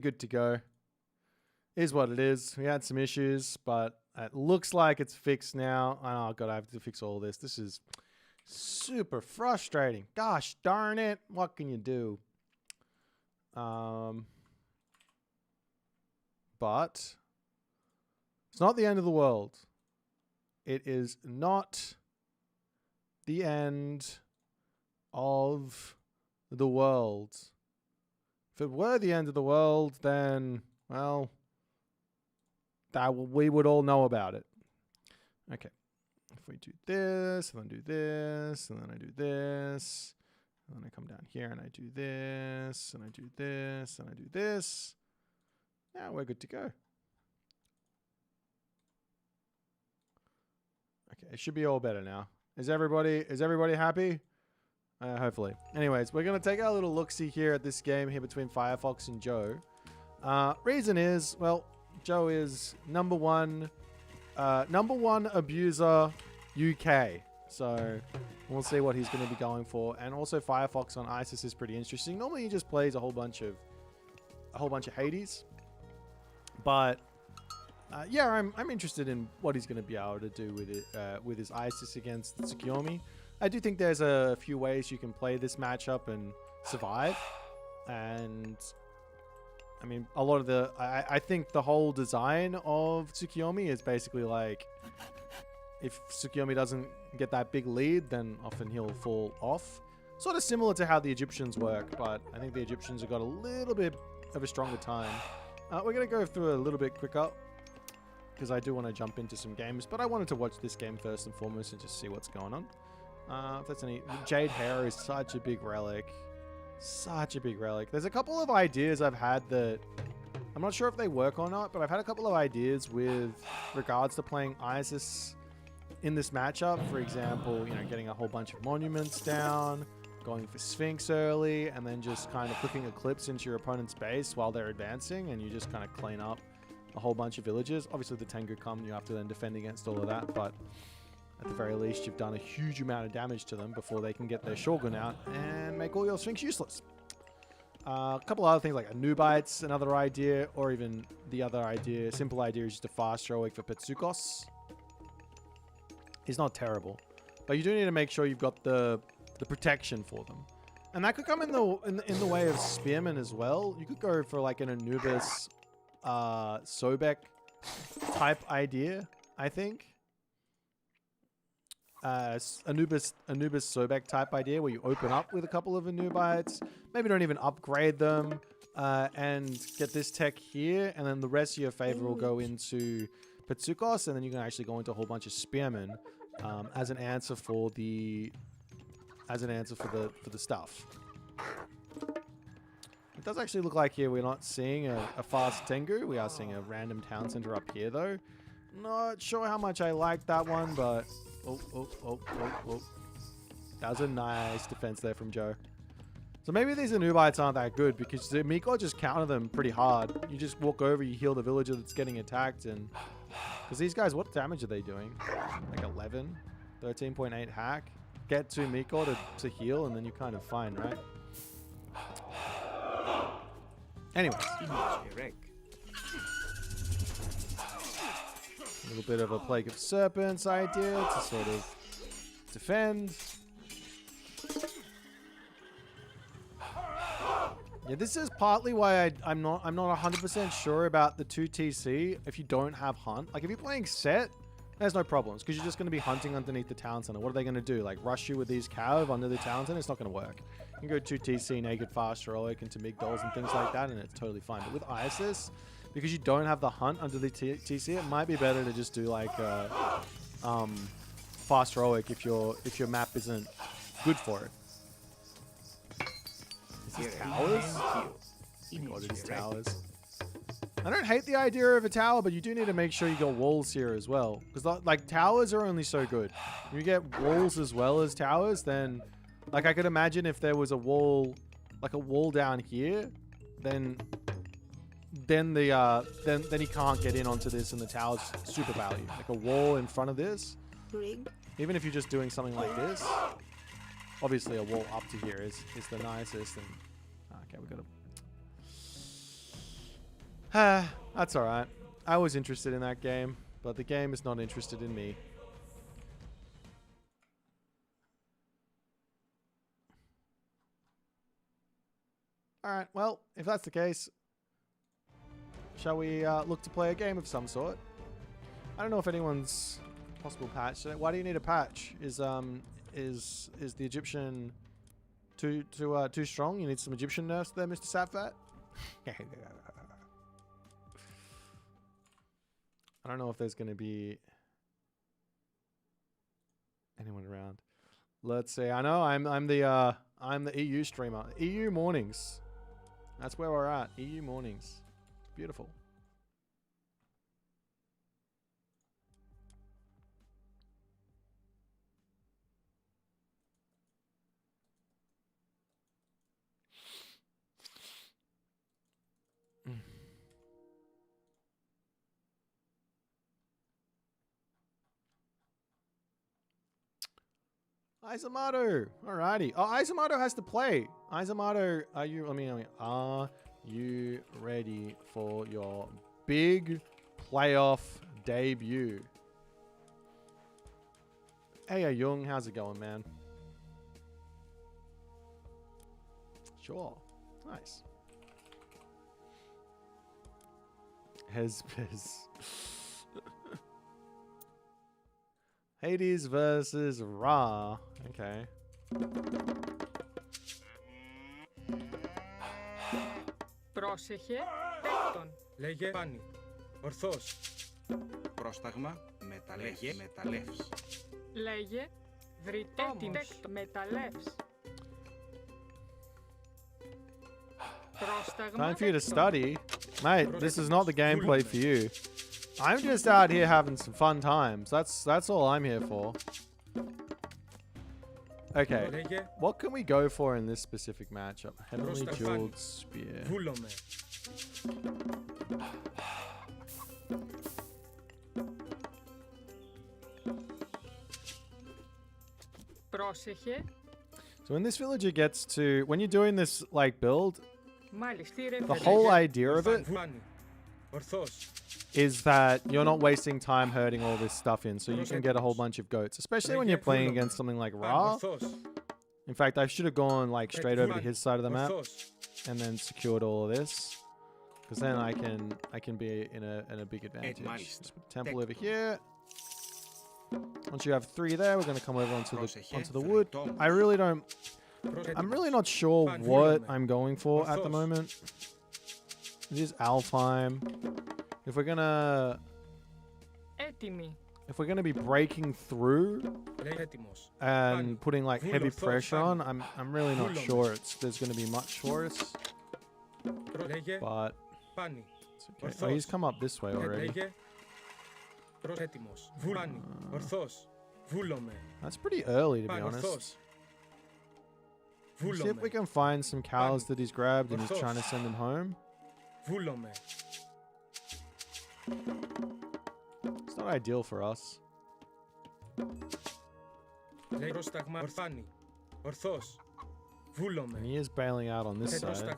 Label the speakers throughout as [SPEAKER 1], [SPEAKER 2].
[SPEAKER 1] good to go. Is what it is. We had some issues, but it looks like it's fixed now. Oh god, I have to fix all this. This is super frustrating. Gosh darn it. What can you do? But it's not the end of the world. It is not the end of the world. If it were the end of the world, then, well, we would all know about it. Okay. If we do this, and then do this, and then I do this, and then I come down here and I do this, and I do this, and I do this. Now we're good to go. Okay, it should be all better now. Is everybody happy? Hopefully. Anyways, we're going to take our little look-see here at this game here between Firefox and Joe. Reason is, well, Joe is number one abuser UK. So we'll see what he's going to be going for. And also Firefox on ISIS is pretty interesting. Normally he just plays a whole bunch of Hades. But yeah, I'm interested in what he's going to be able to do with it with his ISIS against Tsukiyomi. I do think there's a few ways you can play this matchup and survive. And I mean, a lot of the I think the whole design of Tsukiyomi is basically like, if Tsukiyomi doesn't get that big lead, then often he'll fall off. Sort of similar to how the Egyptians work, but I think the Egyptians have got a little bit of a stronger time. We're going to go through a little bit quicker, because I do want to jump into some games, but I wanted to watch this game first and foremost and just see what's going on. If that's any... Jade Hair is such a big relic. Such a big relic. There's a couple of ideas I've had that... I'm not sure if they work or not, but I've had a couple of ideas with regards to playing ISIS in this matchup. For example, you know, getting a whole bunch of monuments down, going for Sphinx early, and then just kind of clicking Eclipse into your opponent's base while they're advancing, and you just kind of clean up a whole bunch of villages. Obviously, the Tengu come, you have to then defend against all of that, but at the very least, you've done a huge amount of damage to them before they can get their Shogun out and make all your Sphinx useless. A couple other things like Anubites, another idea, or even the other idea, simple idea is just a fast heroic for Petsukos. He's not terrible, but you do need to make sure you've got the protection for them, and that could come in the way of Spearmen as well. You could go for like an Anubis, Sobek type idea, I think. Anubis Sobek type idea where you open up with a couple of Anubites, maybe don't even upgrade them, and get this tech here, and then the rest of your favor will go into Petsukos, and then you can actually go into a whole bunch of Spearmen as an answer for the stuff. It does actually look like here we're not seeing a fast Tengu. We are seeing a random town center up here though. Not sure how much I like that one, but oh. That was a nice defense there from Joe. So maybe these Anubites aren't that good because the Miko just counter them pretty hard. You just walk over, you heal the villager that's getting attacked, and because these guys, what damage are they doing? Like 11, 13.8 hack. Get to Miko to heal, and then you're kind of fine, right? Anyways. A little bit of a Plague of Serpents idea to sort of defend. Yeah, this is partly why I'm not 100% sure about the 2TC if you don't have Hunt. Like if you're playing Set, there's no problems because you're just going to be hunting underneath the town center. What are they going to do? Like rush you with these cav under the town center? It's not going to work. You can go 2TC, Naked Fast Heroic into Migdols and things like that, and it's totally fine. But with ISIS, because you don't have the Hunt under the TC, it might be better to just do like Fast Heroic if your map isn't good for it. Is this towers? Oh my god, it's towers. I don't hate the idea of a tower, but you do need to make sure you got walls here as well. Because like towers are only so good. If you get walls as well as towers, then like I could imagine if there was a wall, like a wall down here, then he can't get in onto this, and the tower's super value. Like a wall in front of this, even if you're just doing something like this. Obviously, a wall up to here is the nicest. And okay, we got to. That's alright. I was interested in that game, but the game is not interested in me. Alright, well, if that's the case, shall we look to play a game of some sort? I don't know if anyone's possible patch. Why do you need a patch? Is the Egyptian too strong? You need some Egyptian nurse there, Mr. Satfat? I don't know if there's going to be anyone around. Let's see. I know I'm the EU streamer. EU mornings. That's where we're at. EU mornings. It's beautiful. Isomato. Alrighty. Oh, Isomato has to play. Isomato, are you ready for your big playoff debut? Hey, Jung, how's it going, man? Sure. Nice. Hezpiz. Hades versus Ra. Okay.
[SPEAKER 2] Πρόσεχε, τέκτον.
[SPEAKER 3] Λέγε πάνι. Ορθώς. Πρόσταγμα, μεταλλεύς.
[SPEAKER 2] Λέγε, βρυτόμος, μεταλλεύς. Πρόσταγμα,
[SPEAKER 1] Time for you to study. Mate, this is not the gameplay for you. I'm just out here having some fun times. That's all I'm here for. Okay, what can we go for in this specific matchup? Heavenly Jeweled Spear.
[SPEAKER 2] πρόσεχε.
[SPEAKER 1] So when this villager gets to, when you're doing this like build,
[SPEAKER 2] Μάλιστα,
[SPEAKER 1] the whole idea of it is that you're not wasting time herding all this stuff in, so you can get a whole bunch of goats, especially when you're playing against something like Ra. In fact, I should have gone like straight over to his side of the map and then secured all of this, because then I can be in a big advantage. Let's put the temple over here. Once you have 3 there, we're going to come over onto the wood. I'm really not sure what I'm going for at the moment. It is Alfheim. If we're gonna be breaking through and putting like heavy pressure on, I'm really not sure there's gonna be much for us. But it's okay. Oh, he's come up this way already. That's pretty early, to be honest. See if we can find some cows that he's grabbed and he's trying to send them home. It's not ideal for us. And he is bailing out on this side.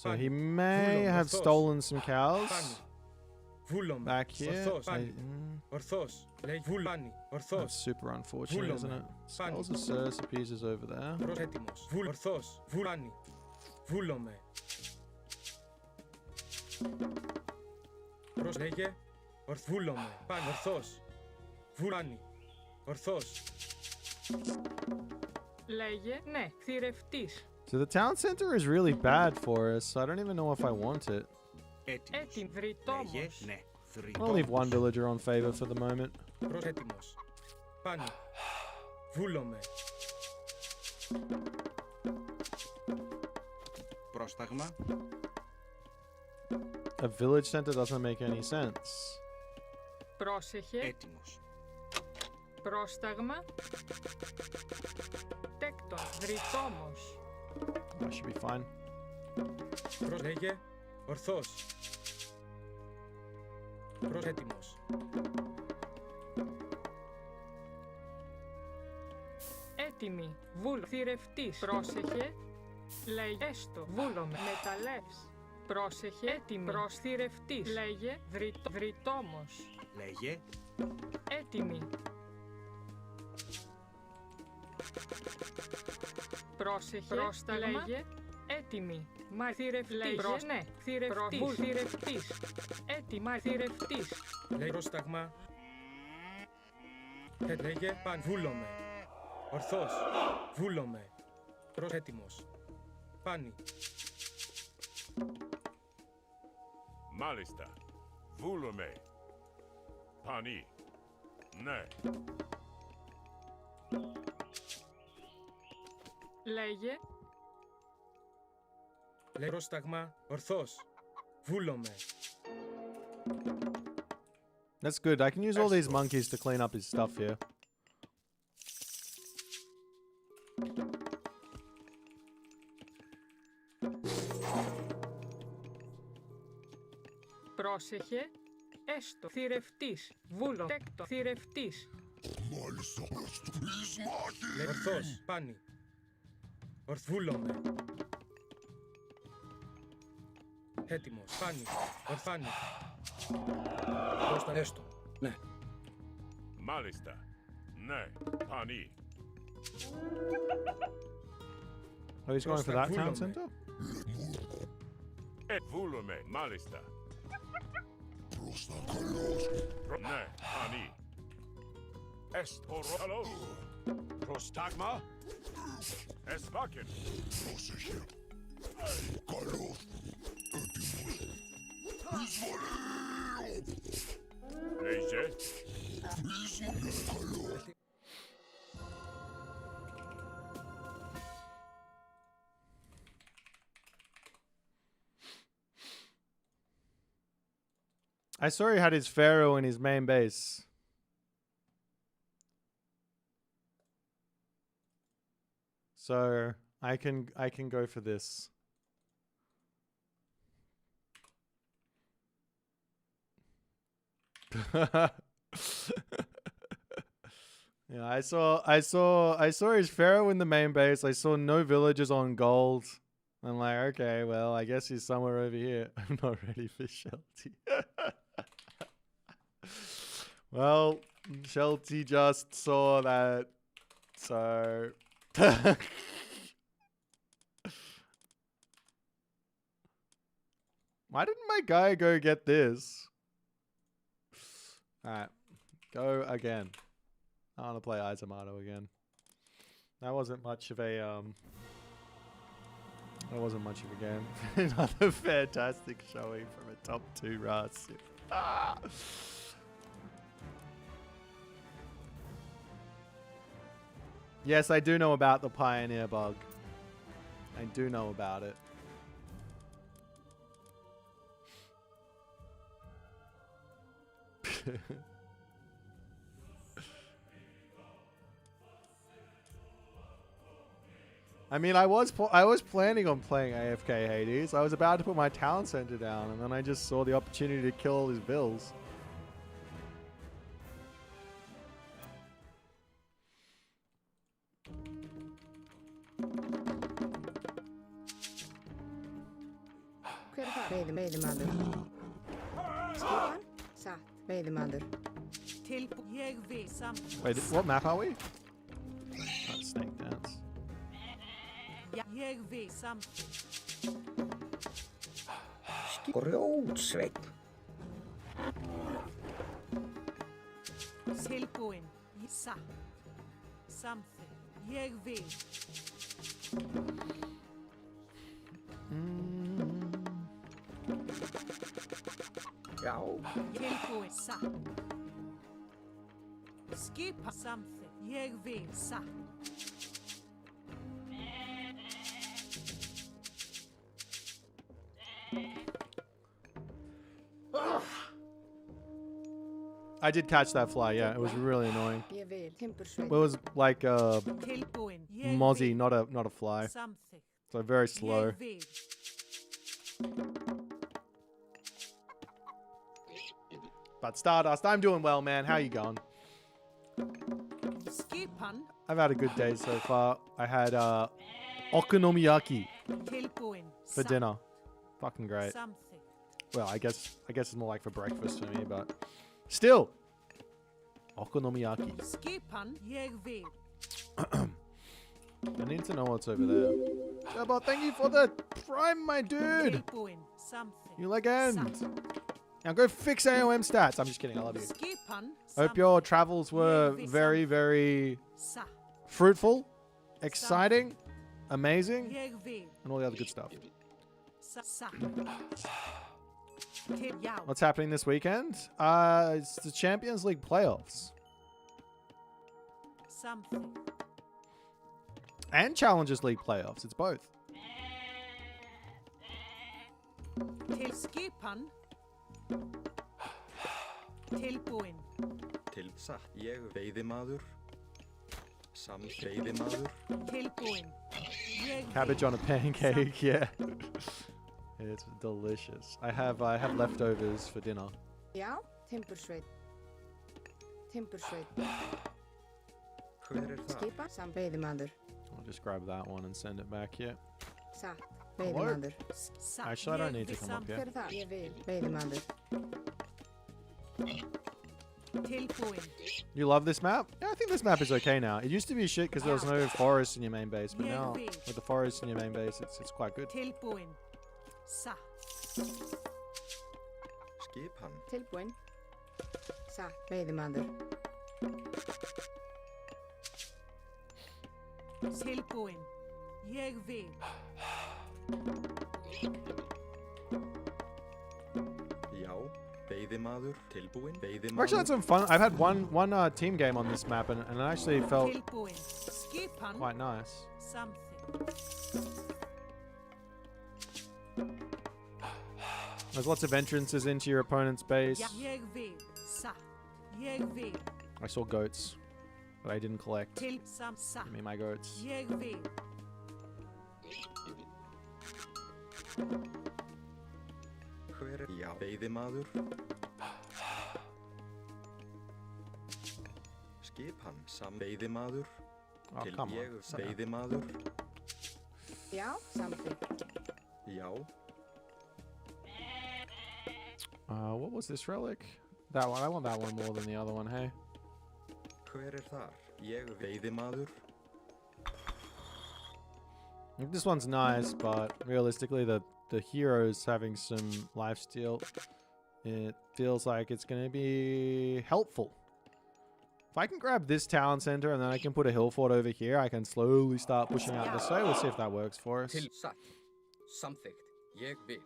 [SPEAKER 1] So he may have stolen some cows back here. That's super unfortunate, isn't it? Skulls of Cercepes is over there.
[SPEAKER 3] Λέγε, βούλομαι, ορθώς, βουλάνι, ορθώς.
[SPEAKER 2] Λέγε, ναι, θηρευτής.
[SPEAKER 1] So the town center is really bad for us, so I don't even know if I want it.
[SPEAKER 2] Έτοιμ, βρυτόμος.
[SPEAKER 3] Ναι,
[SPEAKER 1] I'll leave one villager on favor for the moment.
[SPEAKER 3] Έτοιμος. Πάνι. Βούλομαι. Πρόσταγμα.
[SPEAKER 1] A village center doesn't make any sense.
[SPEAKER 2] Πρόσεχε.
[SPEAKER 3] Έτοιμος.
[SPEAKER 2] Πρόσταγμα. Τέκτον, βρυτόμος.
[SPEAKER 1] That should be fine.
[SPEAKER 3] Λέγε, ορθώς. Έτοιμος.
[SPEAKER 2] Έτοιμη, βούλο, θηρευτής. Πρόσεχε. Λέγε, έστω, βούλομαι, μεταλλεύς. Πρόσεχε. Έτοιμη. Προσθηρευτής. Λέγε. Βρυτόμος.
[SPEAKER 3] Λέγε.
[SPEAKER 2] Έτοιμη. Πρόσεχε. Πρόσταγμα. Λέγε. Έτοιμη. Μα θηρευτής. Λέγε. Ναι. Θηρευτής. Θηρευτής. Έτοιμα. Θηρευτής.
[SPEAKER 3] Λέγε πρόσταγμα. Λέγε. Παν. Βούλομαι. Ορθός. Βούλομαι. Έτοιμος. Πάνι.
[SPEAKER 4] Μάλιστα. Βούλομαι. Πανί. Ναι.
[SPEAKER 2] Λέγε.
[SPEAKER 3] Λέγε πρόσταγμα. Ορθός. Βούλομαι.
[SPEAKER 1] That's good. I can use all these monkeys to clean up his stuff here.
[SPEAKER 2] Πρόσεχε. Έστω. Θηρευτής. Βούλο. Τέκτο. Θηρευτής.
[SPEAKER 3] Λέγε ορθός. Πάνι. Βούλομαι. Έτοιμος. Πάνι. Ορθάνι. Πρόστα έστω. Ναι.
[SPEAKER 4] Μάλιστα. Ναι. Πανί.
[SPEAKER 1] Oh, he's going for that town center?
[SPEAKER 4] Βούλομαι. Μάλιστα. Ναι. Πανί. Est ορόλος. Προστάγμα. Εσφάκεν. Λέγε.
[SPEAKER 1] I saw he had his pharaoh in his main base. So I can go for this. Yeah, I saw his pharaoh in the main base. I saw no villagers on gold. I'm like, okay, well, I guess he's somewhere over here. I'm not ready for Shelty. Well, Shelty just saw that, so... Why didn't my guy go get this? Alright, go again. I want to play Isomato again. That wasn't much of a, That wasn't much of a game. Another fantastic showing from a top 2 Ras. Ah! Yes, I do know about the Pioneer bug. I do know about it. I mean, I was planning on playing AFK Hades. I was about to put my town center down, and then I just saw the opportunity to kill all his bills.
[SPEAKER 5] Veiðimaður. Skipan? Satt. Veiðimaður. Ég við samt.
[SPEAKER 1] Wait, what map are we? Oh, Snake Dance.
[SPEAKER 5] Ég við samt.
[SPEAKER 6] Grjótsveinn.
[SPEAKER 5] Tilbúin. Satt. Samþykk. Ég við.
[SPEAKER 6] Já.
[SPEAKER 5] Tilbúin. Satt. Skipa samþykk. Ég við. Satt.
[SPEAKER 1] I did catch that fly, yeah. It was really annoying.
[SPEAKER 5] Ég vil.
[SPEAKER 1] It
[SPEAKER 5] Timbursveinn.
[SPEAKER 1] was like a
[SPEAKER 5] Tilbúin. Ég
[SPEAKER 1] mozzie,
[SPEAKER 5] vil.
[SPEAKER 1] not a fly.
[SPEAKER 5] Samþykk.
[SPEAKER 1] So very slow.
[SPEAKER 5] Ég vil.
[SPEAKER 1] But Stardust, I'm doing well, man. How you going?
[SPEAKER 5] Skipan.
[SPEAKER 1] I've had a good day so far. I had okonomiyaki
[SPEAKER 5] Tilbúin.
[SPEAKER 1] for dinner. Fucking great.
[SPEAKER 5] Something.
[SPEAKER 1] Well, I guess it's more like for breakfast for me, but still. Okonomiyaki.
[SPEAKER 5] Skipan, jag vill.
[SPEAKER 1] I need to know what's over there. Jabba, thank you for the prime, my dude.
[SPEAKER 5] Tillbúin, something.
[SPEAKER 1] You legend.
[SPEAKER 5] Sa.
[SPEAKER 1] Now go fix AOM stats. I'm just kidding. I love you.
[SPEAKER 5] Skipan,
[SPEAKER 1] Hope your travels were very, very
[SPEAKER 5] Sa.
[SPEAKER 1] fruitful, exciting, amazing,
[SPEAKER 5] Jag vill.
[SPEAKER 1] and all the other good stuff.
[SPEAKER 5] Sa. Till jag.
[SPEAKER 1] What's happening this weekend? It's the Champions League playoffs
[SPEAKER 5] Something.
[SPEAKER 1] and Challengers League playoffs. It's both.
[SPEAKER 5] Till skipan. Tillbúin.
[SPEAKER 7] Til satt. Ég veiðimaður. Veiðimaður.
[SPEAKER 5] Tillbúin. Jag vill.
[SPEAKER 1] Cabbage on a pancake. Yeah, it's delicious. I have leftovers for dinner.
[SPEAKER 8] Já, timbursveit. Timbursveit.
[SPEAKER 7] Hver það?
[SPEAKER 8] Skipa, sam veiðimaður.
[SPEAKER 1] I'll just grab that one and send it back here.
[SPEAKER 8] Satt, veiðimaður.
[SPEAKER 5] Sa.
[SPEAKER 1] Actually, I don't
[SPEAKER 5] Jag
[SPEAKER 1] need to
[SPEAKER 5] vill
[SPEAKER 1] come up here.
[SPEAKER 8] Hver er það? Ég vil. Veiðimaður.
[SPEAKER 5] Tillbúin.
[SPEAKER 1] You love this map? Yeah, I think this map is okay now. It used to be shit because there was no forest in your main base, but now with the forest in your main base, it's quite good.
[SPEAKER 5] Tillbúin. Sa.
[SPEAKER 7] Skipan.
[SPEAKER 8] Tilbúin. Satt, veiðimaður.
[SPEAKER 5] Tillbúin. Jag vill.
[SPEAKER 7] Já. Veiðimaður. Tilbúin.
[SPEAKER 1] I've
[SPEAKER 7] Veiðimaður.
[SPEAKER 1] actually had some fun. I've had one team game on this map, and it actually felt
[SPEAKER 5] Tillbúin. Skipan.
[SPEAKER 1] quite nice.
[SPEAKER 5] Something.
[SPEAKER 1] There's lots of entrances into your opponent's base.
[SPEAKER 5] Jag vill. Sa. Jag vill.
[SPEAKER 1] I saw goats, but I didn't collect.
[SPEAKER 5] Till sam. Sa.
[SPEAKER 1] Give me my goats.
[SPEAKER 5] Jag vill.
[SPEAKER 7] Hver er? Já. Veiðimaður. Skipan. Sam veiðimaður.
[SPEAKER 1] Oh,
[SPEAKER 7] Til
[SPEAKER 1] come
[SPEAKER 7] ég
[SPEAKER 1] on.
[SPEAKER 7] veiðimaður.
[SPEAKER 8] Já, samþykkt.
[SPEAKER 7] Já.
[SPEAKER 1] What was this relic? That one. I want that one more than the other one. Hey.
[SPEAKER 7] Hver er þar? Ég veiðimaður.
[SPEAKER 1] This one's nice, but realistically, the hero's having some lifesteal. It feels like it's going to be helpful. If I can grab this town center and then I can put a hill fort over here, I can slowly start pushing out this way. We'll see if that works for us.
[SPEAKER 9] Til satt. Samþykkt. Ég vil.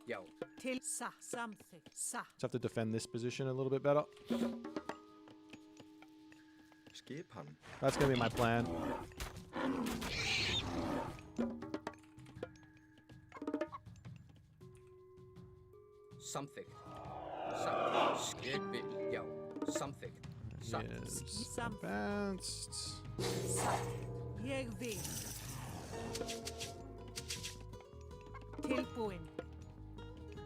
[SPEAKER 9] Já.
[SPEAKER 5] Till sa. Something. Sa.
[SPEAKER 1] Just have to defend this position a little bit better.
[SPEAKER 7] Skipan.
[SPEAKER 1] That's going to be my plan.
[SPEAKER 9] Samþykkt. Satt. Ég vil. Já. Samþykkt. Satt.
[SPEAKER 1] Yes.
[SPEAKER 5] Some-
[SPEAKER 1] Advanced.
[SPEAKER 5] Sa. Jag vill. Tillbúin.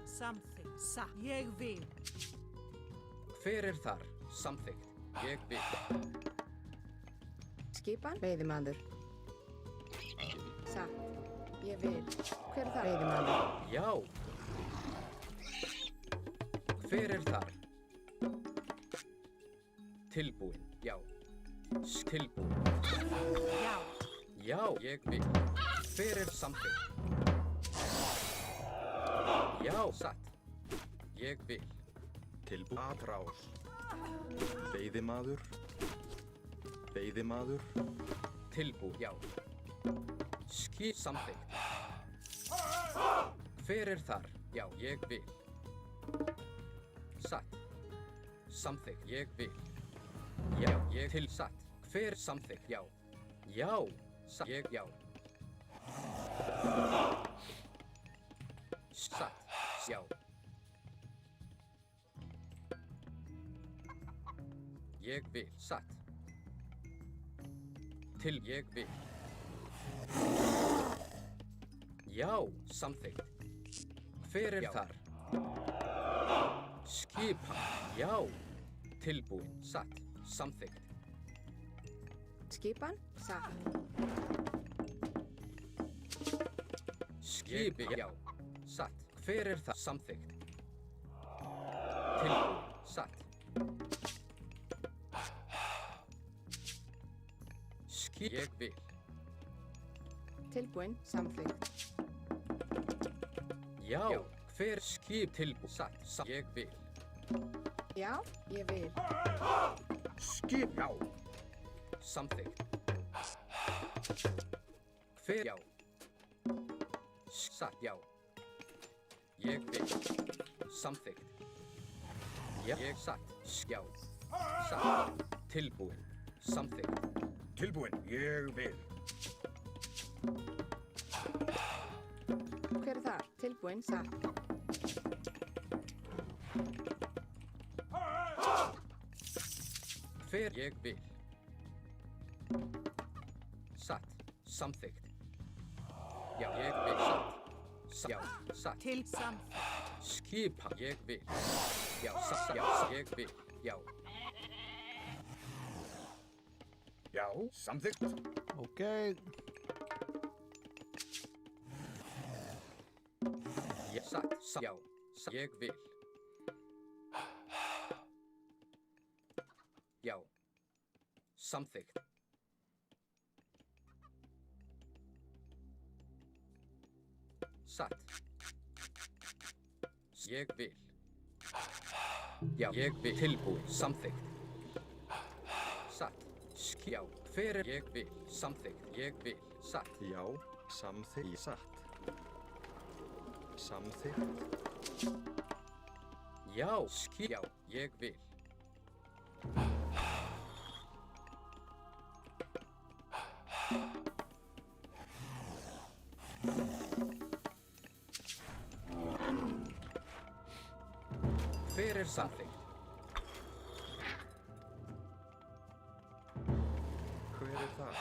[SPEAKER 5] Something. Sa. Jag vill.
[SPEAKER 9] Hver er þar? Samþykkt. Ég vil.
[SPEAKER 8] Skipan, veiðimaður. Satt, ég vil. Hver er það? Veiðimaður.
[SPEAKER 9] Já. Hver er þar? Tilbúin. Já. Tilbúin.
[SPEAKER 5] Ja.
[SPEAKER 9] Já, ég vil. Hver er samþykkt? Já, satt. Ég vil.
[SPEAKER 7] Tilbúin. Atrás. Veiðimaður. Veiðimaður.
[SPEAKER 9] Tilbúin. Já. Samþykkt. Hver er þar? Já, ég vil. Satt. Samþykkt. Ég vil. Já, ég til satt. Hver samþykkt? Já. Já. Satt. Ég, já. Satt. Já. Ég vil. Satt. Til ég vil. Já, samþykkt. Hver er þar? Skipan. Já. Tilbúin. Satt. Samþykkt.
[SPEAKER 8] Skipan, satt.
[SPEAKER 9] Skipi. Já. Satt. Hver það? Samþykkt. Tilbúin. Satt. Ég vil.
[SPEAKER 8] Tilbúin. Samþykkt.
[SPEAKER 9] Já. Hver skip tilbúin? Satt. Ég vil.
[SPEAKER 8] Já, ég vil.
[SPEAKER 9] Skip. Já. Samþykkt. Hver? Já. Satt. Já. Ég vil. Samþykkt. Já. Ég satt. Já. Satt. Tilbúin. Samþykkt.
[SPEAKER 4] Tilbúin. Ég vil.
[SPEAKER 8] Hver þar? Tilbúin. Satt.
[SPEAKER 9] Hver? Ég vil. Satt. Samþykkt. Já. Ég vil. Satt. Já. Satt.
[SPEAKER 5] Til samþykkt.
[SPEAKER 9] Skipa. Ég vil. Já. Satt. Já. Ég vil. Já.
[SPEAKER 4] Já, samþykkt.
[SPEAKER 1] Okay.
[SPEAKER 9] Já. Satt. Já. Ég vil. Já. Samþykkt. Satt. Ég vil. Já. Ég vil. Tilbúin. Samþykkt. Satt. Já. Hver ég vil. Samþykkt. Ég vil. Satt.
[SPEAKER 7] Já, samþykkt. Satt. Samþykkt.
[SPEAKER 9] Já. Já. Ég vil. Hver samþykkt?
[SPEAKER 7] Hver það?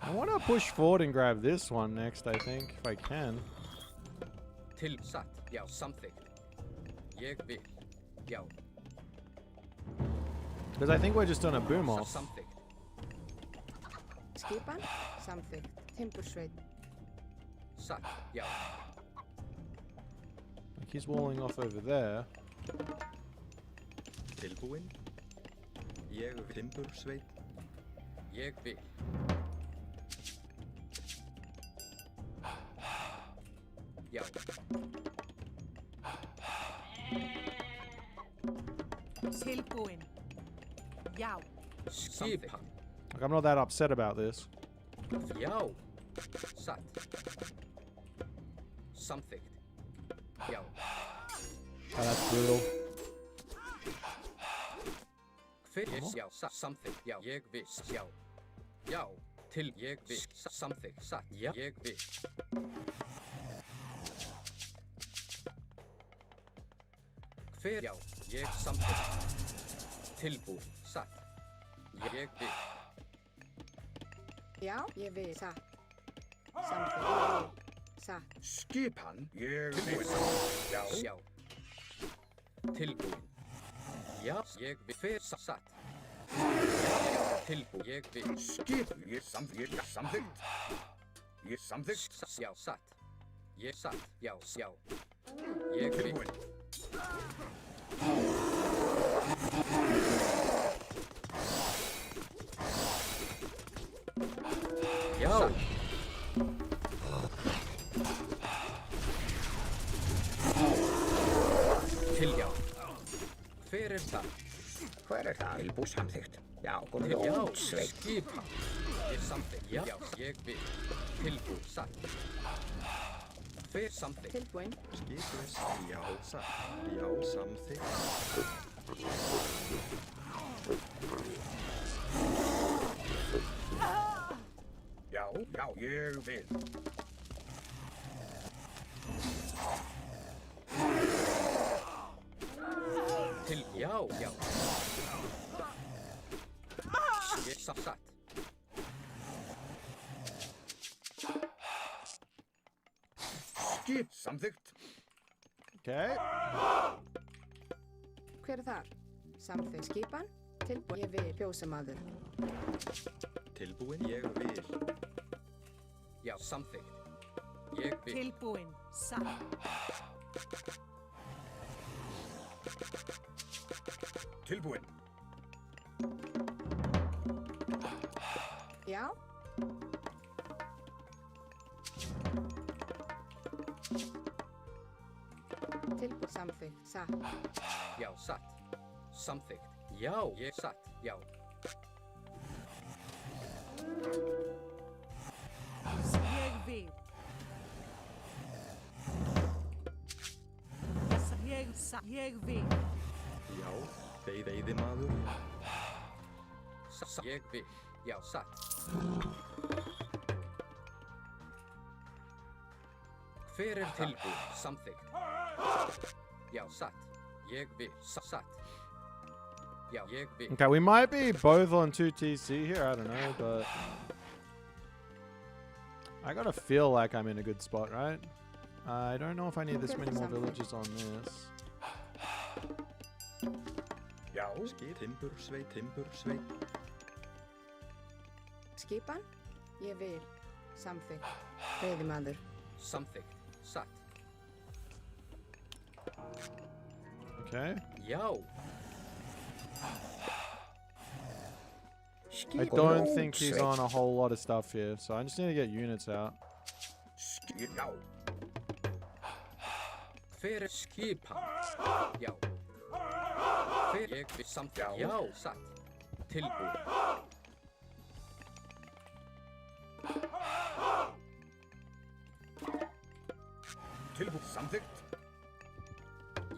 [SPEAKER 1] I want to push forward and grab this one next, I think, if I can.
[SPEAKER 9] Til satt. Já. Samþykkt. Ég vil. Já.
[SPEAKER 1] Because I think we're just on a boom off.
[SPEAKER 9] Samþykkt.
[SPEAKER 8] Skipan. Samþykkt. Timbursveit.
[SPEAKER 9] Satt. Já.
[SPEAKER 1] Like he's walling off over there.
[SPEAKER 7] Tilbúin. Ég vil. Timbursveit.
[SPEAKER 9] Ég vil. Já.
[SPEAKER 5] Tilbúin. Já.
[SPEAKER 9] Skipa.
[SPEAKER 1] Like I'm not that upset about this.
[SPEAKER 9] Já. Satt. Samþykkt. Já.
[SPEAKER 1] Oh, that's brutal.
[SPEAKER 9] Hver já. Samþykkt. Já. Ég vil. Já. Já. Til ég vil. Samþykkt. Satt. Já. Ég vil. Hver já. Ég samþykkt. Tilbúin. Satt. Ég vil.
[SPEAKER 8] Já, ég vil. Satt. Samþykkt. Ég vil. Satt.
[SPEAKER 4] Skipan. Ég vil. Já.
[SPEAKER 9] Já. Tilbúin. Já. Ég vil. Hver satt. Tilbúin. Ég vil.
[SPEAKER 4] Skip. Ég samþykkt. Ég samþykkt.
[SPEAKER 9] Já. Satt. Ég satt. Já. Já. Ég vil.
[SPEAKER 4] Tilbúin.
[SPEAKER 9] Já. Til já. Hver það?
[SPEAKER 6] Hver það? Tilbúin samþykkt. Já,
[SPEAKER 9] Til
[SPEAKER 6] komið
[SPEAKER 9] já.
[SPEAKER 6] út sveit.
[SPEAKER 9] Skipa. Ég samþykkt. Já. Ég vil. Tilbúin. Satt. Hver samþykkt?
[SPEAKER 8] Tilbúin.
[SPEAKER 7] Skipus. Já, satt. Já, samþykkt.
[SPEAKER 4] Já, já, ég vil.
[SPEAKER 9] Til já. Já. Ég satt.
[SPEAKER 4] Skip. Samþykkt.
[SPEAKER 1] Okay.
[SPEAKER 8] Hver þar? Samþykkt. Skipan. Tilbúin. Ég vil. Fjósamaður.
[SPEAKER 7] Tilbúin. Ég vil.
[SPEAKER 9] Já. Samþykkt. Ég vil.
[SPEAKER 5] Tilbúin. Satt.
[SPEAKER 4] Tilbúin.
[SPEAKER 8] Já. Tilbúin. Samþykkt. Satt.
[SPEAKER 9] Já, satt. Samþykkt. Já, ég satt. Já.
[SPEAKER 5] Ég vil. Ég vil.
[SPEAKER 7] Já, veiðimaður.
[SPEAKER 9] Ég vil. Já, satt. Hver tilbúin? Samþykkt. Já, satt. Ég vil. Satt. Já, ég vil.
[SPEAKER 1] Okay, we might be both on 2 TC here. I don't know, but I gotta feel like I'm in a good spot, right? I don't know if I need this many more villages on this.
[SPEAKER 4] Já.
[SPEAKER 7] Timbursveit.
[SPEAKER 8] Skipan. Ég vil. Samþykkt. Veiðimaður.
[SPEAKER 9] Samþykkt. Satt.
[SPEAKER 1] Okay.
[SPEAKER 9] Já.
[SPEAKER 1] I don't think he's on a whole lot of stuff here, so I just need to get units out.
[SPEAKER 4] Já.
[SPEAKER 9] Hver skipan? Já. Hver ég vil samþykkt? Já, satt. Tilbúin.
[SPEAKER 4] Tilbúin. Samþykkt.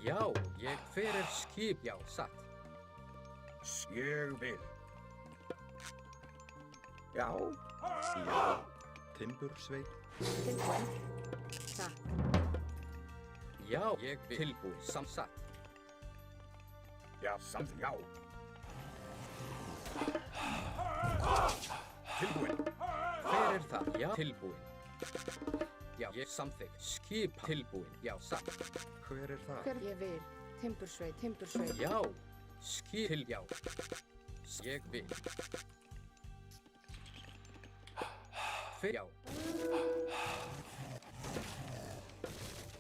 [SPEAKER 9] Já, ég hver skip? Já, satt.
[SPEAKER 4] Ég vil.
[SPEAKER 6] Já.
[SPEAKER 7] Já, timbursveit.
[SPEAKER 8] Tilbúin. Satt.
[SPEAKER 9] Já, ég vil. Tilbúin. Satt.
[SPEAKER 4] Já, samþykkt. Já. Tilbúin.
[SPEAKER 9] Hver það? Já, tilbúin. Já, ég samþykkt. Skip tilbúin. Já, satt.
[SPEAKER 7] Hver það?
[SPEAKER 8] Hver ég vil. Timbursveit.
[SPEAKER 9] Já, skip til. Já. Ég vil. Hver? Já.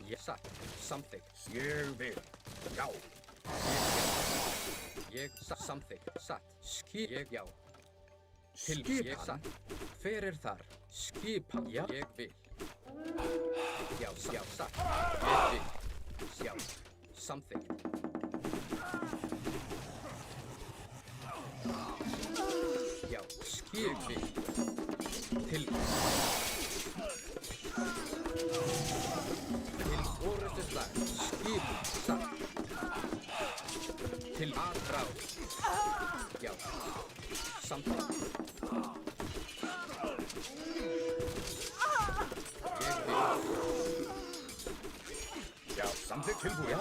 [SPEAKER 9] Ég satt. Samþykkt.
[SPEAKER 4] Ég vil. Já.
[SPEAKER 9] Ég samþykkt. Satt. Skip. Ég já. Tilbúin. Ég satt. Hver þar? Skipa. Já, ég vil. Já, satt. Ég vil. Já, samþykkt. Já, skip vil. Tilbúin. Til orðusslag. Skip. Satt. Til aðráð. Já, samþykkt.
[SPEAKER 4] Já, samþykkt. Tilbúin.
[SPEAKER 9] Já.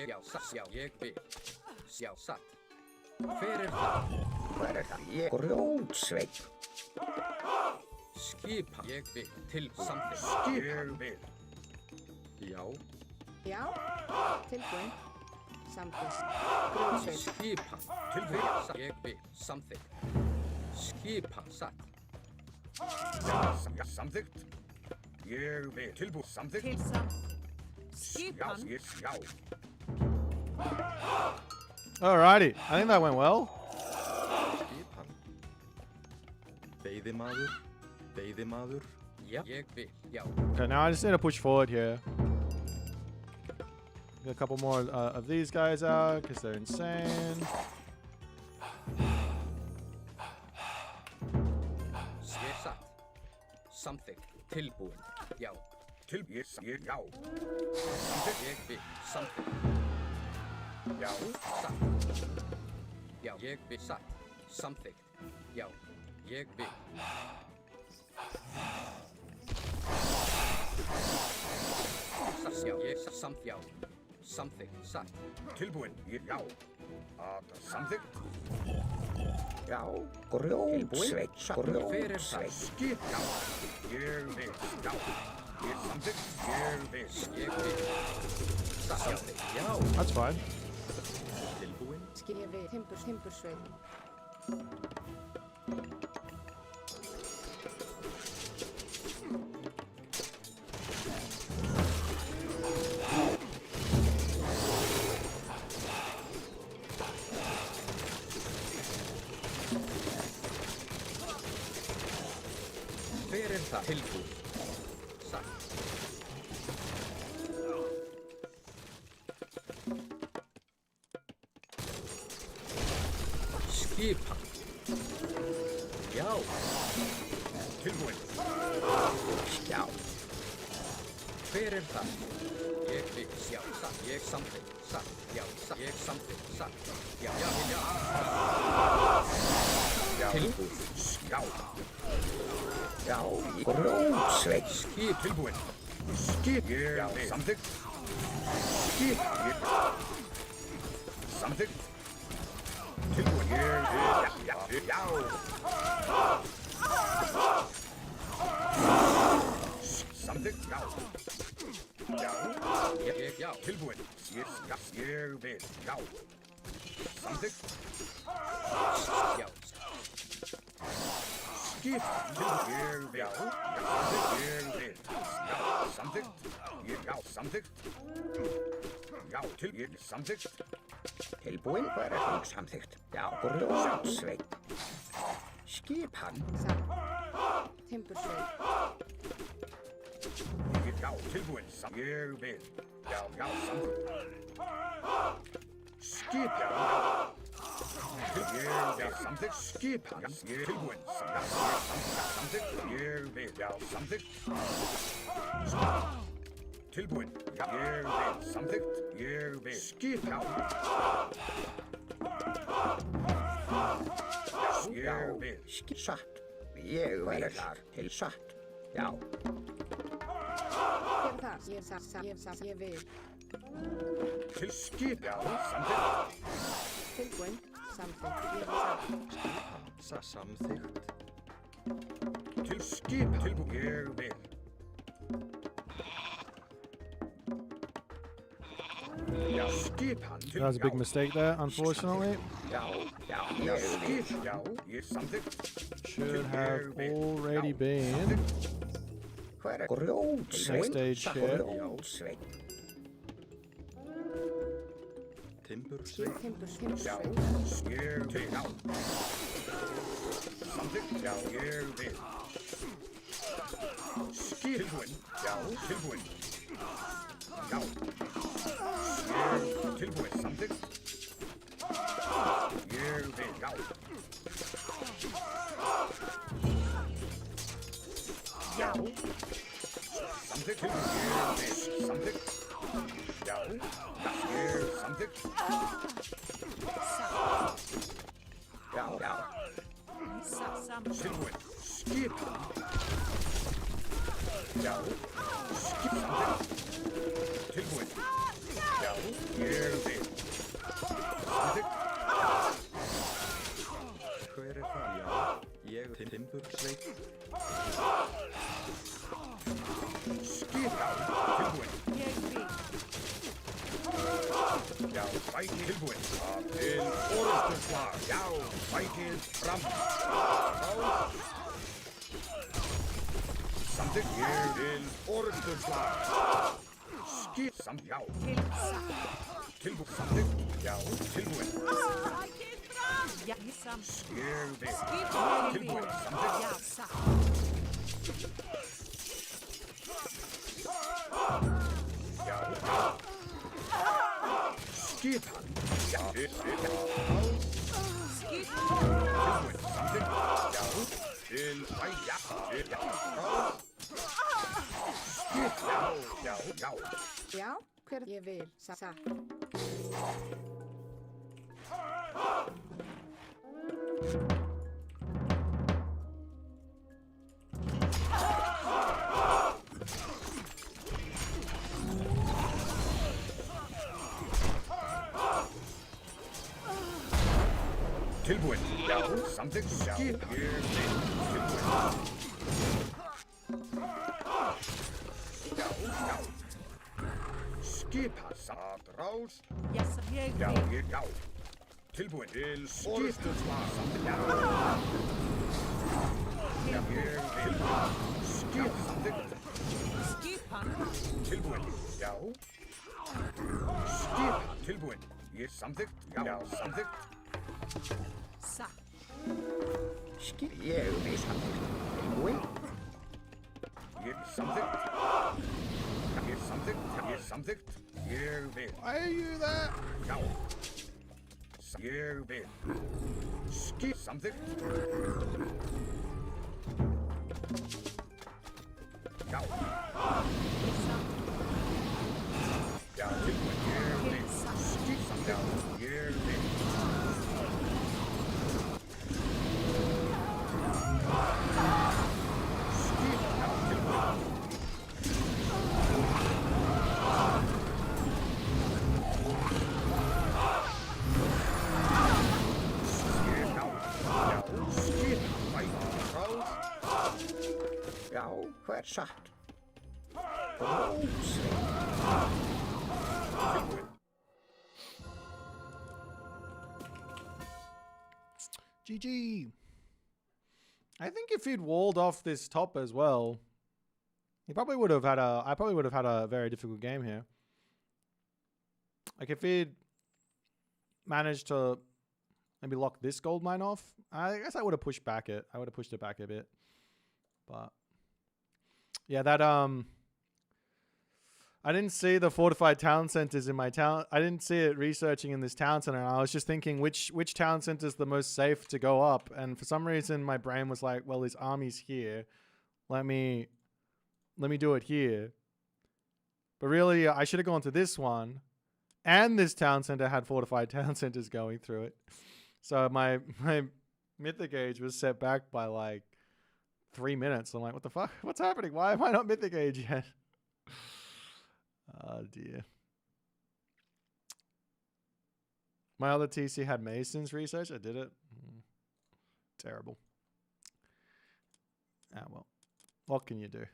[SPEAKER 4] Já.
[SPEAKER 9] Satt. Já, ég vil. Já, satt. Hver það?
[SPEAKER 6] Hver það? Ég grjótsveit.
[SPEAKER 9] Skipa. Ég vil. Til samþykkt.
[SPEAKER 4] Ég vil.
[SPEAKER 7] Já,
[SPEAKER 8] Já. Tilbúin. Samþykkt. Grjótsveit.
[SPEAKER 9] Skipa.
[SPEAKER 4] Tilbúin.
[SPEAKER 9] Ég vil. Samþykkt. Skipa. Satt.
[SPEAKER 4] Já, samþykkt. Ég vil. Tilbúin. Samþykkt.
[SPEAKER 5] Til samþykkt.
[SPEAKER 4] Já,
[SPEAKER 5] Skipan.
[SPEAKER 4] já.
[SPEAKER 1] Alrighty, I think that went well.
[SPEAKER 7] skipan. Veiðimaður.
[SPEAKER 9] Já, ég vil. Já.
[SPEAKER 1] Okay, now I just need to push forward here. Get a couple more of these guys out because they're insane.
[SPEAKER 9] Ég satt. Samþykkt. Tilbúin. Já.
[SPEAKER 4] Ég, já.
[SPEAKER 9] Ég vil. Samþykkt.
[SPEAKER 4] Já.
[SPEAKER 9] Satt. Já, ég vil. Satt. Samþykkt. Já, ég vil. Satt. Já, ég samt. Já. Samþykkt. Satt.
[SPEAKER 4] Tilbúin. Já. Samþykkt.
[SPEAKER 6] Já, grjótsveit.
[SPEAKER 9] Grjótsveit.
[SPEAKER 4] Skip. Já. Ég vil. Já. Ég samþykkt. Ég vil.
[SPEAKER 9] Ég vil. Samþykkt. Já.
[SPEAKER 1] That's fine.
[SPEAKER 7] Tilbúin.
[SPEAKER 8] Ég vil. Timbursveit.
[SPEAKER 9] Hver það? Tilbúið. Satt. Skipan. Já.
[SPEAKER 4] Tilbúin.
[SPEAKER 9] Já. Hver það? Ég vil sjá. Satt. Ég samþykk. Satt. Já. Satt. Ég samþykk. Satt. Já. Já. Já. Tilbúið.
[SPEAKER 4] Já.
[SPEAKER 6] Já, grjótsveit.
[SPEAKER 4] Skip. Tilbúin. Skip. Já. Samþykkt. Skip. Samþykkt. Tilbúin. Já. Samþykkt. Já.
[SPEAKER 9] Já.
[SPEAKER 4] Tilbúin. Ég vil. Já. Samþykkt.
[SPEAKER 9] Já.
[SPEAKER 4] Skip. Tilbúin. Ég vil. Ég vil. Já. Samþykkt. Já. Samþykkt. Já. Samþykkt.
[SPEAKER 6] Tilbúin, hver hún samþykkt? Já, grjótsveit. Skipan.
[SPEAKER 8] Satt. Timbursveit.
[SPEAKER 4] Já. Tilbúin. Ég vil. Já. Samþykkt. Skip. Já. Ég samþykkt. Skipan. Tilbúin. Samþykkt. Ég vil. Já. Samþykkt. Tilbúin. Ég vil. Samþykkt. Ég vil. Skip. Já. Ég vil.
[SPEAKER 6] Satt. Ég vil þar. Til satt. Já.
[SPEAKER 8] Hver það? Ég vil.
[SPEAKER 4] Til skip. Já. Samþykkt.
[SPEAKER 8] Tilbúin. Samþykkt. Ég vil satt.
[SPEAKER 7] Samþykkt.
[SPEAKER 4] Til skip. Tilbúin. Ég vil. Já. Skipan.
[SPEAKER 1] That was a big mistake there, unfortunately.
[SPEAKER 6] Já.
[SPEAKER 4] Skip. Já. Ég samþykkt.
[SPEAKER 1] Should have already been.
[SPEAKER 6] Hver grjótsveit?
[SPEAKER 1] Next stage here.
[SPEAKER 6] Grjótsveit.
[SPEAKER 7] Timbursveit.
[SPEAKER 8] Timbursveit.
[SPEAKER 4] Ég vil. Já. Samþykkt. Já. Ég vil. Skip. Tilbúin. Já. Tilbúin. Já. Tilbúin. Samþykkt. Ég vil. Já. Já. Samþykkt. Ég vil. Samþykkt. Já. Ég samþykkt.
[SPEAKER 6] Já.
[SPEAKER 4] Tilbúin. Skip. Já. Skip. Samþykkt. Tilbúin. Já. Ég vil. Samþykkt.
[SPEAKER 7] Hver það? Já. Ég timbursveit.
[SPEAKER 4] Skip. Já. Tilbúin.
[SPEAKER 5] Ég vil.
[SPEAKER 4] Já. Bækið tilbúin. Til orrustuslag. Já. Bækið fram. Á. Samþykkt. Ég til orrustuslag. Skip. Já.
[SPEAKER 5] Til satt.
[SPEAKER 4] Tilbúin. Samþykkt. Já. Tilbúin.
[SPEAKER 5] Sækið fram. Já, samt.
[SPEAKER 4] Ég vil.
[SPEAKER 5] Skip. Ég vil.
[SPEAKER 4] Tilbúin. Samþykkt.
[SPEAKER 5] Já, satt.
[SPEAKER 4] Já. Skipan. Já.
[SPEAKER 5] Skip.
[SPEAKER 4] Tilbúin. Samþykkt. Já. Til bæja. Já. Skip. Já.
[SPEAKER 8] Já. Hver ég vil. Satt.
[SPEAKER 4] Tilbúin. Já. Samþykkt. Skip. Ég vil. Tilbúin. Já. Skipan. Satt. Rás.
[SPEAKER 5] Já, sem ég
[SPEAKER 4] Já.
[SPEAKER 5] vil.
[SPEAKER 4] Já. Tilbúin. Til orðstöðsvar. Ég vil. Samþykkt.
[SPEAKER 5] Skipan.
[SPEAKER 4] Tilbúin. Já. Tilbúin. Ég samþykkt. Já, samþykkt.
[SPEAKER 5] Satt.
[SPEAKER 6] Ég vil samþykkt. Tilbúin.
[SPEAKER 4] Ég samþykkt. Ég samþykkt. Ég samþykkt. Ég vil.
[SPEAKER 1] Why are you there?
[SPEAKER 4] Já. Ég vil. Samþykkt. Já. Já, tilbúin. Ég vil. Samþykkt. Ég vil.
[SPEAKER 6] Já, hvað er satt? Ósveit.
[SPEAKER 1] GG. I think if he'd walled off this top as well, he probably would have had a. I probably would have had a very difficult game here. Like if he'd managed to maybe lock this gold mine off, I guess I would have pushed back it. I would have pushed it back a bit. But yeah, that I didn't see the fortified town centers in my town. I didn't see it researching in this town center. And I was just thinking which town center is the most safe to go up. And for some reason, my brain was like, well, his army's here. Let me do it here. But really, I should have gone to this one. And this town center had fortified town centers going through it. So my mythic age was set back by like 3 minutes. I'm like, what the fuck? What's happening? Why am I not mythic age yet? Oh dear. My other TC had Mason's research. I did it. Terrible. Ah, well. What can you do?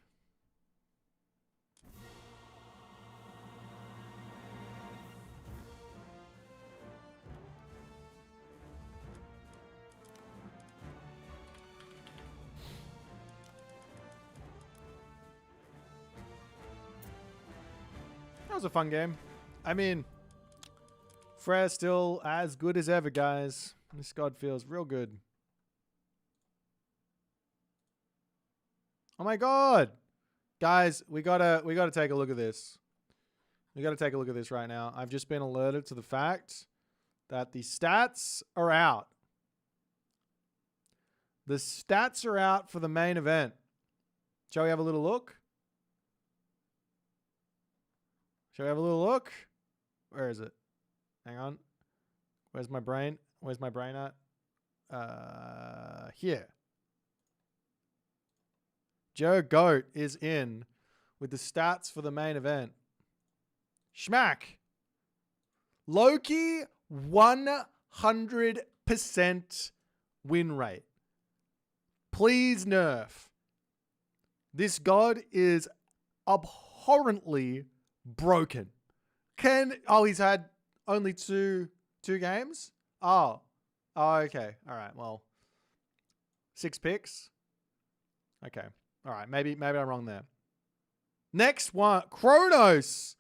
[SPEAKER 1] That was a fun game. I mean, Freya's still as good as ever, guys. This god feels real good. Oh my god. Guys, we gotta take a look at this. We gotta take a look at this right now. I've just been alerted to the fact that the stats are out. The stats are out for the main event. Shall we have a little look? Shall we have a little look? Where is it? Hang on. Where's my brain? Where's my brain at? Here. Joe Goat is in with the stats for the main event. Schmack. Loki, 100% win rate. Please nerf. This god is abhorrently broken. He's had only two games? Oh, okay. All right. Well, 6 picks. Okay. All right. Maybe I'm wrong there. Next one, Kronos.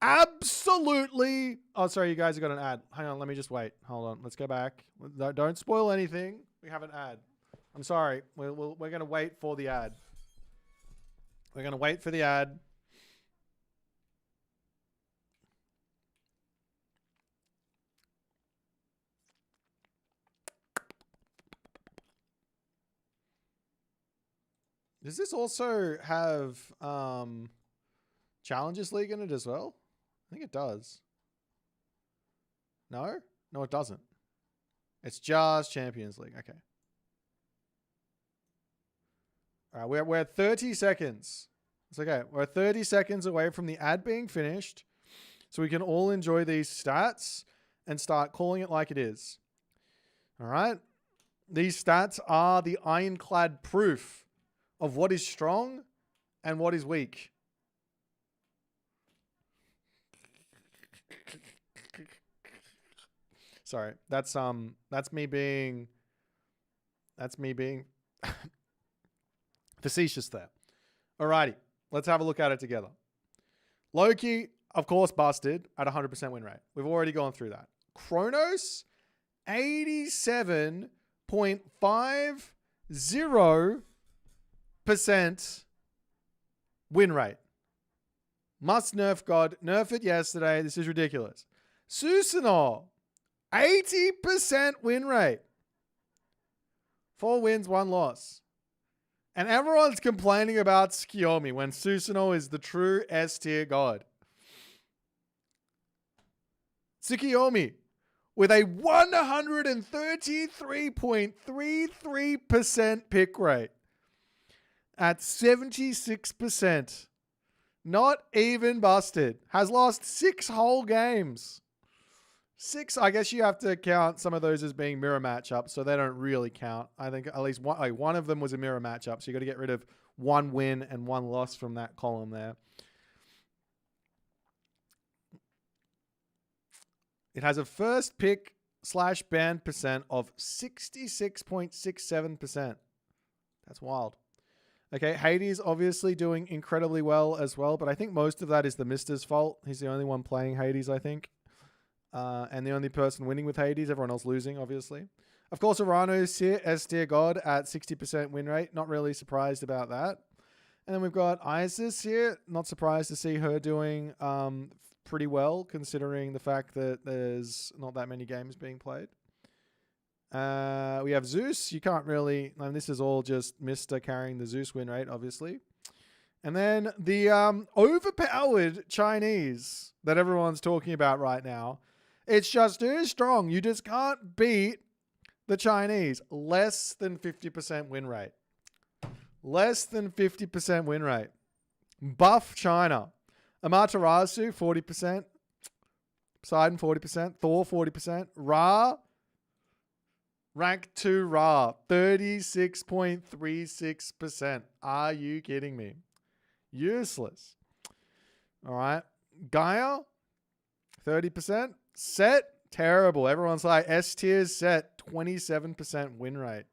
[SPEAKER 1] Absolutely. Oh, sorry. You guys have got an ad. Hang on. Let me just wait. Hold on. Let's go back. Don't spoil anything. We have an ad. I'm sorry. We're going to wait for the ad. We're going to wait for the ad. Does this also have Challengers League in it as well? I think it does. No? No, it doesn't. It's just Champions League. Okay. All right, we're at 30 seconds. It's okay. We're 30 seconds away from the ad being finished, so we can all enjoy these stats and start calling it like it is. All right? These stats are the ironclad proof of what is strong and what is weak. Sorry. That's me being facetious there. Alrighty. Let's have a look at it together. Loki, of course, busted at 100% win rate. We've already gone through that. Kronos, 87.50% win rate. Must nerf God. Nerf it yesterday. This is ridiculous. Susanoo, 80% win rate. 4 wins, 1 loss. And everyone's complaining about Skiomi when Susanoo is the true S tier god. Tsukiyomi with a 133.33% pick rate at 76%. Not even busted. Has lost 6 whole games. 6, I guess you have to count some of those as being mirror matchups, so they don't really count. I think at least one of them was a mirror matchup, so you got to get rid of 1 win and 1 loss from that column there. It has a first pick / ban percent of 66.67%. That's wild. Okay, Hades obviously doing incredibly well as well, but I think most of that is the Mister's fault. He's the only one playing Hades, I think. And the only person winning with Hades, everyone else losing, obviously. Of course, Urano's here, S tier god at 60% win rate. Not really surprised about that. And then we've got Isis here. Not surprised to see her doing pretty well, considering the fact that there's not that many games being played. We have Zeus. You can't really... this is all just Mr. carrying the Zeus win rate, obviously. And then the overpowered Chinese that everyone's talking about right now. It's just too strong. You just can't beat the Chinese. Less than 50% win rate. Less than 50% win rate. Buff China. Amaterasu, 40%. Poseidon, 40%. Thor, 40%. Ra. Rank 2 Ra. 36.36%. Are you kidding me? Useless. All right. Gaia, 30%. Set, terrible. Everyone's like, S tiers set, 27% win rate.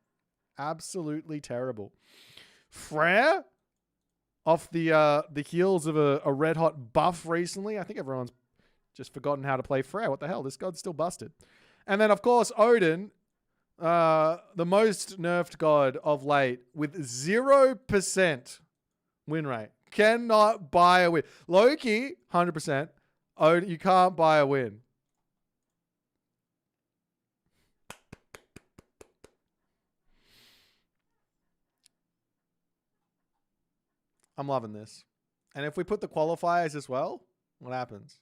[SPEAKER 1] Absolutely terrible. Freya, off the heels of a red hot buff recently. I think everyone's just forgotten how to play Freya. What the hell? This god's still busted. And then, of course, Odin, the most nerfed god of late, with 0% win rate. Cannot buy a win. Loki, 100%. Odin, you can't buy a win. I'm loving this. And if we put the qualifiers as well, what happens?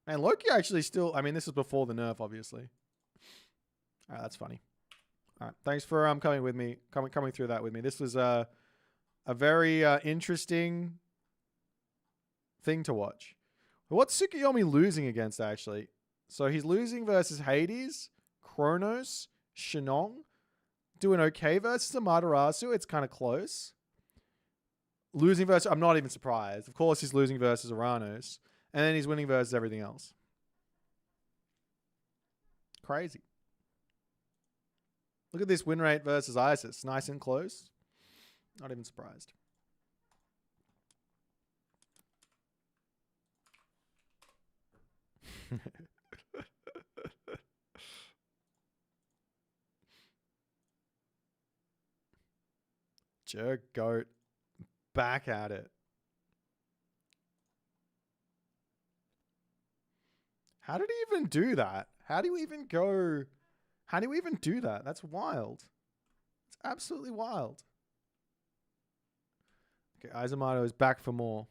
[SPEAKER 1] Man, Loki actually still... this is before the nerf, obviously. All right, that's funny. All right, thanks for coming with me, coming through that with me. This was a very interesting thing to watch. What's Tsukiyomi losing against, actually? So he's losing versus Hades, Kronos, Shinong. Doing okay versus Amaterasu. It's kind of close. Losing versus... I'm not even surprised. Of course he's losing versus Uranos. And then he's winning versus everything else. Crazy. Look at this win rate versus Isis. Nice and close. Not even surprised. Jerk goat. Back at it. How did he even do that? How do you even go... How do you even do that? That's wild. It's absolutely wild. Okay, Izumato is back for more.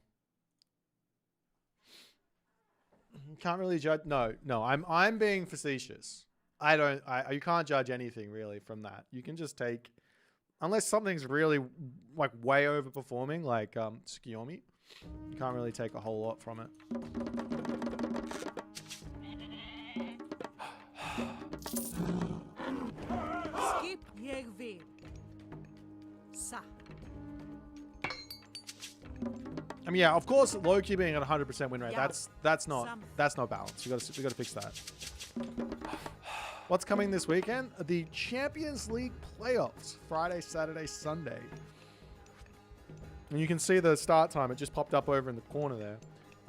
[SPEAKER 1] Can't really judge... No, I'm being facetious. You can't judge anything really from that. You can just take... Unless something's really like way overperforming, like Tsukiyomi, you can't really take a whole lot from it.
[SPEAKER 5] Skip Yegvi. Sa.
[SPEAKER 1] Yeah, of course, Loki being at 100% win rate. That's not balanced. We got to fix that. What's coming this weekend? The Champions League playoffs. Friday, Saturday, Sunday. And you can see the start time. It just popped up over in the corner there.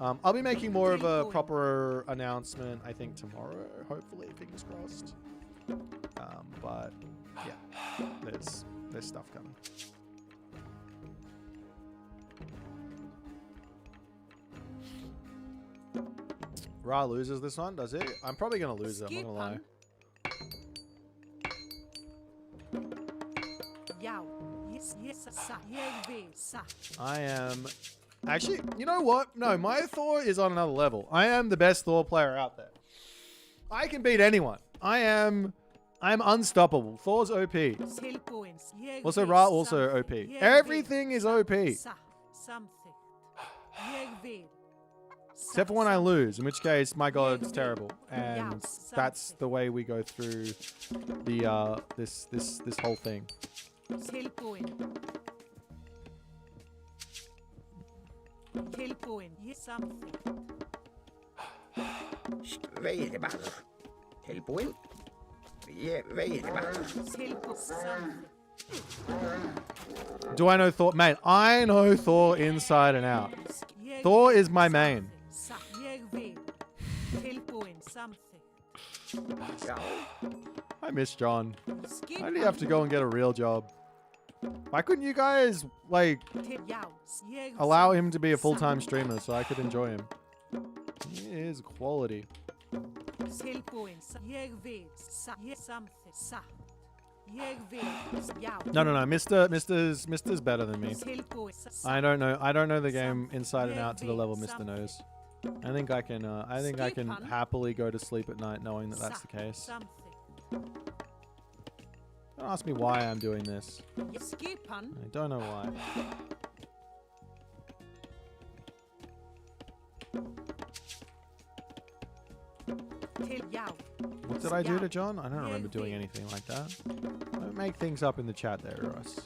[SPEAKER 1] I'll be making more of a proper announcement, I think, tomorrow. Hopefully, fingers crossed. But yeah, there's stuff coming. Ra loses this one, does it? I'm probably gonna lose it. I'm not gonna lie. I am... Actually, you know what? No, my Thor is on another level. I am the best Thor player out there. I can beat anyone. I'm unstoppable. Thor's OP. Also, Ra also OP. Everything is OP. Except for when I lose, in which case my god's terrible. And that's the way we go through the this whole thing.
[SPEAKER 6] Veiðimaður. Tilbúinn. Ég veiðimaður.
[SPEAKER 1] Do I know Thor? Mate, I know Thor inside and out. Thor is my main. I miss John. Why do you have to go and get a real job? Why couldn't you guys, like, allow him to be a full-time streamer so I could enjoy him? He is quality. No. Mister's better than me. I don't know the game inside and out to the level Mister knows. I think I can happily go to sleep at night knowing that that's the case. Don't ask me why I'm doing this. I don't know why. What did I do to John? I don't remember doing anything like that. Don't make things up in the chat there, Russ.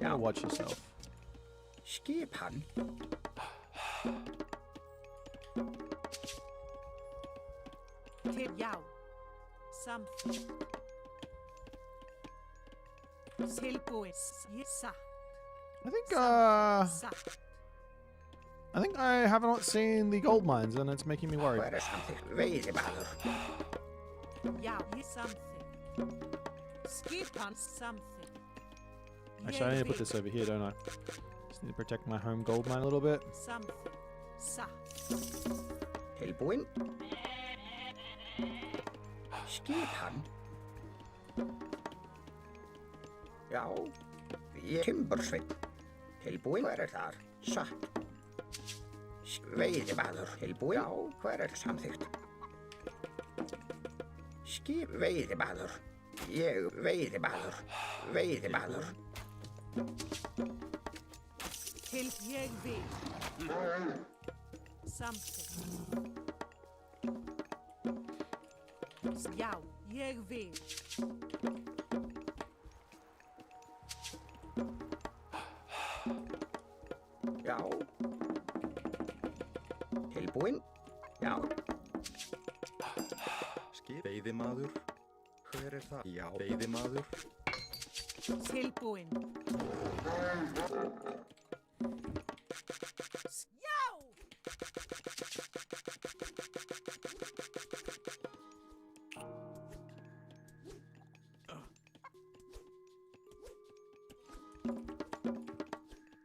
[SPEAKER 1] Now watch yourself.
[SPEAKER 6] Skipan.
[SPEAKER 1] I think I have not seen the gold mines, and it's making me worried. Actually, I need to put this over here, don't I? Just need to protect my home gold mine a little bit.
[SPEAKER 6] Tilbúinn. Skipan. Já, ég timbursveinn. Tilbúinn, hver þar? Satt. Veiðimaður. Tilbúinn. Já, hver samþykkt? Veiðimaður. Ég veiðimaður. Veiðimaður.
[SPEAKER 5] Ég vil. Samþykkt. Já, ég vil.
[SPEAKER 6] Já. Tilbúinn. Já.
[SPEAKER 7] Veiðimaður. Hver það? Já. Veiðimaður.
[SPEAKER 5] Tilbúinn.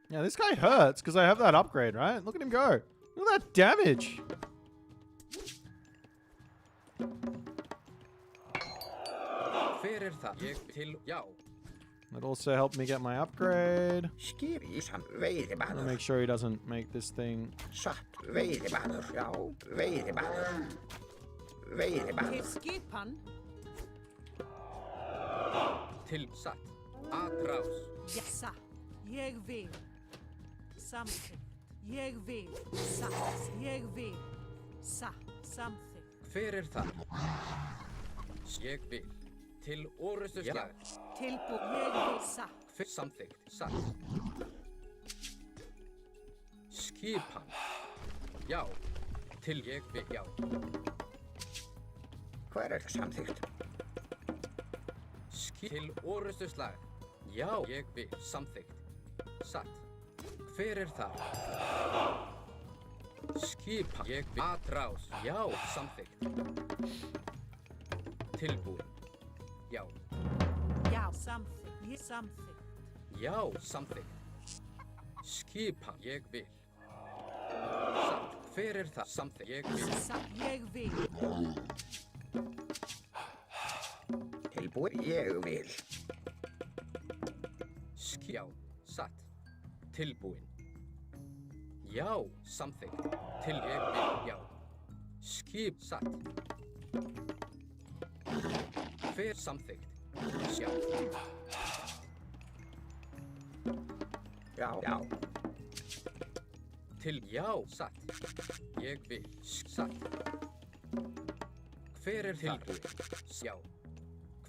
[SPEAKER 1] Yeah, this guy hurts because I have that upgrade, right? Look at him go. Look at that damage. That also helped me get my upgrade. I'll make sure he doesn't make this thing.
[SPEAKER 5] Ég vil. Samþykkt. Ég vil. Satt. Ég vil. Satt. Samþykkt.
[SPEAKER 9] Hver það? Ég vil. Til orustu slag.
[SPEAKER 5] Tilbúinn. Ég vil. Satt.
[SPEAKER 9] Samþykkt. Satt. Skipan. Já. Til ég vil. Já.
[SPEAKER 6] Hver samþykkt?
[SPEAKER 9] Til orustuslag. Já, ég vil. Samþykkt. Satt. Hver þar? Skipa. Ég vil. Atrás. Já, samþykkt. Tilbúin. Já.
[SPEAKER 5] Já, samþykkt. Ég samþykkt.
[SPEAKER 9] Já, samþykkt. Skipa. Ég vil. Satt. Hver þar? Samþykkt. Ég vil.
[SPEAKER 5] Ég vil.
[SPEAKER 6] Tilbúin, ég vil.
[SPEAKER 9] Já, satt. Tilbúin. Já, samþykkt. Til ég vil. Já. Skip. Satt. Hver samþykkt? Já.
[SPEAKER 6] Já.
[SPEAKER 9] Til já, satt. Ég vil. Satt. Hver tilbúin? Já.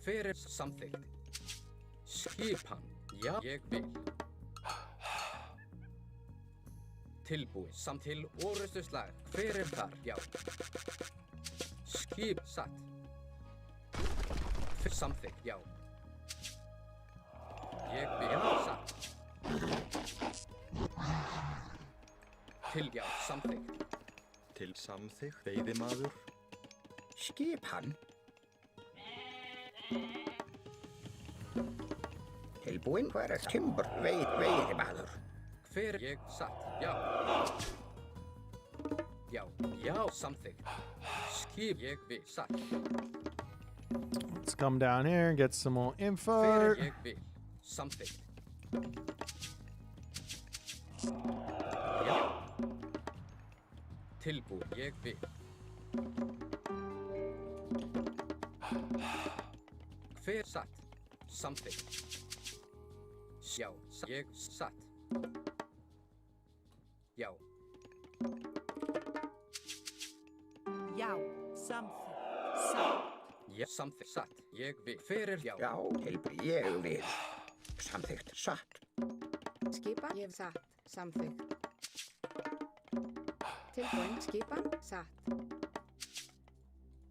[SPEAKER 9] Hver samþykkt? Skipan. Já, ég vil. Tilbúin. Samt til orustuslag. Hver þar? Já. Skip. Satt. Hver samþykkt? Já. Ég vil. Já, satt. Til já, samþykkt.
[SPEAKER 7] Til samþykkt. Veiðimaður.
[SPEAKER 6] Skipan. Tilbúin, hver timbur veiðimaður?
[SPEAKER 9] Hver ég satt? Já. Já, já, samþykkt. Skip ég vil. Satt.
[SPEAKER 1] Let's come down here and get some more info.
[SPEAKER 9] Hver ég vil. Samþykkt. Já. Tilbúin, ég vil. Hver satt? Samþykkt. Já, ég satt. Já.
[SPEAKER 5] Já, samþykkt. Satt.
[SPEAKER 9] Já, samþykkt. Satt. Ég vil. Hver já?
[SPEAKER 6] Já, tilbúin, ég vil. Samþykkt, satt.
[SPEAKER 8] Skipan. Ég satt. Samþykkt. Tilbúin. Skipan. Satt.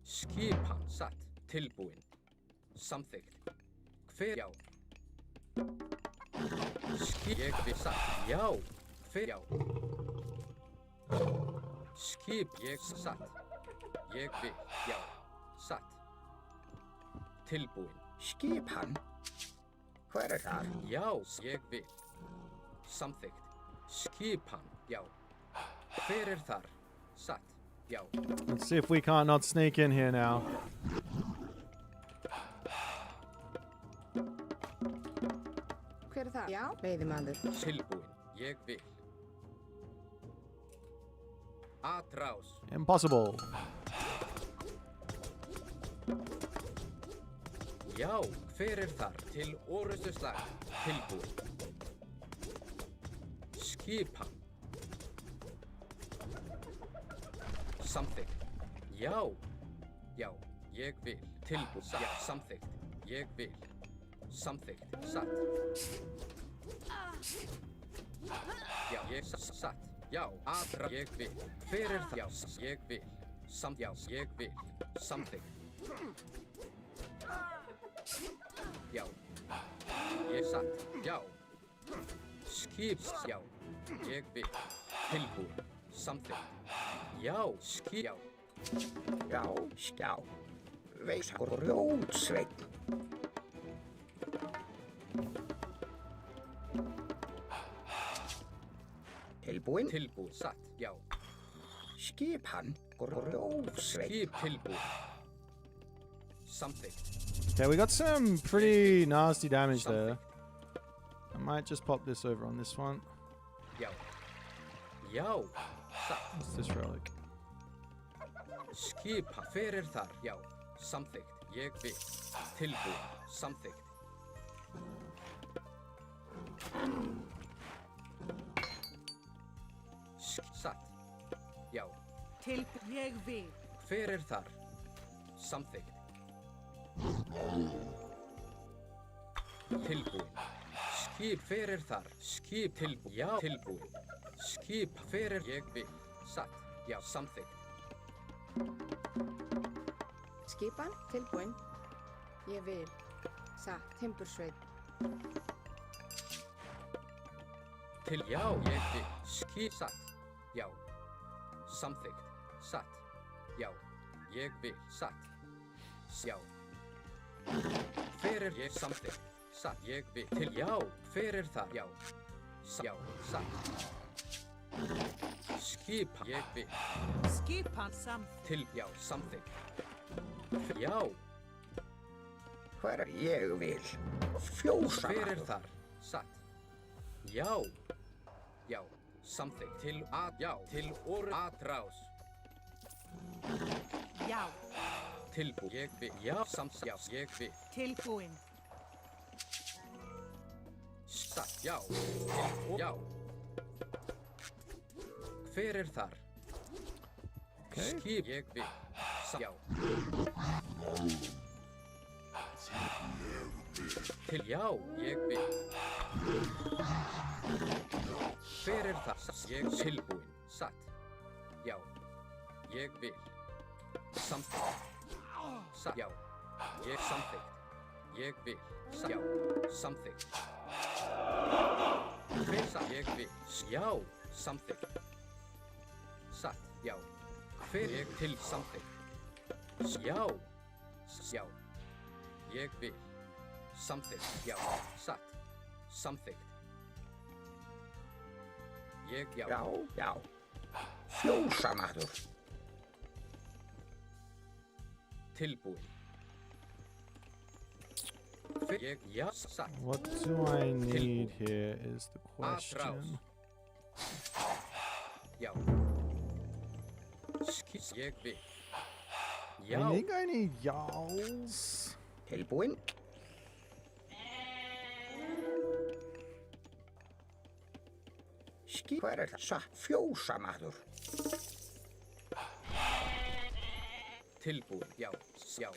[SPEAKER 9] Skipan. Satt. Tilbúin. Samþykkt. Hver já? Ég vil. Satt. Já. Hver já? Skip. Ég satt. Ég vil. Já. Satt. Tilbúin.
[SPEAKER 6] Skipan. Hver þar?
[SPEAKER 9] Já, ég vil. Samþykkt. Skipan. Já. Hver þar? Satt. Já.
[SPEAKER 1] Let's see if we can't not sneak in here now.
[SPEAKER 8] Hver það? Já, veiðimaður.
[SPEAKER 9] Tilbúin. Ég vil. Atrás.
[SPEAKER 1] Impossible.
[SPEAKER 9] Já, hver þar? Til orustuslag. Tilbúin. Skipan. Samþykkt. Já. Já, ég vil. Tilbúin. Já, samþykkt. Ég vil. Samþykkt. Satt. Já, ég satt. Já, aðra. Ég vil. Hver það? Já, ég vil. Já, ég vil. Samþykkt. Já. Ég satt. Já. Skip. Já. Ég vil. Tilbúin. Samþykkt. Já, skip. Já.
[SPEAKER 6] Já, skjá. Veiskur rjótsveinn. Tilbúin.
[SPEAKER 9] Tilbúin. Satt. Já.
[SPEAKER 6] Skipan. Rjótsveinn.
[SPEAKER 9] Skip tilbúin. Samþykkt.
[SPEAKER 1] Okay, we got some pretty nasty damage there. I might just pop this over on this one.
[SPEAKER 9] Já. Já. Satt.
[SPEAKER 1] What's this relic?
[SPEAKER 9] Skipa. Hver þar? Já. Samþykkt. Ég vil. Tilbúin. Samþykkt. Satt. Já.
[SPEAKER 5] Tilbúin. Ég vil.
[SPEAKER 9] Hver þar? Samþykkt. Tilbúin. Skip. Hver þar? Skip. Tilbúin. Já. Tilbúin. Skip. Hver ég vil. Satt. Já. Samþykkt.
[SPEAKER 8] Skipan, tilbúin. Ég vil. Satt, timbursveit.
[SPEAKER 9] Til já, ég vil. Satt. Já. Samþykkt. Satt. Já. Ég vil. Satt. Já. Hver ég samþykkt? Satt. Ég vil. Til já. Hver þar? Já. Já. Satt. Skipa. Ég vil.
[SPEAKER 5] Skipan samþykkt.
[SPEAKER 9] Til já. Samþykkt. Já.
[SPEAKER 6] Hver ég vil. Fjósamaður.
[SPEAKER 9] Hver þar? Satt. Já. Já. Samþykkt. Til að. Já. Til atrás.
[SPEAKER 5] Já.
[SPEAKER 9] Tilbú. Ég vil. Já. Já. Ég vil.
[SPEAKER 5] Tilbúin.
[SPEAKER 9] Satt. Já. Já. Hver þar?
[SPEAKER 1] Okay.
[SPEAKER 9] Skip. Ég vil. Já. Til já. Ég vil. Hver þar? Ég tilbúin. Satt. Já. Ég vil. Samþykkt. Satt. Já. Ég samþykkt. Ég vil. Já. Samþykkt. Hver satt? Ég vil. Já. Samþykkt. Satt. Já. Hver ég til samþykkt. Já. Já. Ég vil. Samþykkt. Já. Satt. Samþykkt. Ég já.
[SPEAKER 6] Já, já. Fjósamaður.
[SPEAKER 9] Tilbúin. Hver ég já. Satt.
[SPEAKER 1] What do I need here is the question.
[SPEAKER 9] Já. Ég vil.
[SPEAKER 1] I
[SPEAKER 9] Já.
[SPEAKER 1] think I need y'alls.
[SPEAKER 6] Tilbúin. Hver það? Satt. Fjósamaður.
[SPEAKER 9] Tilbúin. Já. Já.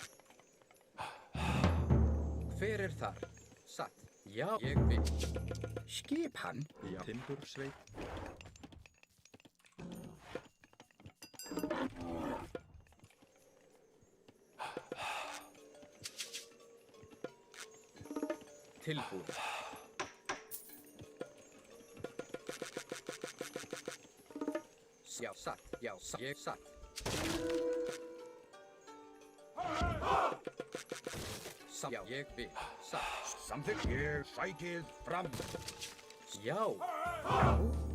[SPEAKER 9] Hver þar? Satt. Já. Ég vil.
[SPEAKER 6] Skipan.
[SPEAKER 7] Já. Timbursveit.
[SPEAKER 9] Tilbúin. Já, satt. Já, ég satt. Já, ég vil. Satt.
[SPEAKER 4] Samþykkt. Ég sækið fram.
[SPEAKER 9] Já.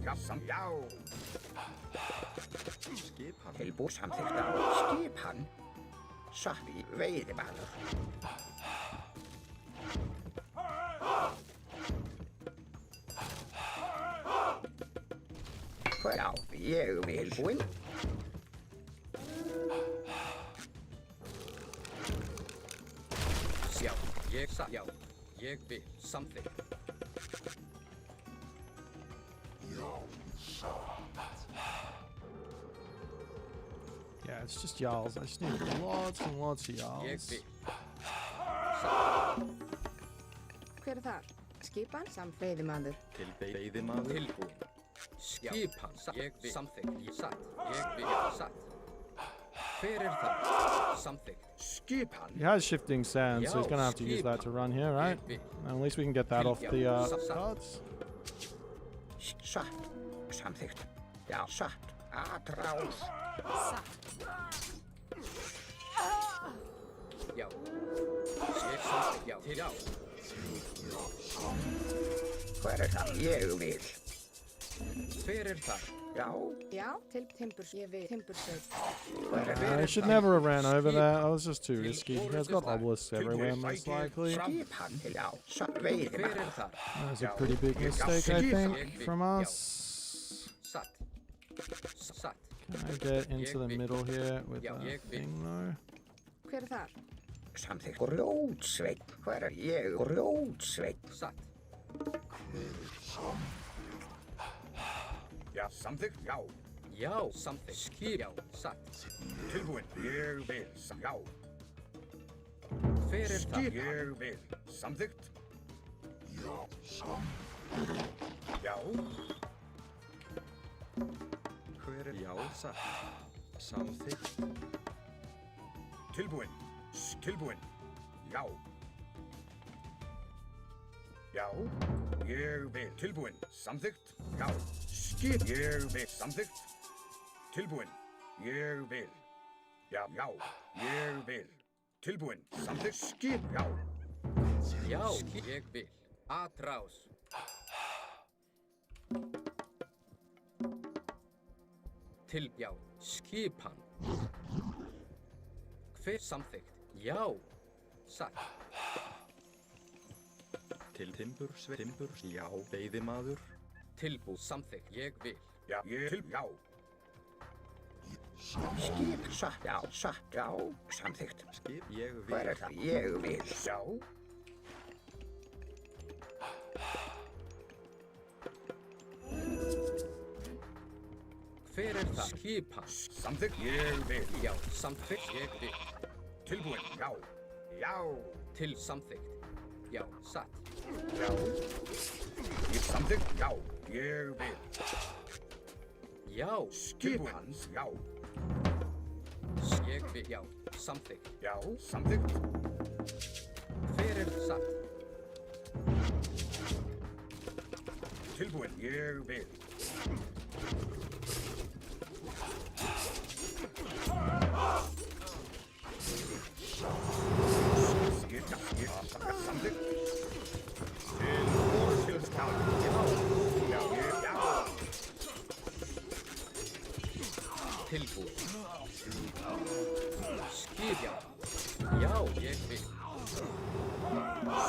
[SPEAKER 4] Já, já.
[SPEAKER 7] Skipan.
[SPEAKER 6] Tilbúin samþykkt á. Skipan. Satt í veiðimaður. Hver á? Ég vil. Tilbúin.
[SPEAKER 9] Já, ég satt. Já, ég vil. Samþykkt.
[SPEAKER 1] Yeah, it's just y'alls. I just need lots and lots of
[SPEAKER 9] Ég
[SPEAKER 1] y'alls.
[SPEAKER 9] vil. Satt.
[SPEAKER 8] Hver þar? Skipan, samveiðimaður.
[SPEAKER 7] Til veiðimaður.
[SPEAKER 9] Tilbúin. Skipan. Satt. Ég vil. Samþykkt. Ég satt. Ég vil. Satt. Hver það? Samþykkt.
[SPEAKER 6] Skipan.
[SPEAKER 1] He has shifting sand, so he's gonna have to use that to run here, right?
[SPEAKER 9] Ég vil.
[SPEAKER 1] And at least we can get that off the cards.
[SPEAKER 6] Satt. Samþykkt. Já, satt. Atrás.
[SPEAKER 5] Satt.
[SPEAKER 9] Já. Ég samþykkt. Já. Til já.
[SPEAKER 6] Hver það? Ég vil.
[SPEAKER 9] Hver það?
[SPEAKER 6] Já.
[SPEAKER 8] Já, til timburs. Ég vil. Timbursveit.
[SPEAKER 1] I should never have ran over that. I was just too risky. He has got obelisks everywhere, most likely.
[SPEAKER 6] Skipan. Já, satt veiðimaður.
[SPEAKER 9] Hver það?
[SPEAKER 1] That was a pretty big mistake, I think, from us.
[SPEAKER 9] Satt. Satt.
[SPEAKER 1] Can I get into the middle here with a thing, though?
[SPEAKER 8] Hver þar?
[SPEAKER 6] Samþykkt. Grjótsveit. Hver ég? Grjótsveit.
[SPEAKER 9] Satt.
[SPEAKER 4] Já, samþykkt. Já.
[SPEAKER 9] Já. Samþykkt. Skip. Já. Satt.
[SPEAKER 4] Tilbúin. Ég vil. Já.
[SPEAKER 9] Hver það?
[SPEAKER 4] Ég vil. Samþykkt. Já.
[SPEAKER 7] Hver já, satt. Samþykkt.
[SPEAKER 4] Tilbúin. tilbúinn. Já. Já, ég vil. Tilbúinn. Samþykkt. Já. Skip. Ég vil. Samþykkt. Tilbúinn. Ég vil. Já, já. Ég vil. Tilbúinn. Samþykkt. Skip. Já.
[SPEAKER 9] Já, ég vil. Atrás. Já, skipan. Hver samþykkt? Já, satt.
[SPEAKER 7] Til timburs, já, veiðimaður.
[SPEAKER 9] Tilbú, samþykkt, ég vil.
[SPEAKER 4] Já, ég til. Já.
[SPEAKER 6] Skip, satt, já, samþykkt.
[SPEAKER 7] Skip, ég vil.
[SPEAKER 6] Hver er það? Ég vil.
[SPEAKER 4] Já.
[SPEAKER 9] Hver er það? Skipan.
[SPEAKER 4] Samþykkt. Ég vil.
[SPEAKER 9] Já, samþykkt, ég vil.
[SPEAKER 4] Tilbúinn. Já. Já.
[SPEAKER 9] Til samþykkt. Já, satt.
[SPEAKER 4] Já. Ég samþykkt. Já. Ég vil.
[SPEAKER 9] Já,
[SPEAKER 4] Skipan. Já.
[SPEAKER 9] ég vil. Já, samþykkt.
[SPEAKER 4] Já. Samþykkt.
[SPEAKER 9] Hver er satt?
[SPEAKER 4] Tilbúinn. Ég vil. Samþykkt. Til orðstilskap. Já. Já.
[SPEAKER 9] Tilbúið. Skip, já. Já, ég vil.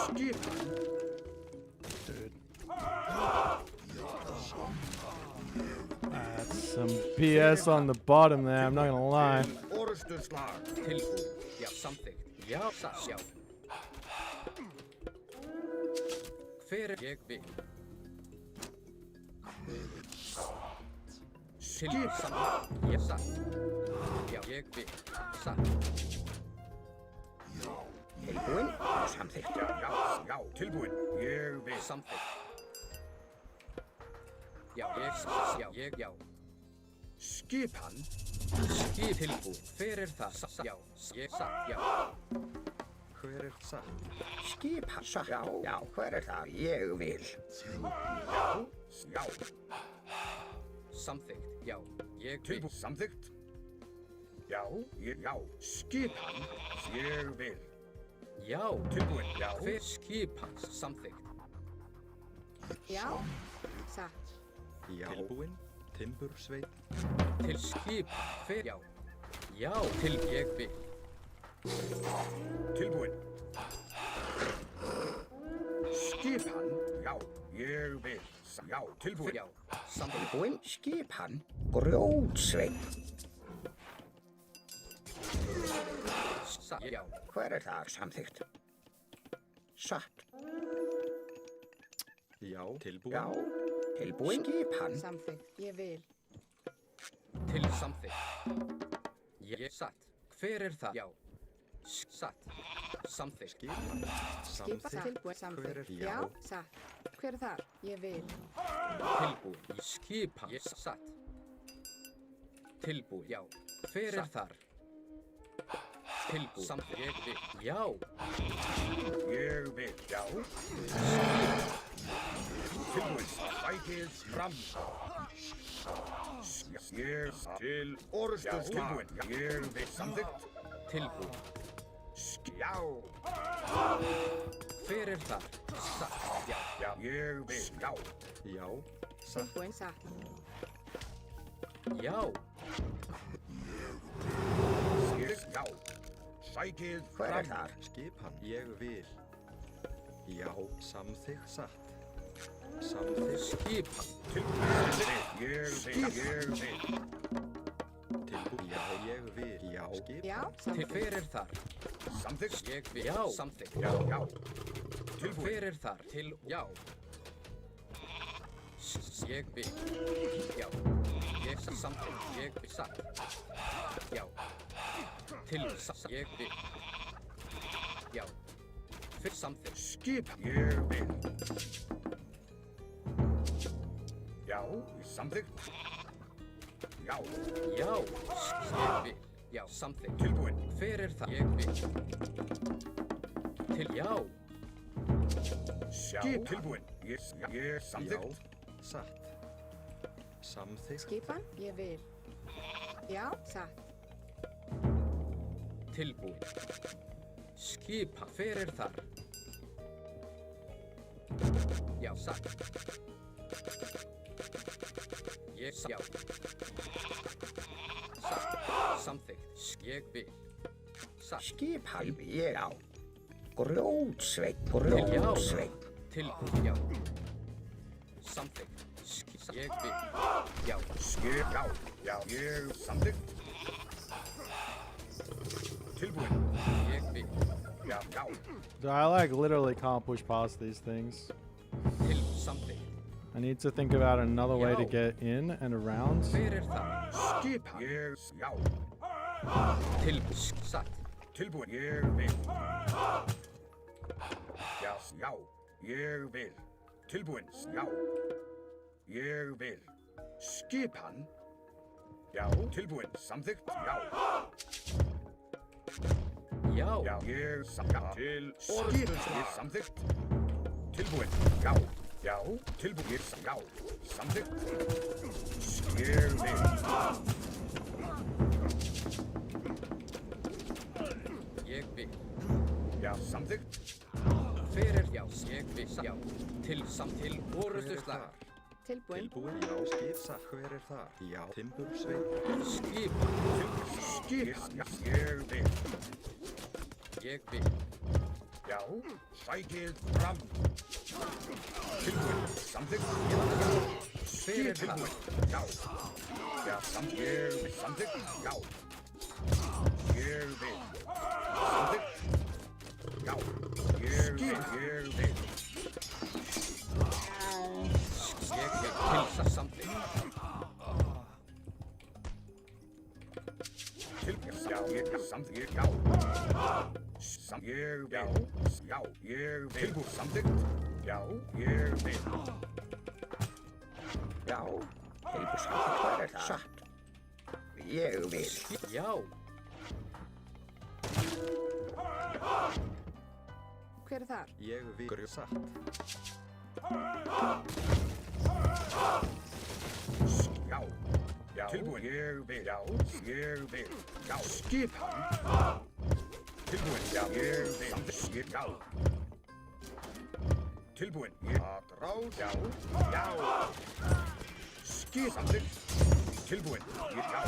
[SPEAKER 4] Skip.
[SPEAKER 1] That's some BS on the bottom there, I'm not gonna lie.
[SPEAKER 4] Orðstilslag.
[SPEAKER 9] Tilbúið. Já, samþykkt. Já, satt, já. Hver er ég vil? Tilbúið, samþykkt. Já, satt. Já, ég vil. Satt.
[SPEAKER 6] Tilbúinn, samþykkt.
[SPEAKER 4] Já. Tilbúinn. Ég vil.
[SPEAKER 9] Samþykkt. Já, ég satt. Já, ég, já.
[SPEAKER 4] Skipan.
[SPEAKER 9] Skip tilbúið. Hver er það? Satt. Já, ég satt. Já.
[SPEAKER 7] Hver er satt?
[SPEAKER 6] Skip, satt, já, hver er það? Ég vil.
[SPEAKER 4] Já.
[SPEAKER 9] Samþykkt. Já, ég vil.
[SPEAKER 4] Tilbúinn. Samþykkt. Já. Já. Skipan. Ég vil.
[SPEAKER 9] Já.
[SPEAKER 4] Tilbúinn. Já.
[SPEAKER 9] Hver skip hans? Samþykkt.
[SPEAKER 8] Já, satt.
[SPEAKER 7] Já. Tilbúinn, timbursveit.
[SPEAKER 9] Til skip. Hver? Já. Já, til ég vil.
[SPEAKER 4] Tilbúinn. Skipan. Já. Ég vil. Já. Tilbúinn.
[SPEAKER 9] Já. Samþykkt.
[SPEAKER 6] Tilbúinn, skipan, grjótsveit.
[SPEAKER 9] Satt. Já.
[SPEAKER 6] Hver er það? Samþykkt. Satt,
[SPEAKER 7] Já.
[SPEAKER 6] já,
[SPEAKER 7] Tilbúinn.
[SPEAKER 6] tilbúinn, skipan.
[SPEAKER 8] Samþykkt, ég vil.
[SPEAKER 9] Til samþykkt. Ég satt. Hver er það? Já. Satt. Samþykkt.
[SPEAKER 7] Skipan.
[SPEAKER 8] Skipa tilbúið,
[SPEAKER 7] Hver er
[SPEAKER 8] samþykkt.
[SPEAKER 7] já?
[SPEAKER 8] Já, satt. Hver er þar? Ég vil.
[SPEAKER 9] Tilbúið. Skipan. Ég satt. Tilbúið. Já. Hver er þar? Tilbúið. Samþykkt. Ég vil. Já.
[SPEAKER 4] Ég vil. Já. Tilbúinn. Sækið fram. Ég til orðstilslag. Tilbúinn. Ég vil. Samþykkt.
[SPEAKER 9] Tilbúið.
[SPEAKER 4] Já.
[SPEAKER 9] Hver er þar? Satt. Já.
[SPEAKER 4] Já. Ég vil. Já.
[SPEAKER 7] Já.
[SPEAKER 8] Tilbúinn, satt.
[SPEAKER 9] Já.
[SPEAKER 4] Já. Sækið
[SPEAKER 6] Hver er
[SPEAKER 4] fram.
[SPEAKER 6] þar?
[SPEAKER 7] Skipan. Ég vil. Já. Samþykkt satt. Samþykkt.
[SPEAKER 9] Skipan.
[SPEAKER 4] Tilbúinn. Ég vil. Ég vil.
[SPEAKER 7] Tilbúinn. Já. Ég vil. Já. Skipan.
[SPEAKER 8] Já,
[SPEAKER 9] Til
[SPEAKER 8] samþykkt.
[SPEAKER 9] hver er þar?
[SPEAKER 4] Samþykkt.
[SPEAKER 9] Ég vil. Já. Samþykkt.
[SPEAKER 4] Já. Já. Tilbúinn.
[SPEAKER 9] Hver er þar? Til. Já. Ég vil. Já. Ég samþykkt. Ég vil. Satt. Já. Til. Ég vil. Já. Hver samþykkt?
[SPEAKER 4] Skip. Ég vil. Já. Samþykkt. Já.
[SPEAKER 9] Já. Ég vil. Já. Samþykkt.
[SPEAKER 4] Tilbúinn.
[SPEAKER 9] Hver þar? Ég vil. Til já.
[SPEAKER 4] Skip tilbúin. Ég samþykkt.
[SPEAKER 7] Satt. Samþykkt.
[SPEAKER 8] Skipan? Ég vil. Já, satt.
[SPEAKER 9] Tilbúin. Skipa. Hver þar? Já, satt. Ég já. Satt. Samþykkt. Ég vil. Satt.
[SPEAKER 6] Skipan ég á. Grjótsveit, grjótsveit.
[SPEAKER 9] Tilbúin. Já. Samþykkt. Ég vil. Já.
[SPEAKER 4] Skip já. Já, ég samþykkt. Tilbúin.
[SPEAKER 9] Ég vil.
[SPEAKER 4] Já, já.
[SPEAKER 1] Dude, I like literally can't push past these things.
[SPEAKER 9] Til samþykkt.
[SPEAKER 1] I need to think about another way to
[SPEAKER 9] Yo.
[SPEAKER 1] get in and around.
[SPEAKER 9] Hver þar?
[SPEAKER 4] Skipan. Ég já.
[SPEAKER 9] Til satt.
[SPEAKER 4] Tilbúin. Ég vil. Já, já. Ég vil. Tilbúin. Já. Ég vil. Skipan. Já. Tilbúin. Samþykkt. Já.
[SPEAKER 9] Já.
[SPEAKER 4] Já, ég samþykkt. Til skip. Ég samþykkt. Tilbúin. Já. Já. Tilbúin. Ég já. Samþykkt. Ég vil.
[SPEAKER 9] Ég vil.
[SPEAKER 4] Já, samþykkt.
[SPEAKER 9] Hver já? Ég vil. Já. Til til orustu slag.
[SPEAKER 8] Tilbúin.
[SPEAKER 7] Tilbúin, já, skip, satt. Hver þar? Já, timbursveit.
[SPEAKER 9] Skipa.
[SPEAKER 4] Skip. Já, ég vil.
[SPEAKER 9] Ég vil.
[SPEAKER 4] Já. Sækið fram. Tilbúin. Samþykkt.
[SPEAKER 9] Hver
[SPEAKER 4] Skip tilbúin. Já. Já, samþykkt. Samþykkt. Já. Ég vil. Samþykkt. Já. Ég vil. Ég vil.
[SPEAKER 9] Ég vil. Til samþykkt.
[SPEAKER 4] Tilbúin. Já, ég samþykkt. Já. Ég vil. Já, ég vil. Tilbúin. Samþykkt. Já, ég vil.
[SPEAKER 6] Já, tilbúin samþykkt. Hver satt? Ég vil.
[SPEAKER 9] Já.
[SPEAKER 8] Hver þar?
[SPEAKER 7] Ég vil. Grjó, satt.
[SPEAKER 4] Já. Já. Tilbúin. Ég vil. Já. Ég vil. Já. Skipan. Tilbúin. Já. Ég vil. Skip. Já. Tilbúin. Ég ráð. Já. Já. Skip. Samþykkt. Tilbúin. Ég já.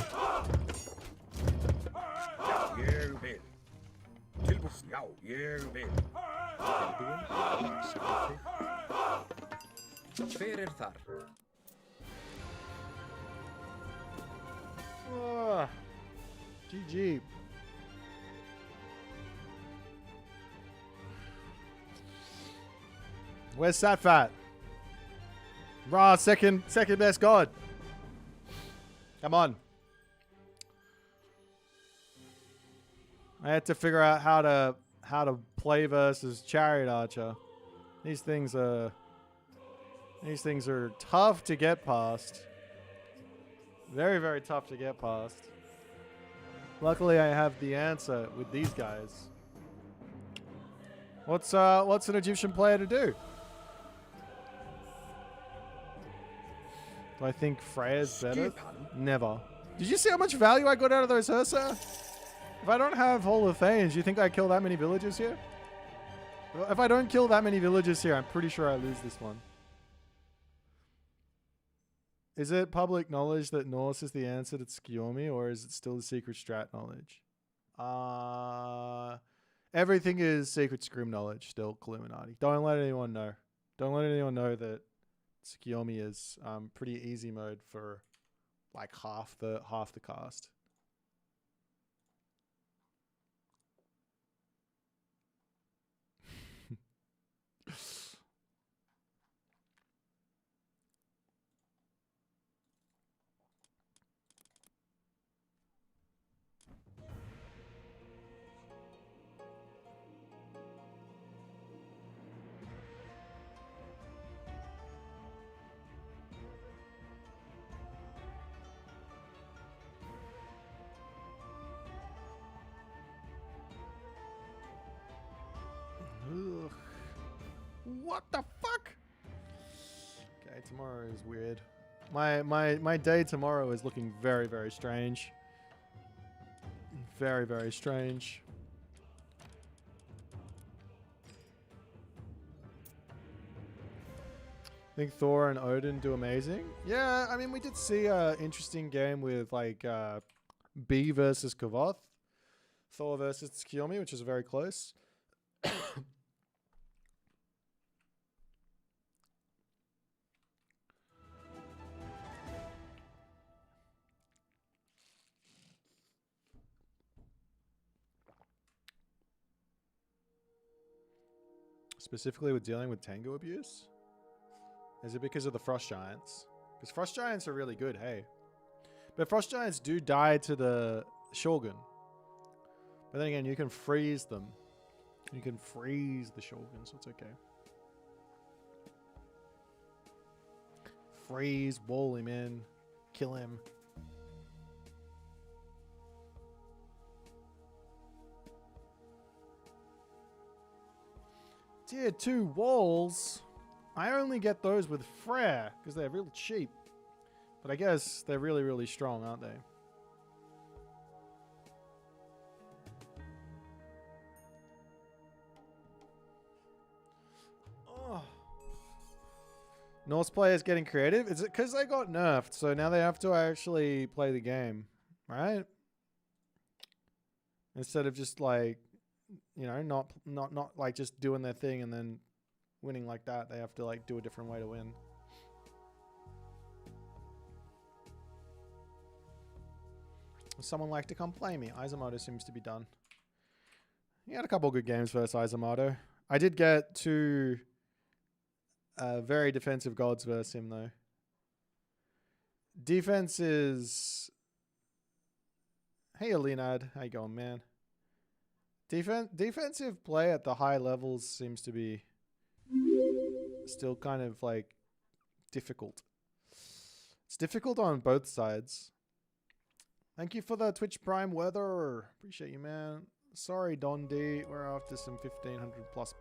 [SPEAKER 4] Já. Ég vil. Tilbúin. Já. Ég vil.
[SPEAKER 7] Tilbúin, já, samþykkt.
[SPEAKER 9] Hver þar?
[SPEAKER 1] GG. Where's Satfat? Raw, second best god. Come on. I had to figure out how to play versus Chariot Archer. These things are tough to get past. Very, very tough to get past. Luckily, I have the answer with these guys. What's an Egyptian player to do? Do I think Freya's better? Never. Did you see how much value I got out of those Ursa? If I don't have Hall of Thanes, you think I kill that many villagers here? If I don't kill that many villagers here, I'm pretty sure I lose this one. Is it public knowledge that Norse is the answer to Skiomi, or is it still the secret strat knowledge? Everything is secret scrim knowledge still, Illuminati. Don't let anyone know. Don't let anyone know that Skiomi is pretty easy mode for like half the cast. What the fuck? Okay, tomorrow is weird. My day tomorrow is looking very, very strange. Very, very strange. I think Thor and Odin do amazing. Yeah, I mean, we did see a interesting game with like B versus Kavoth. Thor versus Tsukiyomi, which is very close. Specifically with dealing with Tengu abuse? Is it because of the Frost Giants? Because Frost Giants are really good, hey. But Frost Giants do die to the Shogun. But then again, you can freeze them. You can freeze the Shogun, so it's okay. Freeze, wall him in, kill him. Tier 2 walls. I only get those with Frere because they're real cheap. But I guess they're really, really strong, aren't they? Oh. Norse players getting creative? Is it because they got nerfed? So now they have to actually play the game, right? Instead of just like, you know, not like just doing their thing and then winning like that. They have to like do a different way to win. Would someone like to come play me? Izumoto seems to be done. He had a couple good games versus Izumoto. I did get 2 very defensive gods versus him though. Defense is... Hey Leonard, how you going, man? Defensive play at the high levels seems to be still kind of like difficult. It's difficult on both sides. Thank you for the Twitch Prime weather. Appreciate you, man. Sorry, Don D. We're after some 1500 plus.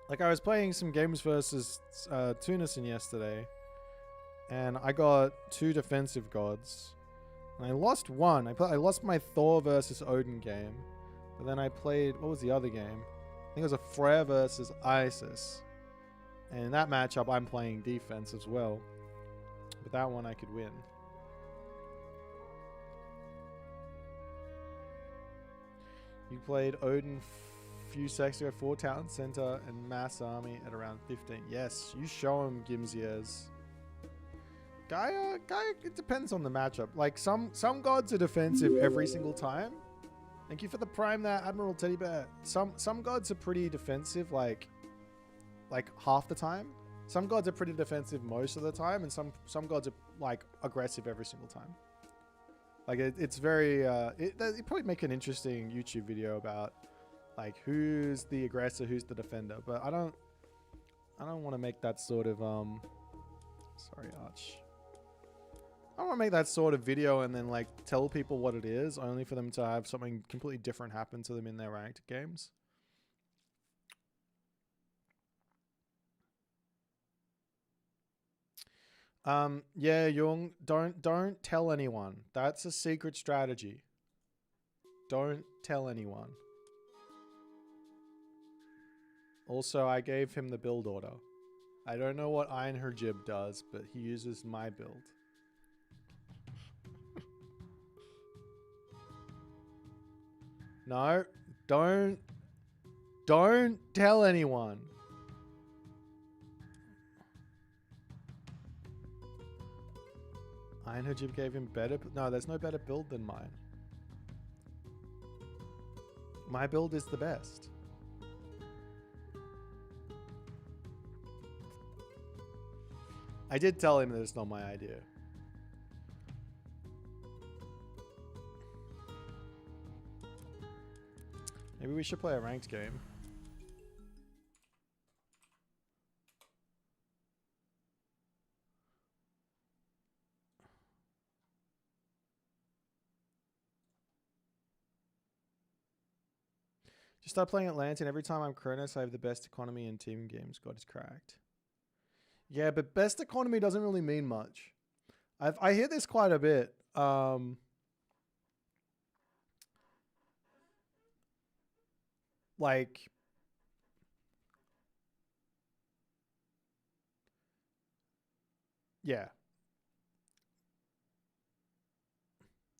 [SPEAKER 1] Like I was playing some games versus Tunison yesterday, and I got 2 defensive gods. And I lost one. I lost my Thor versus Odin game. But then I played... What was the other game? I think it was a Freyr versus Isis. And in that matchup, I'm playing defense as well. But that one I could win. You played Odin few seconds ago, 4 Town Center and Mass Army at around 15. Yes, you show him Gimsias. Gaia, it depends on the matchup. Like some gods are defensive every single time. Thank you for the prime there, Admiral Teddy Bear. Some gods are pretty defensive like half the time. Some gods are pretty defensive most of the time, and some gods are like aggressive every single time. Like it's very you probably make an interesting YouTube video about like who's the aggressor, who's the defender. But I don't want to make that sort of sorry, Arch. I don't want to make that sort of video and then like tell people what it is, only for them to have something completely different happen to them in their ranked games. Yeah, Jung, don't tell anyone. That's a secret strategy. Don't tell anyone. Also, I gave him the build order. I don't know what Iron Herjib does, but he uses my build. No, don't tell anyone. Iron Herjib gave him better... No, there's no better build than mine. My build is the best. I did tell him that it's not my idea. Maybe we should play a ranked game. Just start playing Atlantean. Every time I'm Kronos, I have the best economy in team games. God is cracked. Yeah, but best economy doesn't really mean much. I hear this quite a bit. Like, yeah.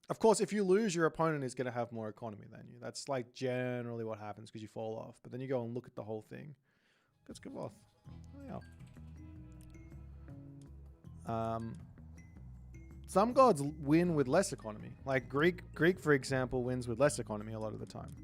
[SPEAKER 1] Of course, if you lose, your opponent is going to have more economy than you. That's like generally what happens because you fall off. But then you go and look at the whole thing. Let's go off. Oh, yeah. Some gods win with less economy. Like Greek, for example, wins with less economy a lot of the time.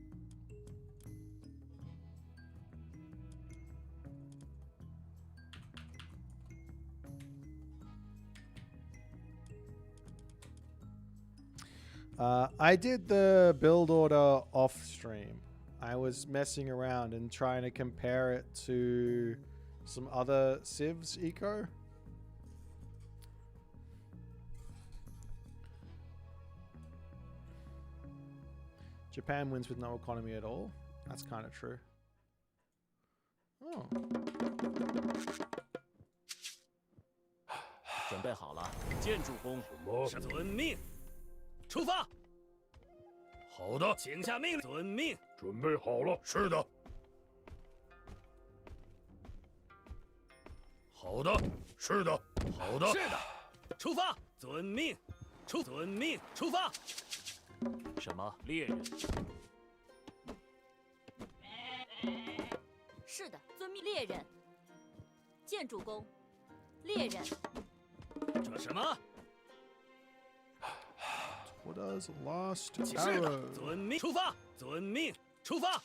[SPEAKER 1] I did the build order off stream. I was messing around and trying to compare it to some other civs eco. Japan wins with no economy at all. That's kind of true. Oh.
[SPEAKER 10] 准备好了，建筑工，遵命，出发。好的，请下命令。遵命。准备好了。是的。好的，是的，好的，是的。出发，遵命，遵命，出发。什么猎人？
[SPEAKER 11] 是的，遵命。猎人，建筑工，猎人。
[SPEAKER 10] 这什么？
[SPEAKER 1] What does lost
[SPEAKER 10] 是的，
[SPEAKER 1] arrow?
[SPEAKER 10] 遵命，出发，遵命，出发。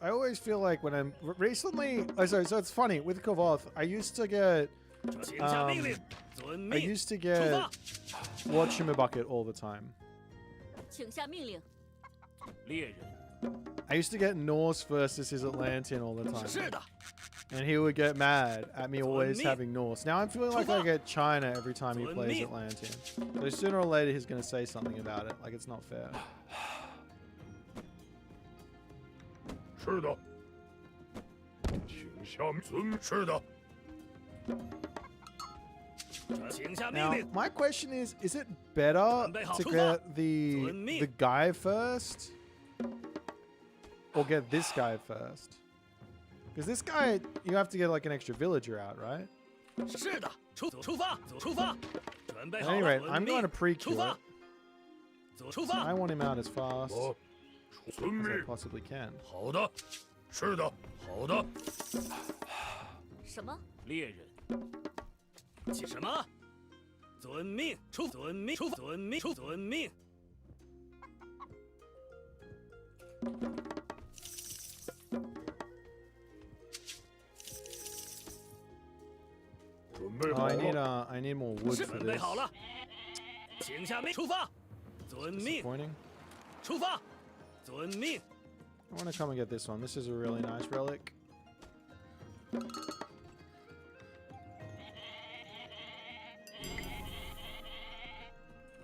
[SPEAKER 1] I always feel like when I'm recently. Oh, sorry. So it's funny with Kovoth. I used to get Whatchamabucket all the time.
[SPEAKER 11] 请下命令。
[SPEAKER 10] 猎人。
[SPEAKER 1] I used to get Norse versus his Atlantean all the time.
[SPEAKER 10] 是的。
[SPEAKER 1] And he would get mad at me always having Norse. Now I'm feeling like I get China every time he plays Atlantean. So sooner or later he's going to say something about it. Like it's not fair.
[SPEAKER 10] 是的。请下遵。是的。请下命
[SPEAKER 1] Now
[SPEAKER 10] 令。
[SPEAKER 1] my question is it better to get the guy first? Or get this guy first? Because this guy, you have to get like an extra villager out, right?
[SPEAKER 10] 是的，出发，出发，准备
[SPEAKER 1] At
[SPEAKER 10] 好
[SPEAKER 1] any
[SPEAKER 10] 了。
[SPEAKER 1] rate, I'm going to pre-queue it.
[SPEAKER 10] 出发。
[SPEAKER 1] I want him out as fast as I possibly can.
[SPEAKER 10] 好的，是的，好的。
[SPEAKER 11] 什么？
[SPEAKER 10] 猎人。起什么？遵命，遵命，遵命，遵命。
[SPEAKER 1] Oh, I need more wood for
[SPEAKER 10] 准备
[SPEAKER 1] this.
[SPEAKER 10] 好了，请下命，出发，遵命，
[SPEAKER 1] Disappointing.
[SPEAKER 10] 出发，遵命。
[SPEAKER 1] I want to come and get this one. This is a really nice relic.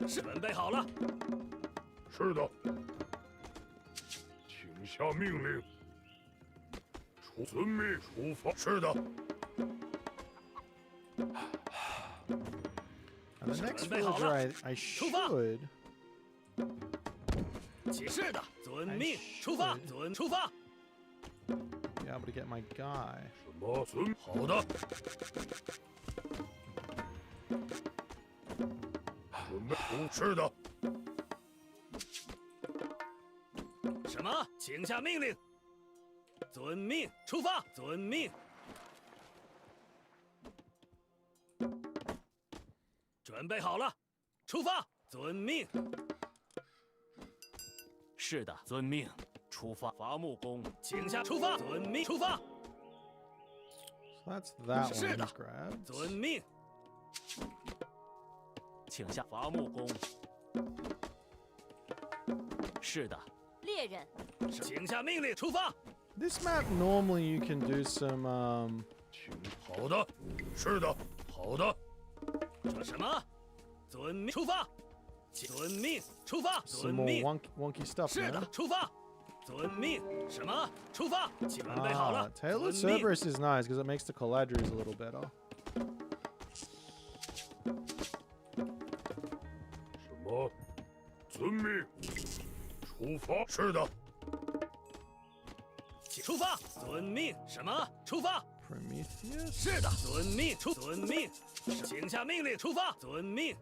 [SPEAKER 10] 准备好了。是的。请下命令。遵命，出发。是的。
[SPEAKER 1] And the next villager I should.
[SPEAKER 10] 是的，遵命，出发，出发。
[SPEAKER 1] Be able to get my guy.
[SPEAKER 10] 什么遵？好的。准备是的。什么？请下命令。遵命，出发，遵命。 准备好了，出发，遵命。是的，遵命，出发。伐木工，请下出发，遵命，出发。
[SPEAKER 1] So that's that
[SPEAKER 10] 是
[SPEAKER 1] one
[SPEAKER 10] 的
[SPEAKER 1] he's grabbed.
[SPEAKER 10] 遵命。请下伐木工。是的。
[SPEAKER 11] 猎人。
[SPEAKER 10] 请下命令，出发。
[SPEAKER 1] This map normally you can do some
[SPEAKER 10] 好的，是的，好的。这什么？遵命，出发。遵命，出发。
[SPEAKER 1] Some
[SPEAKER 10] 遵
[SPEAKER 1] more
[SPEAKER 10] 命。
[SPEAKER 1] wonky stuff,
[SPEAKER 10] 是的
[SPEAKER 1] man.，
[SPEAKER 10] 出发。遵命。什么？出发。准备好了。
[SPEAKER 1] Tailored
[SPEAKER 10] 遵命。
[SPEAKER 1] Cerberus is nice because it makes the Colladrius a little better.
[SPEAKER 10] 什么？遵命。出发。是的。出发。遵命。什么？出发。
[SPEAKER 1] Prometheus?
[SPEAKER 10] 是的，遵命。遵命。请下命令，出发。遵命。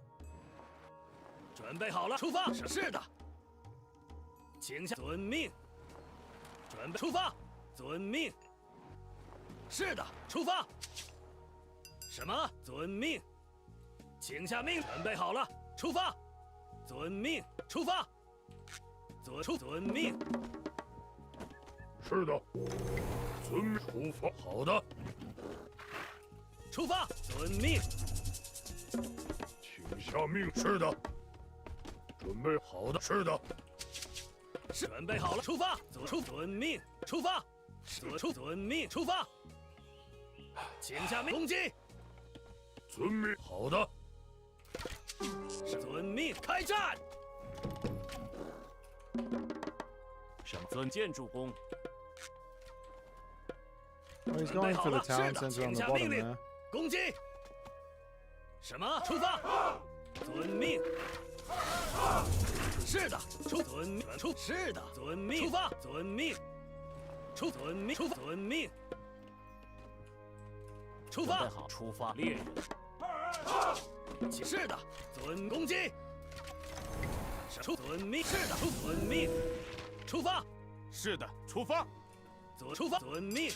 [SPEAKER 10] 准备好了，出发。是的。请下。遵命。准备出发。遵命。是的，出发。什么？遵命。请下命。准备好了，出发。遵命，出发。遵命。是的。遵命，出发。好的。出发。遵命。请下命。是的。准备好的。是的。是准备好了，出发。遵命，出发。遵命，出发。请下命，攻击。遵命。好的。遵命，开战。
[SPEAKER 12] 什么？遵建筑工。
[SPEAKER 1] Oh, he's going for the town center on the bottom there.
[SPEAKER 10] 攻击。什么？出发。遵命。是的，遵命。是的，遵命。出发。遵命。遵命。出发。遵命。出发。
[SPEAKER 12] 准备好，出发，猎人。
[SPEAKER 10] 是的，攻击。遵命。是的，遵命。出发。
[SPEAKER 12] 是的，出发。
[SPEAKER 10] 出发。遵命。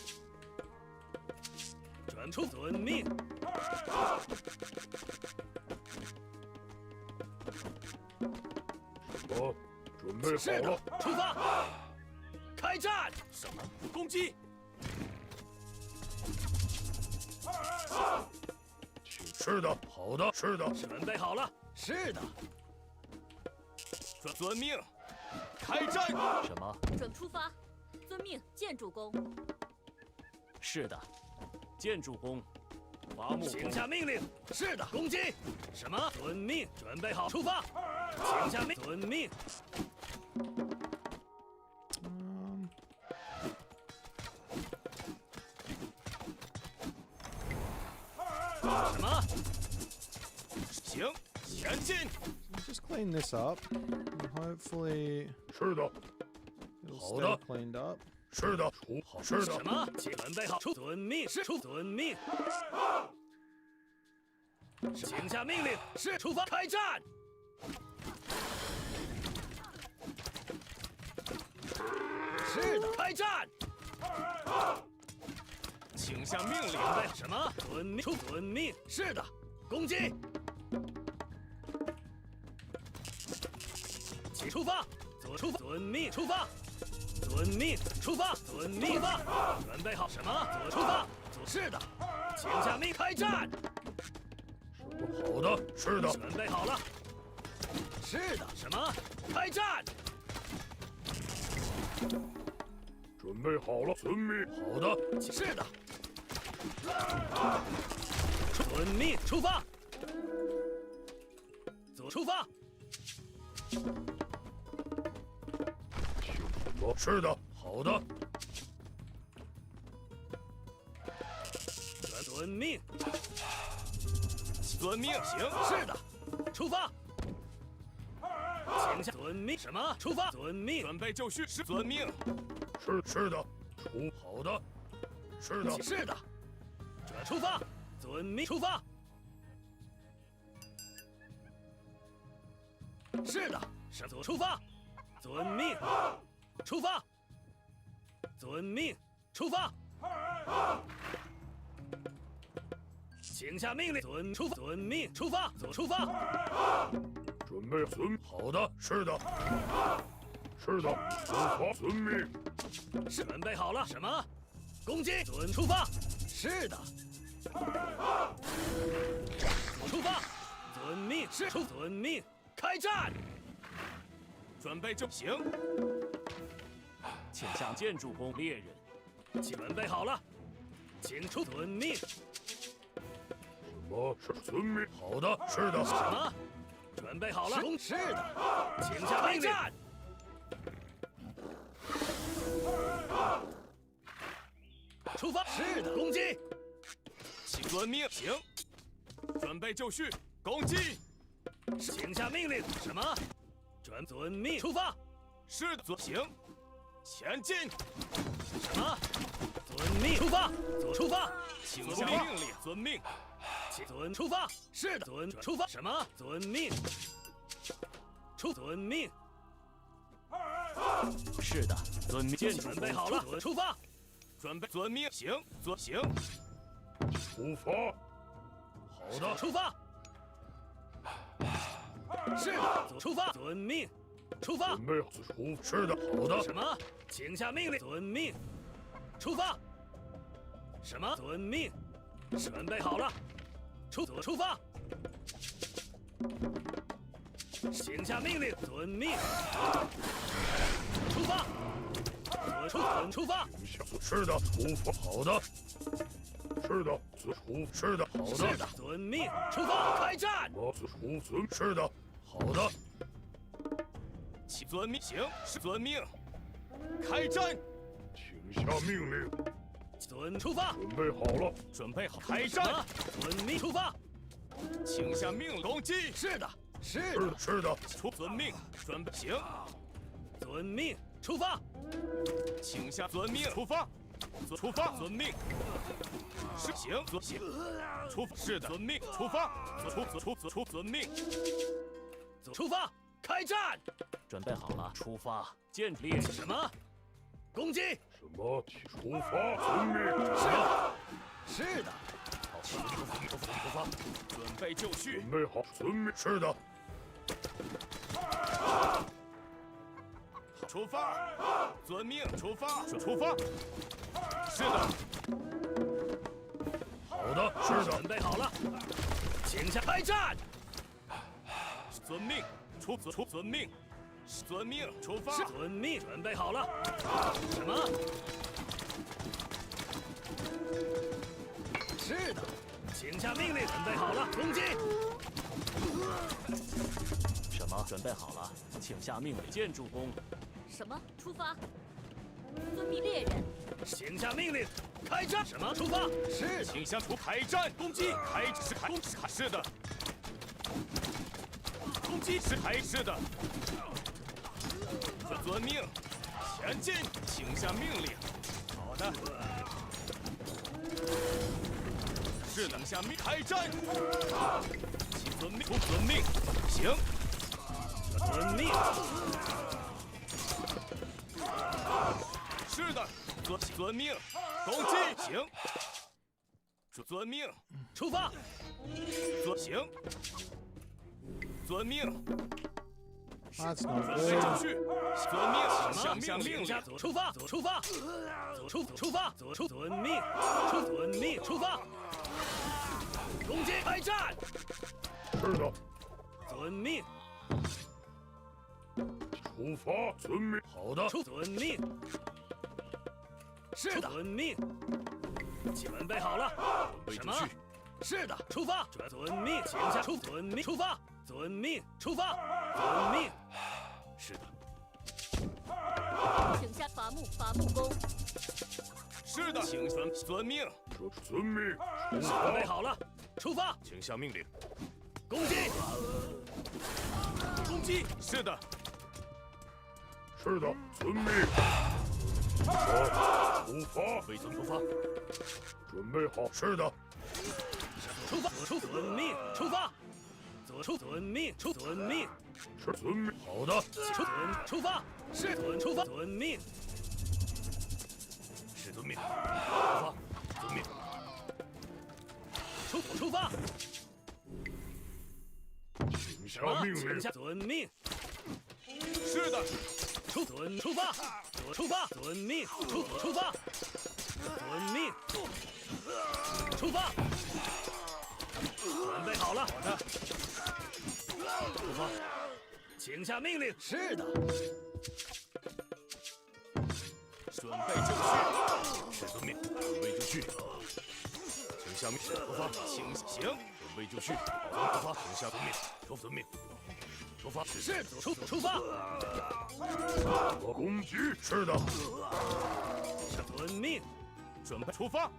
[SPEAKER 10] 出遵命。什么？准备好了，出发，开战！
[SPEAKER 12] 什么？攻击！
[SPEAKER 10] 是的，好的，是的，准备好了，是的。
[SPEAKER 12] 遵命，开战！什么？
[SPEAKER 11] 准出发。遵命，建筑工。
[SPEAKER 12] 是的。 建筑工，伐木工。
[SPEAKER 10] 请下命令。是的，攻击。什么？遵命，准备好，出发。请下命，遵命。什么？
[SPEAKER 12] 行，前进。
[SPEAKER 1] Just clean this up. And hopefully,
[SPEAKER 10] 是的。
[SPEAKER 1] it'll
[SPEAKER 10] 好
[SPEAKER 1] stay
[SPEAKER 10] 的。
[SPEAKER 1] cleaned up.
[SPEAKER 10] 是的，好，是的。什么？请准备好，遵命，是遵命。请下命令，是出发，开战。是的，开战。
[SPEAKER 12] 请下命令。
[SPEAKER 10] 准备什么？遵命，遵命。是的，攻击。请出发，遵命，出发。 遵命，出发！遵命，出发！准备好什么？出发！是的，请下命，开战！好的，是的，准备好了。是的，什么？开战！准备好了，遵命。好的，是的。遵命，出发！出发！ 是的，好的。遵命。
[SPEAKER 12] 遵命，行。
[SPEAKER 10] 是的，出发。请下遵命。什么？出发。遵命。
[SPEAKER 12] 准备就绪。是遵命。
[SPEAKER 10] 是的，好的。是的，是的。出发。遵命。出发。是的，出发。遵命。 出发！遵命，出发！请下命令，遵命，出发，出发！准备好的，是的，是的，出发，遵命，是准备好了，什么？攻击，出发，是的，出发，遵命，是遵命，开战！
[SPEAKER 12] 准备就行。 请向建筑工，猎人。
[SPEAKER 10] 准备好了，请出遵命。什么是遵命？好的，是的。什么？准备好了。是的，请下命令。出发。是的，攻击。
[SPEAKER 12] 遵命，行。准备就绪，攻击。
[SPEAKER 10] 请下命令。什么？遵命，出发。
[SPEAKER 12] 是的，行。前进。
[SPEAKER 10] 什么？遵命，出发。出发。
[SPEAKER 12] 请下命令，遵命。
[SPEAKER 10] 遵出发。是的，出发。什么？遵命。遵命。
[SPEAKER 12] 是的，遵命。
[SPEAKER 10] 准备好了，出发。
[SPEAKER 12] 准备，遵命，行，行。
[SPEAKER 10] 出发。好的，出发。是的，出发。遵命。出发。准备出。是的，好的。什么？请下命令。遵命。出发。什么？遵命。准备好了。出发。请下命令。遵命。出发。出发。是的，出发。好的。是的，是的，好的。是的，遵命。出发，开战。是的，好的。
[SPEAKER 12] 遵命，行，是遵命。开战。
[SPEAKER 10] 请下命令。出发。准备好了。
[SPEAKER 12] 准备好，开战。
[SPEAKER 10] 遵命，出发。
[SPEAKER 12] 请下命令，攻击。
[SPEAKER 10] 是的，是的。
[SPEAKER 12] 遵命，准备，行。
[SPEAKER 10] 遵命，出发。
[SPEAKER 12] 请下遵命，出发。出发，遵命。是，行，行。是的，遵命，出发。遵命。
[SPEAKER 10] 出发，开战。
[SPEAKER 12] 准备好了，出发。建立
[SPEAKER 10] 什么？攻击。
[SPEAKER 13] 什么？出发，遵命。
[SPEAKER 10] 是的。
[SPEAKER 12] 出发。准备就绪。
[SPEAKER 13] 准备好，遵命。是的。
[SPEAKER 12] 出发，遵命，出发，出发。是的。
[SPEAKER 10] 好的，是的。准备好了，请下开战。
[SPEAKER 12] 遵命，遵命，遵命，出发。
[SPEAKER 10] 遵命，准备好了。什么？是的，请下命令。准备好了，攻击。
[SPEAKER 12] 什么？准备好了，请下命令。建筑工。
[SPEAKER 11] 什么？出发。遵命，猎人。
[SPEAKER 10] 请下命令，开战。什么？出发。是，
[SPEAKER 12] 请下开战，攻击。是的。攻击是的。遵命，前进，请下命令。好的。是的，请下命开战。请遵命，遵命，行。
[SPEAKER 10] 遵命。
[SPEAKER 12] 是的，遵命，攻击，行。遵命，
[SPEAKER 10] 出发。
[SPEAKER 12] 行。遵命。
[SPEAKER 1] That's
[SPEAKER 12] 准
[SPEAKER 1] not
[SPEAKER 12] 备
[SPEAKER 1] good.
[SPEAKER 12] 就绪。遵命，下命令。
[SPEAKER 10] 出发，出发。出发，遵命，遵命，出发。攻击，开战。
[SPEAKER 13] 是的。
[SPEAKER 10] 遵命。
[SPEAKER 13] 出发，遵命。
[SPEAKER 10] 好的，遵命。是的，遵命。准备好了。什么？是的，出发。遵命，请下遵命，出发。遵命，出发。遵命。
[SPEAKER 12] 是的。
[SPEAKER 11] 请下伐木工。
[SPEAKER 12] 是的，请遵命。
[SPEAKER 13] 遵命。
[SPEAKER 10] 准备好了，出发。
[SPEAKER 12] 请下命令。
[SPEAKER 10] 攻击。
[SPEAKER 12] 攻击。是的。
[SPEAKER 13] 是的，遵命。出发，
[SPEAKER 12] 未曾出发。
[SPEAKER 13] 准备好。是的。
[SPEAKER 10] 出发，遵命，出发。遵命，遵命。
[SPEAKER 13] 是遵命。好的。
[SPEAKER 10] 出发。是出发。遵命。
[SPEAKER 12] 是遵命。出发。遵命。
[SPEAKER 10] 出发。
[SPEAKER 13] 请下命令。
[SPEAKER 10] 遵命。
[SPEAKER 12] 是的。
[SPEAKER 10] 出发。出发。遵命。出发。遵命。出发。准备好了。
[SPEAKER 12] 好的。
[SPEAKER 10] 出发。请下命令。是的。
[SPEAKER 12] 准备就绪。是遵命。准备就绪。请下命令。出发。行。准备就绪。出发。请下遵命。遵命。
[SPEAKER 10] 出发，是出发。
[SPEAKER 13] 攻击，是的。
[SPEAKER 10] 遵命，
[SPEAKER 12] 准备出发。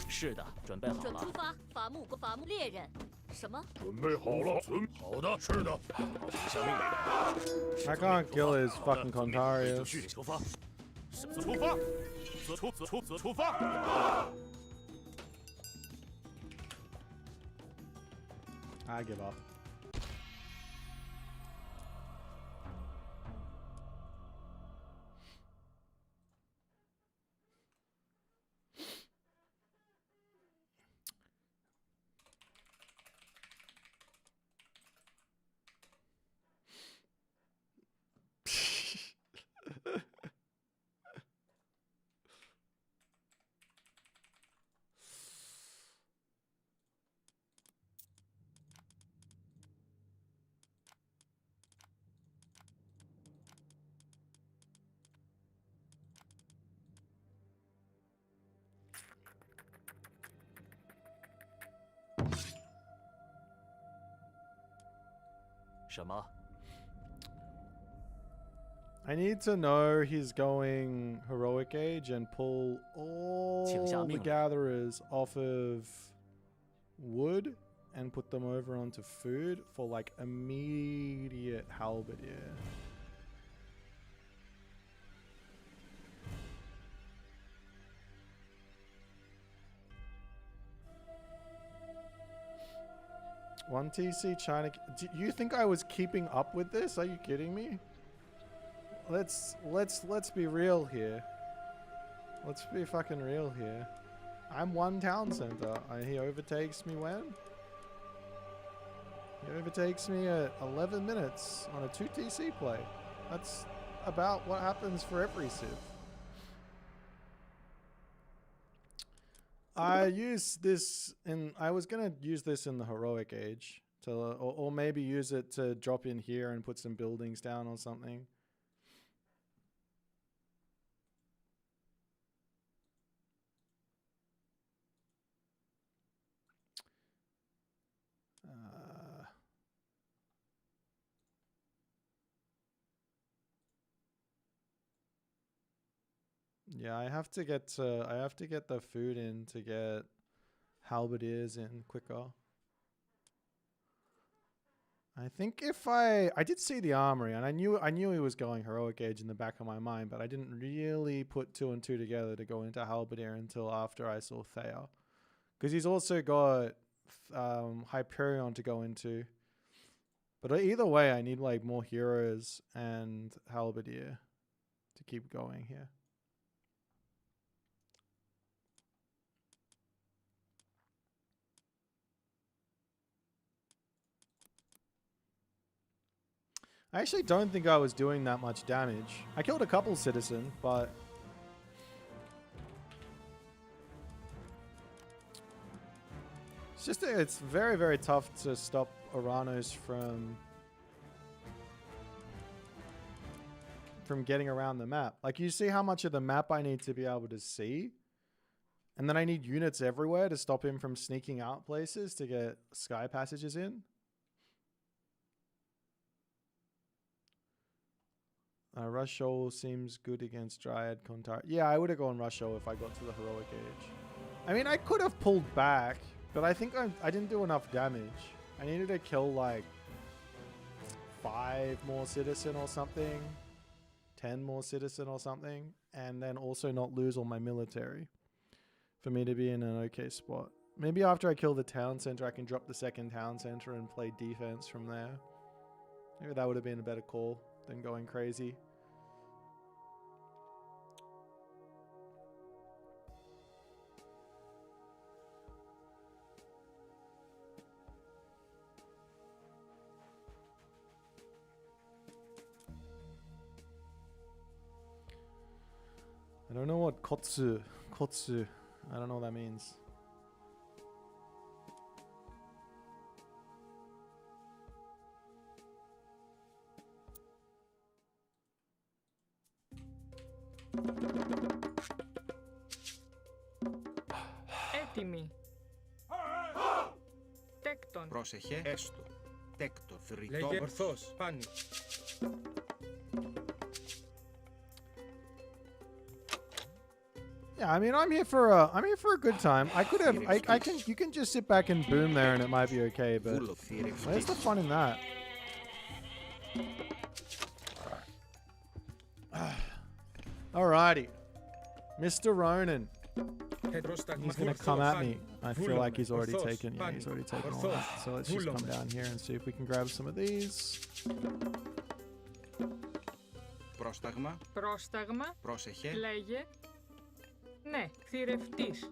[SPEAKER 10] 是的，准备好了。
[SPEAKER 11] 准出发，伐木猎人，什么？
[SPEAKER 13] 准备好了，好的，是的。
[SPEAKER 12] 下命令。
[SPEAKER 1] I can't kill his fucking
[SPEAKER 12] 继
[SPEAKER 1] Contarius.
[SPEAKER 12] 续出发。出发。出发。
[SPEAKER 1] I give up. I need to know he's going heroic age and pull all the gatherers off of wood and put them over onto food for like immediate halberdier. One TC China. Do you think I was keeping up with this? Are you kidding me? Let's be real here. Let's be fucking real here. I'm one town center. He overtakes me when? He overtakes me at 11 minutes on a 2 TC play. That's about what happens for every civ. I use this in. I was gonna use this in the heroic age to, or maybe use it to drop in here and put some buildings down or something. Yeah, I have to get the food in to get halberdiers in quicker. I think if I did see the armory and I knew he was going heroic age in the back of my mind, but I didn't really put 2 and 2 together to go into halberdier until after I saw Thea, because he's also got Hyperion to go into. But either way, I need like more heroes and halberdier to keep going here. I actually don't think I was doing that much damage. I killed a couple citizen, but it's just it's very, very tough to stop Oranos from getting around the map. Like, you see how much of the map I need to be able to see? And then I need units everywhere to stop him from sneaking out places to get sky passages in. Rush Shoal seems good against Dryad Kontar. Yeah, I would have gone Rush Shoal if I got to the heroic age. I mean, I could have pulled back, but I think I didn't do enough damage. I needed to kill like 5 more citizen or something, 10 more citizen or something, and then also not lose all my military for me to be in an okay spot. Maybe after I kill the town center, I can drop the second town center and play defense from there. Maybe that would have been a better call than going crazy. I don't know what kotsu, I don't know what that means.
[SPEAKER 2] Έτοιμοι. Τέκτον.
[SPEAKER 3] Πρόσεχε, έστω.
[SPEAKER 6] Τέκτο θρητό.
[SPEAKER 3] Λέγε ορθός. Πάνι.
[SPEAKER 1] Yeah, I mean, I'm here for a good time. I could have, you can just sit back and boom there, and it might be okay. But where's the fun in that? Alrighty, Mr. Ronan. He's gonna come at me. I feel like he's already taken. Yeah, he's already taken all that. So let's just come down here and see if we can grab some of these.
[SPEAKER 6] Πρόσταγμα.
[SPEAKER 2] Πρόσταγμα.
[SPEAKER 6] Πρόσεχε.
[SPEAKER 2] Λέγε. Ναι, θηρευτής.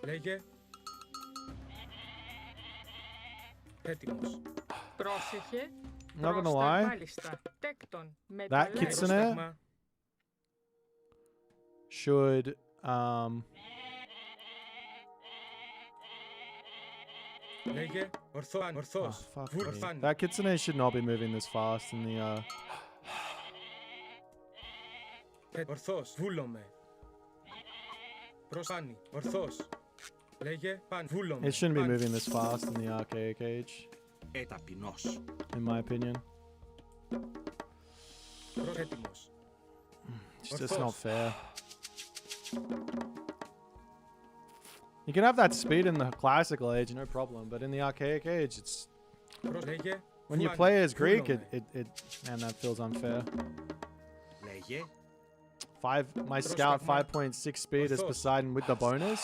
[SPEAKER 3] Λέγε. Έτοιμος.
[SPEAKER 2] Πρόσεχε.
[SPEAKER 1] Not gonna lie.
[SPEAKER 2] Μάλιστα. Τέκτον.
[SPEAKER 1] That kitsune should
[SPEAKER 3] Λέγε. Ορθός.
[SPEAKER 1] fuck me. That kitsune should not be moving this fast in the
[SPEAKER 3] Ορθός. Βούλομαι. Πάνι. Ορθός. Λέγε. Πάνι. Βούλομαι.
[SPEAKER 1] It shouldn't be moving this fast in the archaic age.
[SPEAKER 6] Ταπεινός.
[SPEAKER 1] In my opinion.
[SPEAKER 3] Έτοιμος.
[SPEAKER 1] It's just not fair. You can have that speed in the classical age, no problem, but in the archaic age, it's when you play as Greek, man, that feels unfair.
[SPEAKER 6] Λέγε.
[SPEAKER 1] My scout 5.6 speed is Poseidon with the bonus.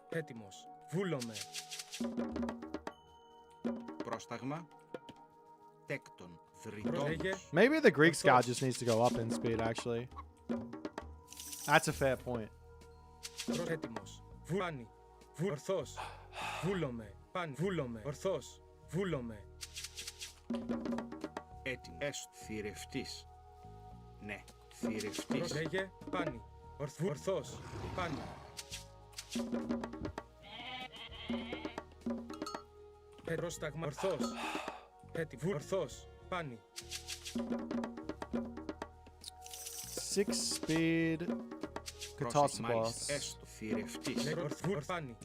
[SPEAKER 3] Έτοιμος. Βούλομαι.
[SPEAKER 6] Πρόσταγμα. Τέκτον θρητό.
[SPEAKER 1] Maybe the Greek scout just needs to go up in speed, actually. That's a fair point.
[SPEAKER 3] Έτοιμος. Πάνι. Ορθός. Βούλομαι. Πάνι. Βούλομαι. Ορθός. Βούλομαι.
[SPEAKER 6] Έτοιμος. Θηρευτής. Ναι. Θηρευτής.
[SPEAKER 3] Λέγε. Πάνι. Ορθός. Πάνι. Πρόσταγμα. Ορθός. Έτοιμος. Ορθός. Πάνι.
[SPEAKER 1] 6 speed Katosubos.
[SPEAKER 3] Πάνι.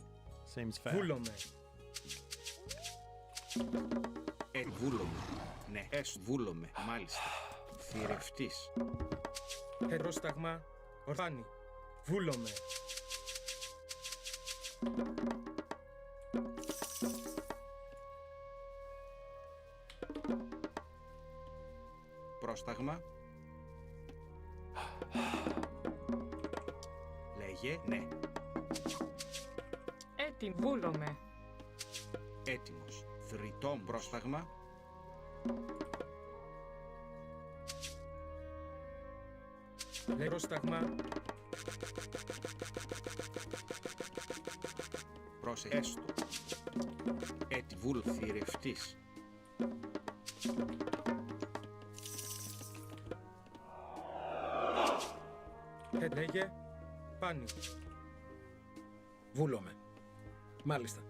[SPEAKER 1] Seems fair.
[SPEAKER 3] Βούλομαι.
[SPEAKER 6] Βούλομαι. Ναι. Βούλομαι. Μάλιστα. Θηρευτής.
[SPEAKER 3] Πρόσταγμα. Πάνι. Βούλομαι.
[SPEAKER 6] Πρόσταγμα. Λέγε. Ναι.
[SPEAKER 2] Έτοιμο. Βούλομαι.
[SPEAKER 6] Έτοιμος. Θρητό πρόσταγμα.
[SPEAKER 3] Λέγε πρόσταγμα.
[SPEAKER 6] Πρόσεχε. Βούλ θηρευτής.
[SPEAKER 3] Λέγε. Πάνι.
[SPEAKER 9] Βούλομαι. Μάλιστα.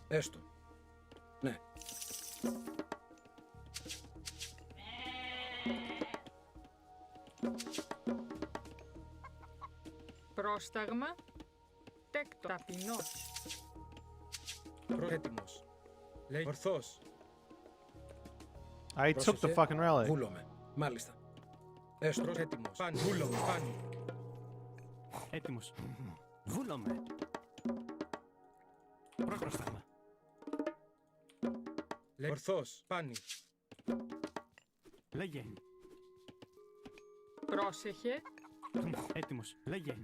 [SPEAKER 9] Έστω. Ναι.
[SPEAKER 2] Πρόσταγμα. Τέκτο. Ταπεινός.
[SPEAKER 3] Έτοιμος. Λέγε. Ορθός.
[SPEAKER 1] I took the fucking relic.
[SPEAKER 9] Βούλομαι. Μάλιστα. Έστω.
[SPEAKER 3] Έτοιμος. Πάνι. Βούλομαι. Πάνι.
[SPEAKER 10] Έτοιμος. Βούλομαι. Πρόσταγμα.
[SPEAKER 3] Λέγε. Ορθός. Πάνι.
[SPEAKER 10] Λέγε.
[SPEAKER 2] Πρόσεχε.
[SPEAKER 10] Έτοιμος. Λέγε.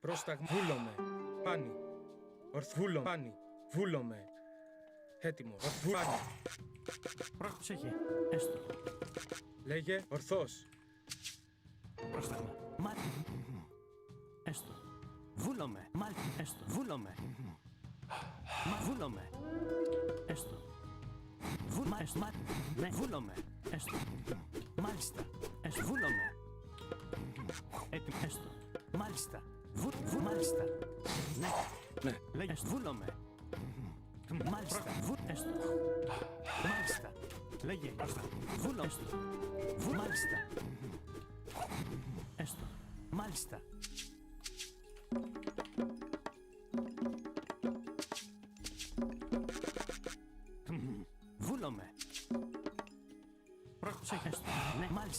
[SPEAKER 3] Πρόσταγμα. Βούλομαι. Πάνι. Βούλομαι. Πάνι. Βούλομαι. Έτοιμος. Πάνι.
[SPEAKER 10] Πρόσεχε. Έστω.
[SPEAKER 3] Λέγε. Ορθός.
[SPEAKER 10] Πρόσταγμα. Μάλ. Έστω. Βούλομαι. Μάλ. Έστω. Βούλομαι. Βούλομαι. Έστω. Βούλομαι. Ναι. Βούλομαι. Έστω. Μάλιστα. Έστω. Βούλομαι. Έτοιμο. Έστω. Μάλιστα. Μάλιστα. Ναι.
[SPEAKER 9] Ναι.
[SPEAKER 10] Λέγε. Βούλομαι. Μάλιστα. Έστω. Μάλιστα. Λέγε. Βούλομαι. Έστω. Μάλιστα. Έστω. Μάλιστα.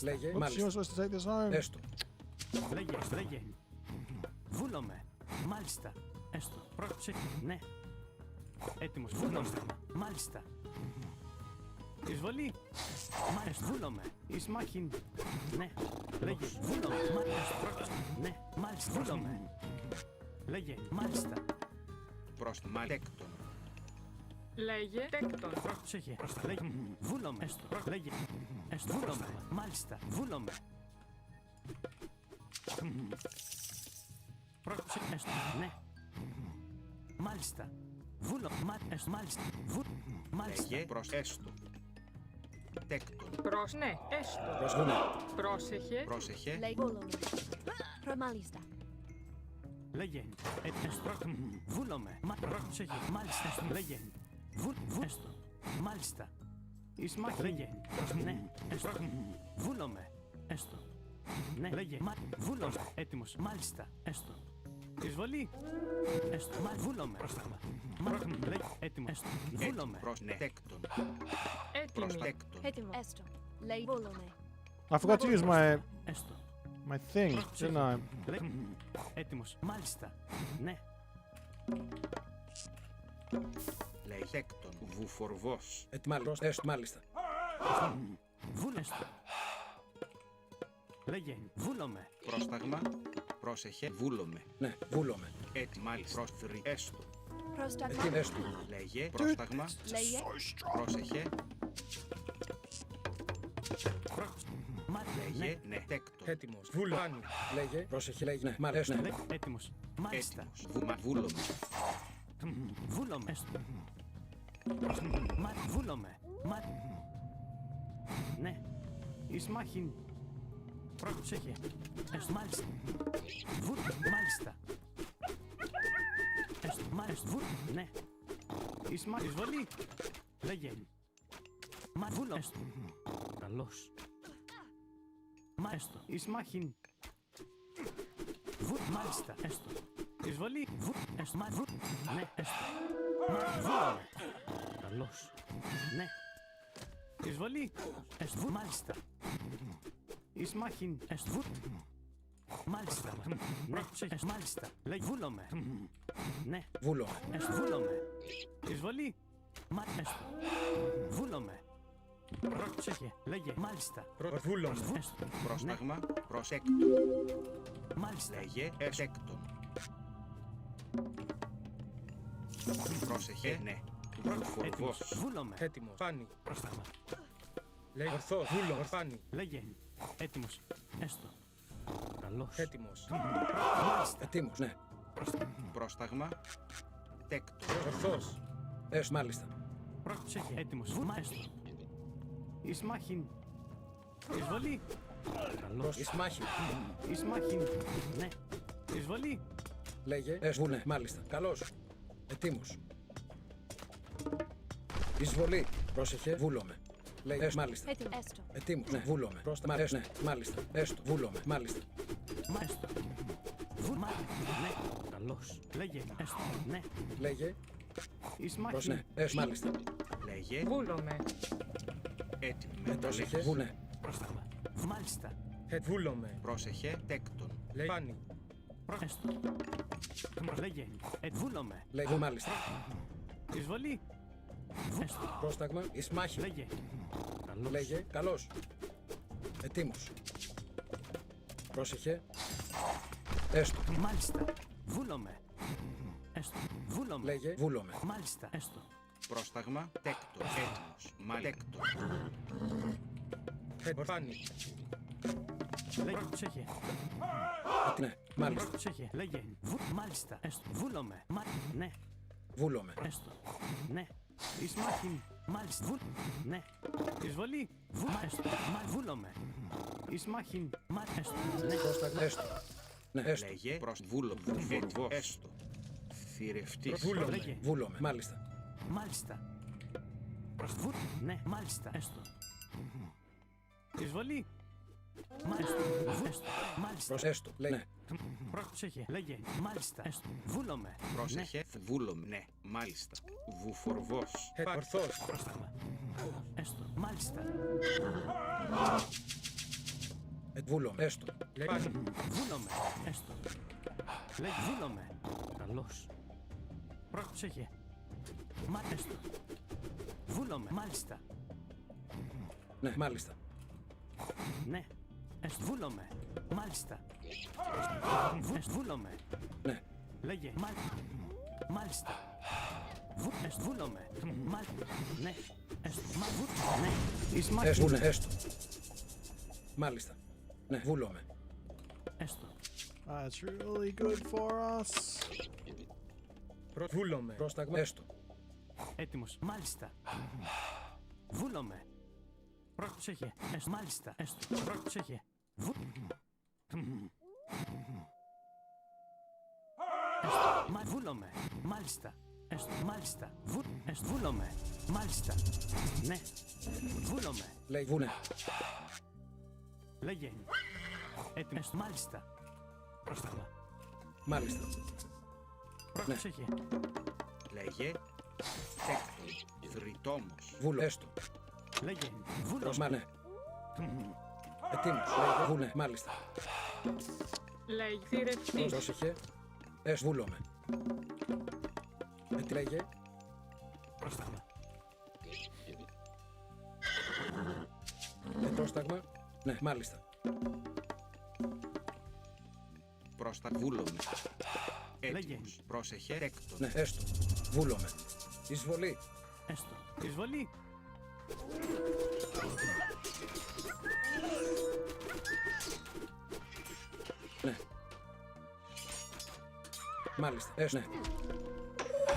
[SPEAKER 3] Λέγε,
[SPEAKER 1] Oops, you were
[SPEAKER 3] μάλιστα.
[SPEAKER 1] supposed to take this home.
[SPEAKER 3] Έστω.
[SPEAKER 10] Λέγε. Βούλομαι. Μάλιστα. Έστω. Πρόσεχε. Ναι. Έτοιμος. Βούλομαι. Μάλιστα. Εισβολή. Μάλιστα. Βούλομαι. Ισμάχιν. Ναι. Λέγε. Βούλομαι. Μάλιστα. Ναι. Μάλιστα. Βούλομαι. Λέγε. Μάλιστα.
[SPEAKER 6] Πρόσταγμα τέκτον.
[SPEAKER 2] Λέγε τέκτον.
[SPEAKER 10] Πρόσεχε. Λέγε. Βούλομαι. Έστω. Λέγε. Έστω. Βούλομαι. Μάλιστα. Βούλομαι. Πρόσεχε. Έστω. Ναι. Μάλιστα. Βούλομαι. Μάλιστα. Μάλιστα.
[SPEAKER 6] Λέγε προς έστω. Τέκτον.
[SPEAKER 2] Ναι, έστω.
[SPEAKER 3] Προσβούνε.
[SPEAKER 2] Πρόσεχε.
[SPEAKER 6] Πρόσεχε.
[SPEAKER 8] Βούλομαι. Μάλιστα.
[SPEAKER 10] Λέγε. Έστω. Βούλομαι. Πρόσεχε. Μάλιστα. Έστω. Λέγε. Έστω. Μάλιστα. Ισμάχ. Λέγε. Ναι. Έστω. Βούλομαι. Έστω. Ναι. Λέγε. Βούλομαι. Έτοιμος. Μάλιστα. Έστω. Εισβολή. Έστω. Βούλομαι. Πρόσταγμα. Λέγε. Έτοιμο. Έστω. Βούλομαι.
[SPEAKER 6] Προς ναι. Τέκτον.
[SPEAKER 2] Έτοιμη.
[SPEAKER 6] Προς τέκτον.
[SPEAKER 8] Έτοιμο. Έστω. Λέει βούλομαι.
[SPEAKER 1] I forgot to use my
[SPEAKER 10] Έστω.
[SPEAKER 1] thing, didn't I?
[SPEAKER 10] Λέγε. Έτοιμος. Μάλιστα. Ναι.
[SPEAKER 6] Λέει τέκτον. Βουφορβός.
[SPEAKER 3] Ετοιμάλιστος. Έστω. Μάλιστα.
[SPEAKER 10] Βούλε. Έστω. Λέγε. Βούλομαι.
[SPEAKER 6] Πρόσταγμα. Πρόσεχε. Βούλομαι.
[SPEAKER 3] Ναι, βούλομαι.
[SPEAKER 6] Μάλιστα. Πρόσθρι. Έστω.
[SPEAKER 8] Πρόσταγμα.
[SPEAKER 3] Ετοίμ. Έστω.
[SPEAKER 6] Λέγε. Πρόσταγμα.
[SPEAKER 8] Λέγε.
[SPEAKER 6] Πρόσεχε. Λέγε.
[SPEAKER 10] Ναι.
[SPEAKER 6] Ναι. Τέκτον.
[SPEAKER 3] Έτοιμος. Βούλομαι. Λέγε. Πρόσεχε. Λέγε. Ναι. Μάλιστα. Ναι.
[SPEAKER 10] Έτοιμος. Μάλιστα.
[SPEAKER 6] Έτοιμος. Βούλομαι.
[SPEAKER 10] Βούλομαι. Έστω. Βούλομαι. Ναι. Ισμάχιν. Πρόσεχε. Έστω. Μάλιστα. Μάλιστα. Έστω. Μάλιστα. Ναι. Εισβολή. Λέγε. Βούλο. Έστω. Καλώς. Έστω. Ισμάχιν. Μάλιστα. Έστω. Εισβολή. Έστω. Ναι. Έστω. Βούλομαι. Καλώς. Ναι. Εισβολή. Έστω. Μάλιστα. Ισμάχιν. Έστω. Μάλιστα. Ναι. Μάλιστα. Λέγε. Βούλομαι. Ναι.
[SPEAKER 3] Βούλομαι.
[SPEAKER 10] Έστω. Βούλομαι. Εισβολή. Έστω. Βούλομαι. Πρόσεχε. Λέγε. Μάλιστα.
[SPEAKER 3] Βούλομαι.
[SPEAKER 10] Έστω.
[SPEAKER 6] Πρόσταγμα. Προσέκτον.
[SPEAKER 10] Μάλιστα.
[SPEAKER 6] Λέγε. Εσέκτον. Πρόσεχε. Ναι. Βουφορβός.
[SPEAKER 10] Βούλομαι.
[SPEAKER 3] Έτοιμος. Πάνι.
[SPEAKER 10] Πρόσταγμα.
[SPEAKER 3] Λέγε. Ορθός. Βούλομαι. Πάνι.
[SPEAKER 10] Λέγε. Έτοιμος. Έστω. Καλώς.
[SPEAKER 3] Έτοιμος.
[SPEAKER 10] Μάλιστα.
[SPEAKER 3] Ετοίμος. Ναι.
[SPEAKER 6] Πρόσταγμα. Τέκτον.
[SPEAKER 3] Ορθός. Έστω. Μάλιστα.
[SPEAKER 10] Πρόσεχε. Έτοιμος. Έστω. Ισμάχιν. Εισβολή. Καλώς.
[SPEAKER 3] Ισμάχη.
[SPEAKER 10] Ισμάχιν. Ναι. Εισβολή.
[SPEAKER 3] Λέγε. Έστω. Ναι. Μάλιστα. Καλώς. Ετοίμος. Εισβολή. Πρόσεχε. Βούλομαι. Λέγε. Έστω. Μάλιστα.
[SPEAKER 8] Έτοιμο. Έστω.
[SPEAKER 3] Ετοίμος. Ναι. Βούλομαι. Πρόσταγμα. Έστω. Ναι. Μάλιστα. Έστω. Βούλομαι. Μάλιστα.
[SPEAKER 10] Μάλιστα. Ναι. Καλώς. Λέγε. Έστω. Ναι.
[SPEAKER 3] Λέγε.
[SPEAKER 10] Ισμάχιν.
[SPEAKER 3] Ναι. Έστω. Μάλιστα.
[SPEAKER 6] Λέγε.
[SPEAKER 2] Βούλομαι.
[SPEAKER 6] Έτοιμη.
[SPEAKER 3] Πρόσεχε. Βουνέ.
[SPEAKER 10] Πρόσταγμα. Μάλιστα.
[SPEAKER 3] Βούλομαι.
[SPEAKER 6] Πρόσεχε. Τέκτον.
[SPEAKER 3] Λέγε. Πάνι.
[SPEAKER 10] Έστω. Λέγε. Βούλομαι.
[SPEAKER 3] Λέγε. Μάλιστα.
[SPEAKER 10] Εισβολή. Έστω.
[SPEAKER 3] Πρόσταγμα. Ισμάχη.
[SPEAKER 10] Λέγε. Καλώς.
[SPEAKER 3] Λέγε. Καλώς. Ετοίμος. Πρόσεχε. Έστω.
[SPEAKER 10] Μάλιστα. Βούλομαι. Έστω. Βούλομαι.
[SPEAKER 3] Λέγε. Βούλομαι.
[SPEAKER 10] Μάλιστα. Έστω.
[SPEAKER 6] Πρόσταγμα. Τέκτον. Έτοιμος. Τέκτον.
[SPEAKER 3] Πάνι.
[SPEAKER 10] Λέγε. Πρόσεχε.
[SPEAKER 3] Ναι. Μάλιστα.
[SPEAKER 10] Πρόσεχε. Λέγε. Μάλιστα. Έστω. Βούλομαι. Ναι.
[SPEAKER 3] Βούλομαι.
[SPEAKER 10] Έστω. Ναι. Ισμάχιν. Μάλιστα. Ναι. Εισβολή. Έστω. Βούλομαι. Ισμάχιν. Έστω. Ναι.
[SPEAKER 3] Πρόσταγμα. Έστω. Ναι. Έστω.
[SPEAKER 6] Λέγε. Προς βούλομαι. Έστω. Θηρευτής.
[SPEAKER 3] Βούλομαι. Βούλομαι. Μάλιστα.
[SPEAKER 10] Μάλιστα. Ναι. Μάλιστα. Έστω. Εισβολή. Έστω. Μάλιστα.
[SPEAKER 3] Έστω. Λέγε. Ναι.
[SPEAKER 10] Πρόσεχε. Λέγε. Μάλιστα. Έστω. Βούλομαι.
[SPEAKER 6] Πρόσεχε. Βούλομαι. Ναι. Μάλιστα. Βουφορβός.
[SPEAKER 3] Ορθός.
[SPEAKER 10] Πρόσταγμα. Έστω. Μάλιστα.
[SPEAKER 3] Βούλομαι. Έστω.
[SPEAKER 10] Βούλομαι. Έστω. Λέει βούλομαι. Καλώς. Πρόσεχε. Μα έστω. Βούλομαι. Μάλιστα.
[SPEAKER 3] Ναι, μάλιστα.
[SPEAKER 10] Ναι. Βούλομαι. Μάλιστα. Βούλομαι.
[SPEAKER 3] Ναι.
[SPEAKER 10] Λέγε. Μάλιστα. Βούλομαι. Ναι. Ναι.
[SPEAKER 3] Βούλε. Έστω. Μάλιστα. Ναι, βούλομαι.
[SPEAKER 10] Έστω.
[SPEAKER 1] That's really good for us.
[SPEAKER 3] Βούλομαι. Πρόσταγμα. Έστω.
[SPEAKER 10] Έτοιμος. Μάλιστα. Βούλομαι. Πρόσεχε. Μάλιστα. Έστω. Πρόσεχε. Βούλομαι. Μάλιστα. Μάλιστα. Βούλομαι. Μάλιστα. Ναι. Βούλομαι.
[SPEAKER 3] Λέει βούνε.
[SPEAKER 10] Λέγε. Έτοιμος. Μάλιστα. Πρόσταγμα.
[SPEAKER 3] Μάλιστα.
[SPEAKER 10] Πρόσεχε.
[SPEAKER 4] Λέγε. Τέκτον. Θρητόμος.
[SPEAKER 3] Βούλο. Έστω.
[SPEAKER 10] Λέγε. Βούλομαι.
[SPEAKER 3] Πρόσμα, ναι. Ετοίμος. Λέγε. Βούνε. Μάλιστα.
[SPEAKER 2] Λέει θηρευτής.
[SPEAKER 3] Πρόσεχε. Βούλομαι. Τι λέγε.
[SPEAKER 10] Πρόσταγμα.
[SPEAKER 3] Πρόσταγμα. Ναι, μάλιστα.
[SPEAKER 4] Βούλομαι.
[SPEAKER 10] Λέγε.
[SPEAKER 4] Έτοιμος. Πρόσεχε. Τέκτον.
[SPEAKER 3] Ναι, έστω. Βούλομαι. Εισβολή.
[SPEAKER 10] Έστω. Εισβολή.
[SPEAKER 3] Ναι. Μάλιστα. Ναι.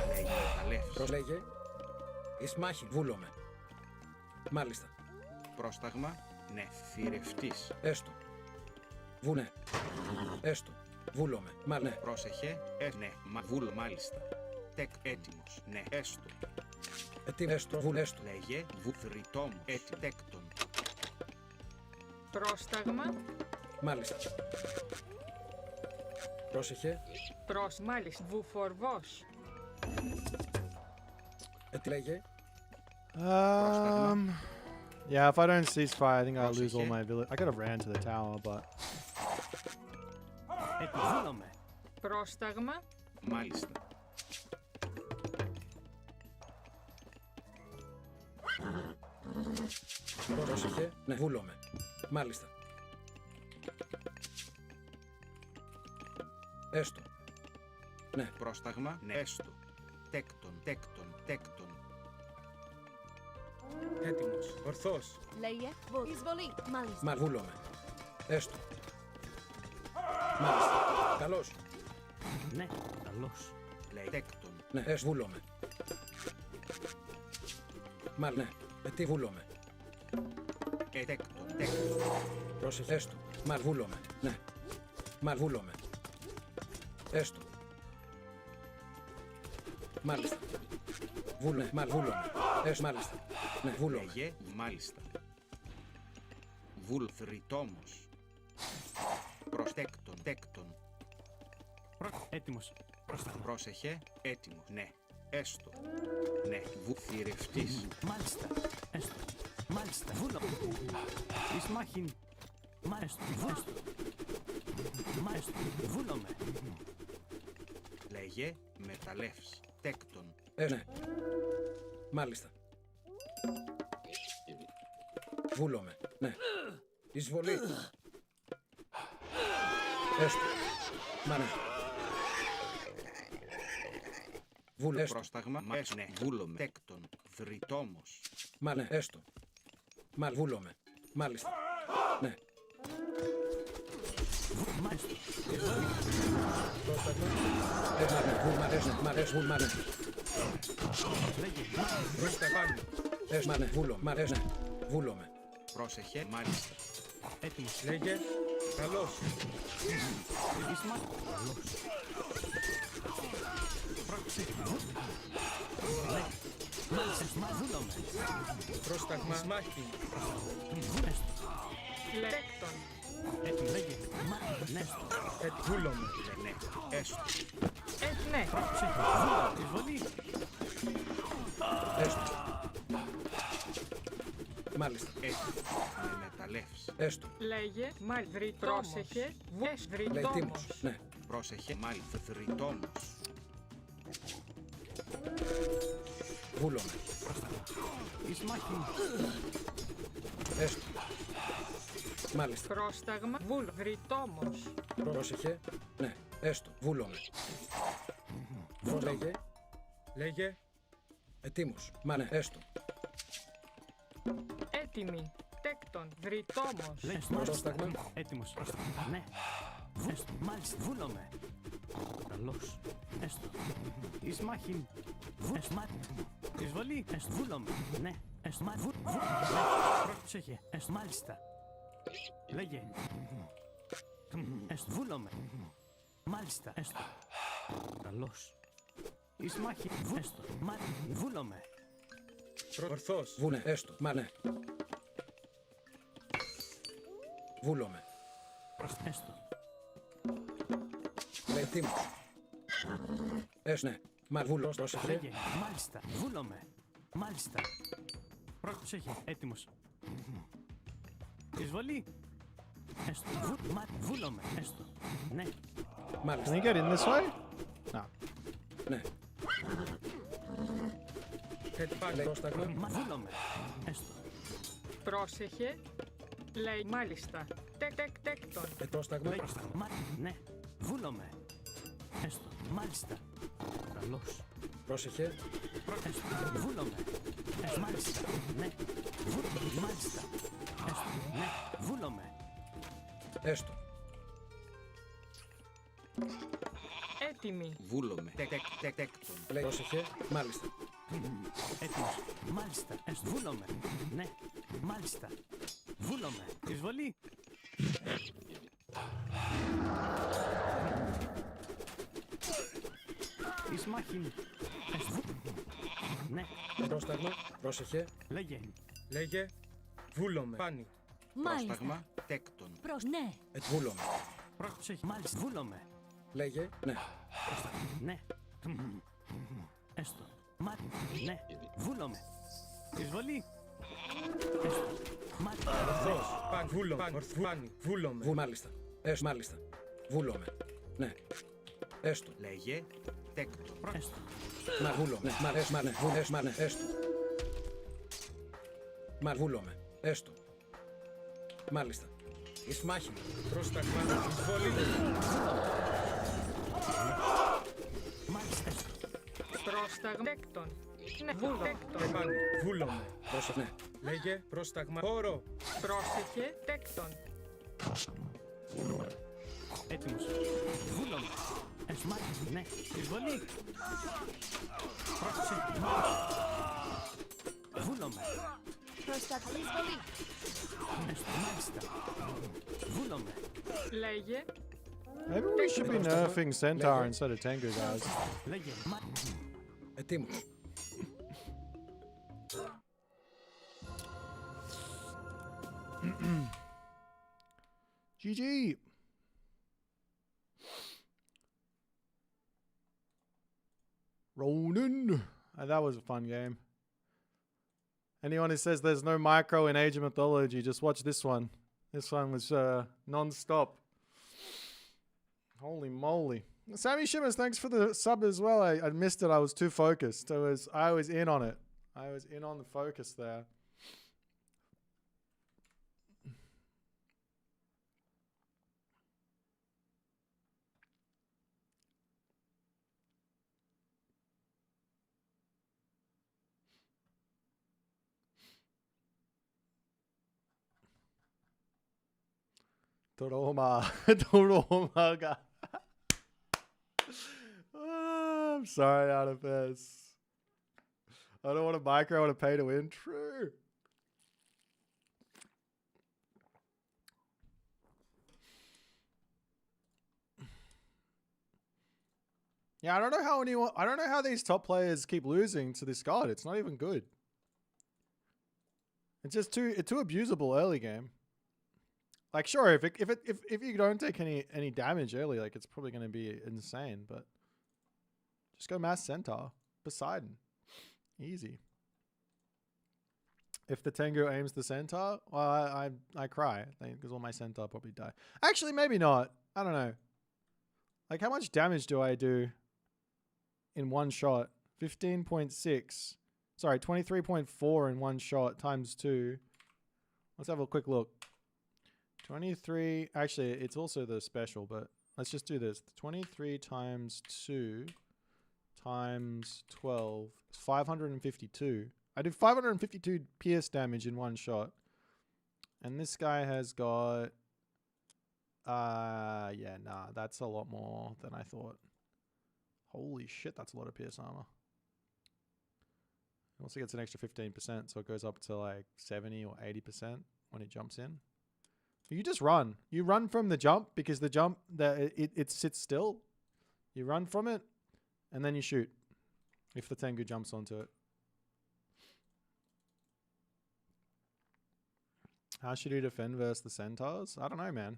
[SPEAKER 4] Λέγε. Μεταλλεύς.
[SPEAKER 3] Προσλέγε. Ισμάχη. Βούλομαι. Μάλιστα.
[SPEAKER 4] Πρόσταγμα. Ναι. Θηρευτής.
[SPEAKER 3] Έστω. Βουνε. Έστω. Βούλομαι. Μα ναι.
[SPEAKER 4] Πρόσεχε. Ναι. Βούλ. Μάλιστα. Τεκ. Έτοιμος. Ναι. Έστω.
[SPEAKER 3] Έστω. Βουνε. Έστω.
[SPEAKER 4] Λέγε. Θρητόμος. Τέκτον.
[SPEAKER 2] Πρόσταγμα.
[SPEAKER 3] Μάλιστα. Πρόσεχε.
[SPEAKER 2] Μάλιστα. Βουφορβός.
[SPEAKER 3] Τι λέγε.
[SPEAKER 1] Yeah, if I don't ceasefire, I think I'll lose all my village. I could have ran to the tower, but
[SPEAKER 10] Βούλομαι.
[SPEAKER 2] Πρόσταγμα.
[SPEAKER 4] Μάλιστα.
[SPEAKER 3] Πρόσεχε. Ναι, βούλομαι. Μάλιστα. Έστω. Ναι.
[SPEAKER 4] Πρόσταγμα. Ναι. Έστω. Τέκτον.
[SPEAKER 3] Έτοιμος. Ορθός.
[SPEAKER 11] Λέγε. Εισβολή. Μάλιστα.
[SPEAKER 3] Μα βούλομαι. Έστω. Μάλιστα. Καλώς.
[SPEAKER 10] Ναι. Καλώς.
[SPEAKER 4] Λέει τέκτον.
[SPEAKER 3] Ναι, βούλομαι. Μάλιστα. Ναι. Τι βούλομαι.
[SPEAKER 4] Τέκτον.
[SPEAKER 3] Πρόσεχε. Έστω. Μα βούλομαι. Ναι. Μα βούλομαι. Έστω. Μάλιστα. Βούλε. Μα βούλομαι. Έστω. Μάλιστα. Ναι, βούλομαι.
[SPEAKER 4] Λέγε. Μάλιστα. Θρητόμος. Τέκτον.
[SPEAKER 10] Έτοιμος. Πρόσταγμα.
[SPEAKER 4] Πρόσεχε. Έτοιμος. Ναι. Έστω. Ναι. Θηρευτής.
[SPEAKER 10] Μάλιστα. Έστω. Μάλιστα. Βούλομαι. Ισμάχιν. Μάλιστα. Μάλιστα. Βούλομαι.
[SPEAKER 4] Λέγε. Μεταλλεύς. Τέκτον.
[SPEAKER 3] Ναι. Μάλιστα. Βούλομαι. Ναι. Εισβολή. Έστω. Μα ναι. Βούλε. Έστω.
[SPEAKER 4] Πρόσταγμα. Ναι. Βούλομαι. Τέκτον. Θρητόμος.
[SPEAKER 3] Μα ναι. Έστω. Μα βούλομαι. Μάλιστα. Ναι.
[SPEAKER 10] Μάλιστα.
[SPEAKER 3] Πρόσταγμα. Μ' αρέσει.
[SPEAKER 10] Λέγε.
[SPEAKER 3] Πρόσταγμα. Βούλομαι. Βούλομαι.
[SPEAKER 4] Πρόσεχε. Μάλιστα.
[SPEAKER 10] Έτοιμος.
[SPEAKER 3] Λέγε. Καλώς.
[SPEAKER 10] Ισμάχιν. Καλώς. Πρόσεχε. Μάλιστα. Βούλομαι.
[SPEAKER 3] Πρόσταγμα. Ισμάχη.
[SPEAKER 2] Τέκτον.
[SPEAKER 10] Έτοιμος. Λέγε. Ναι.
[SPEAKER 3] Βούλομαι.
[SPEAKER 4] Ναι. Έστω.
[SPEAKER 2] Ναι.
[SPEAKER 10] Πρόσεχε. Βούλομαι. Εισβολή.
[SPEAKER 3] Έστω. Μάλιστα.
[SPEAKER 4] Με Παλεύς.
[SPEAKER 3] Έστω.
[SPEAKER 2] Λέγε μάλ βρυτόμος. Πρόσεχε βες
[SPEAKER 3] Λέει
[SPEAKER 2] βρυτόμος.
[SPEAKER 3] τίμος. Ναι.
[SPEAKER 4] Πρόσεχε μάλ θρητόμος.
[SPEAKER 3] Βούλομαι.
[SPEAKER 10] Εις μάχη.
[SPEAKER 3] Έστω. Μάλιστα.
[SPEAKER 2] Πρόσταγμα βούλ βρυτόμος.
[SPEAKER 3] Πρόσεχε. Ναι. Έστω. Βούλομαι. Λέγε. Λέγε. Ετοίμος. Μα ναι. Έστω.
[SPEAKER 2] Έτοιμη. Τέκτον βρυτόμος.
[SPEAKER 10] Λες
[SPEAKER 3] Πρόσταγμα.
[SPEAKER 10] μάλιστα. Έτοιμος. Ναι. Έστω. Μάλιστα. Βούλομαι. Καλώς. Έστω. Εις μάχη. Εισβολή. Έστω. Βούλομαι. Ναι. Έστω. Πρόσεχε. Έστω. Μάλιστα. Λέγε. Έστω. Βούλομαι. Μάλιστα. Έστω. Καλώς. Εις μάχη. Έστω. Βούλομαι.
[SPEAKER 3] Ορθώς. Βούνε. Έστω. Μα ναι. Βούλομαι.
[SPEAKER 10] Έστω.
[SPEAKER 3] Λέει τίμος. Έστω. Ναι. Μα βούλος. Πρόσεχε.
[SPEAKER 10] Λέγε. Μάλιστα. Βούλομαι. Μάλιστα. Πρόσεχε. Έτοιμος. Εισβολή. Έστω. Βούλομαι. Έστω. Ναι.
[SPEAKER 3] Μάλιστα.
[SPEAKER 1] Can you get in this way? No.
[SPEAKER 3] Ναι. Λέει πρόσταγμα.
[SPEAKER 10] Βούλομαι. Έστω.
[SPEAKER 2] Πρόσεχε. Λέει μάλιστα. Τέκτον.
[SPEAKER 3] Πρόσταγμα.
[SPEAKER 10] Ναι. Βούλομαι. Έστω. Μάλιστα. Καλώς.
[SPEAKER 3] Πρόσεχε.
[SPEAKER 10] Έστω. Βούλομαι. Μάλιστα. Ναι. Μάλιστα. Έστω. Ναι. Βούλομαι.
[SPEAKER 3] Έστω.
[SPEAKER 2] Έτοιμη.
[SPEAKER 4] Βούλομαι. Τέκτον.
[SPEAKER 3] Λέει πρόσεχε. Μάλιστα.
[SPEAKER 10] Έτοιμος. Μάλιστα. Έστω. Βούλομαι. Ναι. Μάλιστα. Βούλομαι. Εισβολή. Εις μάχη. Έστω. Ναι.
[SPEAKER 3] Πρόσταγμα. Πρόσεχε.
[SPEAKER 10] Λέγε.
[SPEAKER 3] Λέγε. Βούλομαι. Πάνι.
[SPEAKER 4] Πρόσταγμα. Τέκτον.
[SPEAKER 11] Ναι.
[SPEAKER 3] Βούλομαι.
[SPEAKER 10] Πρόσεχε. Μάλιστα. Βούλομαι.
[SPEAKER 3] Λέγε. Ναι.
[SPEAKER 10] Ναι. Έστω. Ναι. Βούλομαι. Εισβολή. Έστω.
[SPEAKER 3] Ορθώς. Πάνι. Βούλομαι. Πάνι. Βούλομαι. Μάλιστα. Έστω. Μάλιστα. Βούλομαι. Ναι. Έστω.
[SPEAKER 4] Λέγε. Τέκτον.
[SPEAKER 10] Έστω.
[SPEAKER 3] Μα βούλομαι. Μα ναι. Μα ναι. Μα ναι. Έστω. Μα βούλομαι. Έστω. Μάλιστα. Εις μάχη. Πρόσταγμα. Εισβολή.
[SPEAKER 10] Μάλιστα. Έστω.
[SPEAKER 2] Πρόσταγμα. Τέκτον. Ναι. Τέκτον.
[SPEAKER 3] Βούλομαι. Πρόσεχε. Ναι. Λέγε. Πρόσταγμα. Όρο.
[SPEAKER 2] Πρόσεχε. Τέκτον.
[SPEAKER 10] Έτοιμος. Βούλομαι. Μάλιστα. Ναι. Εισβολή. Πρόσεχε. Βούλομαι.
[SPEAKER 11] Πρόσταγμα. Εισβολή.
[SPEAKER 10] Έστω. Μάλιστα. Βούλομαι.
[SPEAKER 2] Λέγε.
[SPEAKER 1] Maybe we should be nerfing Centaur instead of Tengu, guys.
[SPEAKER 10] Λέγε.
[SPEAKER 3] Ετοίμος.
[SPEAKER 1] GG. Ronin. That was a fun game. Anyone who says there's no micro in Age of Mythology, just watch this one. This one was non-stop. Holy moly. Sammy Shimmers, thanks for the sub as well. I missed it. I was too focused. I was in on it. I was in on the focus there. Toroma. Toroma. Oh, I'm sorry, Artifice. I don't want to micro, I want to pay to win. True. Yeah, I don't know how these top players keep losing to this god. It's not even good. It's just too abusable early game. Like, sure, if you don't take any damage early, like, it's probably going to be insane, but just go Mass Centaur. Poseidon. Easy. If the Tengu aims the centaur, well, I cry, because all my centaur probably die. Actually, maybe not. I don't know. Like, how much damage do I do in one shot? 15.6. Sorry, 23.4 in one shot times 2. Let's have a quick look. 23. Actually, it's also the special, but let's just do this. 23 times 2 times 12 is 552. I did 552 pierce damage in one shot. And this guy has got... yeah, nah, that's a lot more than I thought. Holy shit, that's a lot of pierce armor. It also gets an extra 15%, so it goes up to like 70 or 80% when it jumps in. You just run. You run from the jump, because the jump, it sits still. You run from it, and then you shoot if the Tengu jumps onto it. How should you defend versus the centaurs? I don't know, man.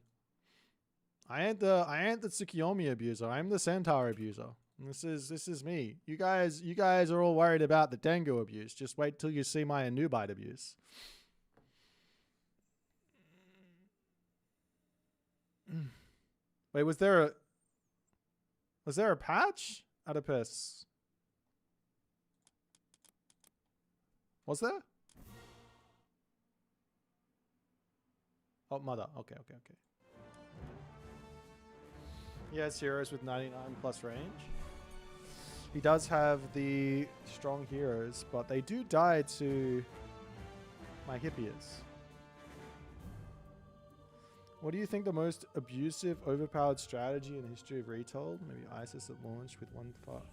[SPEAKER 1] I ain't the Tsukiyomi abuser. I'm the centaur abuser. This is me. You guys are all worried about the Tengu abuse. Just wait till you see my Anubite abuse. Wait, was there a patch? Oedipus. Was there? Oh, mother. Okay. He has heroes with 99 plus range. He does have the strong heroes, but they do die to my hippias. What do you think the most abusive, overpowered strategy in the history of Retold? Maybe ISIS at launch with one part.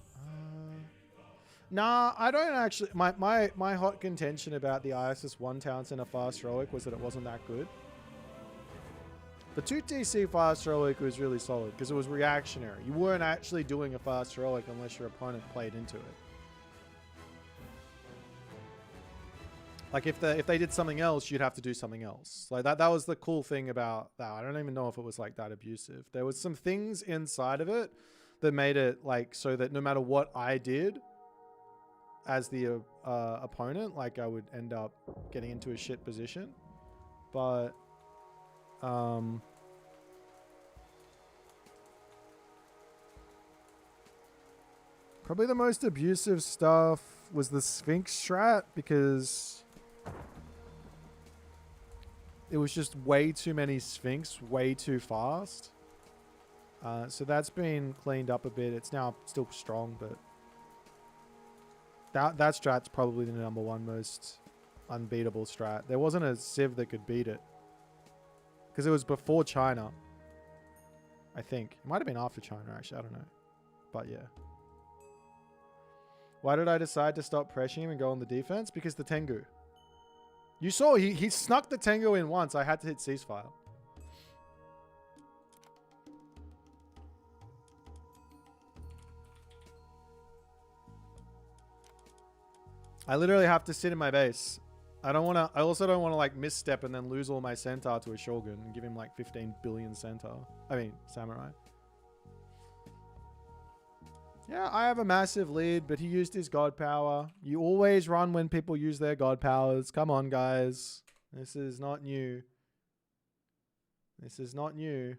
[SPEAKER 1] Nah, I don't actually. My hot contention about the ISIS 1 town center fast heroic was that it wasn't that good. The 2TC fast heroic was really solid because it was reactionary. You weren't actually doing a fast heroic unless your opponent played into it. Like if they did something else, you'd have to do something else. Like that was the cool thing about that. I don't even know if it was like that abusive. There was some things inside of it that made it like so that no matter what I did as the opponent, like I would end up getting into a shit position. But probably the most abusive stuff was the Sphinx strat because it was just way too many Sphinx, way too fast. So that's been cleaned up a bit. It's now still strong, but that strat's probably the #1 most unbeatable strat. There wasn't a Civ that could beat it. Because it was before China. I think. It might have been after China, actually. I don't know. But yeah. Why did I decide to stop pressuring him and go on the defense? Because the Tengu. You saw, he snuck the Tengu in once. I had to hit ceasefire. I literally have to sit in my base. I also don't want to like misstep and then lose all my centaur to a shogun and give him like 15 billion centaur. I mean, samurai. Yeah, I have a massive lead, but he used his god power. You always run when people use their god powers. Come on, guys. This is not new. This is not new.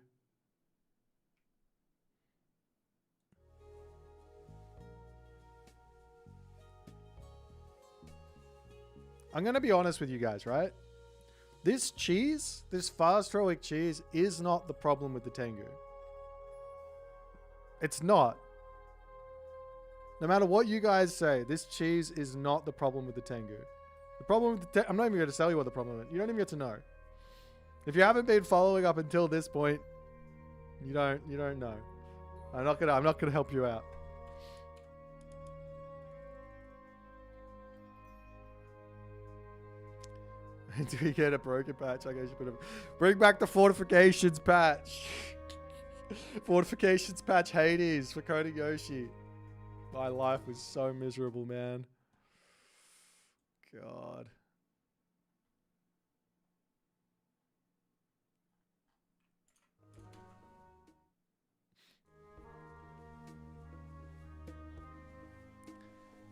[SPEAKER 1] I'm going to be honest with you guys, right? This cheese, this fast heroic cheese, is not the problem with the Tengu. It's not. No matter what you guys say, this cheese is not the problem with the Tengu. The problem with the I'm not even going to tell you what the problem is. You don't even get to know. If you haven't been following up until this point, you don't know. I'm not gonna help you out. Do we get a broken patch? I guess you put bring back the fortifications patch. Fortifications patch Hades for Kota Yoshi. My life was so miserable, man. God.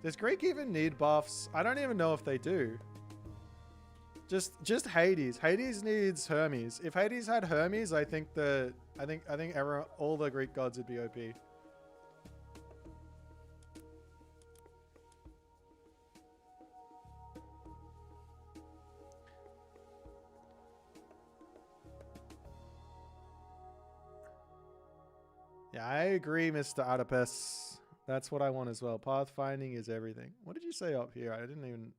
[SPEAKER 1] Does Greek even need buffs? I don't even know if they do. Just Hades. Hades needs Hermes. If Hades had Hermes, I think all the Greek gods would be OP. Yeah, I agree, Mr. Oedipus. That's what I want as well. Pathfinding is everything. What did you say up here? I didn't even...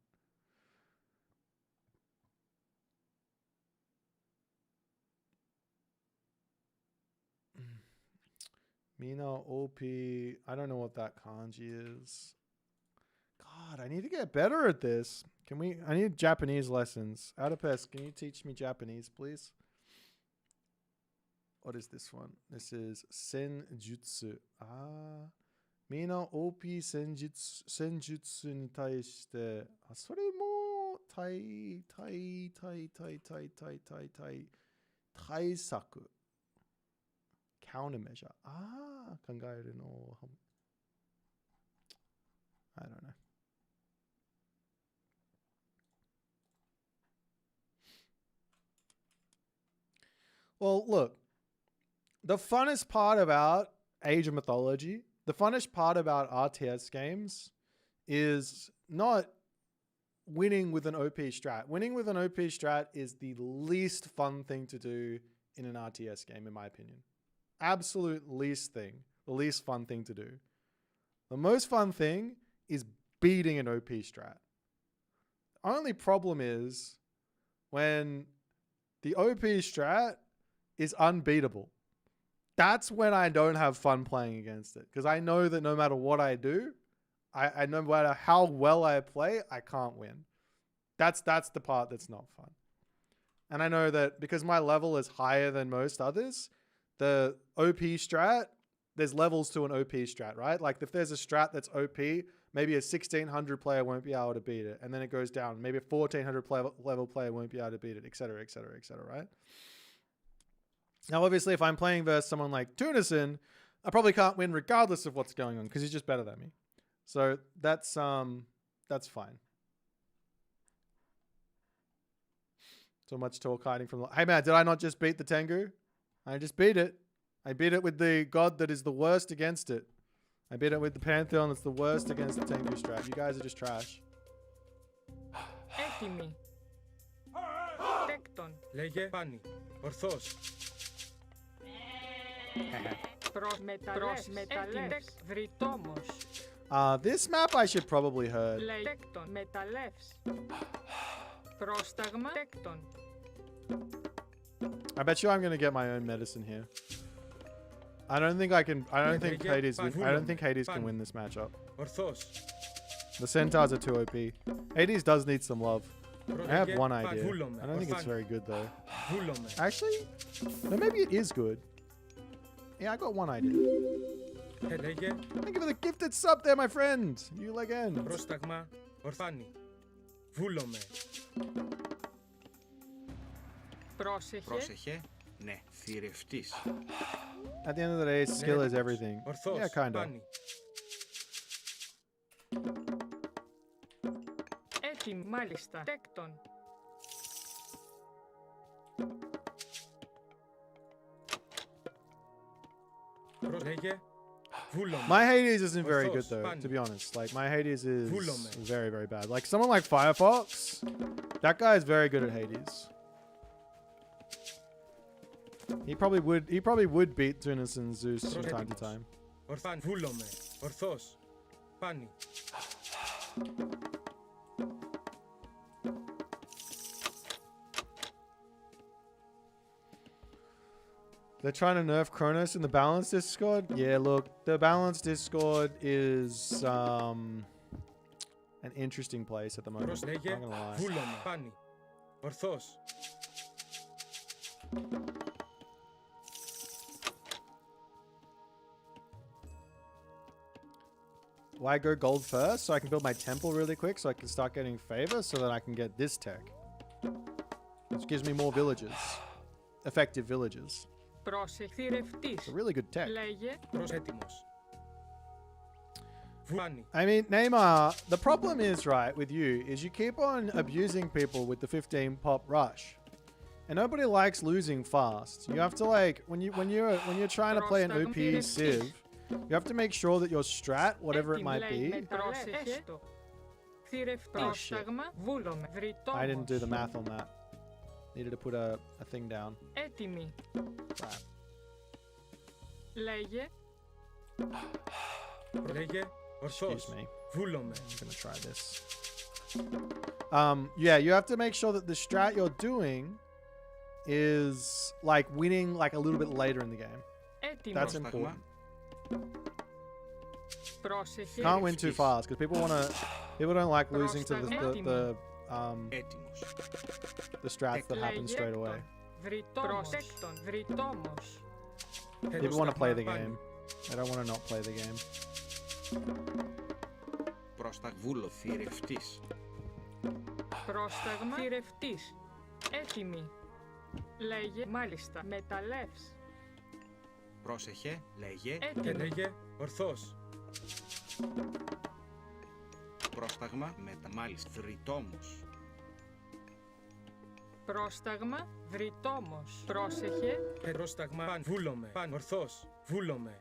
[SPEAKER 1] Mina OP. I don't know what that kanji is. God, I need to get better at this. I need Japanese lessons. Oedipus, can you teach me Japanese, please? What is this one? This is Senjutsu. Ah. Mina OP Senjutsu ni taishite. Sore mo taisaku. Countermeasure. Ah, kangaeru no. I don't know. Well, look. The funnest part about Age of Mythology, the funnest part about RTS games is not winning with an OP strat. Winning with an OP strat is the least fun thing to do in an RTS game, in my opinion. Absolute least thing. The least fun thing to do. The most fun thing is beating an OP strat. Only problem is when the OP strat is unbeatable. That's when I don't have fun playing against it. Because I know that no matter what I do, I no matter how well I play, I can't win. That's the part that's not fun. And I know that because my level is higher than most others, the OP strat, there's levels to an OP strat, right? Like if there's a strat that's OP, maybe a 1600 player won't be able to beat it. And then it goes down. Maybe a 1400 level player won't be able to beat it, et cetera, et cetera, et cetera, right? Now, obviously, if I'm playing versus someone like Tunison, I probably can't win regardless of what's going on because he's just better than me. So that's fine. So much talk hiding from... Hey, man, did I not just beat the Tengu? I just beat it. I beat it with the god that is the worst against it. I beat it with the Pantheon that's the worst against the Tengu strat. You guys are just trash.
[SPEAKER 2] Έτοιμοι. Τέκτον.
[SPEAKER 3] Λέγε πάνι. Ορθώς.
[SPEAKER 2] Προσμεταλλεύς. Βρυτόμος.
[SPEAKER 1] This map I should probably hurt.
[SPEAKER 2] Τέκτον. Μεταλλεύς. Πρόσταγμα. Τέκτον.
[SPEAKER 1] I bet you I'm going to get my own medicine here. I don't think Hades can win this matchup. The centaurs are too OP. Hades does need some love. I have one idea. I don't think it's very good though. Actually, no, maybe it is good. Yeah, I got one idea. Thank you for the gifted sub there, my friend. You legend.
[SPEAKER 6] Πρόσεχε. Ναι, θηρευτής.
[SPEAKER 1] At the end of the day, skill is everything. Yeah, kind of.
[SPEAKER 2] Έτοιμη, μάλιστα. Τέκτον.
[SPEAKER 1] My Hades isn't very good though, to be honest. Like my Hades is very, very bad. Like someone like Firefox, that guy is very good at Hades. He probably would beat Tunis and Zeus from time to time. They're trying to nerf Kronos in the balanced Discord? Yeah, look, the balanced Discord is an interesting place at the moment. I'm not gonna lie. Why go gold first? So I can build my temple really quick so I can start getting favor so that I can get this tech. Which gives me more villages. Effective villages. It's a really good tech.
[SPEAKER 3] Βάνι.
[SPEAKER 1] I mean, Neymar, the problem is, right, with you, is you keep on abusing people with the 15 pop rush. And nobody likes losing fast. You have to like when you're trying to play an OP Civ, you have to make sure that your strat, whatever it might be. Oh, shit. I didn't do the math on that. Needed to put a thing down.
[SPEAKER 2] Έτοιμοι.
[SPEAKER 1] Right.
[SPEAKER 2] Λέγε.
[SPEAKER 3] Λέγε. Ορθώς. Βούλομαι.
[SPEAKER 1] I'm gonna try this. Yeah, you have to make sure that the strat you're doing is like winning like a little bit later in the game.
[SPEAKER 2] Έτοιμος.
[SPEAKER 1] That's important.
[SPEAKER 2] Πρόσεχε.
[SPEAKER 1] Can't win too fast because people don't like losing to the strats that happen straight away.
[SPEAKER 2] Βρυτόμος.
[SPEAKER 1] People want to play the game. They don't want to not play the game.
[SPEAKER 6] Προσταγβούλο θηρευτής.
[SPEAKER 2] Πρόσταγμα θηρευτής. Έτοιμη. Λέγε. Μάλιστα. Μεταλλεύς.
[SPEAKER 6] Πρόσεχε, λέγε.
[SPEAKER 3] Και λέγε. Ορθώς.
[SPEAKER 6] Πρόσταγμα μάλιστα θρητόμος.
[SPEAKER 2] Πρόσταγμα βρυτόμος. Πρόσεχε.
[SPEAKER 3] Πρόσταγμα παν. Βούλομαι. Παν. Ορθώς. Βούλομαι.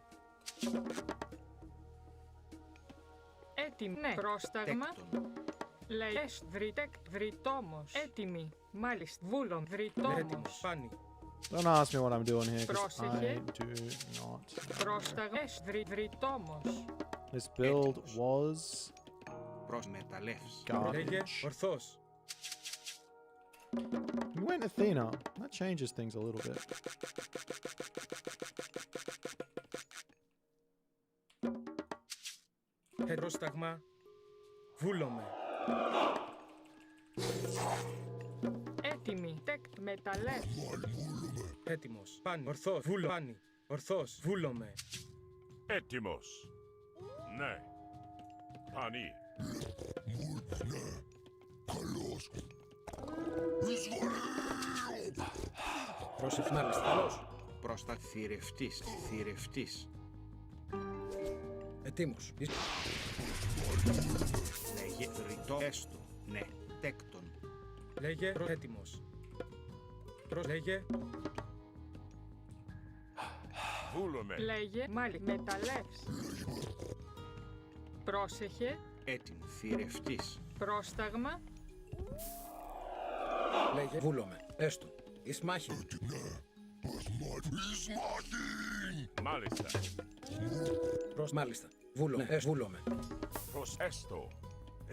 [SPEAKER 2] Έτοιμη. Ναι. Πρόσταγμα. Λέγες. Βρυτόμος. Έτοιμη. Μάλιστα. Βούλων. Βρυτόμος.
[SPEAKER 3] Πάνι.
[SPEAKER 1] Don't ask me what I'm doing here because I do not.
[SPEAKER 2] Πρόσταγμα. Βρυτόμος.
[SPEAKER 1] This build was garbage.
[SPEAKER 3] Ορθώς.
[SPEAKER 1] We went Athena. That changes things a little bit.
[SPEAKER 3] Πρόσταγμα. Βούλομαι.
[SPEAKER 2] Έτοιμη. Τεκτ μεταλλεύς.
[SPEAKER 3] Έτοιμος. Πάνι. Ορθώς. Βούλω. Πάνι. Ορθώς. Βούλομαι.
[SPEAKER 13] Έτοιμος. Ναι. Πανί. Ναι. Καλώς.
[SPEAKER 3] Πρόσεχε. Μάλιστα. Καλώς.
[SPEAKER 6] Πρόστα θηρευτής. Θηρευτής.
[SPEAKER 3] Ετοίμος.
[SPEAKER 6] Λέγε ρητό έστω. Ναι. Τέκτον.
[SPEAKER 3] Λέγε έτοιμος. Λέγε.
[SPEAKER 13] Βούλομαι.
[SPEAKER 2] Λέγε μάλι μεταλλεύς. Πρόσεχε.
[SPEAKER 6] Έτοιμο. Θηρευτής.
[SPEAKER 2] Πρόσταγμα.
[SPEAKER 3] Λέγε βούλομαι. Έστω. Εις μάχη.
[SPEAKER 13] Μάλιστα.
[SPEAKER 3] Μάλιστα. Βούλομαι. Βούλομαι.
[SPEAKER 13] Προς έστω.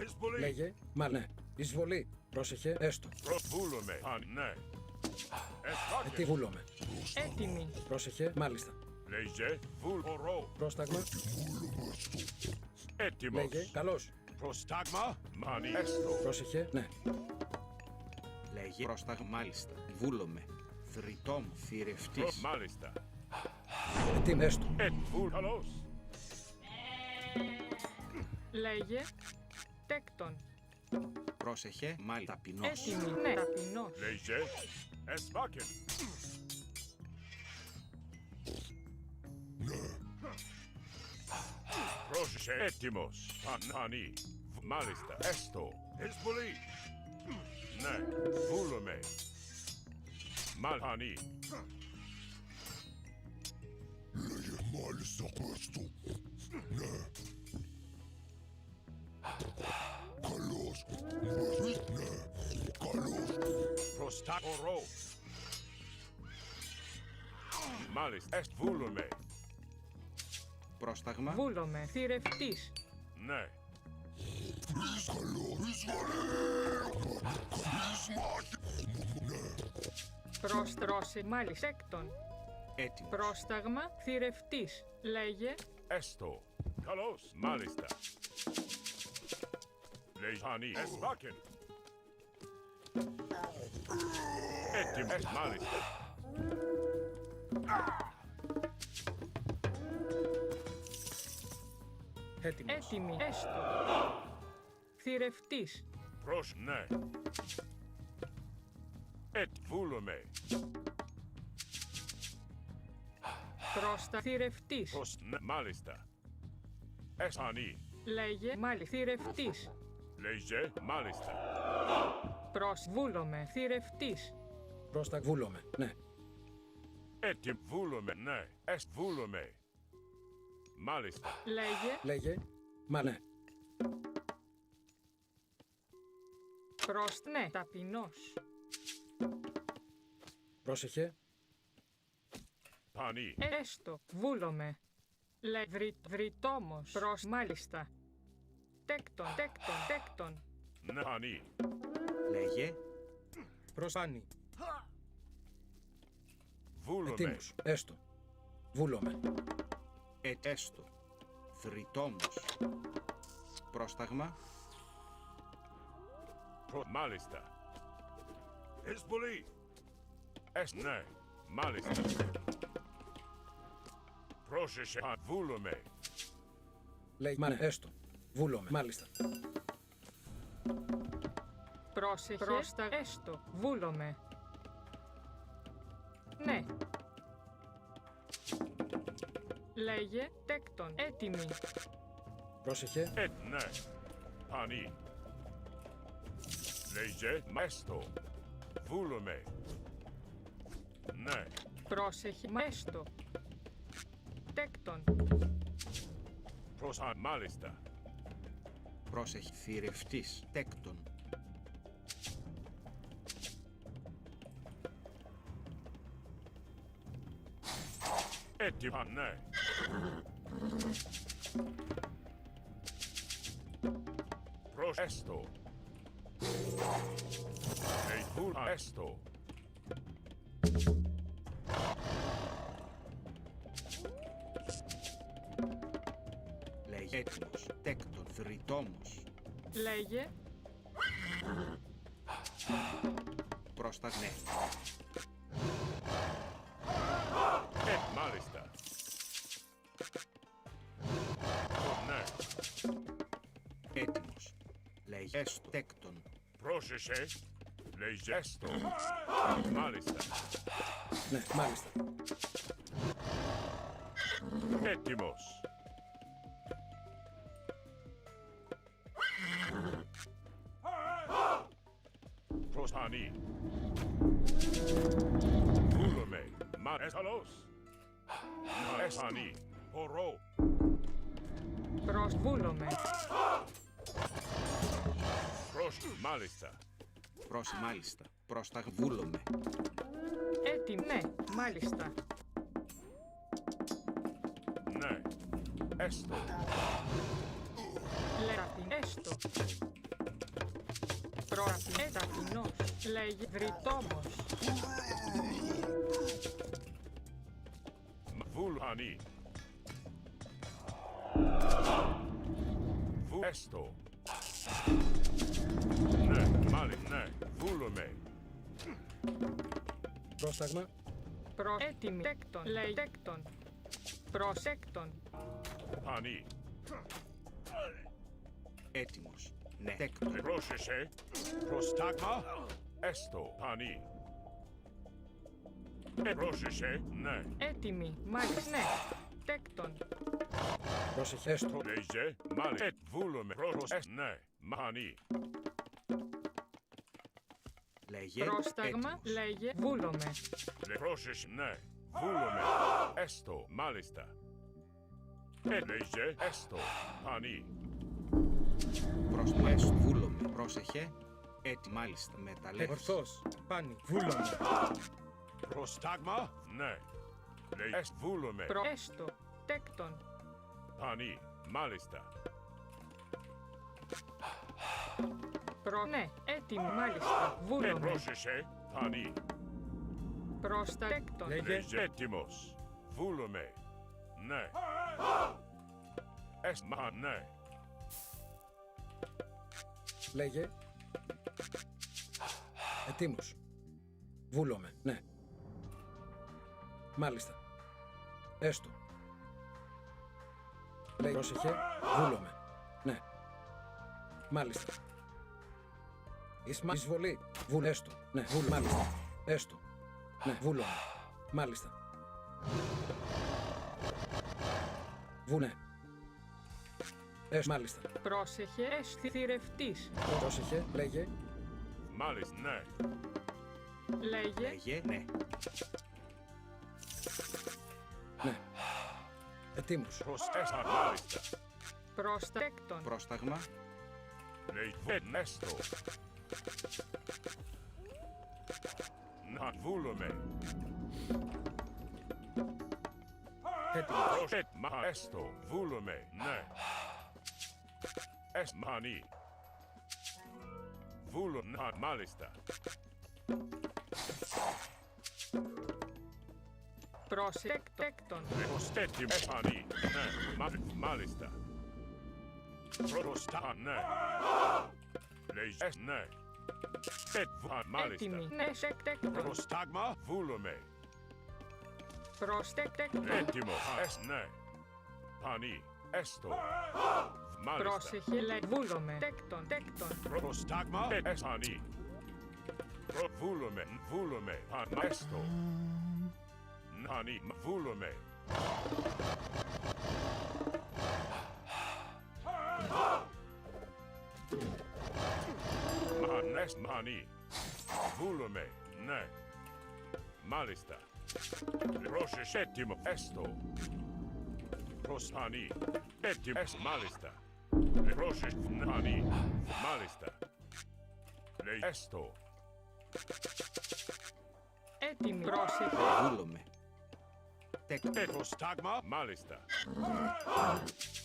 [SPEAKER 13] Εισβολή.
[SPEAKER 3] Λέγε. Μα ναι. Εισβολή. Πρόσεχε. Έστω.
[SPEAKER 13] Βούλομαι. Ναι.
[SPEAKER 3] Τι βούλομαι.
[SPEAKER 2] Έτοιμη.
[SPEAKER 3] Πρόσεχε. Μάλιστα.
[SPEAKER 13] Λέγε. Βούλωρό.
[SPEAKER 3] Πρόσταγμα.
[SPEAKER 13] Έτοιμος.
[SPEAKER 3] Λέγε. Καλώς.
[SPEAKER 13] Προστάγμα. Μάνι. Έστω.
[SPEAKER 3] Πρόσεχε. Ναι.
[SPEAKER 6] Λέγε. Πρόσταγμα. Μάλιστα. Βούλομαι. Θρητόμ. Θηρευτής.
[SPEAKER 13] Μάλιστα.
[SPEAKER 3] Τι έστω.
[SPEAKER 13] Καλώς.
[SPEAKER 2] Λέγε. Τέκτον.
[SPEAKER 6] Πρόσεχε. Μάλιστα. Ταπεινός.
[SPEAKER 2] Έτοιμη. Ναι. Ταπεινός.
[SPEAKER 13] Λέγε. Εσβάκεν. Πρόσεχε. Έτοιμος. Πανί. Μάλιστα. Έστω. Εισβολή. Ναι. Βούλομαι. Πανί. Λέγε μάλιστα έστω. Ναι. Καλώς. Ναι. Καλώς. Προστάκορό. Μάλιστα. Βούλομαι.
[SPEAKER 6] Πρόσταγμα.
[SPEAKER 2] Βούλομαι. Θηρευτής.
[SPEAKER 13] Ναι.
[SPEAKER 2] Πρόστρωσε. Μάλιστα. Τέκτον.
[SPEAKER 6] Έτοιμος.
[SPEAKER 2] Πρόσταγμα. Θηρευτής. Λέγε.
[SPEAKER 13] Έστω. Καλώς. Μάλιστα. Λεϊχάνι. Εσβάκεν. Έτοιμος. Μάλιστα.
[SPEAKER 2] Έτοιμη. Έστω. Θηρευτής.
[SPEAKER 13] Προς ναι. Βούλομαι.
[SPEAKER 2] Πρόστα. Θηρευτής.
[SPEAKER 13] Προς ναι. Μάλιστα. Εσάνι.
[SPEAKER 2] Λέγε μάλιστα. Θηρευτής.
[SPEAKER 13] Λέγε, μάλιστα.
[SPEAKER 2] Προσβούλομαι. Θηρευτής.
[SPEAKER 3] Πρόστα βούλομαι. Ναι.
[SPEAKER 13] Έτοιμ, βούλομαι, ναι. Βούλομαι. Μάλιστα.
[SPEAKER 2] Λέγε.
[SPEAKER 3] Λέγε. Μα ναι.
[SPEAKER 2] Προς ναι. Ταπεινός.
[SPEAKER 3] Πρόσεχε.
[SPEAKER 13] Πανί.
[SPEAKER 2] Έστω. Βούλομαι. Βρυτόμος. Προς μάλιστα. Τέκτον. Τέκτον. Τέκτον.
[SPEAKER 13] Ναι, πανί.
[SPEAKER 6] Λέγε.
[SPEAKER 3] Προς πάνι.
[SPEAKER 13] Βούλομαι.
[SPEAKER 3] Ετοίμος. Έστω. Βούλομαι.
[SPEAKER 6] Έστω. Θρητόμος. Πρόσταγμα.
[SPEAKER 13] Μάλιστα. Εισβολή. Ναι, μάλιστα. Πρόσεχε, βούλομαι.
[SPEAKER 3] Λέγε. Μα ναι. Έστω. Βούλομαι. Μάλιστα.
[SPEAKER 2] Πρόσεχε. Πρόστα. Έστω. Βούλομαι. Ναι. Λέγε. Τέκτον. Έτοιμη.
[SPEAKER 3] Πρόσεχε.
[SPEAKER 13] Ναι. Πανί. Λέγε, μέστο. Βούλομαι. Ναι.
[SPEAKER 2] Πρόσεχε. Έστω. Τέκτον.
[SPEAKER 13] Μάλιστα.
[SPEAKER 6] Πρόσεχε. Θηρευτής. Τέκτον.
[SPEAKER 13] Έτοιμα, ναι. Έστω. Έστω.
[SPEAKER 6] Λέγε. Έτοιμος. Τέκτον. Θρητόμος.
[SPEAKER 2] Λέγε.
[SPEAKER 6] Πρόσταγμα. Ναι.
[SPEAKER 13] Μάλιστα. Ναι.
[SPEAKER 6] Έτοιμος. Λέγε. Έστω. Τέκτον.
[SPEAKER 13] Πρόσεχε. Λέγε έστω. Μάλιστα.
[SPEAKER 3] Ναι, μάλιστα.
[SPEAKER 13] Έτοιμος. Προσανή. Βούλομαι. Μα εσαλώς. Εσανή. Ορώ.
[SPEAKER 2] Προσβούλομαι.
[SPEAKER 13] Μάλιστα.
[SPEAKER 6] Μάλιστα. Πρόσταγμα. Βούλομαι.
[SPEAKER 2] Έτοιμη. Ναι. Μάλιστα.
[SPEAKER 13] Ναι. Έστω.
[SPEAKER 2] Λέγε. Έστω. Ταπεινός. Λέγε. Βρυτόμος.
[SPEAKER 13] Βουλανή. Έστω. Ναι, μάλιστα, ναι. Βούλομαι.
[SPEAKER 3] Πρόσταγμα.
[SPEAKER 2] Έτοιμη. Τέκτον. Λέει. Τέκτον. Προσέκτον.
[SPEAKER 13] Πανί.
[SPEAKER 6] Έτοιμος. Ναι. Τέκτον.
[SPEAKER 13] Πρόσεχε. Προστάγμα. Έστω. Πανί. Πρόσεχε. Ναι.
[SPEAKER 2] Έτοιμη. Μάλιστα. Ναι. Τέκτον.
[SPEAKER 3] Πρόσεχε. Έστω.
[SPEAKER 13] Λέγε. Μάλιστα. Βούλομαι. Ναι. Πανί.
[SPEAKER 6] Λέγε.
[SPEAKER 2] Πρόσταγμα.
[SPEAKER 6] Έτοιμος.
[SPEAKER 2] Λέγε. Βούλομαι.
[SPEAKER 13] Πρόσεχε. Ναι. Βούλομαι. Έστω. Μάλιστα. Λέγε. Έστω. Πανί.
[SPEAKER 6] Πρόσταγμα. Έστω. Βούλομαι. Πρόσεχε. Μάλιστα. Μεταλλεύς.
[SPEAKER 3] Ορθώς. Πάνι. Βούλομαι.
[SPEAKER 13] Προστάγμα. Ναι. Λέγε. Βούλομαι.
[SPEAKER 2] Έστω. Τέκτον.
[SPEAKER 13] Πανί. Μάλιστα.
[SPEAKER 2] Ναι. Έτοιμη. Μάλιστα. Βούλομαι.
[SPEAKER 13] Πρόσεχε. Πανί.
[SPEAKER 2] Πρόστα. Τέκτον.
[SPEAKER 3] Λέγε.
[SPEAKER 13] Έτοιμος. Βούλομαι. Ναι. Μα ναι.
[SPEAKER 3] Λέγε. Ετοίμος. Βούλομαι. Ναι. Μάλιστα. Έστω. Λέγε. Πρόσεχε. Βούλομαι. Ναι. Μάλιστα. Εισβολή. Βούλ. Έστω. Ναι. Βούλ. Μάλιστα. Έστω. Ναι. Βούλομαι. Μάλιστα. Βουνέ. Μάλιστα.
[SPEAKER 2] Πρόσεχε, θηρευτής.
[SPEAKER 3] Πρόσεχε, λέγε.
[SPEAKER 13] Μάλιστα, ναι.
[SPEAKER 2] Λέγε.
[SPEAKER 12] ναι.
[SPEAKER 3] Ναι. Ετοίμος.
[SPEAKER 13] Προσέστα, μάλιστα.
[SPEAKER 2] Προστέκτον.
[SPEAKER 12] Πρόσταγμα.
[SPEAKER 13] Λέγε, νέστο. Να βούλομαι.
[SPEAKER 3] Έτοιμος.
[SPEAKER 13] Προσέτ, μα έστω, βούλομαι, ναι. Μανί. Βούλω, να, μάλιστα.
[SPEAKER 2] Προστέκτον.
[SPEAKER 13] Προστέτει, μανί, ναι, μάλιστα. Προστα, ναι. Λέγε, ναι. Μάλιστα.
[SPEAKER 2] Έτοιμη. Ναι, στέκτον.
[SPEAKER 13] Προστάγμα, βούλομαι.
[SPEAKER 2] Προστέκτον.
[SPEAKER 13] Έτοιμο, ναι. Πανί, έστω. Μάλιστα.
[SPEAKER 2] Πρόσεχε, βούλομαι. Τέκτον.
[SPEAKER 13] Προστάγμα, πανί. Βούλομαι, έστω. Νάνι, βούλομαι. Μανές, μανί. Βούλομαι, ναι. Μάλιστα. Πρόσεχε, έτοιμο, έστω. Προσπανί, έτοιμο, μάλιστα. Πρόσεχε, νάνι, μάλιστα. Λέει, έστω.
[SPEAKER 2] Έτοιμη. Πρόσεχε.
[SPEAKER 12] Βούλομαι.
[SPEAKER 13] Προστάγμα, μάλιστα.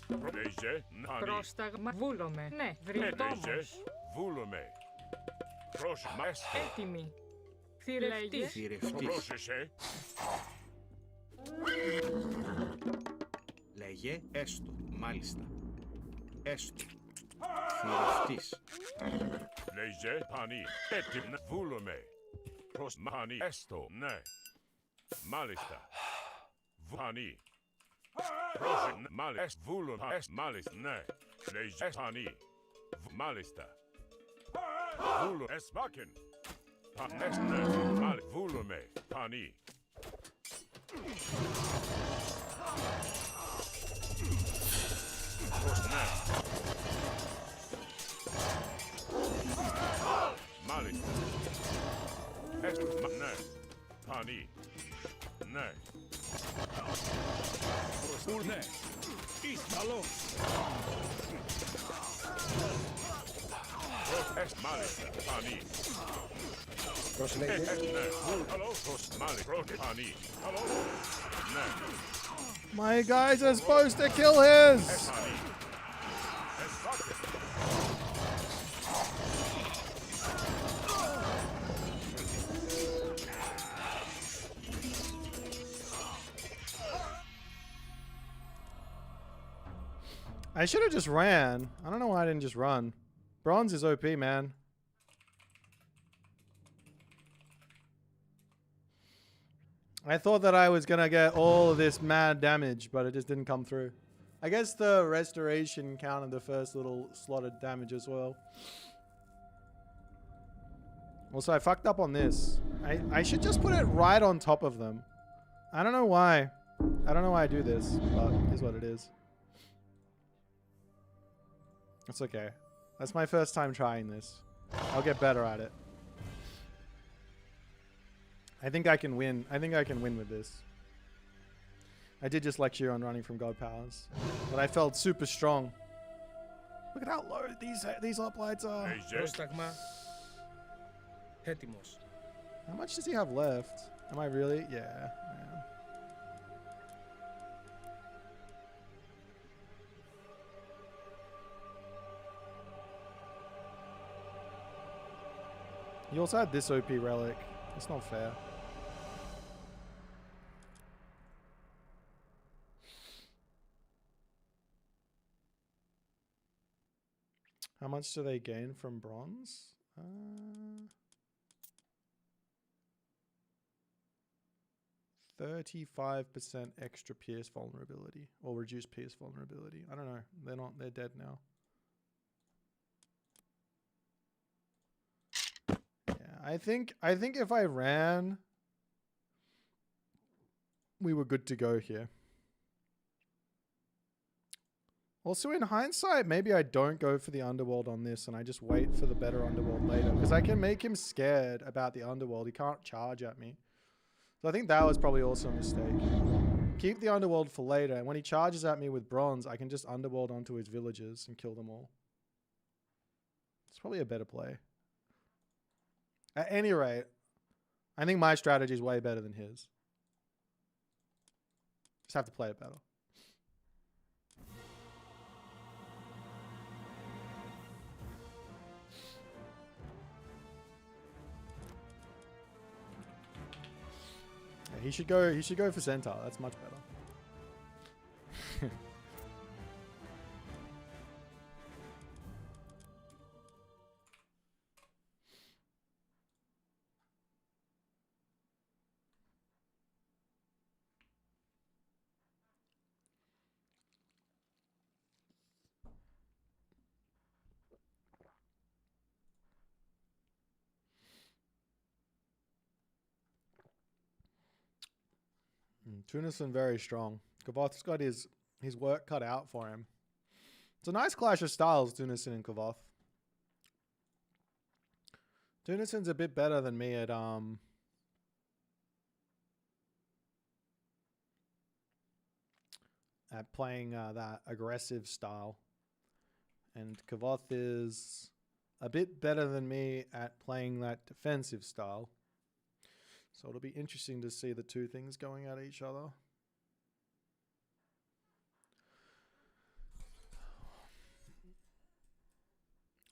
[SPEAKER 13] Λέγε, νάνι.
[SPEAKER 2] Πρόσταγμα. Βούλομαι. Ναι,
[SPEAKER 13] Λέγε,
[SPEAKER 2] βρυτόμος.
[SPEAKER 13] βούλομαι. Πρόσεχε, έστω.
[SPEAKER 2] Έτοιμη. Θηρευτής.
[SPEAKER 12] Θηρευτής.
[SPEAKER 13] Πρόσεχε.
[SPEAKER 12] Λέγε έστω. Μάλιστα. Έστω. Θηρευτής.
[SPEAKER 13] Λέγε, πανί. Έτοιμο, βούλομαι. Προσμάνι, έστω, ναι. Μάλιστα. Βάνι. Πρόσεχε, μάλιστα. Βούλομαι, μάλιστα, ναι. Λέγε, πανί. Μάλιστα. Βούλω, εσμάκεν. Πανές, ναι. Μάλιστα, βούλομαι, πανί. Ναι. Μάλιστα. Έστω, ναι. Πανί. Ναι.
[SPEAKER 10] Ναι. Καλό.
[SPEAKER 13] Μάλιστα, πανί.
[SPEAKER 3] Προσλέγε.
[SPEAKER 13] Ναι. Καλό, μάλιστα, πανί. Καλό. Ναι.
[SPEAKER 1] My guys are supposed to kill his!
[SPEAKER 13] Πανί.
[SPEAKER 1] I should have just ran. I don't know why I didn't just run. Bronze is OP, man. I thought that I was gonna get all of this mad damage, but it just didn't come through. I guess the restoration counted the first little slotted damage as well. Also, I fucked up on this. I should just put it right on top of them. I don't know why. I don't know why I do this, but it is what it is. It's okay. That's my first time trying this. I'll get better at it. I think I can win. I think I can win with this. I did just lecture on running from God Powers, but I felt super strong. Look at how low these hoplites are.
[SPEAKER 3] Πρόσταγμα. Έτοιμος.
[SPEAKER 1] How much does he have left? Am I really? Yeah. You also had this OP relic. It's not fair. How much do they gain from bronze? 35% extra pierce vulnerability or reduced pierce vulnerability. I don't know. They're not. They're dead now. I think if I ran, we were good to go here. Also, in hindsight, maybe I don't go for the underworld on this and I just wait for the better underworld later. Because I can make him scared about the underworld. He can't charge at me. So I think that was probably also a mistake. Keep the underworld for later. And when he charges at me with bronze, I can just underworld onto his villagers and kill them all. It's probably a better play. At any rate, I think my strategy is way better than his. Just have to play it better. Yeah, he should go for centaur. That's much better. Tunison very strong. Kavoth's got his work cut out for him. It's a nice clash of styles, Tunison and Kavoth. Tunison's a bit better than me at playing that aggressive style. And Kavoth is a bit better than me at playing that defensive style. So it'll be interesting to see the two things going at each other.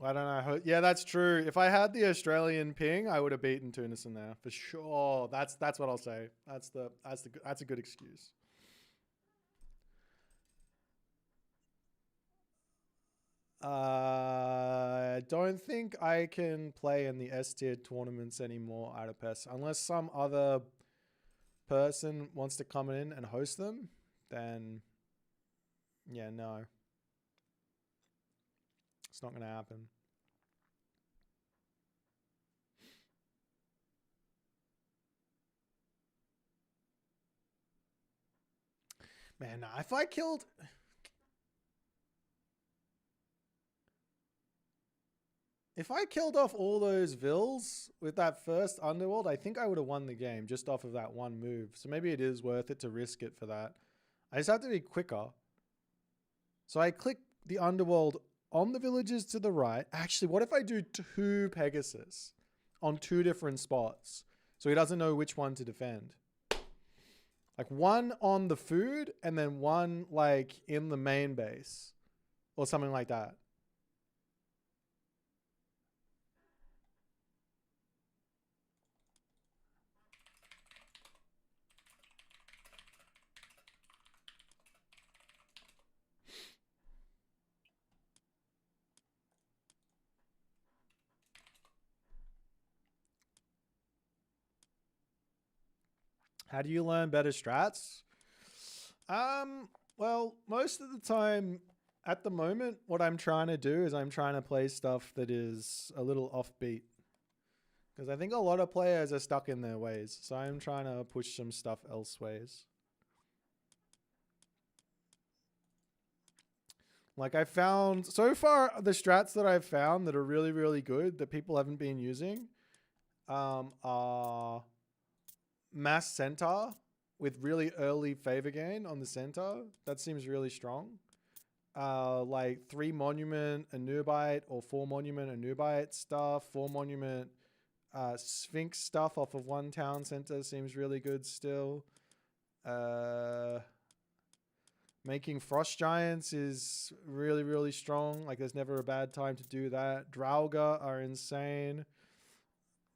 [SPEAKER 1] I don't know. Yeah, that's true. If I had the Australian ping, I would have beaten Tunison there for sure. That's what I'll say. That's a good excuse. I don't think I can play in the S tier tournaments anymore, Adapes, unless some other person wants to come in and host them. Then, yeah, no, it's not going to happen. Man, nah, if I killed... If I killed off all those vills with that first underworld, I think I would have won the game just off of that one move. So maybe it is worth it to risk it for that. I just have to be quicker. So I click the underworld on the villages to the right. Actually, what if I do 2 Pegasus on 2 different spots so he doesn't know which one to defend? Like one on the food and then one like in the main base or something like that. How do you learn better strats? Well, most of the time at the moment, what I'm trying to do is I'm trying to play stuff that is a little offbeat. Because I think a lot of players are stuck in their ways. So I'm trying to push some stuff elseways. Like I found, so far the strats that I've found that are really, really good that people haven't been using are Mass Centaur with really early favor gain on the Centaur. That seems really strong. Like 3 Monument Anubite or 4 Monument Anubite stuff. 4 Monument Sphinx stuff off of 1 town center seems really good still. Making Frost Giants is really, really strong. Like there's never a bad time to do that. Draugr are insane.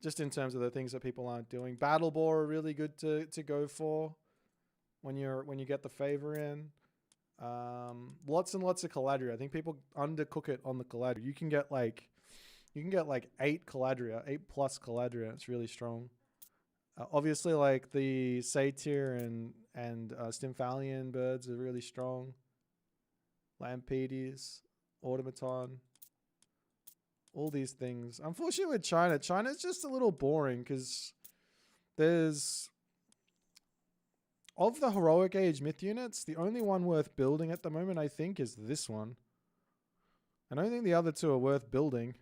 [SPEAKER 1] Just in terms of the things that people aren't doing. Battle Boar are really good to go for when you get the favor in. Lots and lots of Caladria. I think people undercook it on the Caladria. You can get like 8 Caladria, 8+ Caladria. It's really strong. Obviously, like the Satyr and Stymphalian birds are really strong. Lampedes, Automaton. All these things. Unfortunately with China's just a little boring because there's of the heroic age myth units, the only one worth building at the moment, I think, is this one. I don't think the other two are worth building.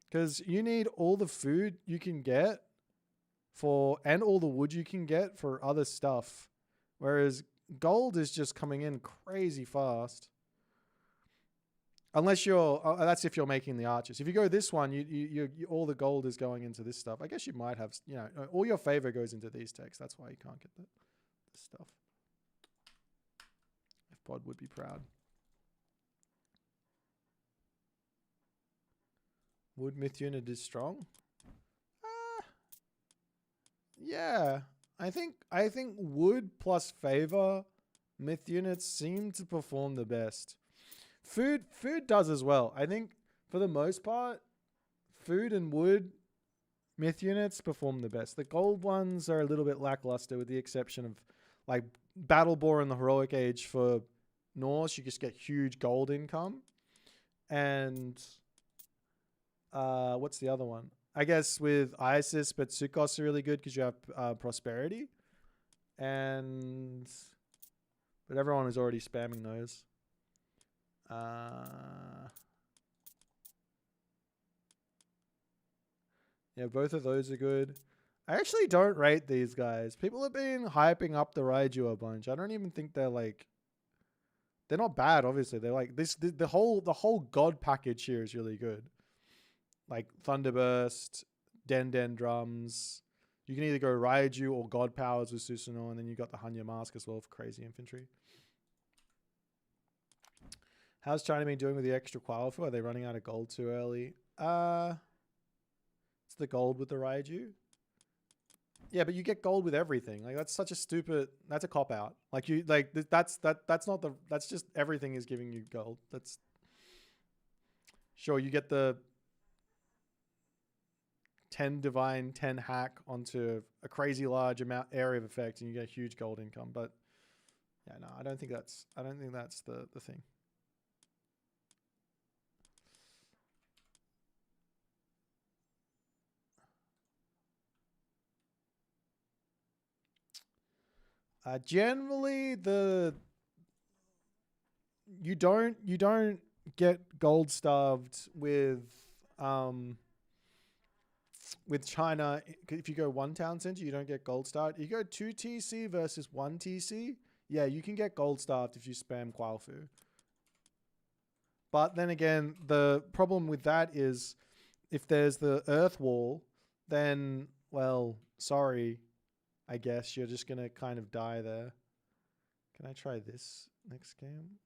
[SPEAKER 1] Because you need all the food you can get for, and all the wood you can get for other stuff. Whereas gold is just coming in crazy fast. Unless you're, that's if you're making the archers. If you go this one, you all the gold is going into this stuff. I guess you might have, you know, all your favor goes into these techs. That's why you can't get this stuff. If Bod would be proud. Wood myth unit is strong. Yeah, I think wood plus favor myth units seem to perform the best. Food does as well. I think for the most part, food and wood myth units perform the best. The gold ones are a little bit lackluster, with the exception of like Battle Boar in the heroic age for Norse. You just get huge gold income, and what's the other one? I guess with Isis, but Sukkos are really good because you have prosperity, but everyone is already spamming those. Yeah, both of those are good. I actually don't rate these guys. People have been hyping up the Raiju a bunch. I don't even think they're like, they're not bad. Obviously, they're like the whole god package here is really good. Like Thunderburst, Den drums. You can either go Raiju or God powers with Susanoo, and then you got the Hanya mask as well for crazy infantry. How's China been doing with the extra qualifier? Are they running out of gold too early? It's the gold with the Raiju. Yeah, but you get gold with everything. Like that's such a stupid. That's a cop out. Like you like that's not the. That's just everything is giving you gold. That's sure you get the 10 divine, 10 hack onto a crazy large amount area of effect, and you get a huge gold income. But yeah, no, I don't think that's the thing. Generally, you don't get gold starved with China. If you go one town center, you don't get gold starved. You go 2 TC versus 1 TC, yeah, you can get gold starved if you spam Qualfu. But then again, the problem with that is if there's the earth wall, then, well, sorry, I guess you're just going to kind of die there. Can I try this next game?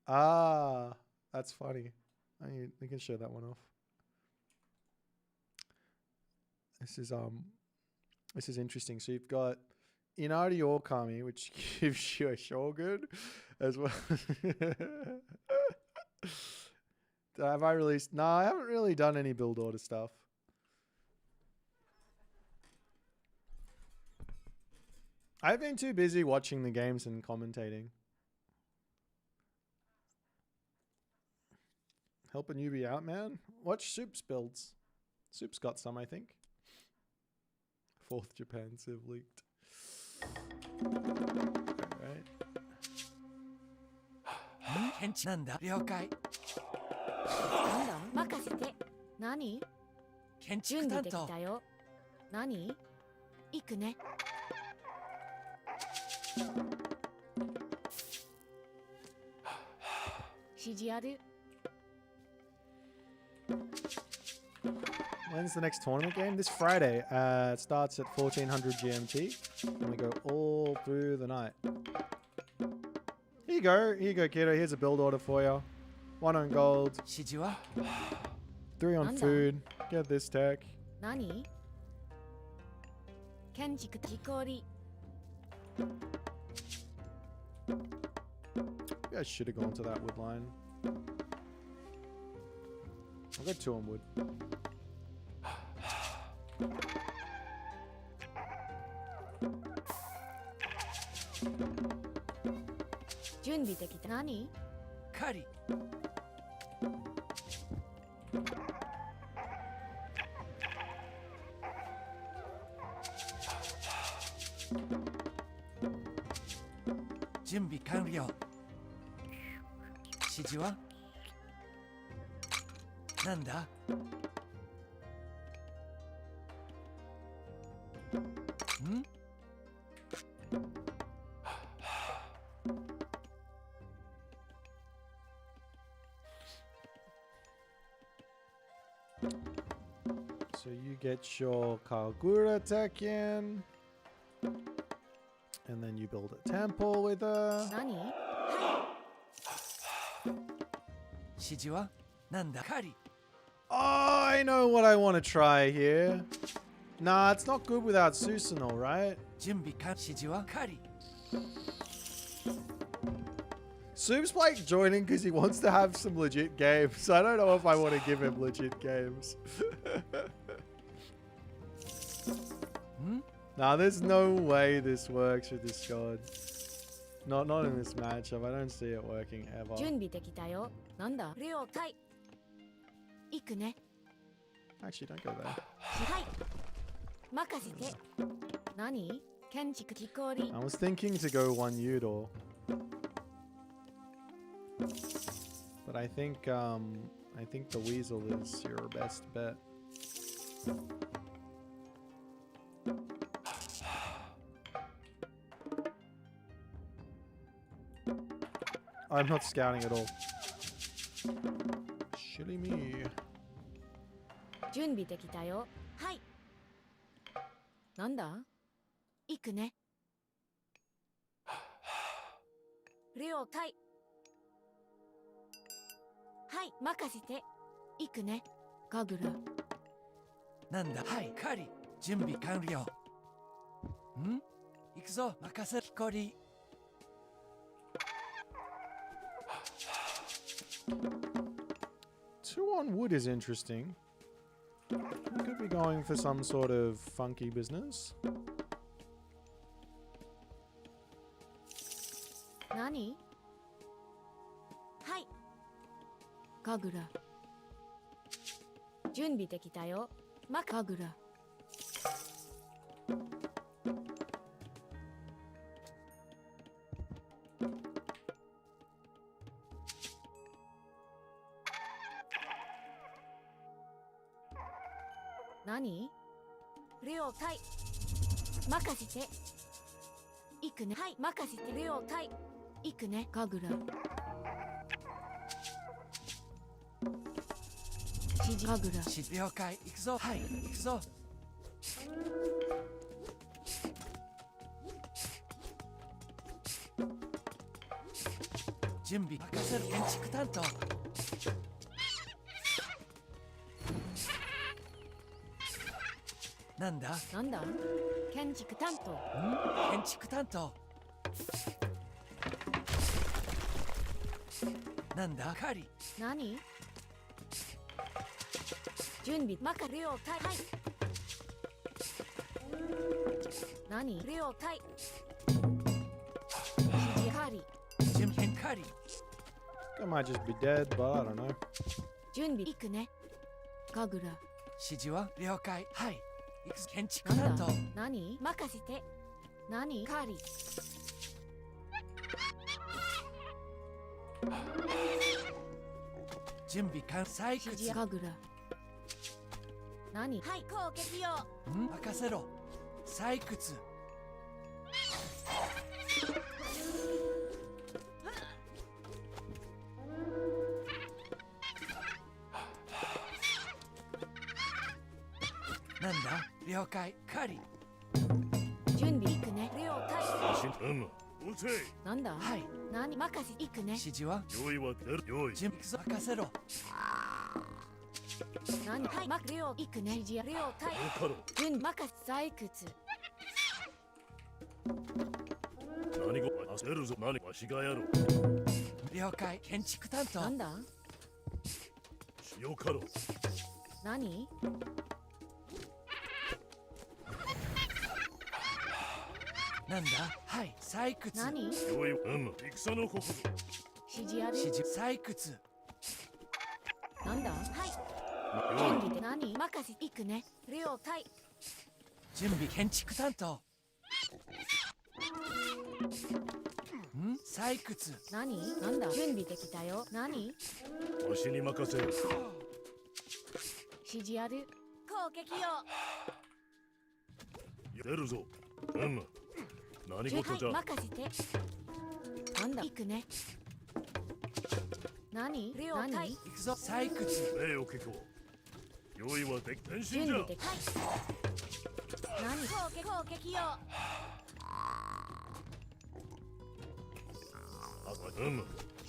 [SPEAKER 1] Ah, that's funny. We can show that one off. This is interesting. So you've got Inari Okami, which gives you a Shogun as well. Have I released? No, I haven't really done any build order stuff. I've been too busy watching the games and commentating. Help a newbie out, man. Watch Soup's builds. Soup's got some, I think. 4th Japan Civ leaked. Alright.
[SPEAKER 14] なんだ了解
[SPEAKER 11] なんだ任せて何
[SPEAKER 14] 建
[SPEAKER 11] 準備で
[SPEAKER 14] 築担当
[SPEAKER 11] きたよ何行くね 指示ある
[SPEAKER 1] When's the next tournament game? This Friday. It starts at 1400 GMT. And we go all through the night. Here you go. Here you go, kiddo. Here's a build order for you. 1 on gold.
[SPEAKER 14] 指示は
[SPEAKER 1] 3 on food. Get this tech.
[SPEAKER 11] 何建築木こり
[SPEAKER 1] Maybe I should have gone to that wood line. I'll go 2 on wood.
[SPEAKER 11] 準備できた何
[SPEAKER 14] 狩り
[SPEAKER 11] 準
[SPEAKER 14] 準備完了。指示はなんだ？ん？
[SPEAKER 1] So you get your Kagura tech in, and then you build a temple with her.
[SPEAKER 8] 何？
[SPEAKER 14] 指示はなんだ？狩り。
[SPEAKER 1] Oh, I know what I want to try here. Nah, it's not good without Susanoo, right?
[SPEAKER 14] 準備完。指示は狩り。
[SPEAKER 1] Soup's like joining because he wants to have some legit games. I don't know if I want to give him legit games. Nah, there's no way this works with this god. Not in this matchup. I don't see it working ever.
[SPEAKER 8] 準備できたよ。なんだ？了解。行くね。
[SPEAKER 1] Actually, don't go there.
[SPEAKER 8] はい。任せて。何？建築木こり。
[SPEAKER 1] I was thinking to go one Udor. But I think the Weasel is your best bet. I'm not scouting at all. Shilly me.
[SPEAKER 8] 準備できたよ。はい。なんだ？行くね。了解。はい、任せて。行くね。かぐら。
[SPEAKER 14] なんだ？はい、狩り。準備完了。ん？行くぞ。任せる。こり。
[SPEAKER 1] 2 on wood is interesting. We could be going for some sort of funky business.
[SPEAKER 8] 何？はい。かぐら。準備できたよ。かぐら。何？了解。任せて。行くね。はい、任せて。了解。行くね。かぐら。指示かぐら。
[SPEAKER 14] 了解。行くぞ。はい、行くぞ。準備任せる。建築担当。 なんだ？
[SPEAKER 8] なんだ？建築担当。
[SPEAKER 14] 建築担当。なんだ？狩り。
[SPEAKER 8] 何？準備。了解。はい。何？了解。指示狩り。
[SPEAKER 14] 準備狩り。
[SPEAKER 1] I might just be dead, but I don't know.
[SPEAKER 8] 準備。行くね。かぐら。
[SPEAKER 14] 指示は了解。はい。 建築担当。
[SPEAKER 8] なんだ？何？任せて。何？狩り。
[SPEAKER 14] 準備完。採掘。
[SPEAKER 8] 指示かぐら。何？はい、攻撃よ。
[SPEAKER 14] 任せろ。採掘。なんだ？了解。狩り。
[SPEAKER 8] 準備行くね。了解。なんだ？
[SPEAKER 14] はい。
[SPEAKER 8] 何？任せ。行くね。
[SPEAKER 14] 指示は？用意は出る。用意。準備。任せろ。
[SPEAKER 8] 何？はい。了行くね。指示了解。準備。任せ。採掘。
[SPEAKER 13] 何が焦るぞ。何わしがやろう。
[SPEAKER 14] 了解。建築担当。
[SPEAKER 8] なんだ？
[SPEAKER 13] よかろう。
[SPEAKER 8] 何？
[SPEAKER 14] なんだ？はい、採掘。
[SPEAKER 8] 何？
[SPEAKER 13] 戦のここぞ。
[SPEAKER 8] 指示ある。
[SPEAKER 14] 指示。採掘。
[SPEAKER 8] なんだ？はい。準備で何？任せ。行くね。了解。
[SPEAKER 14] 準備。建築担当。採掘。
[SPEAKER 8] 何なんだ準備できたよ。何
[SPEAKER 13] わしに任せよ。
[SPEAKER 8] 指示ある。
[SPEAKER 11] 攻撃よ。
[SPEAKER 13] 出るぞ。何事じゃ。
[SPEAKER 8] はい、任せて。なんだ行くね。何
[SPEAKER 11] 了解。
[SPEAKER 14] 行くぞ。採掘。
[SPEAKER 13] 命を聞こう。用意はでき前進じゃ。
[SPEAKER 8] 準備でき。何
[SPEAKER 11] 攻撃よ。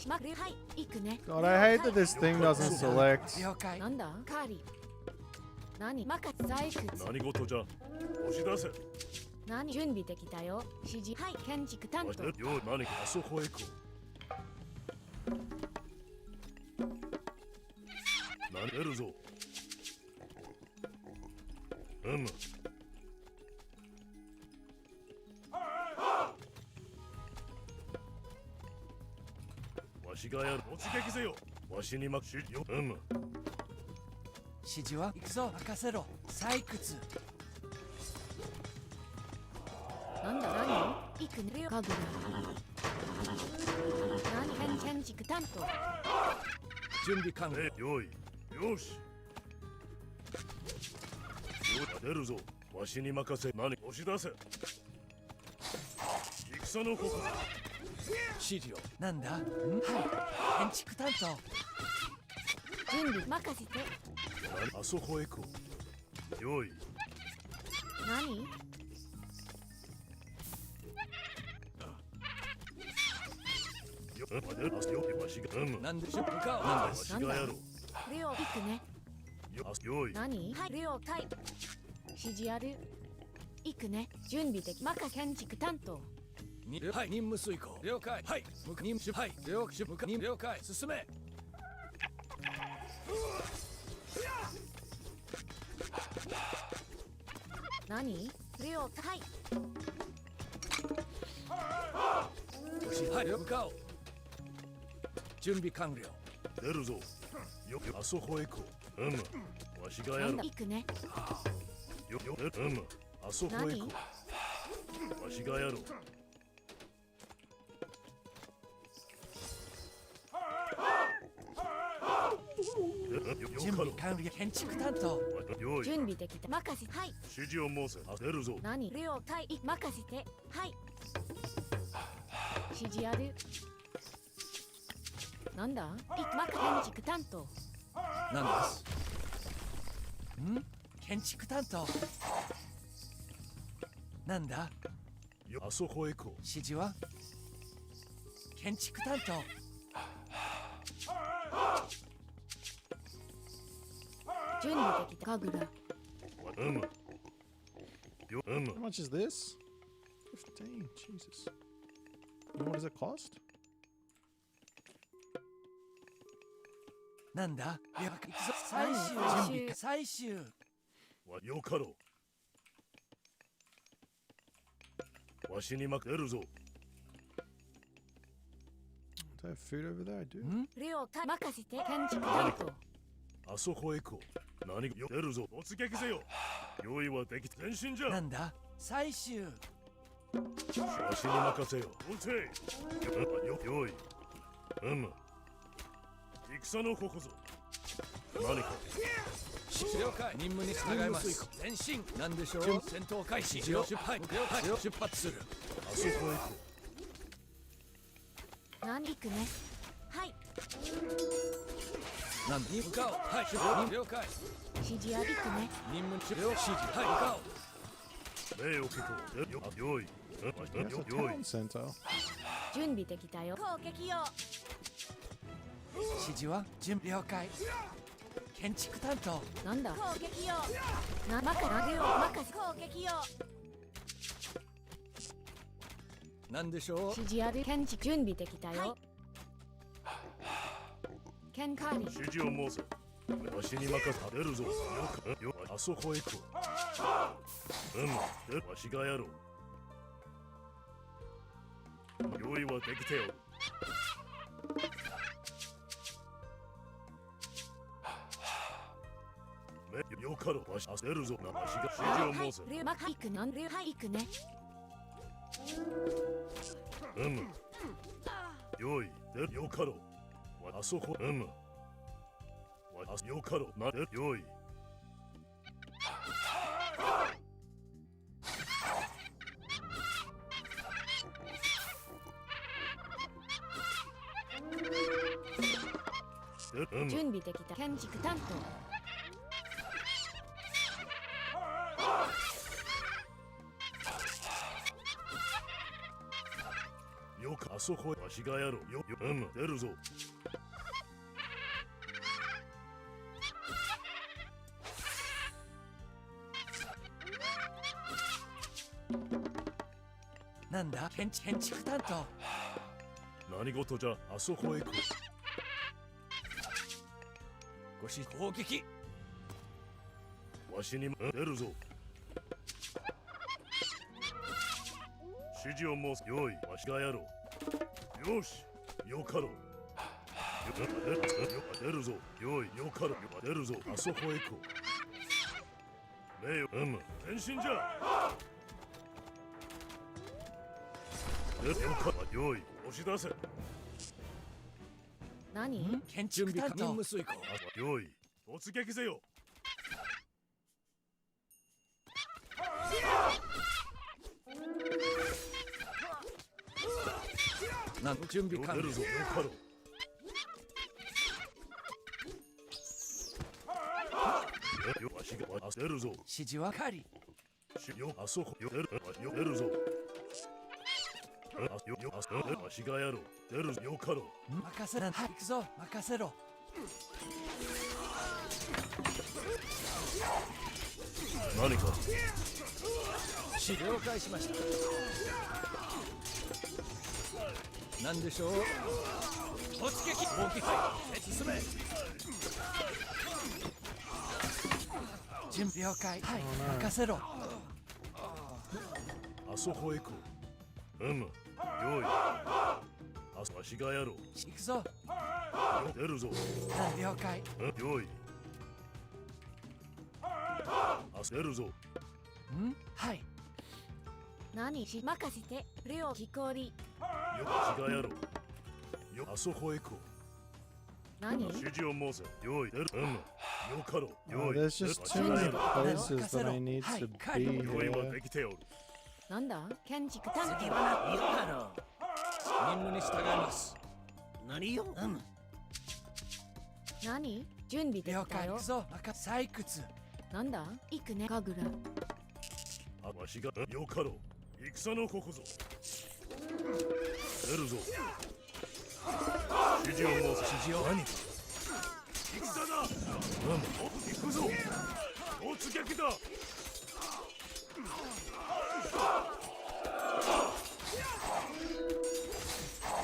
[SPEAKER 8] はい、行くね。
[SPEAKER 1] God, I hate that this thing doesn't select.
[SPEAKER 14] 了解。
[SPEAKER 8] なんだカーリー。何任せ採掘。
[SPEAKER 13] 何事じゃ。押し出せ。
[SPEAKER 8] 何準備できたよ。指示。はい、建築担当。
[SPEAKER 13] よ何かあそこへ行こう。何出るぞ。わしがやる。突撃せよ。わしに任しよ。
[SPEAKER 14] 指示は行くぞ。任せろ。採掘。
[SPEAKER 8] なんだ何行くね。家具だ。何建築担当。
[SPEAKER 14] 準備完了。
[SPEAKER 13] よい。よし。出るぞ。わしに任せ。何押し出せ。戦のここ。
[SPEAKER 14] 指示を。なんだはい。建築担当。
[SPEAKER 8] 準備任せて。
[SPEAKER 13] あそこへ行こう。よい。
[SPEAKER 8] 何
[SPEAKER 14] なんでしょうか。
[SPEAKER 13] わしがやろう。
[SPEAKER 8] 了行くね。
[SPEAKER 13] よい。
[SPEAKER 8] 何はい、了解。指示ある。行くね。準備的。任せ建築担当。
[SPEAKER 14] はい、任務遂行。了解。はい、任務はい、了解。進め。
[SPEAKER 8] 何了解。
[SPEAKER 14] はい、向かおう。準備完了。
[SPEAKER 13] 出るぞ。あそこへ行こう。わしがやろう。
[SPEAKER 8] 行くね。
[SPEAKER 13] あそこへ行こう。わしがやろう。
[SPEAKER 14] 準備完了。建築担当。
[SPEAKER 8] 準備できた。任せ。はい。
[SPEAKER 13] 指示を申せ。出るぞ。
[SPEAKER 8] 何了解。任せて。はい。指示ある。なんだ建築担当。
[SPEAKER 14] なんです。建築担当。なんだ
[SPEAKER 13] あそこへ行こう。
[SPEAKER 14] 指示は建築担当。
[SPEAKER 8] 準備できた。家具だ。
[SPEAKER 1] How much is this? 15. Jesus. And what does it cost?
[SPEAKER 14] なんだ行くぞ。最終。
[SPEAKER 13] よかろう。わしに任せるぞ。
[SPEAKER 1] Do I have food over there? I do.
[SPEAKER 8] 了解。任せて。建築担当。
[SPEAKER 13] あそこへ行こう。何が出るぞ。突撃せよ。用意はでき前進じゃ。
[SPEAKER 14] なんだ最終。
[SPEAKER 13] わしに任せよ。おせよい。戦のここぞ。何か。
[SPEAKER 14] 了解。任務に従います。前進。なんでしょう。戦闘開始。出発する。
[SPEAKER 13] あそこへ行こ
[SPEAKER 8] 何行くね。はい。
[SPEAKER 14] 何に向かおう。はい、了解。
[SPEAKER 8] 指示ありくね。
[SPEAKER 14] 任務指示。はい、向かおう。
[SPEAKER 13] 命を聞こう。よい。
[SPEAKER 8] 準備できたよ。
[SPEAKER 11] 攻撃よ。
[SPEAKER 14] 指示は準備了解。建築担当。
[SPEAKER 8] なんだ
[SPEAKER 11] 攻撃よ。
[SPEAKER 8] 任せ。
[SPEAKER 11] 攻撃よ。
[SPEAKER 14] なんでしょう。
[SPEAKER 8] 指示ある。建築準備できたよ。ケンカーリー。
[SPEAKER 13] 指示を申せ。わしに任せるぞ。あそこへ行こう。わしがやろう。用意はできておる。よかろう。わし出るぞ。わしが指示を申せ。
[SPEAKER 8] 行くね。
[SPEAKER 13] よいでよかろう。あそこよかろう。なでよい。
[SPEAKER 8] 準備できた建築担当。
[SPEAKER 13] よかあそこわしがやろう。よ出るぞ。
[SPEAKER 14] なんだ建築担当。
[SPEAKER 13] 何事じゃ。あそこへ行く。
[SPEAKER 14] ごし攻撃。
[SPEAKER 13] わしにも出るぞ。指示を申す。よいわしがやろう。よしよかろう。出るぞ。よいよかろう。出るぞ。あそこへ行こう。名誉変身じゃ。よかよい押し出せ。
[SPEAKER 8] 何？
[SPEAKER 14] 建築担当。任務遂行。
[SPEAKER 13] よい突撃せよ。
[SPEAKER 14] なん準備完了。
[SPEAKER 13] 出るぞよかろう。よわしが出るぞ。
[SPEAKER 14] 指示はかり。
[SPEAKER 13] よあそこよ出るぞ。わしがやろう。出るぞよかろう。
[SPEAKER 14] 任せな。行くぞ任せろ。
[SPEAKER 13] 何か
[SPEAKER 14] 了解しました。何でしょう。突撃攻撃。進め。準備了解。はい任せろ。
[SPEAKER 13] あそこへ行こう。よいわしがやろう。
[SPEAKER 14] 行くぞ。
[SPEAKER 13] 出るぞ。
[SPEAKER 14] 了解。
[SPEAKER 13] よい出るぞ。
[SPEAKER 14] はい。
[SPEAKER 8] 何し任せて。レオ木こり。
[SPEAKER 13] わしがやろう。あそこへ行こう。
[SPEAKER 8] 何？
[SPEAKER 13] 指示を申せ。よい出る。よかろう。よい。
[SPEAKER 1] There's just too many places that I need to be
[SPEAKER 13] よいは
[SPEAKER 1] here.
[SPEAKER 13] できておる。
[SPEAKER 8] なんだ建築担当。
[SPEAKER 14] 次はな、よかろう。任務に従います。何よ。
[SPEAKER 8] 何？準備できたよ。
[SPEAKER 14] 了解。行くぞ。採掘。
[SPEAKER 8] なんだ行くね神楽。
[SPEAKER 13] わしがよかろう。戦のここぞ。出るぞ。指示を申す。
[SPEAKER 14] 指示を。何？
[SPEAKER 13] 戦だ。行くぞ。突撃だ。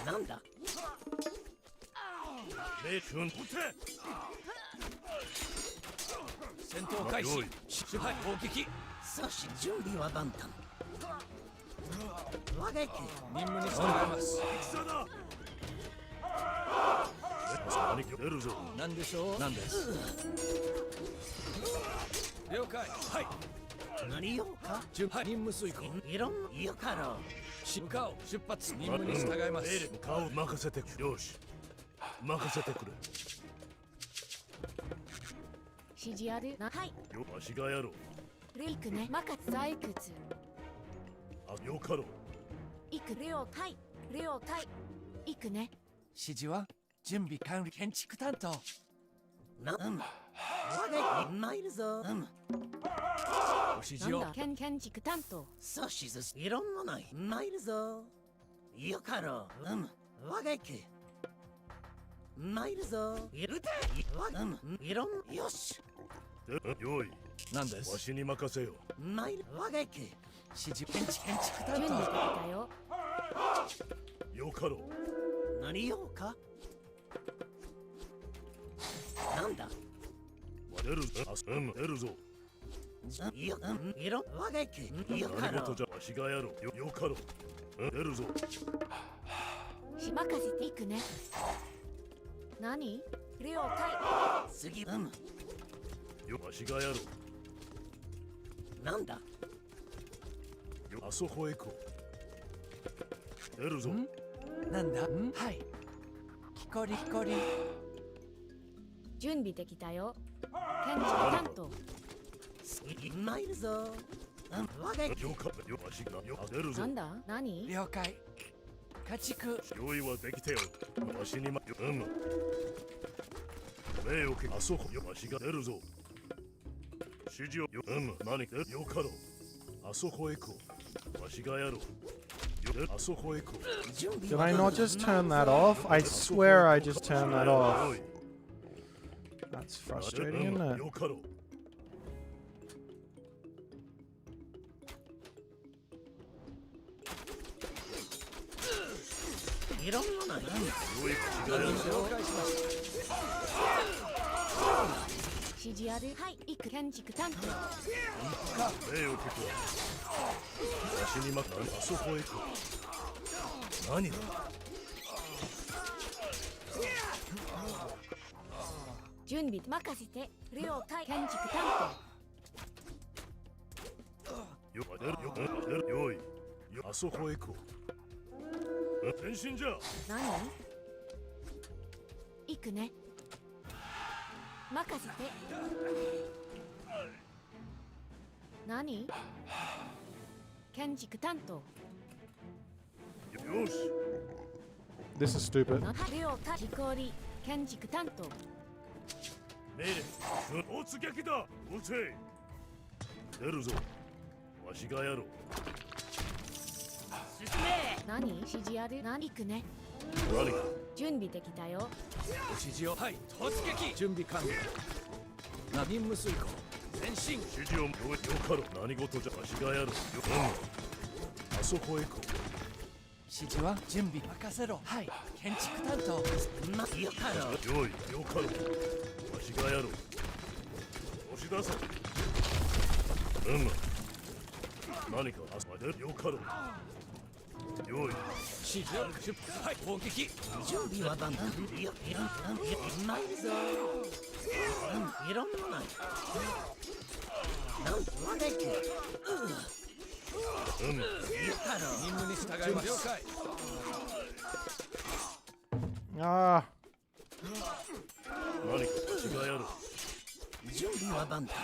[SPEAKER 14] なんだ。
[SPEAKER 13] レイ君撃て。
[SPEAKER 14] 戦闘開始。支配攻撃。さし準備は万端。我が行く。任務に従います。
[SPEAKER 13] 戦だ。出るぞ。
[SPEAKER 14] 何でしょう。何です。了解。はい。何よか。任務遂行。いろんよかろう。向かおう。出発。任務に従います。
[SPEAKER 13] 向かおう。任せてくれ。よし任せてくれ。
[SPEAKER 8] 指示あるな。はい。
[SPEAKER 13] わしがやろう。
[SPEAKER 8] レイクね任せ採掘。
[SPEAKER 13] よかろう。
[SPEAKER 8] 行くレオはいレオはい行くね。
[SPEAKER 14] 指示は準備完了。建築担当。我が参るぞ。ご指示を。
[SPEAKER 8] なんだ建築担当。
[SPEAKER 14] さしずいろんもない。参るぞ。よかろう。我が行く。参るぞ。いるて。いろんよし。
[SPEAKER 13] よい。
[SPEAKER 14] なんです。
[SPEAKER 13] わしに任せよ。
[SPEAKER 14] 参る。我が行く。指示建築担
[SPEAKER 8] 準備でき
[SPEAKER 14] 当。
[SPEAKER 8] たよ。
[SPEAKER 13] よかろう。
[SPEAKER 14] 何よか。なんだ。
[SPEAKER 13] 出るぞ。出るぞ。
[SPEAKER 14] いろ我が行く。よかろう。
[SPEAKER 13] 何事じゃ。わしがやろう。よかろう。出るぞ。
[SPEAKER 8] し任せていくね。何レオはい
[SPEAKER 14] 次。
[SPEAKER 13] わしがやろう。
[SPEAKER 14] なんだ。
[SPEAKER 13] あそこへ行こ出るぞ。
[SPEAKER 14] なんだはい木こり木こり
[SPEAKER 8] 準備できたよ。検知担当。
[SPEAKER 14] 参るぞ我が
[SPEAKER 13] 了解よわしがよ出るぞ。
[SPEAKER 8] なんだ何？
[SPEAKER 14] 了解家畜
[SPEAKER 13] 用意はできてよ。わしにま目をけあそこよわしが出るぞ。指示を何でよかろう。あそこへ行こう。わしがやろう。あそこへ行こう。
[SPEAKER 1] Did I not just turn that off? I swear I just turned that off. That's frustrating, isn't it?
[SPEAKER 13] よかろう。
[SPEAKER 14] いろんなの
[SPEAKER 8] 了解しました。指示ある。はい、行く建築担当。
[SPEAKER 13] 目をけこう。わしにまかあそこへ行こう。何だ。
[SPEAKER 8] 準備任せて。了解。建築担
[SPEAKER 13] よ出るよ出るよいよあそこへ行こう。転身じゃ。
[SPEAKER 8] 何？行くね。任せて。何？建築担当。
[SPEAKER 13] よし。
[SPEAKER 1] This is stupid.
[SPEAKER 8] 了解。木こり建築担当。
[SPEAKER 13] 命令突撃だ。撃て。出るぞ。わしがやろう。
[SPEAKER 14] 進め
[SPEAKER 8] 何？指示ある。何？行くね。
[SPEAKER 13] 何か。
[SPEAKER 8] 準備できたよ。
[SPEAKER 10] 指示をはい突撃準備完了。任務遂行前進。
[SPEAKER 13] 指示をよかろう。何事じゃわしがやろう。あそこへ行こう。
[SPEAKER 14] 指示は準備任せろ。はい建築担当。よかろ
[SPEAKER 13] よいよかろう。わしがやろう。押し出せ。何かあそこでよかろう。よい
[SPEAKER 10] 指示を出発。はい攻撃。
[SPEAKER 14] 準備は万端。よ参るぞいろんななん我が行くよかろう。
[SPEAKER 10] 任務に従います。了解。
[SPEAKER 1] Ah.
[SPEAKER 13] 何かわしがやろう。
[SPEAKER 14] 準備は万端。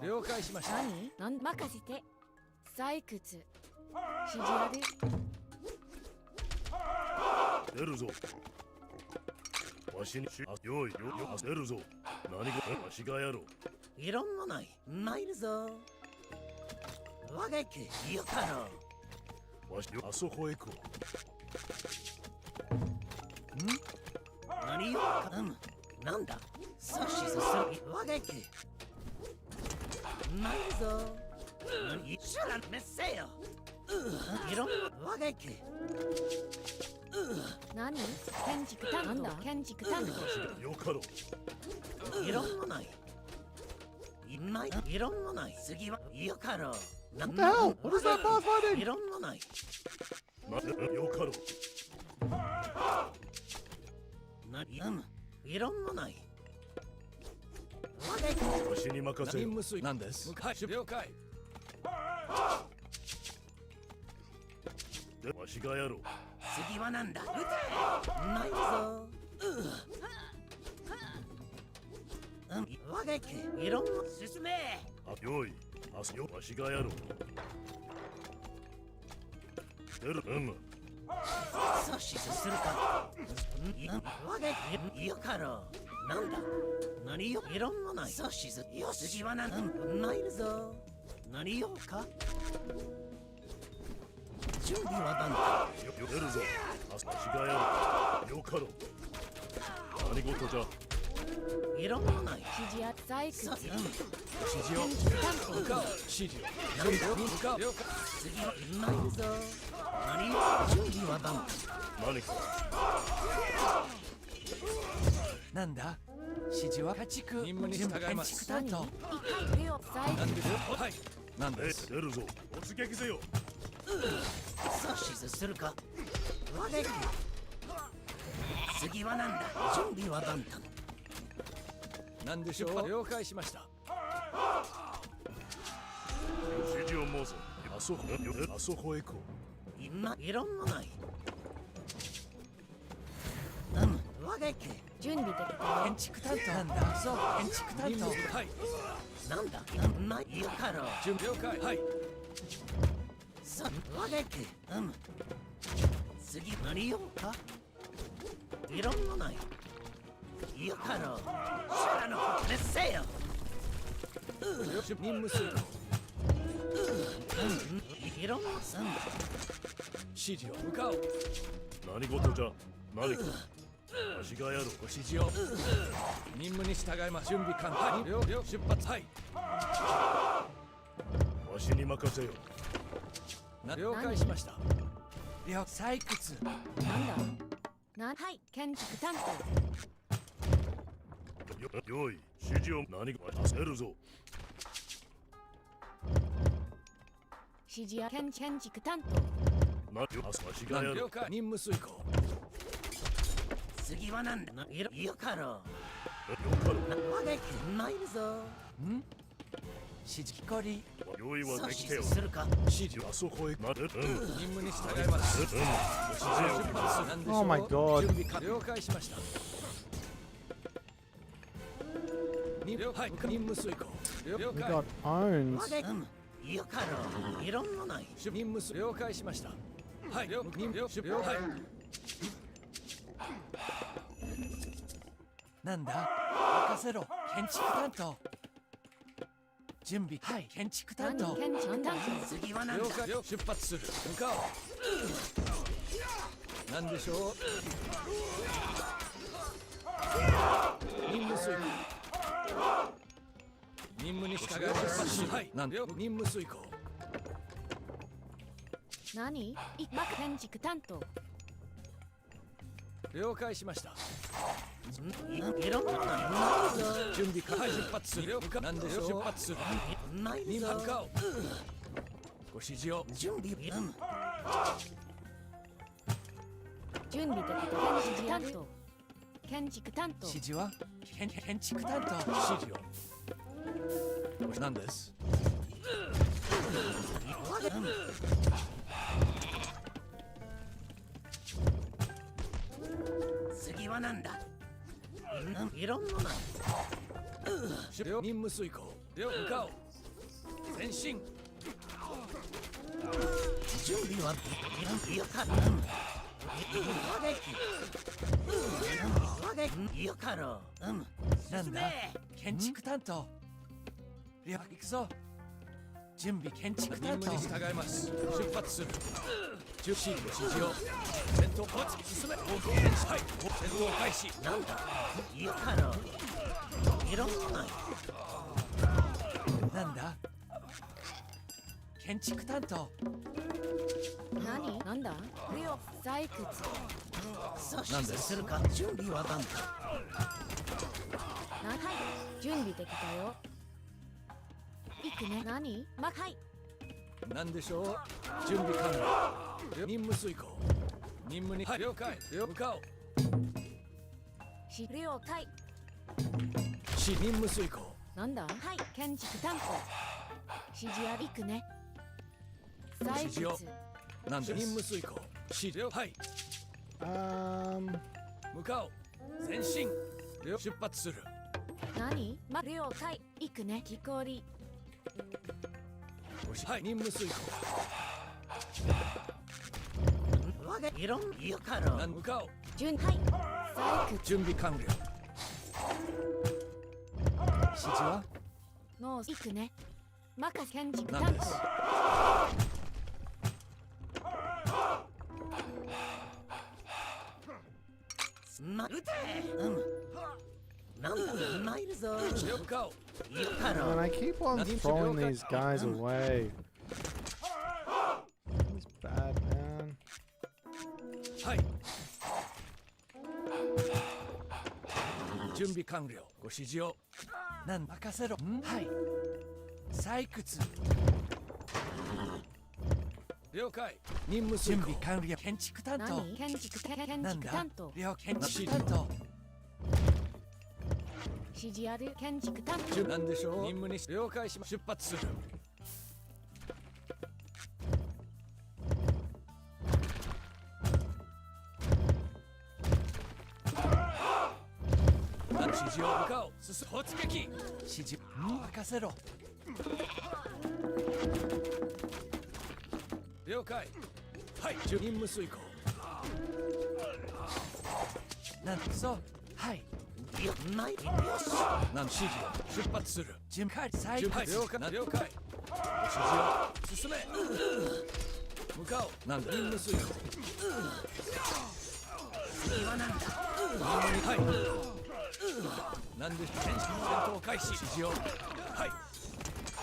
[SPEAKER 10] 了解しました。
[SPEAKER 8] 何？任せて。採掘。指示ある。
[SPEAKER 13] 出るぞ。わしによいよ出るぞ。何かわしがやろう。
[SPEAKER 14] いろんなない参るぞ我が行くよかろう。
[SPEAKER 13] わしあそこへ行こう。
[SPEAKER 14] 何よなんだ阻止する我が行く参るぞしゃらめせよいろんな我が行く
[SPEAKER 8] 何？建築担当。なんだ？建築担当。
[SPEAKER 13] よかろう。
[SPEAKER 14] いろんなないいろんなない次はよかろう。
[SPEAKER 1] What the hell? What is that pathfinding?
[SPEAKER 14] いろんなない
[SPEAKER 13] よかろう。
[SPEAKER 14] いろんなない
[SPEAKER 13] わしに任せよ。
[SPEAKER 10] 任務遂行。何です？了解。
[SPEAKER 13] でわしがやろう。
[SPEAKER 14] 次はなんだ撃て参るぞ我が行くいろんな進め
[SPEAKER 13] あよいあすよわしがやろう。出る
[SPEAKER 14] 阻止するか我が行くよかろう。なんだ何よいろんなない阻止すよ次はなん参るぞ何よか準備は万端。
[SPEAKER 13] よ出るぞ。わしがやろう。よかろう。何事じゃ。
[SPEAKER 14] いろんなない
[SPEAKER 8] 指示あ採掘。
[SPEAKER 10] 指示を向かう。指示を向かう。了解。
[SPEAKER 14] 次は参るぞ何よ準備は万端。
[SPEAKER 13] 何か。
[SPEAKER 14] なんだ指示は家畜
[SPEAKER 10] 任務に従います。
[SPEAKER 14] 担当。
[SPEAKER 10] なんですよ。はい。なんです。
[SPEAKER 13] 出るぞ。突撃せよ。
[SPEAKER 14] 阻止するか我が行く次はなんだ準備は万端。
[SPEAKER 10] なんでしょう。了解しました。
[SPEAKER 13] うぞ。あそこへ行こ
[SPEAKER 14] いろんなない。わがけ。
[SPEAKER 8] 準備できたよ。
[SPEAKER 14] 建築担当なんだ。そう、建築担当。はい。なんだ。言うかろ。
[SPEAKER 10] 準備了解。はい。
[SPEAKER 14] さ、わがけ。次何用か。いろんなない。言うかろ。シャラのことでせよ。
[SPEAKER 10] 任務遂行。
[SPEAKER 14] いろんな
[SPEAKER 10] 指示を向かおう。
[SPEAKER 13] う。何事じゃ。何か。わしがやろう。
[SPEAKER 10] ご指示を。任務に従います。準備完了。了出発。はい。
[SPEAKER 13] わしに任せよ。
[SPEAKER 10] 了解しました。
[SPEAKER 14] 了採掘。
[SPEAKER 8] はい、建築担当。
[SPEAKER 13] よい。指示を何かさせるぞ。
[SPEAKER 8] 指示や建築担当。
[SPEAKER 13] わしがやろう。
[SPEAKER 10] 了解。任務遂行。
[SPEAKER 14] 次はなんだ。いるかろ。
[SPEAKER 13] よかろ。
[SPEAKER 14] わがけないぞ。指示こり。
[SPEAKER 13] 用意はできてよ。
[SPEAKER 14] するか。
[SPEAKER 13] 指示あそこへなる。
[SPEAKER 10] 任務に従います。
[SPEAKER 13] 指示
[SPEAKER 10] 出発なんでしょう。
[SPEAKER 1] Oh my god.
[SPEAKER 10] 準備完了解しました。はい、任務遂行。了
[SPEAKER 1] We
[SPEAKER 10] 解。
[SPEAKER 1] got owned.
[SPEAKER 14] いるかろ。いろんなない。
[SPEAKER 10] 任務遂了解しました。はい、任務了解。
[SPEAKER 14] なんだ。任せろ。建築担当。準備。はい。建築担当。
[SPEAKER 8] 建築担当。
[SPEAKER 14] 次はなんだ。
[SPEAKER 10] 了解。出発する。向かおう。なんでしょう。任務遂行。任務に従います。はい。なんで任務遂行。
[SPEAKER 8] 何？建築担当。
[SPEAKER 10] 了解しました。
[SPEAKER 14] いろんなない。
[SPEAKER 10] 準備開始出発する。なんでしょう。出発する。
[SPEAKER 14] ない
[SPEAKER 10] 任務向かおう。ご指示を。
[SPEAKER 14] 準備。
[SPEAKER 8] 準備できた。建築担当。建築担当。
[SPEAKER 14] 指示は建築担当。
[SPEAKER 10] 指示を。何です。
[SPEAKER 14] 次はなんだ。いろんなない。
[SPEAKER 10] 任務遂行。向かおう。前進。
[SPEAKER 14] 準備はいるかろ。よかろ。なんだ。建築担当。行くぞ。準備建築担当。
[SPEAKER 10] 任務に従います。出発する。指示を。戦闘を進め。はい。戦闘開始。
[SPEAKER 14] なんだ。よかろ。いろんなない。なんだ。建築担当。
[SPEAKER 8] なんだ。採掘。
[SPEAKER 14] なんでするか。準備はなんだ。
[SPEAKER 8] はい。準備できたよ。行くね。はい。
[SPEAKER 10] なんでしょう。準備完了。任務遂行。任務に、はい、了解。向かおう。
[SPEAKER 8] 了解。
[SPEAKER 10] 任務遂行。
[SPEAKER 8] なんだ。はい。建築担当。指示あり。行くね。採掘。
[SPEAKER 10] なんで任務遂行。指示はい。向かおう。前進。出発する。
[SPEAKER 8] 了解。行くね。木こり。
[SPEAKER 10] はい、任務遂行。
[SPEAKER 14] わがいろんよかろ。
[SPEAKER 10] 向かおう。
[SPEAKER 8] 採掘。
[SPEAKER 10] 準備完了。指示は
[SPEAKER 8] もう行くね。任せ建築担当。
[SPEAKER 10] なんです。
[SPEAKER 14] 撃て。なんだ。ないるぞ。
[SPEAKER 10] 向かおう。
[SPEAKER 1] And I keep on throwing these guys away. He's bad, man.
[SPEAKER 10] はい。準備完了。ご指示を。
[SPEAKER 14] なん任せろ。はい。採掘。
[SPEAKER 10] 了解。任務遂行。
[SPEAKER 14] 準備完了。建築担当。
[SPEAKER 8] 建築担当。
[SPEAKER 14] 建築担当。
[SPEAKER 8] 指示ある。建築担当。
[SPEAKER 10] なんでしょう。任務に了解します。出発する。示を向かおう進む突撃指示任せろ了解はい任務遂行なんそうはいよないよしなん指示を出発する準備再開了解了解指示を進め向かおうなんだ任務遂行次はなんだはいなんで戦闘開始指示をはい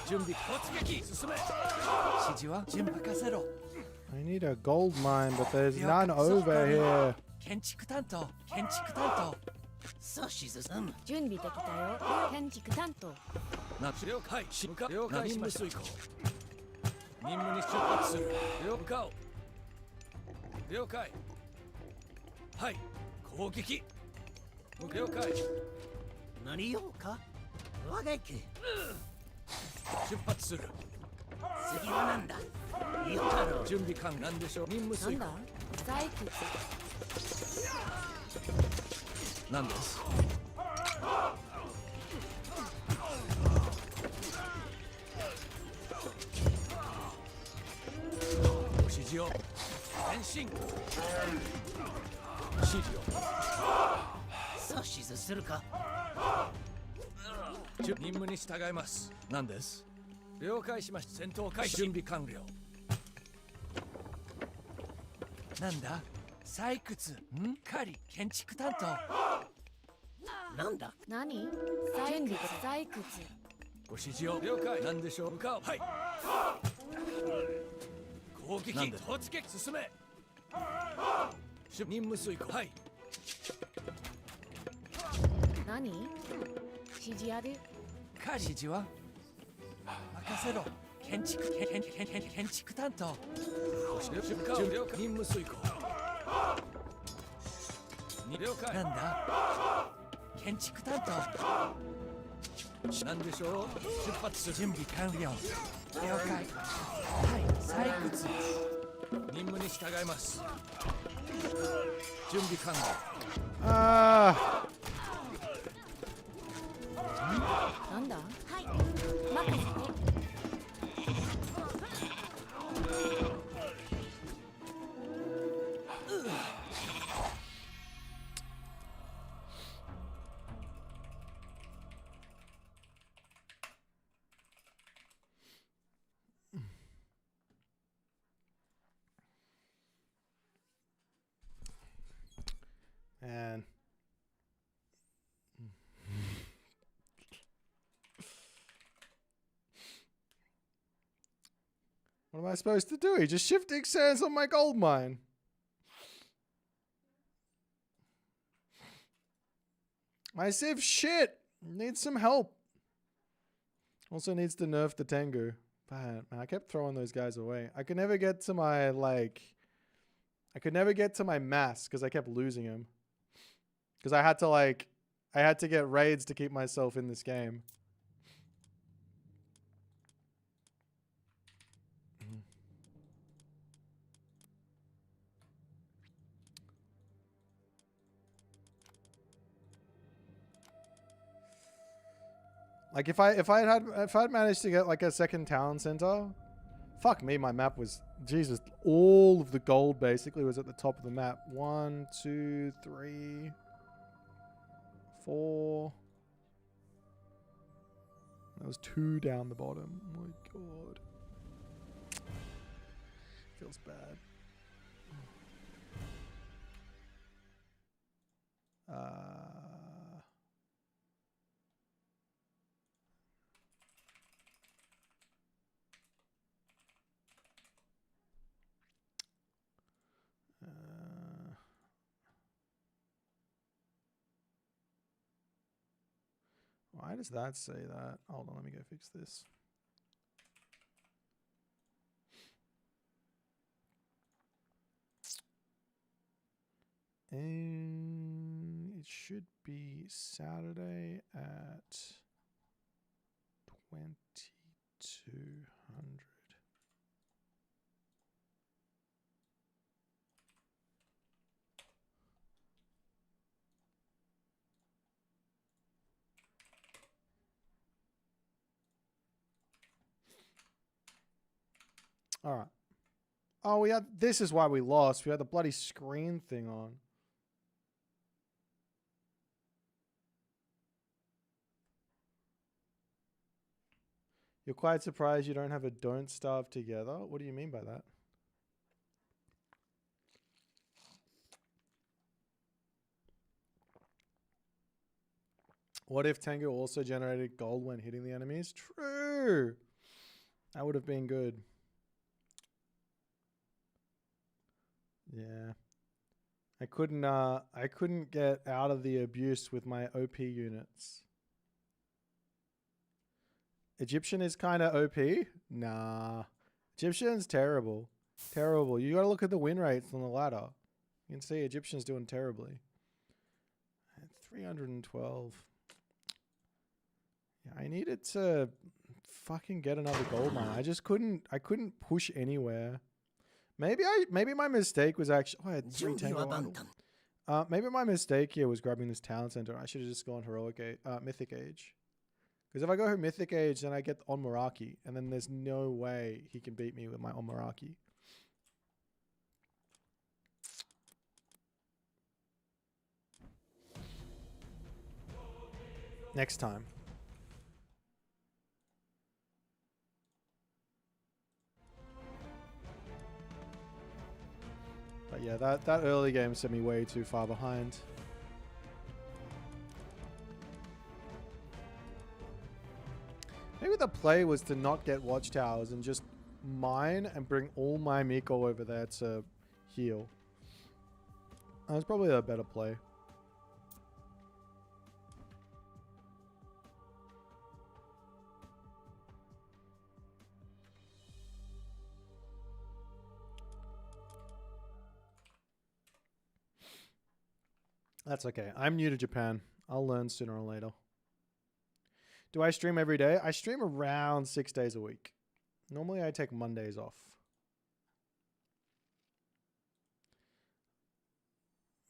[SPEAKER 10] 準備突撃進め指示は準備任せろ
[SPEAKER 1] I need a gold mine, but there's none over here.
[SPEAKER 10] 建築担当建築担
[SPEAKER 14] そうしず
[SPEAKER 8] 準備できたよ建築担当
[SPEAKER 10] 当な了解向か了解しました任務に出発する向かおう了解はい攻撃了解
[SPEAKER 14] 何用か我が行く
[SPEAKER 10] 出発する
[SPEAKER 14] 次はなんだよかろう
[SPEAKER 10] 準備完なんでしょう任務遂行
[SPEAKER 8] なんだ細工
[SPEAKER 10] なんですご指示を前進指示を
[SPEAKER 14] そうしずするか
[SPEAKER 10] 任務に従います何です了解しました戦闘開始準備完了なんだ採掘狩り建築担当
[SPEAKER 14] なんだ
[SPEAKER 8] 何準備で採掘
[SPEAKER 10] ご指示を了解なんでしょう向かおうはい攻撃突撃進め任務遂行はい
[SPEAKER 8] 何指示ある
[SPEAKER 10] 狩り指示は任せろ建築担当了解任務遂行了解なんだ建築担当なんでしょう出発する準備完了了解はい採掘任務に従います準備完了
[SPEAKER 8] なんだはい任せて
[SPEAKER 1] Man. What am I supposed to do? He just shifting sands on my gold mine. My Civ shit. Needs some help. Also needs to nerf the Tengu. Man, I kept throwing those guys away. I could never get to my, I could never get to my mass because I kept losing him. Because I had to get raids to keep myself in this game. Like if I'd managed to get like a second town center, fuck me, my map was Jesus. All of the gold basically was at the top of the map. 1, 2, 3, 4. There was 2 down the bottom. Oh my god, feels bad. Why does that say that? Hold on, let me go fix this. And it should be Saturday at 2200. All right. Oh, we had. This is why we lost. We had the bloody screen thing on. You're quite surprised you don't have a don't starve together? What do you mean by that? What if Tango also generated gold when hitting the enemies? True. That would have been good. Yeah. I couldn't get out of the abuse with my OP units. Egyptian is kind of OP? Nah. Egyptian's terrible. Terrible. You got to look at the win rates on the ladder. You can see Egyptian's doing terribly. 312. Yeah, I needed to fucking get another gold mine. I couldn't push anywhere. Maybe my mistake was actually... Oh, I had 3 tango. Maybe my mistake here was grabbing this town center. I should have just gone heroic mythic age. Because if I go mythic age, then I get on Meraki, and then there's no way he can beat me with my on Meraki. Next time. But yeah, that early game sent me way too far behind. Maybe the play was to not get watchtowers and just mine and bring all my Miko over there to heal. That's probably a better play. That's okay. I'm new to Japan. I'll learn sooner or later. Do I stream every day? I stream around 6 days a week. Normally I take Mondays off.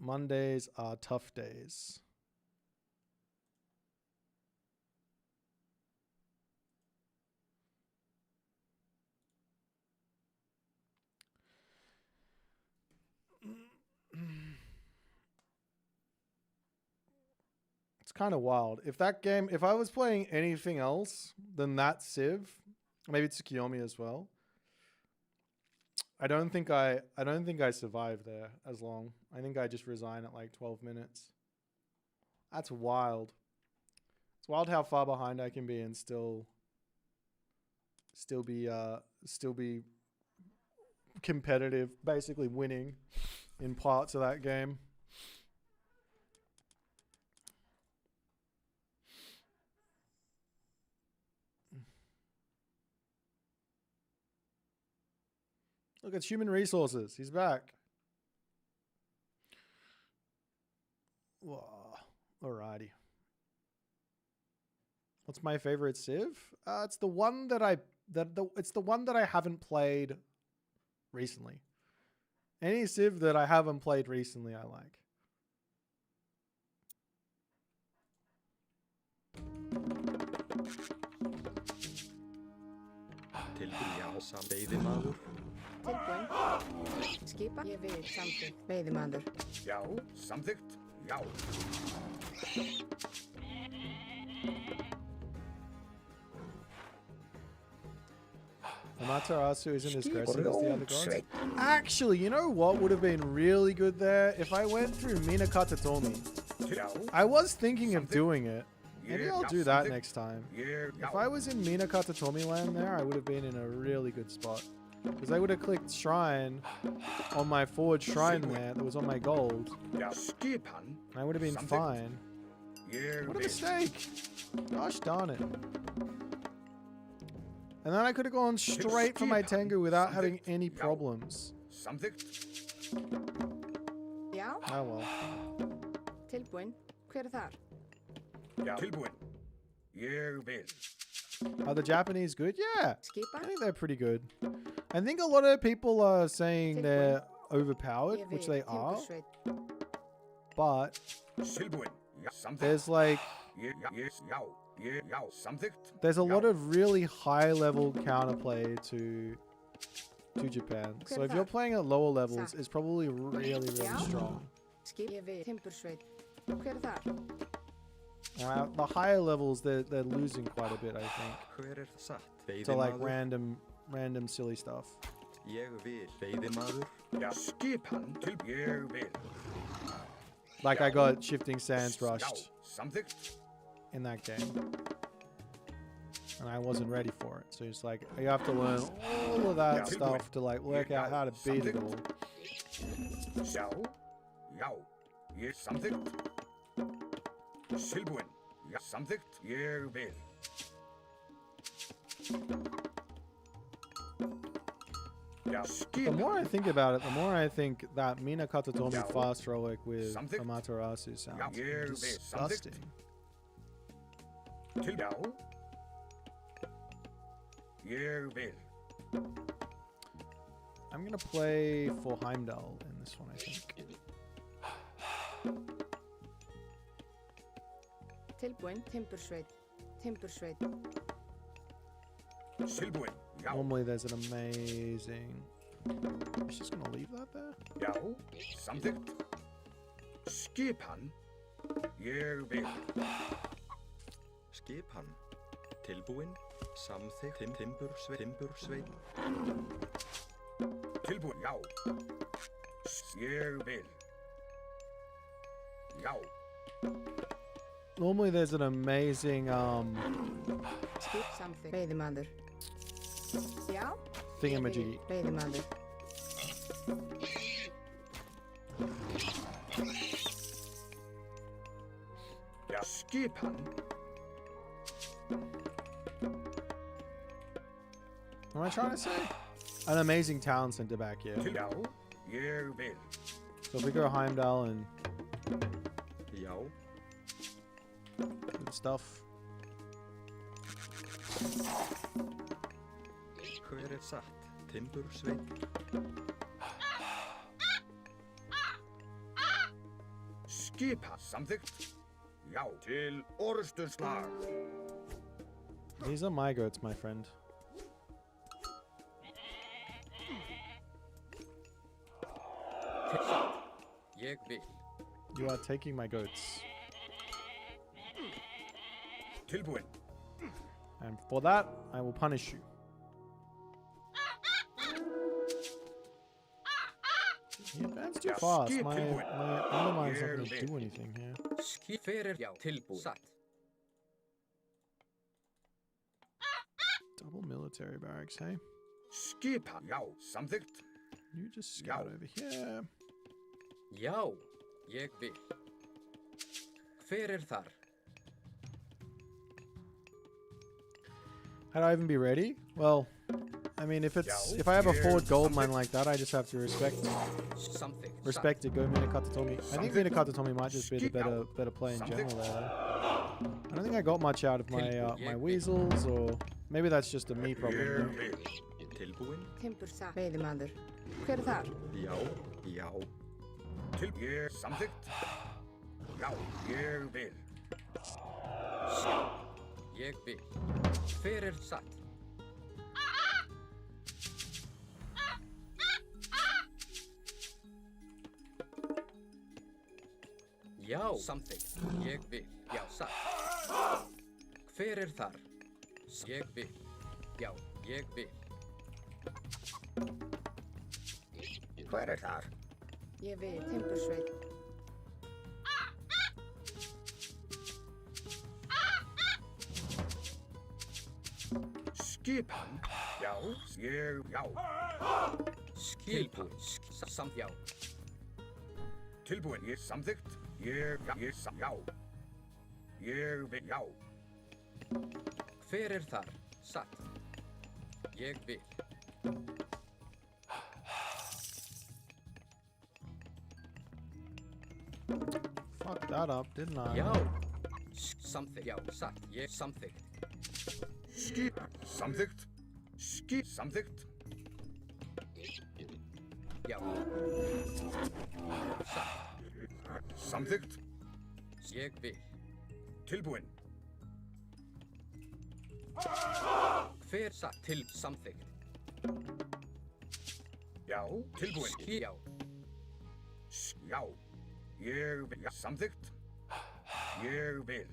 [SPEAKER 1] Mondays are tough days. It's kind of wild. If I was playing anything else than that Civ, maybe Tsukiyomi as well, I don't think I survived there as long. I think I just resign at like 12 minutes. That's wild. It's wild how far behind I can be and still be competitive, basically winning in parts of that game. Look, it's human resources. He's back. Whoa. Alrighty. What's my favorite Civ? It's the one that I haven't played recently. Any Civ that I haven't played recently, I like.
[SPEAKER 15] Tilbúin. Skipa. Ég vil samþykkt. Veiðimaður.
[SPEAKER 4] Já, samþykkt. Já.
[SPEAKER 1] Amaterasu isn't as aggressive as the other gods. Actually, you know what would have been really good there? If I went through Minakatatomi. I was thinking of doing it. Maybe I'll do that next time. If I was in Minakatatomi land there, I would have been in a really good spot. Because I would have clicked shrine on my forward shrine there that was on my gold. I would have been fine. What a mistake! Gosh darn it. And then I could have gone straight for my Tengu without having any problems.
[SPEAKER 15] Já.
[SPEAKER 1] Oh well.
[SPEAKER 15] Tilbúin. Hver þar?
[SPEAKER 4] Tilbúin. Ég vil.
[SPEAKER 1] Are the Japanese good? Yeah. I think they're pretty good. I think a lot of people are saying they're overpowered, which they are. But there's like... There's a lot of really high level counterplay to Japan. So if you're playing at lower levels, it's probably really, really strong.
[SPEAKER 15] Skip. Ég veit. Timbursveit. Hver þar?
[SPEAKER 1] The higher levels, they're losing quite a bit, I think.
[SPEAKER 7] Hver satt?
[SPEAKER 1] To like random silly stuff.
[SPEAKER 7] Ég vil. Veiðimaður.
[SPEAKER 4] Já, skip hann til ég vil.
[SPEAKER 1] Like I got shifting sands rushed
[SPEAKER 4] Samþykkt.
[SPEAKER 1] in that game. And I wasn't ready for it. So it's like, you have to learn all of that stuff to like work out how to beat it all.
[SPEAKER 4] Sjá. Já. Ég samþykkt. Tilbúin. Já, samþykkt. Ég vil. Já, skip.
[SPEAKER 1] The more I think about it, the more I think that Mina Katatomi fast heroic with Amaterasu sounds disgusting.
[SPEAKER 4] Já. Ég vil.
[SPEAKER 1] I'm gonna play for Heimdall in this one, I think.
[SPEAKER 15] Tilbúin. Timbursveit. Timbursveit.
[SPEAKER 4] Tilbúin. Já.
[SPEAKER 1] Normally there's an amazing... He's just gonna leave that there?
[SPEAKER 4] Já, samþykkt. Skip hann. Ég vil.
[SPEAKER 7] Skip hann. Tilbúin. Samþykkt. Timbursveit.
[SPEAKER 4] Tilbúin. Já. Ég vil. Já.
[SPEAKER 1] Normally there's an amazing
[SPEAKER 15] Skip something. Veiðimaður. Já.
[SPEAKER 1] thingamajiggy.
[SPEAKER 15] Veiðimaður.
[SPEAKER 4] Já, skip hann.
[SPEAKER 1] What am I trying to say? An amazing talent center back here.
[SPEAKER 4] Já, ég vil.
[SPEAKER 1] So if we go Heimdall and
[SPEAKER 7] Já.
[SPEAKER 1] good stuff.
[SPEAKER 7] Hver satt? Timbursveit.
[SPEAKER 4] Skip hann. Samþykkt. Já, til orusturslag.
[SPEAKER 1] These are my goats, my friend.
[SPEAKER 9] Ég vil.
[SPEAKER 1] You are taking my goats.
[SPEAKER 4] Tilbúin.
[SPEAKER 1] And for that, I will punish you. He advanced too fast. My undermine's not going to do anything here.
[SPEAKER 9] Skip fyrir. Já, tilbúin. Satt.
[SPEAKER 1] Double military barracks, hey?
[SPEAKER 4] Skip hann. Já, samþykkt.
[SPEAKER 1] You just scout over here.
[SPEAKER 9] Já, ég vil. Hver þar?
[SPEAKER 1] How do I even be ready? Well, I mean, if I have a forward gold mine like that, I just have to respect it. Go Mina Katatomi. I think Mina Katatomi might just be the better play in general there. I don't think I got much out of my my weasels, or maybe that's just a me problem.
[SPEAKER 7] Tilbúin.
[SPEAKER 15] Timbursa. Veiðimaður. Hver þar?
[SPEAKER 7] Já. Já.
[SPEAKER 4] Ég samþykkt. Já, ég vil.
[SPEAKER 9] Ég vil. Hver satt? Já, samþykkt. Ég vil. Já, satt. Hver þar? Ég vil. Já, ég vil.
[SPEAKER 6] Hver þar?
[SPEAKER 15] Ég vil. Timbursveit.
[SPEAKER 4] Skip hann. Já, já.
[SPEAKER 9] Skip hann. Samt já.
[SPEAKER 4] Tilbúin. Ég samþykkt. Já. Ég vil. Já.
[SPEAKER 9] Hver þar? Satt. Ég vil.
[SPEAKER 1] Fucked that up, didn't I?
[SPEAKER 9] Já. Samþykkt. Já, satt. Ég samþykkt.
[SPEAKER 4] Skip. Samþykkt. Skip. Samþykkt.
[SPEAKER 9] Já. Satt.
[SPEAKER 4] Samþykkt.
[SPEAKER 9] Ég vil.
[SPEAKER 4] Tilbúin.
[SPEAKER 9] Hver satt til samþykkt?
[SPEAKER 4] Já, tilbúin.
[SPEAKER 9] Já.
[SPEAKER 4] Já. Ég vil. Já, samþykkt. Ég vil.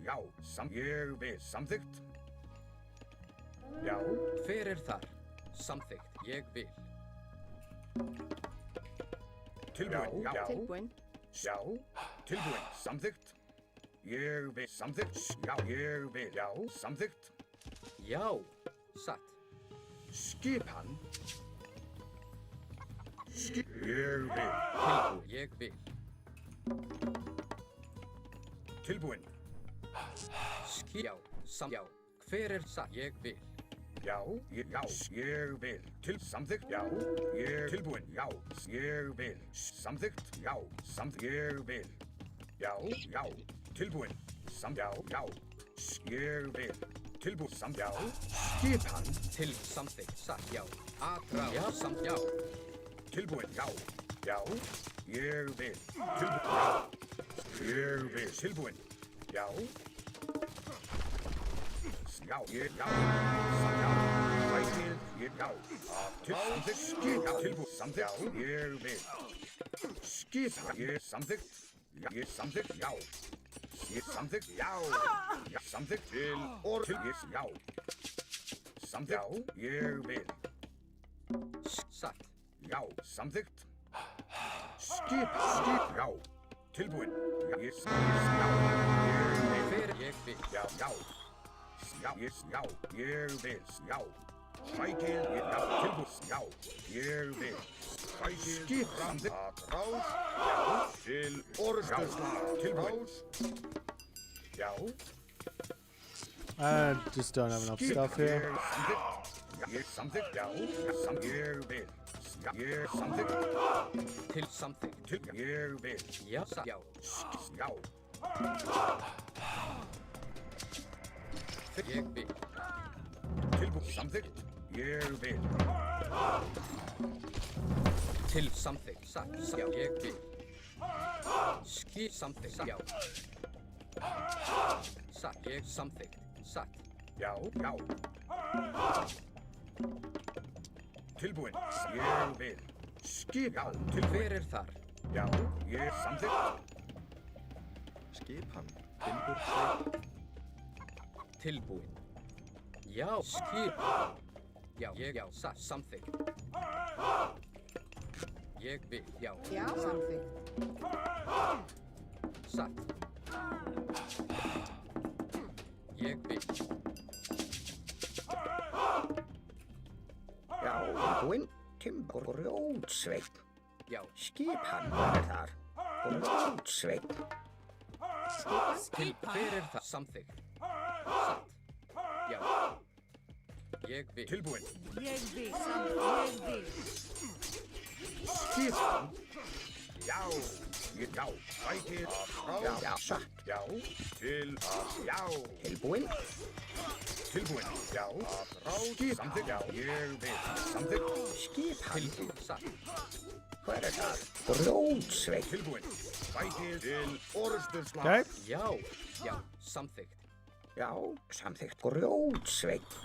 [SPEAKER 4] Já, ég vil. Samþykkt. Já.
[SPEAKER 9] Hver er þar? Samþykkt. Ég vil.
[SPEAKER 4] Tilbúin. Já.
[SPEAKER 15] Tilbúin.
[SPEAKER 4] Já. Tilbúin. Samþykkt. Ég vil. Samþykkt. Já, ég vil. Já, samþykkt.
[SPEAKER 9] Já. Satt.
[SPEAKER 4] Skipan. Ég vil.
[SPEAKER 9] Tilbúin. Ég vil.
[SPEAKER 4] Tilbúin.
[SPEAKER 9] Já. Já. Hver er satt? Ég vil.
[SPEAKER 4] Já, ég vil. Samþykkt. Já, ég tilbúin. Já, ég vil. Samþykkt. Já, ég vil. Já, tilbúin. Já, ég vil. Tilbúin. Já, skipan.
[SPEAKER 9] Til samþykkt. Satt. Já. Atrá. Já. Samt. Já.
[SPEAKER 4] Tilbúin. Já, ég vil. Tilbúin. Já, ég vil. Tilbúin. Já. Já, ég, já. Samþykkt. Ég, já. Tilbúin. Samþykkt. Ég vil. Skipan. Ég samþykkt. Ég samþykkt. Já. Ég samþykkt. Já. Já, samþykkt. Til orð. Ég, já. Samþykkt. Ég vil.
[SPEAKER 9] Satt.
[SPEAKER 4] Já, samþykkt. Skip, já. Tilbúin. Já, ég, já.
[SPEAKER 9] Hver ég vil.
[SPEAKER 4] Já, já. Já, ég vil. Já. Sækir, já. Tilbúin. Já, ég vil. Sækir. Skip, samþykkt. Rás. Já. Til orðstöðsla. Tilbúin. Já.
[SPEAKER 1] I just don't have enough stuff here.
[SPEAKER 4] Ég samþykkt. Já. Ég vil. Ég samþykkt.
[SPEAKER 9] Til samþykkt.
[SPEAKER 4] Til ég vil.
[SPEAKER 9] Já. Já.
[SPEAKER 4] Já.
[SPEAKER 9] Ég vil.
[SPEAKER 4] Tilbúin. Samþykkt. Ég vil.
[SPEAKER 9] Til samþykkt. Satt. Já. Ég vil. Skip samþykkt. Já. Satt. Ég samþykkt. Satt.
[SPEAKER 4] Já. Tilbúin. Ég vil. Skipan.
[SPEAKER 9] Hver er þar?
[SPEAKER 4] Já, ég samþykkt.
[SPEAKER 7] Skipan. Timbursveit.
[SPEAKER 9] Tilbúin. Já. Skip. Já. Ég. Já. Satt. Samþykkt. Ég vil. Já.
[SPEAKER 15] Já, samþykkt.
[SPEAKER 9] Satt. Ég vil.
[SPEAKER 6] Já, tilbúin. Grjótsveit.
[SPEAKER 9] Já.
[SPEAKER 6] Skipan er þar. Grjótsveit.
[SPEAKER 15] Skipan.
[SPEAKER 9] Hver er það? Samþykkt. Satt. Já. Ég vil.
[SPEAKER 4] Tilbúin.
[SPEAKER 5] Ég vil. Ég vil.
[SPEAKER 4] Skipan. Já. Já. Sækir.
[SPEAKER 6] Já, satt.
[SPEAKER 4] Já. Til. Já.
[SPEAKER 6] Tilbúin.
[SPEAKER 4] Tilbúin. Já. Skip. Samþykkt. Já. Ég vil. Samþykkt.
[SPEAKER 6] Skipan.
[SPEAKER 9] Tilbúin. Satt.
[SPEAKER 6] Hver er það? Grjótsveit.
[SPEAKER 4] Tilbúin. Sækir til orðstöðsla.
[SPEAKER 1] Okay.
[SPEAKER 9] Já. Já. Samþykkt.
[SPEAKER 6] Já, samþykkt. Grjótsveit.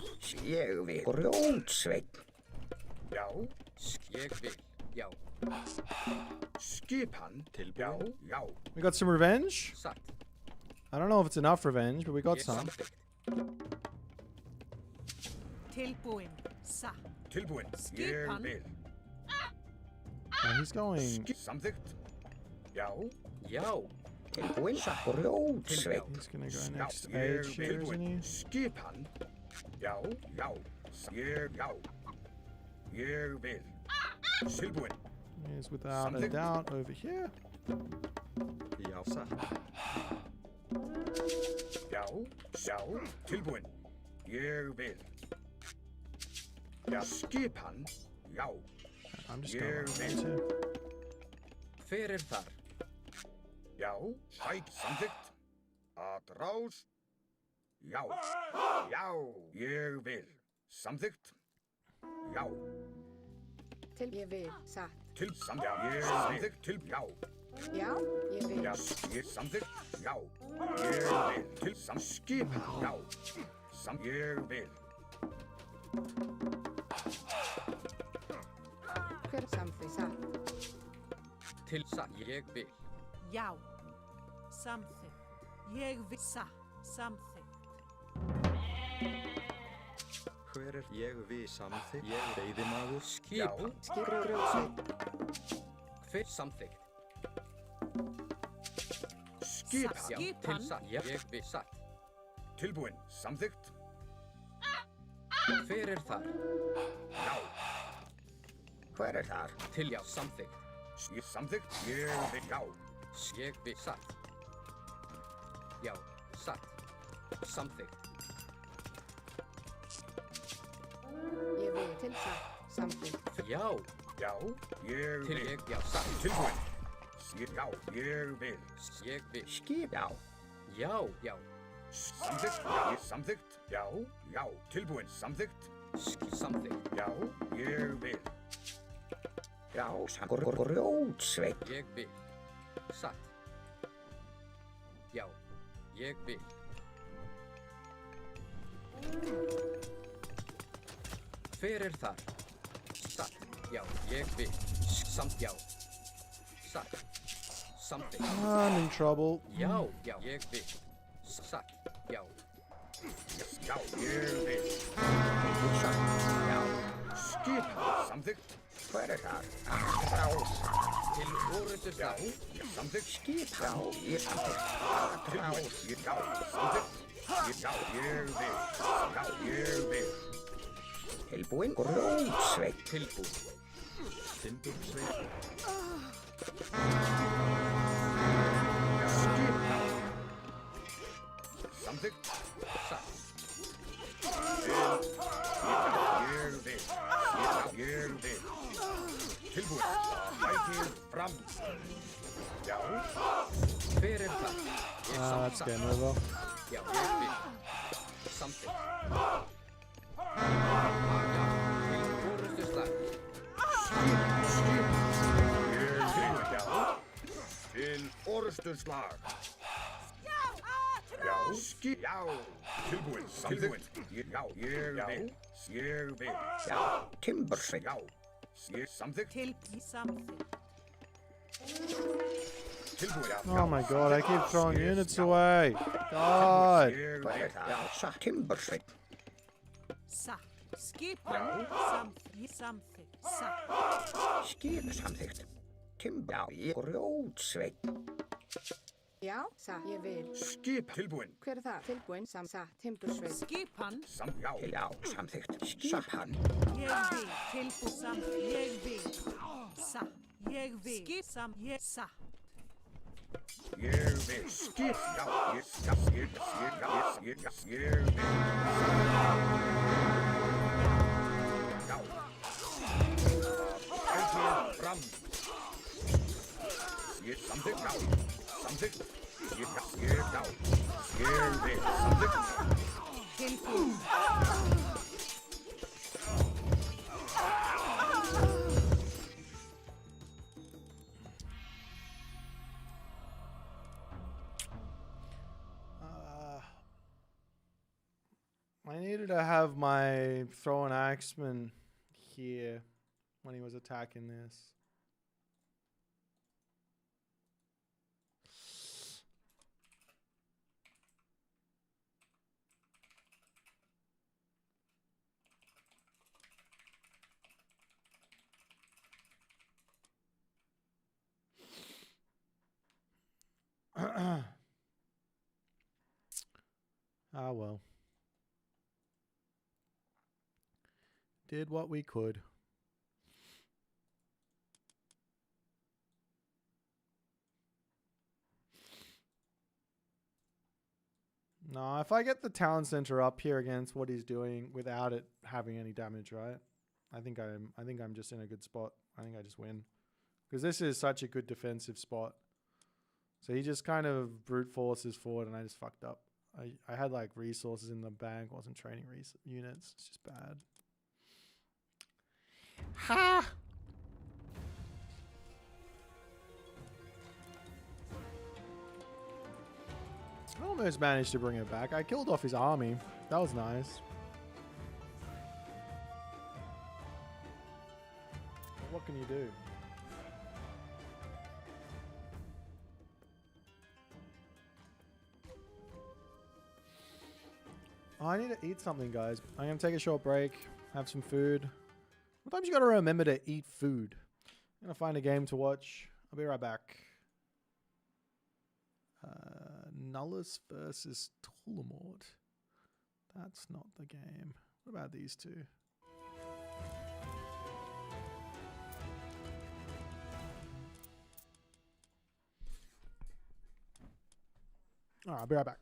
[SPEAKER 6] Ég vil. Grjótsveit.
[SPEAKER 4] Já.
[SPEAKER 9] Ég vil. Já.
[SPEAKER 4] Skipan. Tilbúin. Já.
[SPEAKER 1] We got some revenge.
[SPEAKER 9] Satt.
[SPEAKER 1] I don't know if it's enough revenge, but we got
[SPEAKER 9] Ég
[SPEAKER 1] some.
[SPEAKER 9] samþykkt.
[SPEAKER 5] Tilbúin. Satt.
[SPEAKER 4] Tilbúin. Ég
[SPEAKER 5] Skipan.
[SPEAKER 4] vil.
[SPEAKER 1] Oh, he's going.
[SPEAKER 4] Samþykkt. Já.
[SPEAKER 9] Já.
[SPEAKER 6] Tilbúin. Grjótsveit.
[SPEAKER 1] He's gonna go
[SPEAKER 4] Já.
[SPEAKER 1] next age here, isn't
[SPEAKER 4] Tilbúin.
[SPEAKER 1] he?
[SPEAKER 4] Skipan. Já. Já. Ég. Já. Ég vil. Tilbúin.
[SPEAKER 1] He's without a
[SPEAKER 4] Something.
[SPEAKER 1] doubt over here.
[SPEAKER 7] Já, satt.
[SPEAKER 4] Já. Já. Tilbúin. Ég vil. Já. Skipan. Já.
[SPEAKER 1] I'm just
[SPEAKER 4] Ég
[SPEAKER 1] going
[SPEAKER 4] vil.
[SPEAKER 1] right here.
[SPEAKER 9] Hver er þar?
[SPEAKER 4] Já. Sæk. Samþykkt. Að rás. Já. Já. Ég vil. Samþykkt. Já.
[SPEAKER 15] Til ég vil. Satt.
[SPEAKER 4] Til samþykkt. Ég samþykkt. Til. Já.
[SPEAKER 15] Já, ég vil.
[SPEAKER 4] Já. Ég samþykkt. Já. Ég vil. Til skipan. Já. Ég vil.
[SPEAKER 15] Hver something satt.
[SPEAKER 9] Til satt. Ég vil.
[SPEAKER 5] Já. Something. Ég vil satt. Something.
[SPEAKER 7] Hver er ég við samþykkt? Ég veiðimaður.
[SPEAKER 9] Skipan.
[SPEAKER 15] Skirmishes.
[SPEAKER 9] Hver samþykkt?
[SPEAKER 4] Skipan.
[SPEAKER 9] Já, til satt. Ég vil satt.
[SPEAKER 4] Tilbúin. Samþykkt.
[SPEAKER 9] Hver er þar?
[SPEAKER 4] Já.
[SPEAKER 6] Hver er þar?
[SPEAKER 9] Til já, samþykkt.
[SPEAKER 4] Samþykkt. Ég vil. Já.
[SPEAKER 9] Ég vil satt. Já, satt. Samþykkt.
[SPEAKER 15] Ég vil til satt. Something.
[SPEAKER 9] Já.
[SPEAKER 4] Já. Ég
[SPEAKER 9] Til
[SPEAKER 4] vil.
[SPEAKER 9] ég, já, satt.
[SPEAKER 4] Tilbúin. Já. Ég vil.
[SPEAKER 9] Ég vil.
[SPEAKER 6] Skip. Já.
[SPEAKER 9] Já, já.
[SPEAKER 4] Samþykkt. Já. Samþykkt. Já. Já. Tilbúin. Samþykkt.
[SPEAKER 9] Samþykkt.
[SPEAKER 4] Já. Ég vil.
[SPEAKER 6] Já, grjótsveit.
[SPEAKER 9] Ég vil. Satt. Já. Ég vil. Hver er þar? Satt. Já, ég vil. Samt já. Satt. Samþykkt.
[SPEAKER 1] I'm in trouble.
[SPEAKER 9] Já, já, ég vil. Satt. Já.
[SPEAKER 4] Já. Ég vil.
[SPEAKER 6] Satt. Já.
[SPEAKER 4] Skipan. Samþykkt.
[SPEAKER 6] Hver er þar?
[SPEAKER 9] Til orðustu slag.
[SPEAKER 4] Samþykkt.
[SPEAKER 6] Skip. Já, ég samþykkt.
[SPEAKER 4] Tilbúin. Já. Samþykkt. Já. Ég vil. Já. Ég vil.
[SPEAKER 6] Tilbúin. Grjótsveit.
[SPEAKER 9] Tilbúin.
[SPEAKER 7] Timbursveit.
[SPEAKER 4] Skipan. Samþykkt.
[SPEAKER 9] Satt.
[SPEAKER 4] Ég vil. Já. Ég vil. Tilbúin. Ætið fram. Já.
[SPEAKER 9] Hver er þar? Ég
[SPEAKER 1] That's
[SPEAKER 9] satt.
[SPEAKER 1] game over.
[SPEAKER 9] Já, ég vil. Samþykkt. Já, til orðustu slag.
[SPEAKER 4] Til orðsturslag. Já. Skip. Já. Tilbúin. Samþykkt. Já. Ég vil. Ég vil.
[SPEAKER 6] Já. Timbursveit.
[SPEAKER 4] Já. Ég samþykkt.
[SPEAKER 5] Til something.
[SPEAKER 4] Tilbúin.
[SPEAKER 1] Oh my god, I keep throwing units away. God.
[SPEAKER 4] Ég
[SPEAKER 6] Hver er
[SPEAKER 4] vil.
[SPEAKER 6] þar? Já, satt. Timbursveit.
[SPEAKER 5] Satt. Skipan. Something. Something. Satt.
[SPEAKER 6] Skip samþykkt. Já, grjótsveit.
[SPEAKER 15] Já. Satt. Ég vil.
[SPEAKER 4] Skip. Tilbúin.
[SPEAKER 15] Hver er það? Tilbúin. Satt. Timbursveit.
[SPEAKER 5] Skipan.
[SPEAKER 4] Já.
[SPEAKER 6] Já, samþykkt. Skipan.
[SPEAKER 5] Ég vil. Tilbúin. Something. Ég vil. Satt. Ég vil. Skip. Sam. Ég. Satt.
[SPEAKER 4] Ég vil. Skip. Já. Ég skal. Ég vil. Já. Ætið fram. Ég samþykkt. Já. Samþykkt. Já. Ég vil. Samþykkt.
[SPEAKER 5] Tilbúin.
[SPEAKER 1] I needed to have my throwing axeman here when he was attacking this. Ah well. Did what we could. No, if I get the town center up here against what he's doing without it having any damage, right? I think I'm just in a good spot. I think I just win. Because this is such a good defensive spot. So he just kind of brute forces forward and I just fucked up. I had like resources in the bank, wasn't training units. It's just bad. Ha! I almost managed to bring it back. I killed off his army. That was nice. What can you do? Oh, I need to eat something, guys. I'm going to take a short break, have some food. Sometimes you got to remember to eat food. I'm going to find a game to watch. I'll be right back. Nullus versus Tullamort. That's not the game. What about these two? Alright, I'll be right back.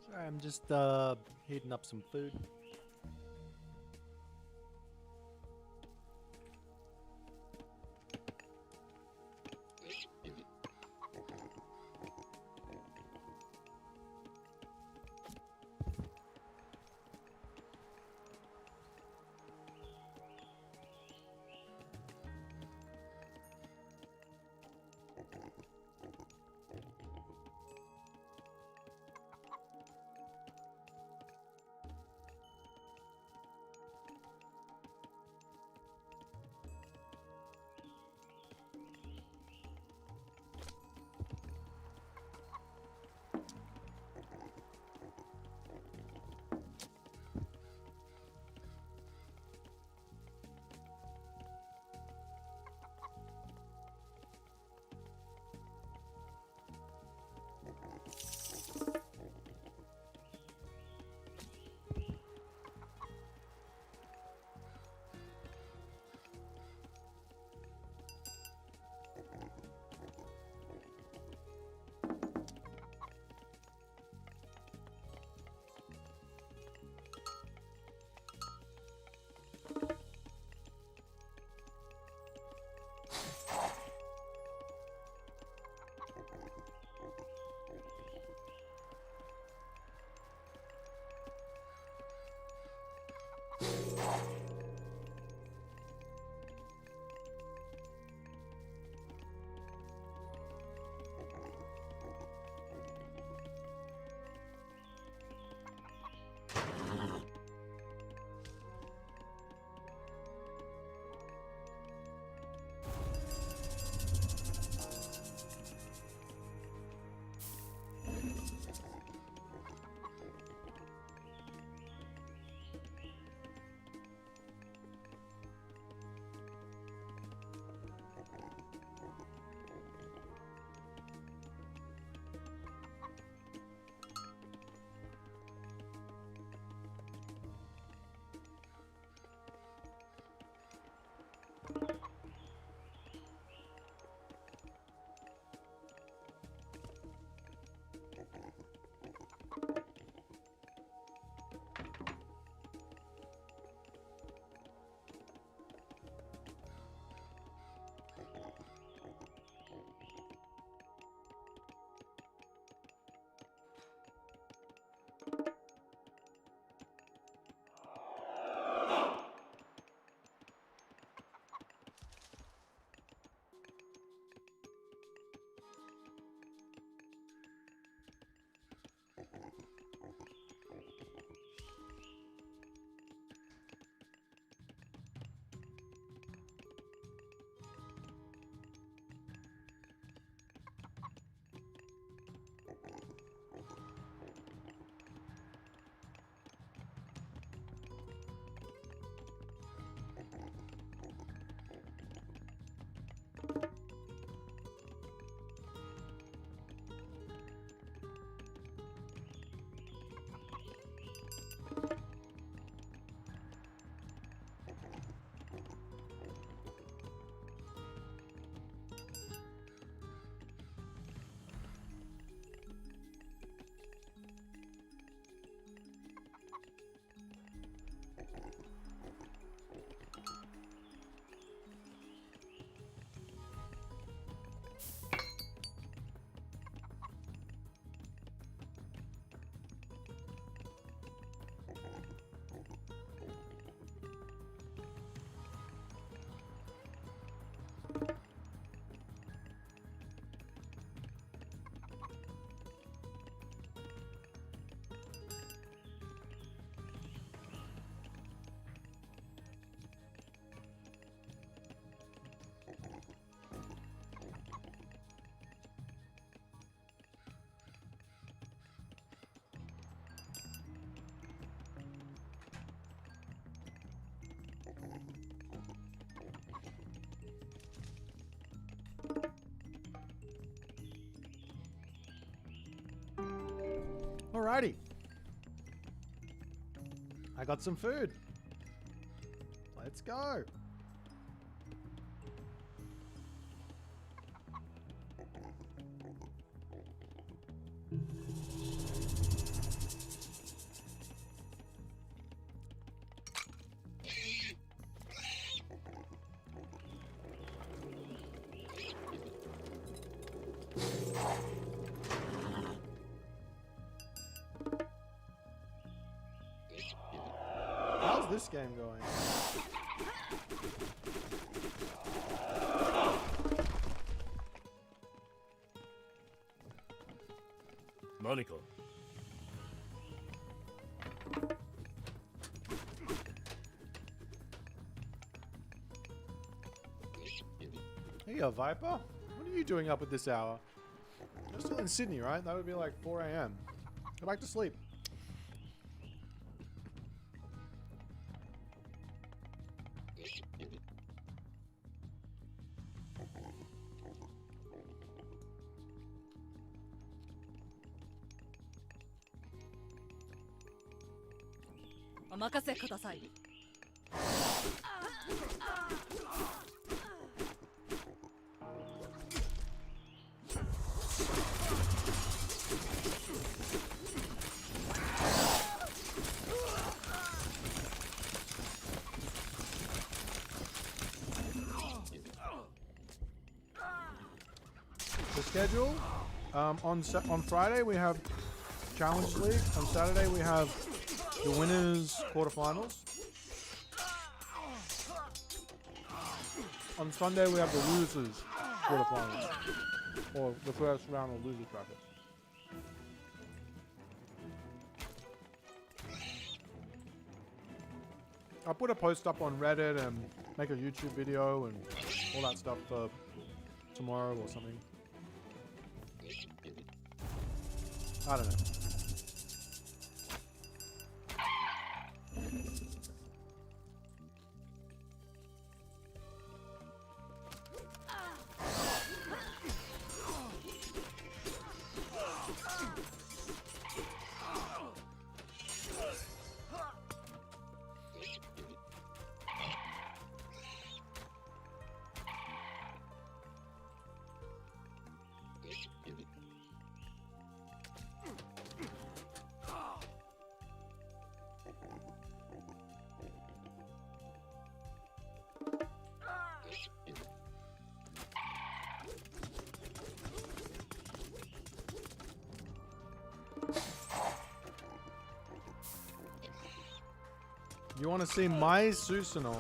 [SPEAKER 1] Sorry, I'm just heating up some food. Alrighty. I got some food. Let's go. How's this game going?
[SPEAKER 13] Monica.
[SPEAKER 1] Hey, Viper. What are you doing up at this hour? You're still in Sydney, right? That would be like 4 a.m. Go back to sleep. The schedule, on Friday we have Challenge League. On Saturday we have the winners quarterfinals. On Sunday we have the losers quarterfinals, or the first round of losers bracket. I'll put a post up on Reddit and make a YouTube video and all that stuff for tomorrow or something. I don't know. You want to see my Susanoo?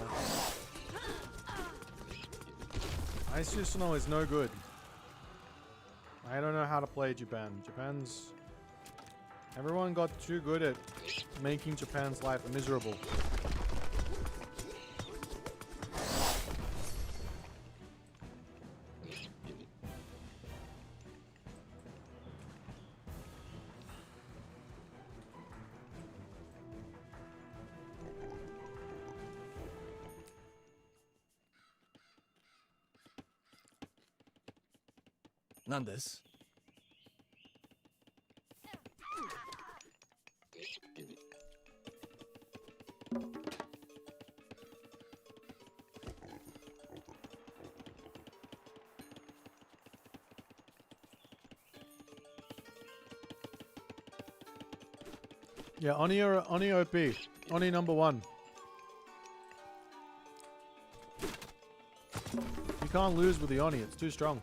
[SPEAKER 1] My Susanoo is no good. I don't know how to play Japan. Everyone got too good at making Japan's life miserable.
[SPEAKER 12] Nandes.
[SPEAKER 1] Yeah, Oni OP. Oni number 1. You can't lose with the Oni, it's too strong.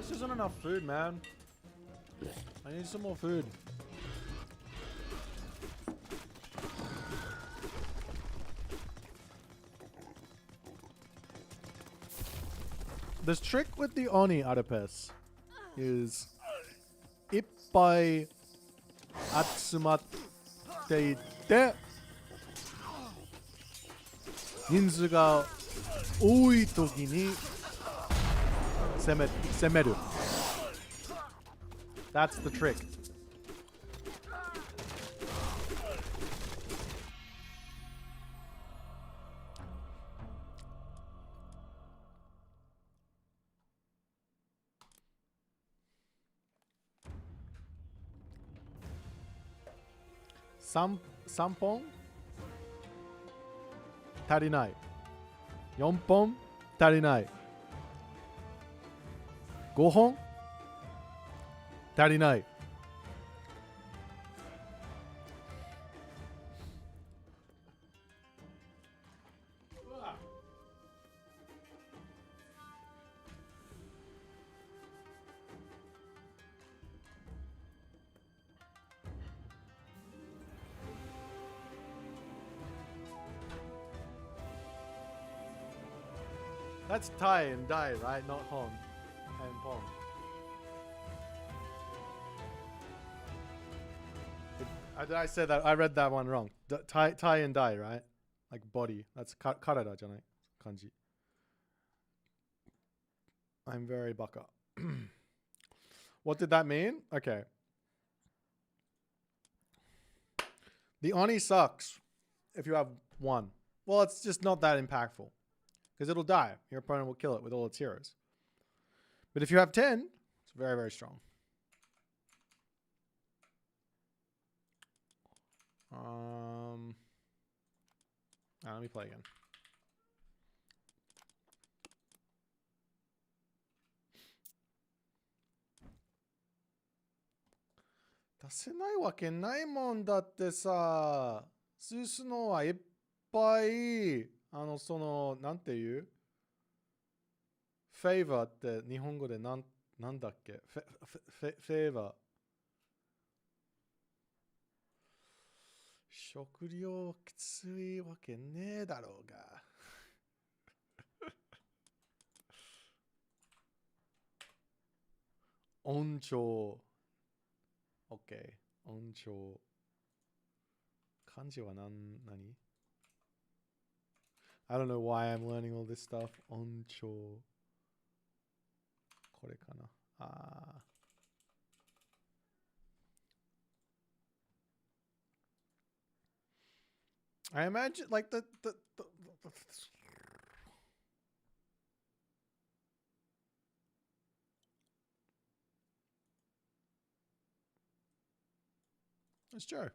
[SPEAKER 1] This isn't enough food, man. I need some more food. This trick with the Oni Arapes is ippai atsumatte itte ninzu ga oi toki ni semeru. That's the trick. Sampon tarinai. 4本足りない。5本足りない。That's tie and die, right? Not hon and pong. Did I say that? I read that one wrong. Tie and die, right? Like body. That's karada janai kanji. I'm very baka. What did that mean? Okay. The Oni sucks if you have one. Well, it's just not that impactful. Because it'll die. Your opponent will kill it with all its heroes. But if you have 10, it's very, very strong. Let me play again. Dasenai wake nai mon datte sa. Susu no wa ippai. その、なんていう favor って日本語でなんだっけ favor 食料きついわけねえだろうが音調 OK 音調漢字は何 I don't know why I'm learning all this stuff. Oncho. これかな。I imagine like the That's Joe.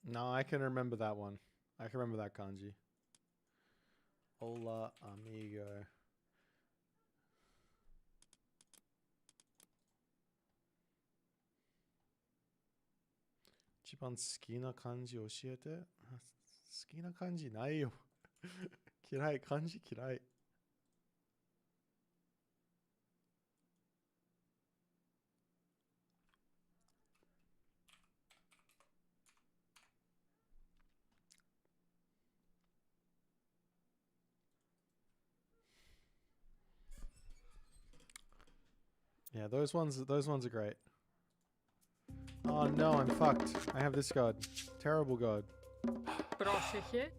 [SPEAKER 1] No, I can remember that one. I can remember that kanji. Hola, amigo. Ichiban suki na kanji oshiete? Suki na kanji nai yo. Kirai, kanji kirai. Yeah, those ones are great. Oh no, I'm fucked. I have this god. Terrible god.
[SPEAKER 2] Πρόσεχε.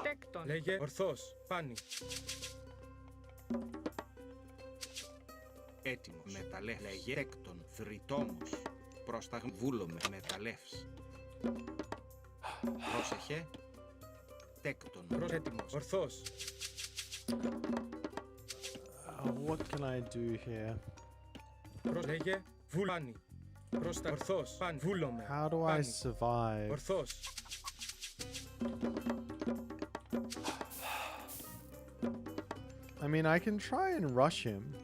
[SPEAKER 2] Τέκτον.
[SPEAKER 3] Λέγε ορθώς, πάνι.
[SPEAKER 6] Έτοιμος. Μεταλλεύς. Λέγε τέκτον. Θρητόμος. Βούλομαι. Μεταλλεύς. Πρόσεχε. Τέκτον.
[SPEAKER 3] Έτοιμος. Ορθώς.
[SPEAKER 1] What can I do here?
[SPEAKER 3] Λέγε βουλάνι. Προς τα ορθώς. Πάνι. Βούλομαι.
[SPEAKER 1] How do I survive?
[SPEAKER 3] Ορθώς.
[SPEAKER 1] I mean, I can try and rush him.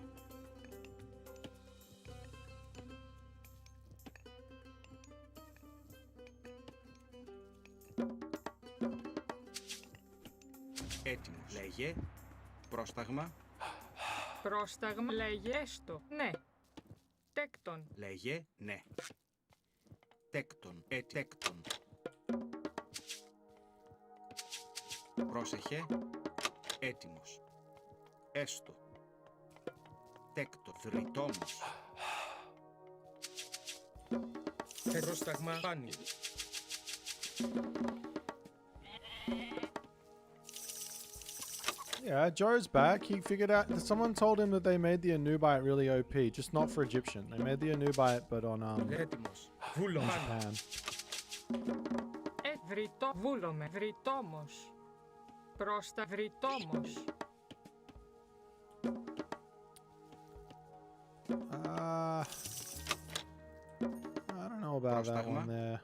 [SPEAKER 6] Έτοιμος. Λέγε. Πρόσταγμα.
[SPEAKER 2] Πρόσταγμα. Λέγε έστω. Ναι. Τέκτον.
[SPEAKER 6] Λέγε. Ναι. Τέκτον. Τέκτον. Πρόσεχε. Έτοιμος. Έστω. Τέκτο. Θρητόμος.
[SPEAKER 3] Πρόσταγμα. Πάνι.
[SPEAKER 1] Yeah, Joe's back. He figured out. Someone told him that they made the Anubite really OP, just not for Egyptian. They made the Anubite, but on Japan.
[SPEAKER 2] Βρυτό. Βούλομαι. Βρυτόμος. Πρόστα. Βρυτόμος.
[SPEAKER 1] I don't know about that one there,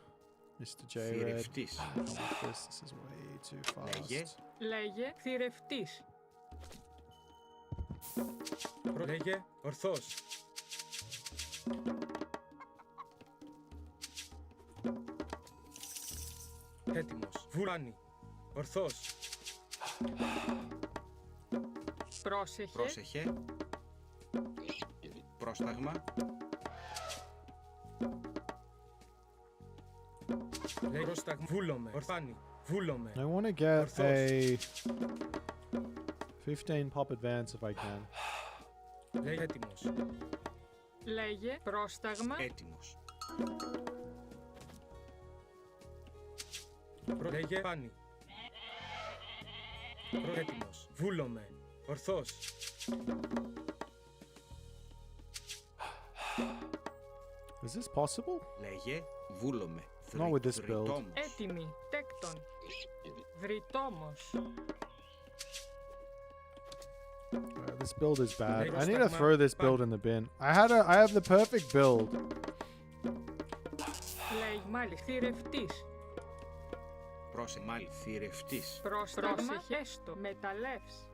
[SPEAKER 1] Mr. J. Red.
[SPEAKER 6] Θηρευτής.
[SPEAKER 1] This is way too fast.
[SPEAKER 2] Λέγε. Θηρευτής.
[SPEAKER 3] Λέγε. Ορθός. Έτοιμος. Βουράνι. Ορθός.
[SPEAKER 2] Πρόσεχε.
[SPEAKER 6] Πρόσεχε. Πρόσταγμα.
[SPEAKER 3] Λέει πρόσταγμα. Βούλομαι. Ορφάνι. Βούλομαι.
[SPEAKER 1] I want to get a 15 pop advance if I can.
[SPEAKER 3] Λέει έτοιμος.
[SPEAKER 2] Λέγε. Πρόσταγμα.
[SPEAKER 6] Έτοιμος.
[SPEAKER 3] Λέγε πάνι. Έτοιμος. Βούλομαι. Ορθός.
[SPEAKER 1] Is this possible?
[SPEAKER 6] Λέγε. Βούλομαι.
[SPEAKER 1] Not with this build.
[SPEAKER 2] Έτοιμη. Τέκτον. Βρυτόμος.
[SPEAKER 1] This build is bad. I need to throw this build in the bin. I have the perfect build.
[SPEAKER 2] Λέει μάλιστα. Θηρευτής.
[SPEAKER 6] Μάλιστα. Θηρευτής.
[SPEAKER 2] Πρόσταγμα. Έστω. Μεταλλεύς.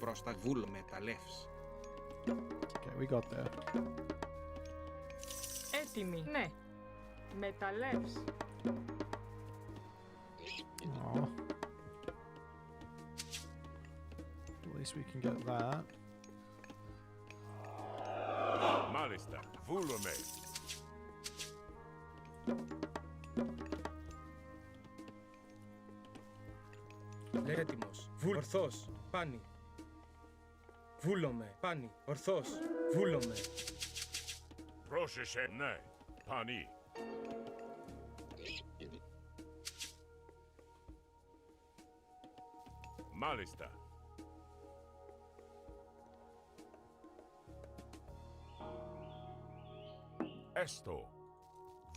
[SPEAKER 6] Πρόσταγβούλ μεταλλεύς.
[SPEAKER 1] Okay, we got there.
[SPEAKER 2] Έτοιμη. Ναι. Μεταλλεύς.
[SPEAKER 1] Aw. At least we can get that.
[SPEAKER 12] Μάλιστα. Βούλομαι.
[SPEAKER 3] Λέει έτοιμος. Ορθός. Πάνι. Βούλομαι. Πάνι. Ορθός. Βούλομαι.
[SPEAKER 12] Πρόσεχε. Ναι. Πανί. Μάλιστα. Έστω.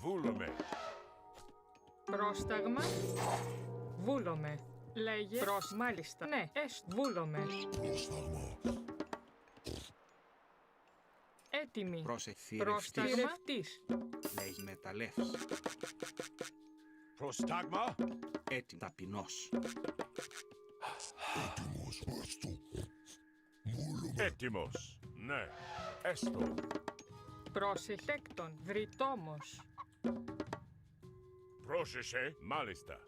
[SPEAKER 12] Βούλομαι.
[SPEAKER 2] Πρόσταγμα. Βούλομαι. Λέγε. Μάλιστα. Ναι. Βούλομαι. Έτοιμη. Προσταγματής.
[SPEAKER 6] Λέγει μεταλλεύς.
[SPEAKER 12] Προστάγμα.
[SPEAKER 6] Έτοιμη. Ταπεινός.
[SPEAKER 12] Έτοιμος. Ναι. Έστω.
[SPEAKER 2] Προσεχέκτον. Βρυτόμος.
[SPEAKER 12] Πρόσεχε. Μάλιστα.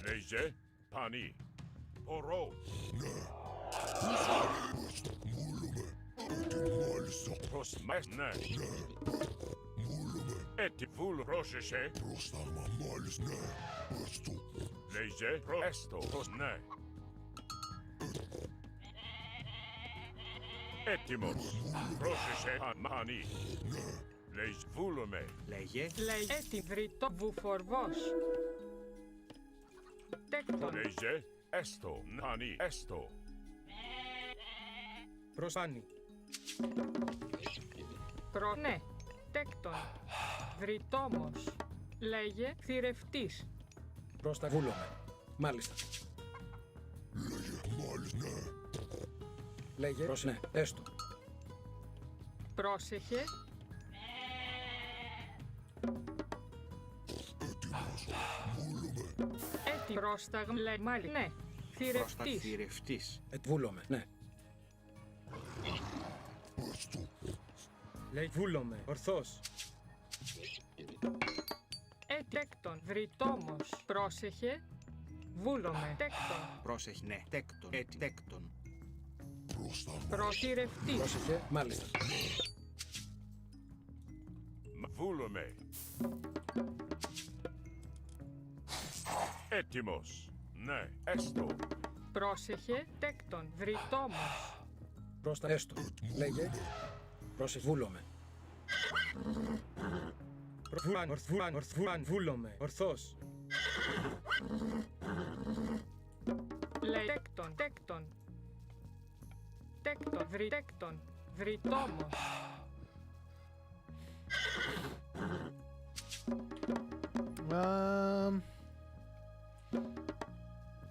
[SPEAKER 12] Λέγε. Πανί. Ορό. Προσμές. Ναι. Βούλ. Πρόσεχε. Λέγε. Έστω. Ναι. Έτοιμος. Πρόσεχε. Πανί. Λέγε. Βούλομαι.
[SPEAKER 6] Λέγε.
[SPEAKER 2] Λέγε. Έτοιμη. Βρυτό. Βουφορβός. Τέκτον.
[SPEAKER 12] Λέγε. Έστω. Πανί. Έστω.
[SPEAKER 3] Προσάνι.
[SPEAKER 2] Ναι. Τέκτον. Βρυτόμος. Λέγε. Θηρευτής.
[SPEAKER 3] Πρόστα. Βούλομαι. Μάλιστα. Λέγε. Προς ναι. Έστω.
[SPEAKER 2] Πρόσεχε. Έτοιμο. Πρόσταγμα. Λέει μάλιστα. Ναι. Θηρευτής.
[SPEAKER 6] Θηρευτής.
[SPEAKER 3] Βούλομαι. Ναι. Λέει βούλομαι. Ορθός.
[SPEAKER 2] Τέκτον. Βρυτόμος. Πρόσεχε. Βούλομαι. Τέκτον.
[SPEAKER 6] Πρόσεχε, ναι. Τέκτον. Τέκτον.
[SPEAKER 2] Προχειρευτής.
[SPEAKER 3] Πρόσεχε, μάλιστα.
[SPEAKER 12] Βούλομαι. Έτοιμος. Ναι, έστω.
[SPEAKER 2] Πρόσεχε. Τέκτον. Βρυτόμος.
[SPEAKER 3] Πρόστα, έστω. Λέγε. Πρόσεχε, βούλομαι. Βούλομαι. Ορθός.
[SPEAKER 2] Λέει τέκτον. Τέκτον. Τέκτον. Τέκτον. Βρυτόμος.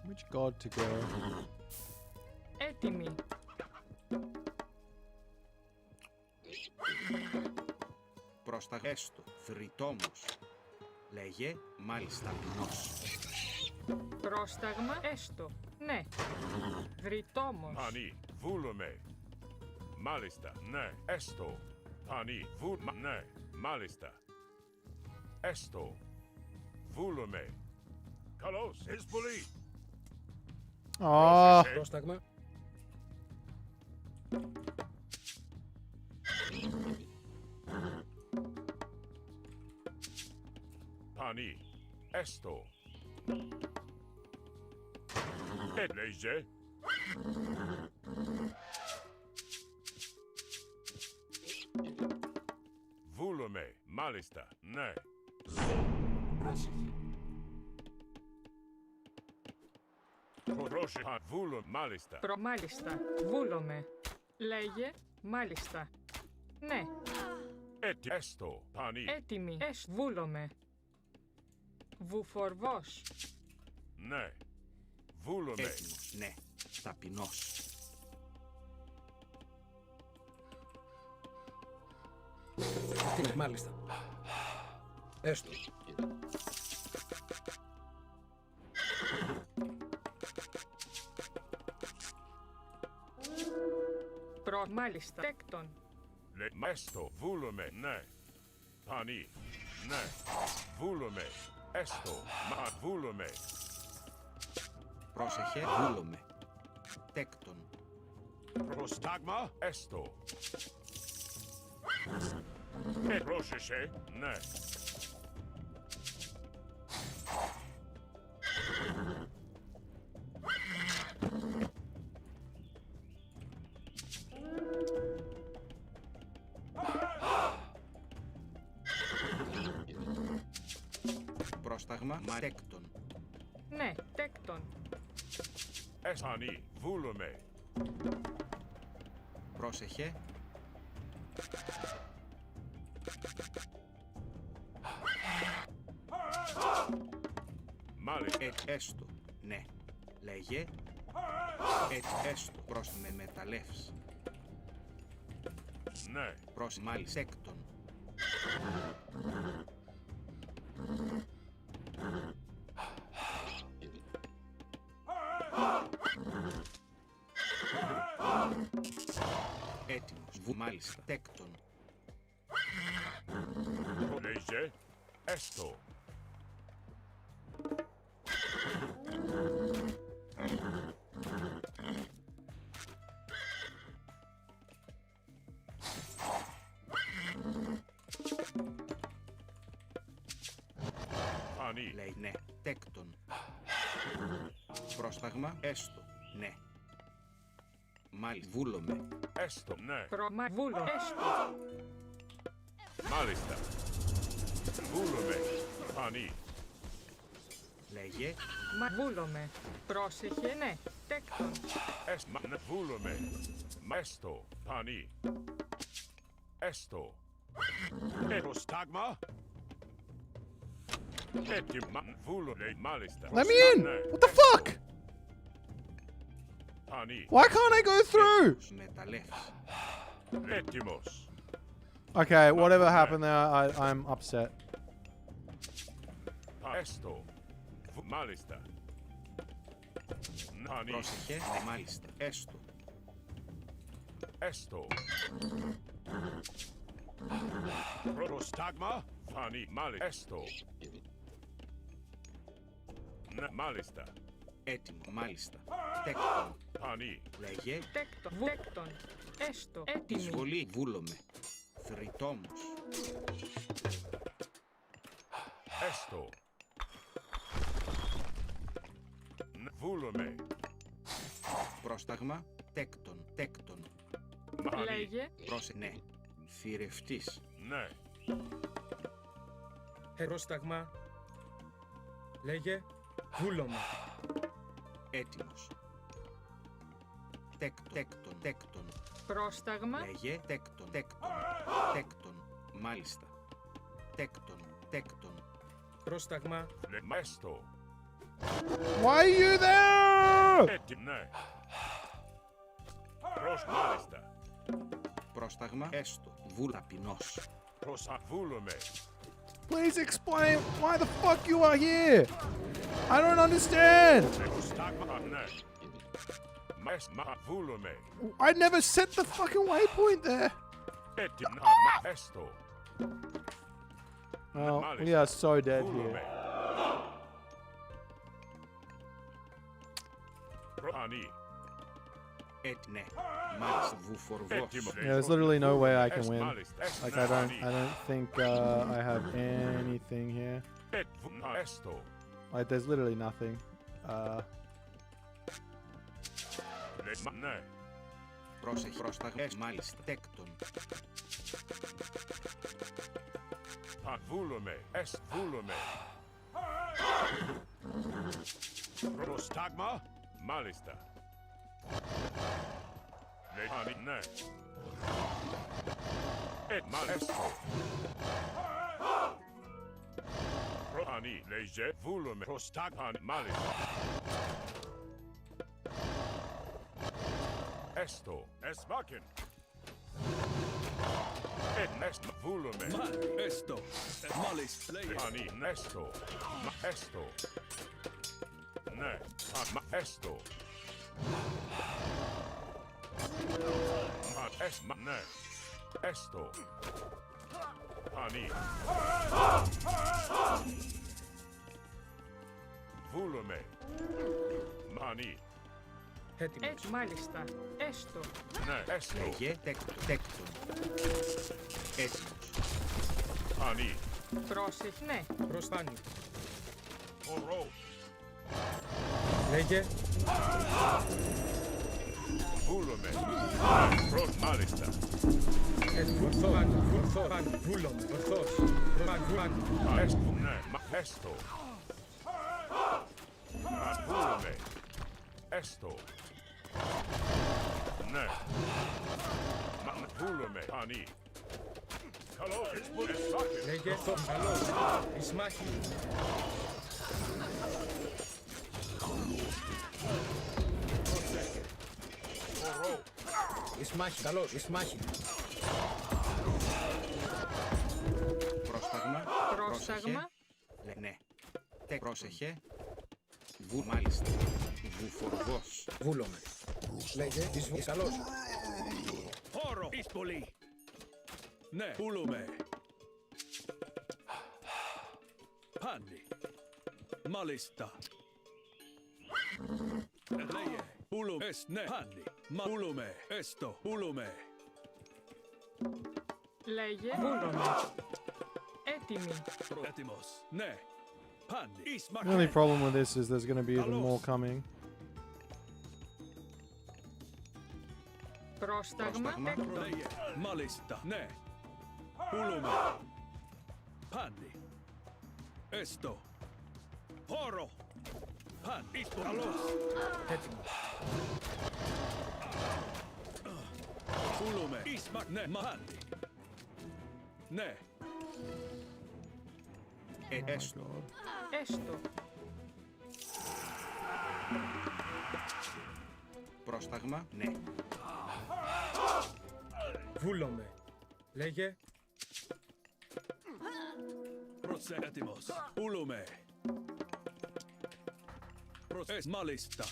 [SPEAKER 1] Which god to go?
[SPEAKER 2] Έτοιμη.
[SPEAKER 6] Πρόστα, έστω. Θρητόμος. Λέγε, μάλιστα, ταπεινός.
[SPEAKER 2] Πρόσταγμα έστω. Ναι. Βρυτόμος.
[SPEAKER 12] Πανί, βούλομαι. Μάλιστα, ναι, έστω. Πανί, ναι, μάλιστα. Έστω. Βούλομαι. Καλώς, πολύ.
[SPEAKER 1] Ah.
[SPEAKER 3] Πρόσταγμα.
[SPEAKER 12] Πανί, έστω. Λέγε. Βούλομαι, μάλιστα, ναι. Πρόσεχε, βούλω, μάλιστα.
[SPEAKER 2] Μάλιστα. Βούλομαι. Λέγε. Μάλιστα. Ναι.
[SPEAKER 12] Έστω, πανί.
[SPEAKER 2] Έτοιμη. Βούλομαι. Βουφορβός.
[SPEAKER 12] Ναι. Βούλομαι.
[SPEAKER 6] Έτοιμος, ναι. Ταπεινός.
[SPEAKER 3] Ναι, μάλιστα. Έστω.
[SPEAKER 2] Μάλιστα. Τέκτον.
[SPEAKER 12] Έστω, βούλομαι, ναι. Πανί, ναι. Βούλομαι. Έστω, βούλομαι.
[SPEAKER 6] Πρόσεχε, βούλομαι. Τέκτον.
[SPEAKER 12] Προστάγμα, έστω. Πρόσεχε, ναι.
[SPEAKER 6] Πρόσταγμα, μα τέκτον.
[SPEAKER 2] Ναι, τέκτον.
[SPEAKER 12] Πανί, βούλομαι.
[SPEAKER 6] Πρόσεχε.
[SPEAKER 12] Μάλιστα.
[SPEAKER 6] Έστω, ναι. Λέγε. Έστω, προς με μεταλλεύς.
[SPEAKER 12] Ναι.
[SPEAKER 6] Προς μάλιστα έκτον. Έτοιμος, μάλιστα, τέκτον.
[SPEAKER 12] Λέγε. Έστω. Πανί.
[SPEAKER 6] Λέει ναι, τέκτον. Πρόσταγμα, έστω, ναι. Μάλιστα, βούλομαι.
[SPEAKER 12] Έστω, ναι.
[SPEAKER 2] Βούλω. Έστω.
[SPEAKER 12] Μάλιστα. Βούλομαι. Πανί.
[SPEAKER 6] Λέγε.
[SPEAKER 2] Βούλομαι. Πρόσεχε, ναι. Τέκτον.
[SPEAKER 12] Βούλομαι. Έστω. Πανί. Έστω. Προστάγμα. Έτοιμα. Βούλομαι. Μάλιστα.
[SPEAKER 1] Let me in! What the fuck?
[SPEAKER 12] Πανί.
[SPEAKER 1] Why can't I go through?
[SPEAKER 6] Μεταλλεύς.
[SPEAKER 12] Έτοιμος.
[SPEAKER 1] Okay, whatever happened there, I'm upset.
[SPEAKER 12] Έστω. Μάλιστα. Πανί.
[SPEAKER 6] Πρόσεχε, ναι, μάλιστα, έστω.
[SPEAKER 12] Έστω. Προστάγμα. Πανί. Μάλιστα. Έστω. Ναι, μάλιστα.
[SPEAKER 6] Έτοιμο, μάλιστα. Τέκτον.
[SPEAKER 12] Πανί.
[SPEAKER 6] Λέγε.
[SPEAKER 2] Τέκτον. Έστω. Έτοιμη.
[SPEAKER 6] Εισβολή. Βούλομαι. Θρητόμος.
[SPEAKER 12] Έστω. Βούλομαι.
[SPEAKER 6] Πρόσταγμα. Τέκτον. Τέκτον.
[SPEAKER 2] Λέγε.
[SPEAKER 6] Ναι. Θηρευτής.
[SPEAKER 12] Ναι.
[SPEAKER 9] Πρόσταγμα. Λέγε. Βούλωμα.
[SPEAKER 6] Έτοιμος. Τέκτον. Τέκτον.
[SPEAKER 2] Πρόσταγμα.
[SPEAKER 6] Λέγε. Τέκτον. Τέκτον. Τέκτον. Μάλιστα. Τέκτον. Τέκτον.
[SPEAKER 9] Πρόσταγμα.
[SPEAKER 12] Έστω.
[SPEAKER 1] Why are you there?
[SPEAKER 12] Έτοιμο. Ναι. Μάλιστα.
[SPEAKER 6] Πρόσταγμα. Έστω. Ταπεινός.
[SPEAKER 12] Βούλομαι.
[SPEAKER 1] Please explain why the fuck you are here. I don't understand.
[SPEAKER 12] Βούλομαι.
[SPEAKER 1] I never set the fucking waypoint there.
[SPEAKER 12] Έστω.
[SPEAKER 1] Oh, we are so dead here.
[SPEAKER 12] Πανί.
[SPEAKER 6] Ναι. Μάλιστα. Βουφορβός.
[SPEAKER 1] Yeah, there's literally no way I can win. Like I don't think I have anything here.
[SPEAKER 12] Έστω.
[SPEAKER 1] Like there's literally nothing.
[SPEAKER 12] Ναι.
[SPEAKER 6] Πρόσεχε. Πρόσταγμα. Μάλιστα. Τέκτον.
[SPEAKER 12] Βούλομαι. Βούλομαι. Πρόσταγμα. Μάλιστα. Ναι. Μάλιστα. Προάνι. Λέγε. Βούλομαι. Πρόσταγμα. Μάλιστα. Έστω. Εσμάκεν. Βούλομαι.
[SPEAKER 10] Έστω. Μάλιστα.
[SPEAKER 12] Προάνι. Έστω. Έστω. Ναι. Έστω. Ναι. Έστω. Πανί. Βούλομαι. Μανί.
[SPEAKER 2] Έτοιμος. Μάλιστα. Έστω.
[SPEAKER 12] Ναι, έστω.
[SPEAKER 6] Λέγε. Τέκτον. Έτοιμος.
[SPEAKER 12] Πανί.
[SPEAKER 2] Πρόσεχε. Ναι.
[SPEAKER 9] Προστάνει.
[SPEAKER 12] Ορό.
[SPEAKER 9] Λέγε.
[SPEAKER 12] Βούλομαι. Μάλιστα.
[SPEAKER 9] Βούλομαι. Ορθός.
[SPEAKER 12] Έστω. Ναι. Έστω. Βούλομαι. Έστω. Ναι. Βούλομαι. Πανί. Καλό.
[SPEAKER 9] Λέγε. Καλός. Ισμάχη.
[SPEAKER 12] Ορό.
[SPEAKER 3] Ισμάχη. Καλός. Ισμάχη.
[SPEAKER 6] Πρόσταγμα.
[SPEAKER 2] Πρόσταγμα.
[SPEAKER 6] Ναι. Πρόσεχε. Μάλιστα. Βουφορβός.
[SPEAKER 3] Βούλομαι. Λέγε. Καλός.
[SPEAKER 10] Χώρο. Εισβολή. Ναι. Βούλομαι. Πάνι. Μάλιστα. Λέγε. Βούλομαι. Ναι. Πάνι. Βούλομαι. Έστω. Βούλομαι.
[SPEAKER 2] Λέγε. Βούλομαι. Έτοιμη.
[SPEAKER 10] Έτοιμος. Ναι. Πάνι.
[SPEAKER 1] The only problem with this is there's going to be even more coming.
[SPEAKER 2] Πρόσταγμα.
[SPEAKER 10] Λέγε. Μάλιστα. Ναι. Βούλομαι. Πάνι. Έστω. Χώρο. Πάνι. Καλός.
[SPEAKER 9] Έτοιμος.
[SPEAKER 10] Βούλομαι. Ναι. Πάνι. Ναι.
[SPEAKER 6] Έστω.
[SPEAKER 2] Έστω.
[SPEAKER 6] Πρόσταγμα. Ναι.
[SPEAKER 9] Βούλομαι. Λέγε.
[SPEAKER 10] Έτοιμος. Βούλομαι. Μάλιστα.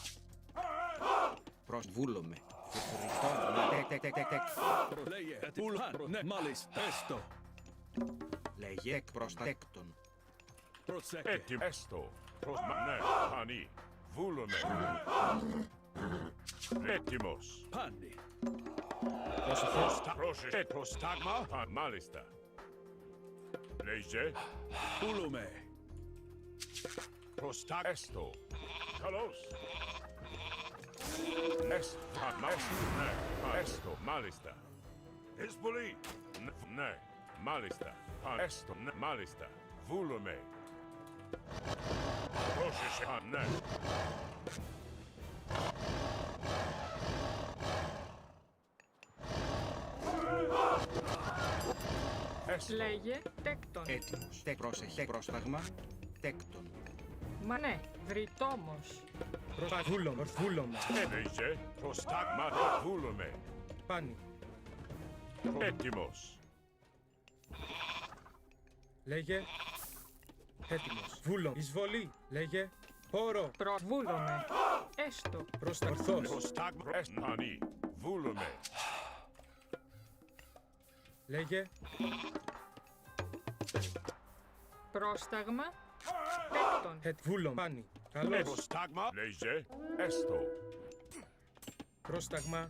[SPEAKER 6] Βούλομαι.
[SPEAKER 10] Λέγε. Ναι. Μάλιστα. Έστω.
[SPEAKER 6] Λέγε. Πρόστακτον.
[SPEAKER 12] Έτοιμο. Έστω. Ναι. Πανί.
[SPEAKER 13] Βούλομαι. Έτοιμος.
[SPEAKER 10] Πάνι.
[SPEAKER 13] Πρόσεχε. Προστάγμα. Μάλιστα. Λέιζε.
[SPEAKER 10] Βούλομαι.
[SPEAKER 13] Έστω. Καλώς. Έστω. Μάλιστα. Εισβολή. Ναι. Μάλιστα. Έστω. Ναι. Μάλιστα. Βούλομαι. Πρόσεχε. Ναι.
[SPEAKER 2] Λέγε τέκτον.
[SPEAKER 6] Έτοιμος. Πρόσεχε. Πρόσταγμα. Τέκτον.
[SPEAKER 2] Μα ναι, βρυτόμος.
[SPEAKER 3] Βούλομαι. Βούλομαι.
[SPEAKER 13] Έλεγε. Προστάγμα. Βούλομαι.
[SPEAKER 3] Πάνι.
[SPEAKER 13] Έτοιμος.
[SPEAKER 3] Λέγε. Έτοιμος. Βούλομαι. Εισβολή. Λέγε. Πόρο.
[SPEAKER 2] Προβούλομαι. Έστω.
[SPEAKER 3] Ορθώς.
[SPEAKER 13] Προστάγμα. Εστανή. Βούλομαι.
[SPEAKER 3] Λέγε.
[SPEAKER 2] Πρόσταγμα. Τέκτον.
[SPEAKER 3] Βούλομαι. Πάνι. Καλώς.
[SPEAKER 13] Προστάγμα. Λέγε. Έστω.
[SPEAKER 3] Πρόσταγμα.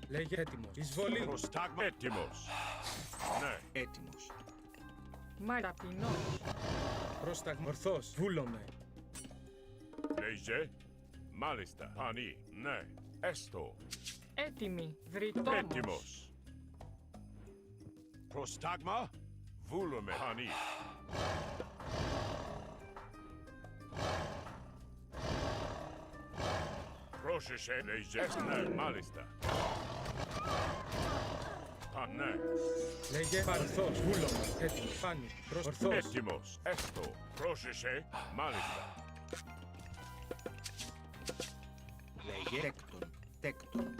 [SPEAKER 3] Λέγε. Έτοιμος. Εισβολή.
[SPEAKER 13] Προστάγμα. Έτοιμος. Ναι.
[SPEAKER 6] Έτοιμος.
[SPEAKER 2] Μα ταπεινός.
[SPEAKER 3] Πρόσταγμα. Ορθώς. Βούλομαι.
[SPEAKER 13] Λέγε. Μάλιστα. Πανί. Ναι. Έστω.
[SPEAKER 2] Έτοιμη. Βρυτόμος.
[SPEAKER 13] Έτοιμος. Προστάγμα. Βούλομαι. Πανί. Πρόσεχε. Λέγε. Ναι. Μάλιστα. Ναι.
[SPEAKER 3] Λέγε. Ορθώς. Βούλομαι. Έτοιμος. Πάνι. Ορθώς.
[SPEAKER 13] Έτοιμος. Έστω. Πρόσεχε. Μάλιστα.
[SPEAKER 6] Λέγε. Τέκτον. Τέκτον.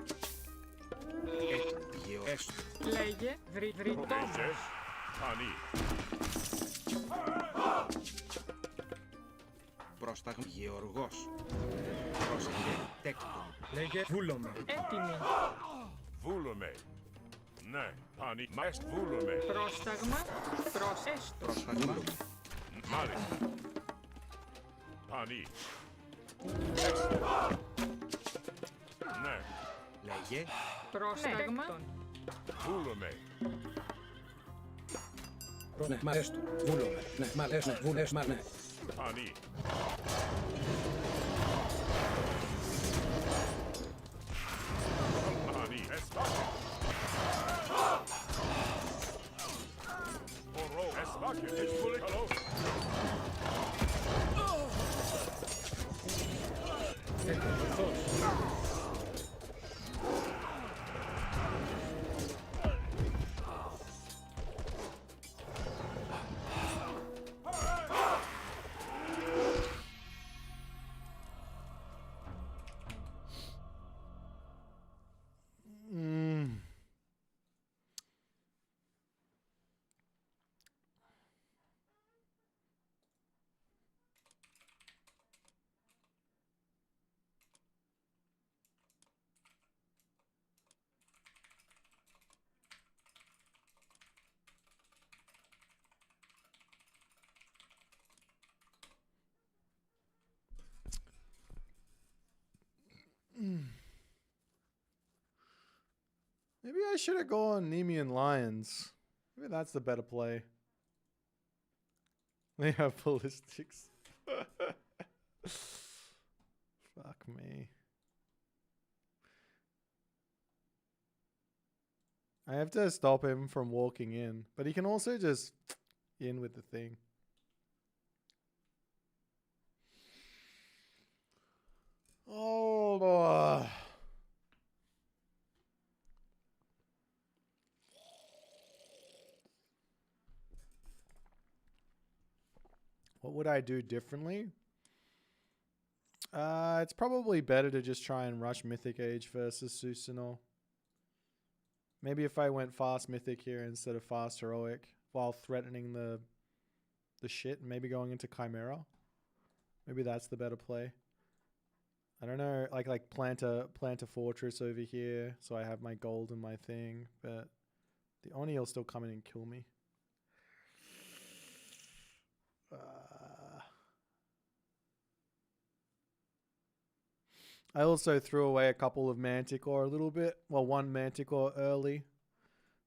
[SPEAKER 6] Έτοιμο. Γεω. Έστω.
[SPEAKER 2] Λέγε. Βρυτόμος.
[SPEAKER 13] Λέγε. Πανί.
[SPEAKER 6] Πρόσταγμα. Γεωργός. Πρόσεχε. Τέκτον.
[SPEAKER 3] Λέγε. Βούλομαι.
[SPEAKER 2] Έτοιμη.
[SPEAKER 13] Βούλομαι. Ναι. Πανί. Μαέστ. Βούλομαι.
[SPEAKER 2] Πρόσταγμα. Έστω.
[SPEAKER 6] Πρόσταγμα.
[SPEAKER 13] Μάλιστα. Πανί. Έστω. Ναι.
[SPEAKER 6] Λέγε.
[SPEAKER 2] Πρόσταγμα.
[SPEAKER 13] Βούλομαι.
[SPEAKER 3] Ναι. Μα έστω. Βούλομαι. Ναι. Μα έστω. Βούλεσμα. Ναι.
[SPEAKER 13] Πανί. Πανί. Εσβάκε. Ορό. Εσβάκε. Εισβολή. Καλώς.
[SPEAKER 3] Ορθώς.
[SPEAKER 1] Maybe I should have gone Nemean Lions. Maybe that's the better play. They have ballistics. Fuck me. I have to stop him from walking in, but he can also just in with the thing. Oh, what would I do differently? It's probably better to just try and rush Mythic Age versus Susanoo. Maybe if I went fast Mythic here instead of fast Heroic while threatening the shit and maybe going into Chimera. Maybe that's the better play. I don't know, like plant a fortress over here so I have my gold and my thing, but the Oni will still come in and kill me. I also threw away a couple of Manticore a little bit. Well, one Manticore early.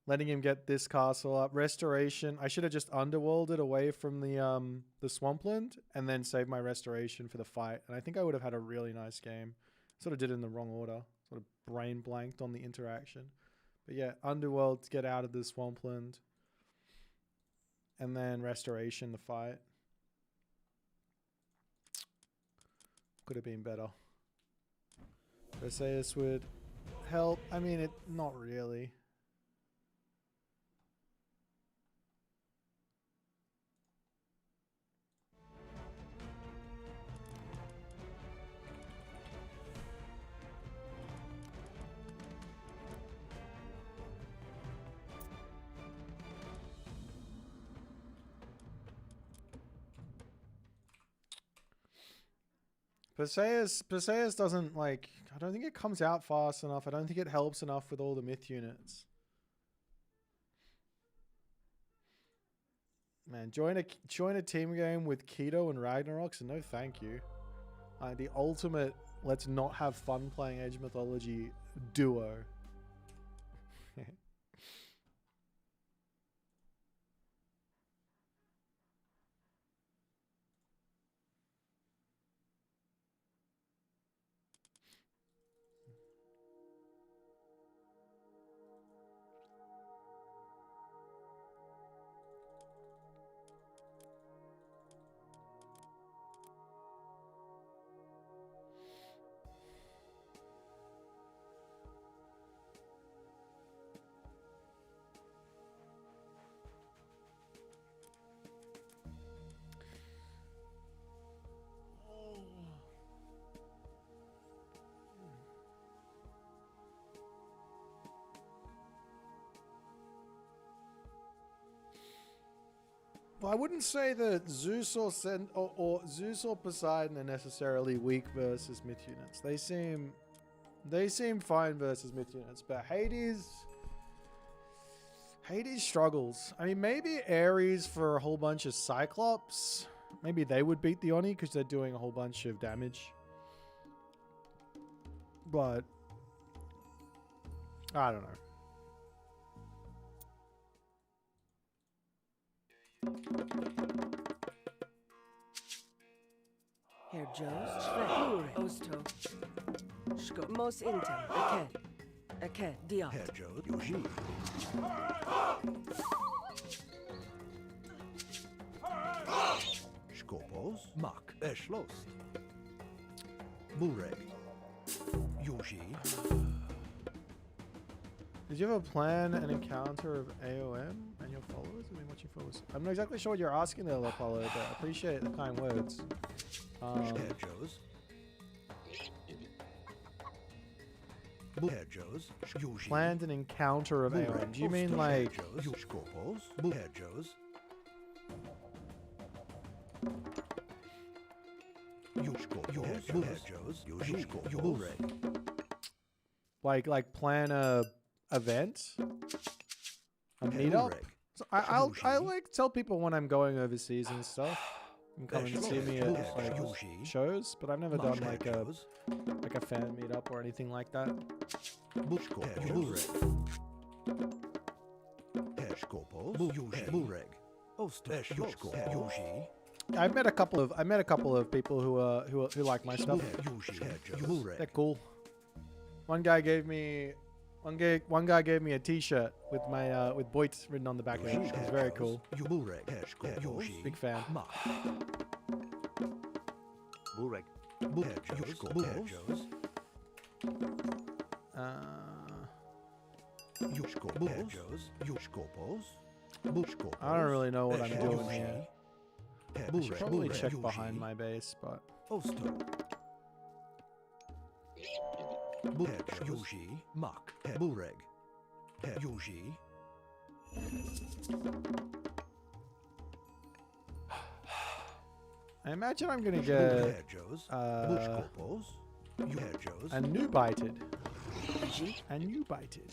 [SPEAKER 1] Letting him get this castle up. Restoration. I should have just underworlded away from the swampland and then saved my restoration for the fight. And I think I would have had a really nice game. Sort of did it in the wrong order. Sort of brain blanked on the interaction. But yeah, underworld to get out of the swampland. And then restoration, the fight. Could have been better. Perseus would help. I mean, it not really. Perseus doesn't like, I don't think it comes out fast enough. I don't think it helps enough with all the myth units. Man, join a team game with Keto and Ragnarok, so no thank you. The ultimate let's not have fun playing Age of Mythology duo. Well, I wouldn't say that Zeus or Zeus or Poseidon are necessarily weak versus myth units. They seem fine versus myth units, but Hades struggles. I mean, maybe Ares for a whole bunch of Cyclops. Maybe they would beat the Oni because they're doing a whole bunch of damage. But I don't know.
[SPEAKER 5] Herr Joes, Svehur, Osto, Shko, Mos Intem, Ake, Diot.
[SPEAKER 13] Herr Joes, Yoshi. Skopos, Mak, Eschlost. Bureg. Yoshi.
[SPEAKER 1] Did you ever plan an encounter of AOM and your followers? I mean, what's your followers? I'm not exactly sure what you're asking there, Apollo, but I appreciate the kind words. Planned an encounter of AOM. Do you mean like... Like plan a event? A meetup? So I like tell people when I'm going overseas and stuff. You can come and see me at like shows, but I've never done like a fan meetup or anything like that. I've met a couple of people who like my stuff. They're cool. One guy gave me a T-shirt with my with Boit written on the back of it. It's very cool. Big fan. I don't really know what I'm doing here. I should probably check behind my base, but.
[SPEAKER 13] Yoshi, Mak, Bureg, Yoshi.
[SPEAKER 1] I imagine I'm gonna get a new bited. A new bited.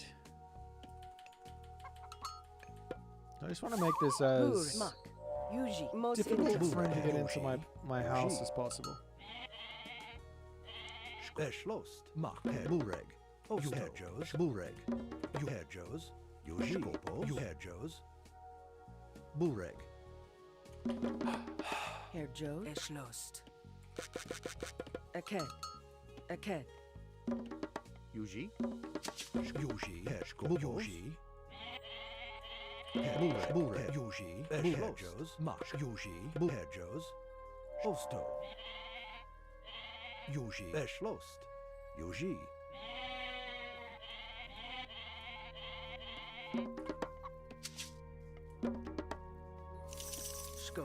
[SPEAKER 1] I just want to make this as difficult for him to get into my house as possible.
[SPEAKER 16] Schlost. Mach. Bureg. Hedjos. Bureg. Hedjos. Yushkopo. Hedjos. Bureg.
[SPEAKER 5] Herjo. Eschlost. Aked. Aked.
[SPEAKER 16] Yuji. Yuji. Heshko. Yuji. Bureg. Yuji. Hedjos. Mach. Yuji. Hedjos. Osto. Yuji. Eschlost. Yuji.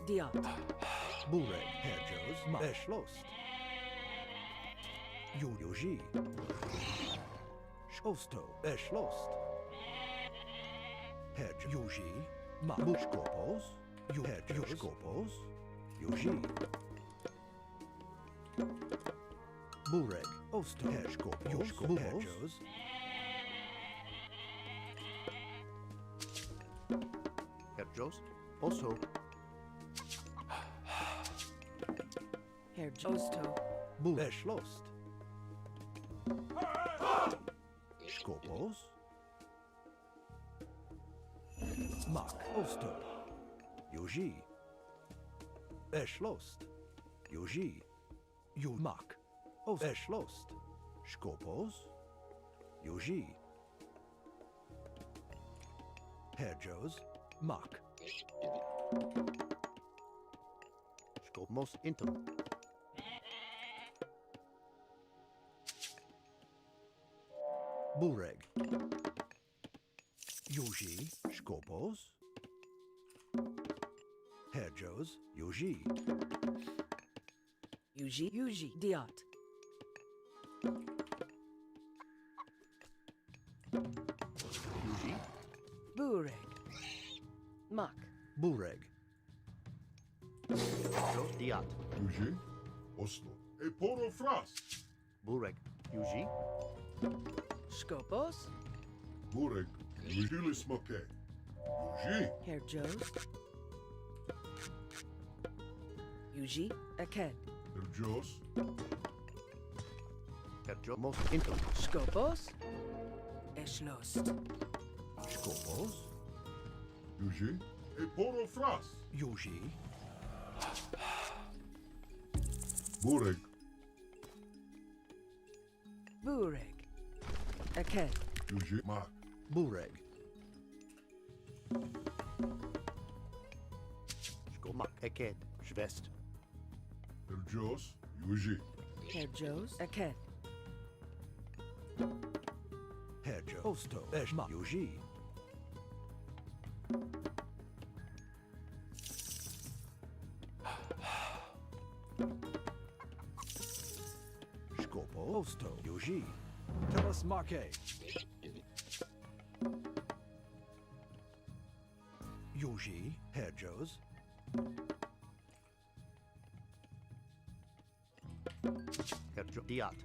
[SPEAKER 5] Diot.
[SPEAKER 16] Bureg. Hedjos. Mach. Eschlost. Yuji. Osto. Eschlost. Hedge. Yuji. Mach. Bushkopos. Yushkopos. Yuji. Bureg. Osto. Hedgekopos. Hedjos. Hedjos. Osto.
[SPEAKER 5] Herjosto.
[SPEAKER 16] Eschlost. Skopos. Mach. Osto. Yuji. Eschlost. Yuji. Mach. Eschlost. Skopos. Yuji. Hedjos. Mach. Skopmos intum. Bureg. Yuji. Skopos. Hedjos. Yuji.
[SPEAKER 5] Yuji. Diot.
[SPEAKER 16] Yuji.
[SPEAKER 5] Bureg. Mach.
[SPEAKER 16] Bureg. Diat.
[SPEAKER 13] Yuji. Oslo. E poro fras.
[SPEAKER 16] Bureg. Yuji.
[SPEAKER 5] Skopos.
[SPEAKER 13] Bureg. Yujilis moke. Yuji.
[SPEAKER 5] Herjos. Yuji. Aked.
[SPEAKER 13] Herjos.
[SPEAKER 16] Hedjos. Intum.
[SPEAKER 5] Skopos. Eschlost.
[SPEAKER 16] Skopos.
[SPEAKER 13] Yuji. E poro fras.
[SPEAKER 16] Yuji.
[SPEAKER 13] Bureg.
[SPEAKER 5] Bureg. Aked.
[SPEAKER 13] Yuji. Mach.
[SPEAKER 16] Bureg. Skomak. Eked. Schwest.
[SPEAKER 13] Herjos. Yuji.
[SPEAKER 5] Herjos. Aked.
[SPEAKER 16] Hedjo. Osto. Eshma. Yuji. Skopo. Osto. Yuji. Telas Marke. Yuji. Hedjos. Hedjo. Diat.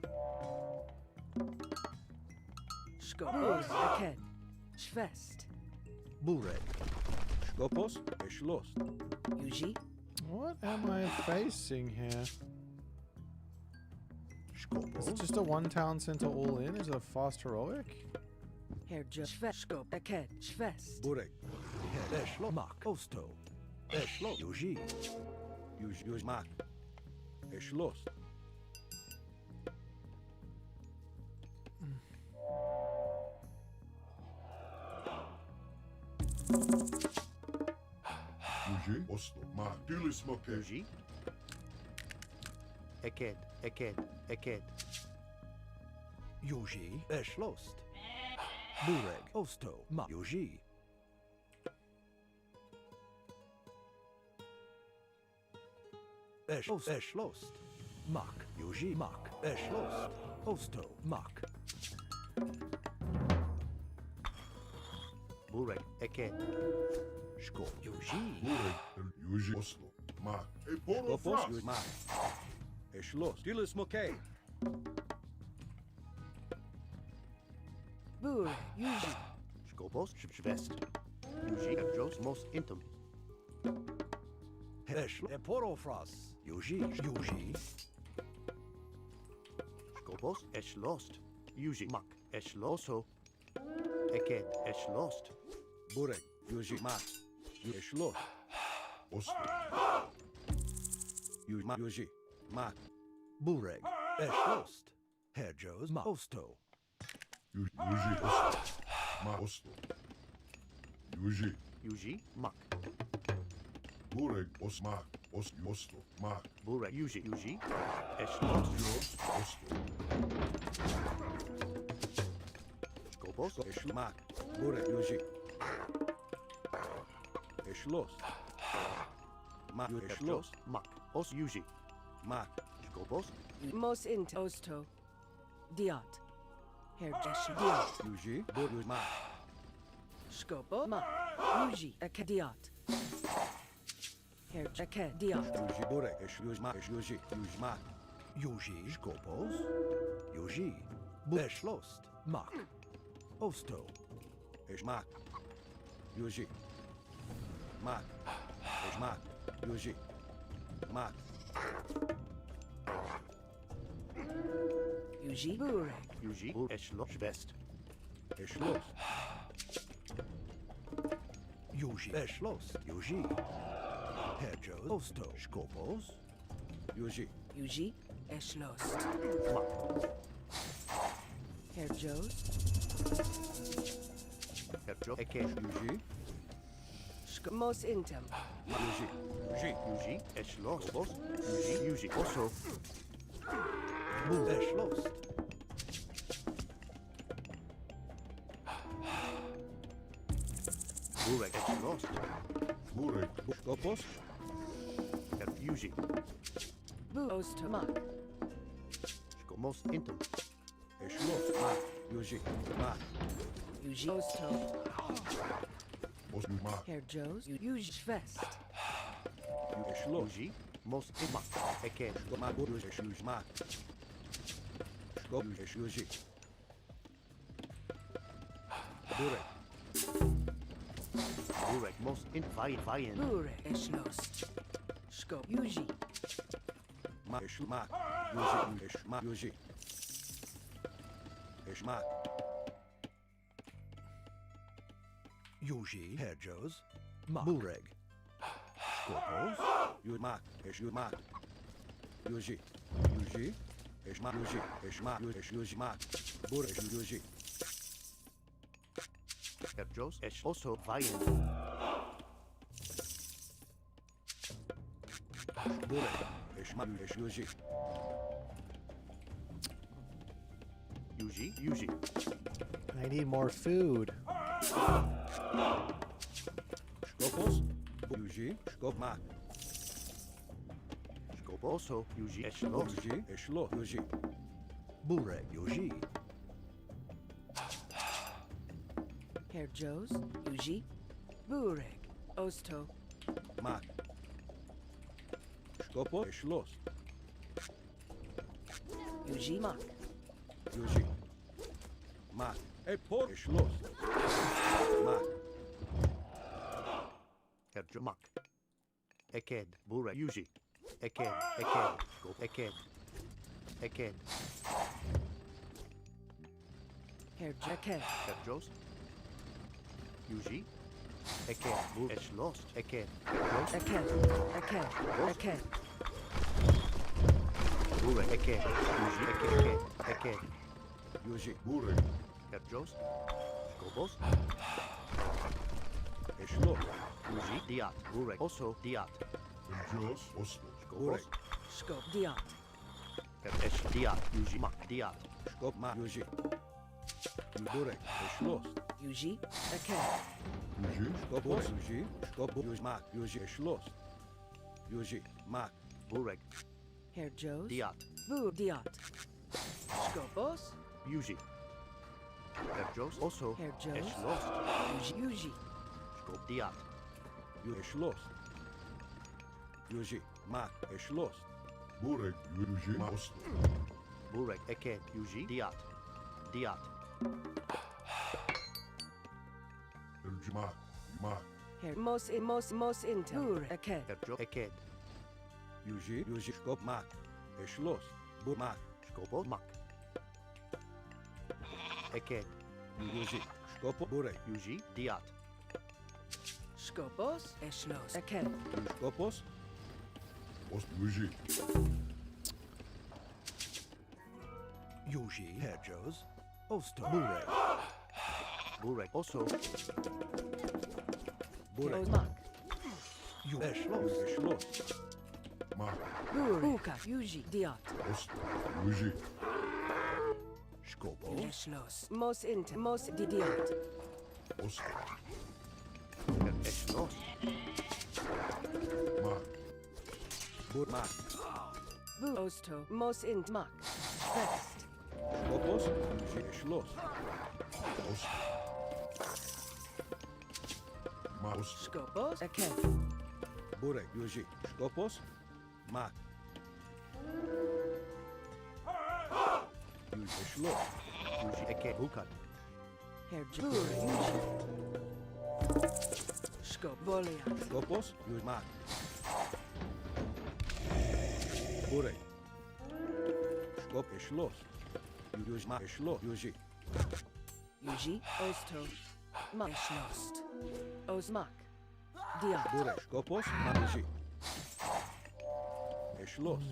[SPEAKER 5] Skopos. Aked. Schwest.
[SPEAKER 16] Bureg.
[SPEAKER 3] Skopos. Eschlost.
[SPEAKER 5] Yuji.
[SPEAKER 1] What am I facing here? Is it just a one town center all in? Is it a fast heroic?
[SPEAKER 5] Herjo. Schwestskop. Aked. Schwest.
[SPEAKER 16] Bureg. Eschlo. Mach. Osto. Eschlo. Yuji.
[SPEAKER 3] Yuji. Mach. Eschlost.
[SPEAKER 13] Yuji. Oslo. Mach. Dilis moke.
[SPEAKER 16] Yuji. Eked. Eked. Eked. Yuji. Eschlost. Bureg. Osto. Mach. Yuji. Eschlost. Mach. Yuji. Mach. Eschlost. Osto. Mach. Bureg. Eked. Skop. Yuji.
[SPEAKER 13] Bureg. Yuji. Oslo. Mach. E poro
[SPEAKER 3] Skopos.
[SPEAKER 13] fras.
[SPEAKER 3] Mach. Eschlost. Dilis moke.
[SPEAKER 5] Bureg. Yuji.
[SPEAKER 16] Skopos. Schwest. Yuji. Hedjos. Mos intum. Eschlo. Eporofras. Yuji. Yuji. Skopos es lost. Yuji mak es loso. Eked es lost.
[SPEAKER 3] Burek, Yuji mak. Es lost.
[SPEAKER 13] Osto.
[SPEAKER 3] Yuji mak.
[SPEAKER 16] Bureg es lost. Herjos ma osto.
[SPEAKER 13] Yuji osto. Ma osto. Yuji.
[SPEAKER 16] Yuji mak.
[SPEAKER 13] Bureg os mak. Os osto. Mak.
[SPEAKER 16] Bureg Yuji es lost.
[SPEAKER 13] Yos osto.
[SPEAKER 16] Skopos
[SPEAKER 3] Es mak. Burek, Yuji. Es lost. Mak. Es
[SPEAKER 16] Herjos
[SPEAKER 3] lost.
[SPEAKER 16] mak. Os Yuji.
[SPEAKER 3] Mak.
[SPEAKER 16] Skopos
[SPEAKER 5] Mos int osto. Diot. Herjesh diot.
[SPEAKER 3] Yuji. Burek mak.
[SPEAKER 5] Skopo ma. Yuji akadiot. Herjake diot.
[SPEAKER 3] Yuji Burek. Es Yuji mak. Es Yuji. Yuji mak.
[SPEAKER 16] Yuji Skopos Yuji es lost. Mak. Osto.
[SPEAKER 3] Es mak. Yuji. Mak. Es mak. Yuji. Mak.
[SPEAKER 5] Yuji burek.
[SPEAKER 16] Yuji es lost. Best.
[SPEAKER 3] Es lost.
[SPEAKER 16] Yuji es lost. Yuji. Herjos osto. Skopos
[SPEAKER 3] Yuji.
[SPEAKER 5] Yuji Eshlost.
[SPEAKER 16] mak.
[SPEAKER 5] Herjos.
[SPEAKER 16] Herjo eked.
[SPEAKER 3] Yuji.
[SPEAKER 5] Mos intem.
[SPEAKER 3] Yuji. Yuji.
[SPEAKER 16] Yuji es lost. Skopos Yuji oso. Bu es lost. Bureg es lost.
[SPEAKER 13] Bureg.
[SPEAKER 3] Skopos.
[SPEAKER 16] Yuji.
[SPEAKER 5] Bu osto mak.
[SPEAKER 16] Skopos intem.
[SPEAKER 3] Es lost. Mak. Yuji. Mak.
[SPEAKER 5] Yuji osto.
[SPEAKER 13] Os mak.
[SPEAKER 5] Herjos. Yuji fest.
[SPEAKER 3] Es lost.
[SPEAKER 16] Yuji mos imak. Eked.
[SPEAKER 3] Mak. Yuji. Es Yuji mak. Skop. Es Yuji. Burek.
[SPEAKER 16] Bureg mos in Fayen.
[SPEAKER 5] Bure Eshlost. Skop. Yuji.
[SPEAKER 3] Mak. Es mak. Yuji. Es mak. Yuji. Es mak.
[SPEAKER 16] Yuji Herjos mak. Bureg. Skopos
[SPEAKER 3] Yuji mak. Es Yuji mak. Yuji. Yuji. Es mak. Yuji. Es mak. Es Yuji mak. Burek. Es Yuji.
[SPEAKER 16] Herjos es oso Fayen.
[SPEAKER 3] Burek. Es mak. Es Yuji.
[SPEAKER 16] Yuji.
[SPEAKER 1] I need more food.
[SPEAKER 3] Skopos. Yuji. Skop mak.
[SPEAKER 16] Skoposo Yuji es lost.
[SPEAKER 3] Yuji. Es lost. Yuji.
[SPEAKER 16] Bureg Yuji.
[SPEAKER 5] Herjos. Yuji. Burek. Osto.
[SPEAKER 3] Mak. Skopos. Es lost.
[SPEAKER 5] Yuji mak.
[SPEAKER 3] Yuji. Mak. Por. Es lost. Mak.
[SPEAKER 16] Herjo mak. Eked. Bureg Yuji. Eked. Skop. Eked.
[SPEAKER 5] Herjake.
[SPEAKER 16] Herjos. Yuji. Eked. Bureg es lost. Eked. Herjos.
[SPEAKER 5] Aked.
[SPEAKER 16] Bureg. Eked. Yuji. Eked.
[SPEAKER 3] Yuji.
[SPEAKER 13] Bureg.
[SPEAKER 16] Herjos. Skopos.
[SPEAKER 3] Es lost.
[SPEAKER 16] Yuji. Diat. Bureg. Oso. Diat.
[SPEAKER 13] Herjos osto.
[SPEAKER 16] Skopos.
[SPEAKER 5] Skop diot.
[SPEAKER 16] Es diat. Yuji mak. Diat.
[SPEAKER 3] Skop mak. Yuji. Burek. Es lost.
[SPEAKER 5] Yuji. Aked.
[SPEAKER 13] Yuji.
[SPEAKER 3] Skopos. Yuji. Skop. Yuji mak. Yuji. Es lost. Yuji. Mak.
[SPEAKER 16] Bureg.
[SPEAKER 5] Herjos.
[SPEAKER 16] Diat.
[SPEAKER 5] Bu diot. Skopos.
[SPEAKER 16] Yuji. Herjos. Oso.
[SPEAKER 5] Herjos.
[SPEAKER 16] Es lost.
[SPEAKER 5] Yuji.
[SPEAKER 16] Skop. Diat.
[SPEAKER 3] Yu. Es lost. Yuji. Mak. Es lost.
[SPEAKER 13] Bureg. Yuji osto.
[SPEAKER 16] Bureg. Eked. Yuji. Diat. Diat.
[SPEAKER 13] Herji mak. Mak.
[SPEAKER 5] Mos intem. Bure aked.
[SPEAKER 16] Herjo. Eked.
[SPEAKER 3] Yuji. Yuji. Skop mak. Es lost. Bu mak.
[SPEAKER 16] Skopo mak. Eke.
[SPEAKER 3] Yuji. Skopo. Bure.
[SPEAKER 16] Yuji. Diat.
[SPEAKER 5] Skopos. Eshlos. Eke.
[SPEAKER 3] Skopos.
[SPEAKER 13] Ost Yuji.
[SPEAKER 16] Yuji. Herjos. Osto. Burek. Burek. Oso.
[SPEAKER 3] Bure.
[SPEAKER 5] Mak.
[SPEAKER 16] Eshlos.
[SPEAKER 3] Eshlos.
[SPEAKER 5] Bure. Uka. Yuji. Diat.
[SPEAKER 13] Ost Yuji.
[SPEAKER 16] Skopo.
[SPEAKER 5] Eshlos. Mos int. Mos didiat.
[SPEAKER 13] Ost.
[SPEAKER 16] Eshlos.
[SPEAKER 3] Bur. Mak.
[SPEAKER 5] Bu. Osto. Mos int. Mak. Fest.
[SPEAKER 3] Skopos. Yuji. Eshlos.
[SPEAKER 13] Ost. Ost.
[SPEAKER 5] Skopos. Eke.
[SPEAKER 3] Bure. Yuji. Skopos. Mak. Yuji. Eshlos.
[SPEAKER 16] Yuji. Eke. Bukat.
[SPEAKER 5] Herjo. Bure. Yuji. Skop. Voliat.
[SPEAKER 3] Skopos. Yuji. Mak. Bure. Skop. Eshlos. Yuji. Mak. Eshlos. Yuji.
[SPEAKER 5] Yuji. Osto. Mak. Eshlost. Osmak. Diat.
[SPEAKER 3] Bure. Skopos. Mak. Yuji. Eshlos.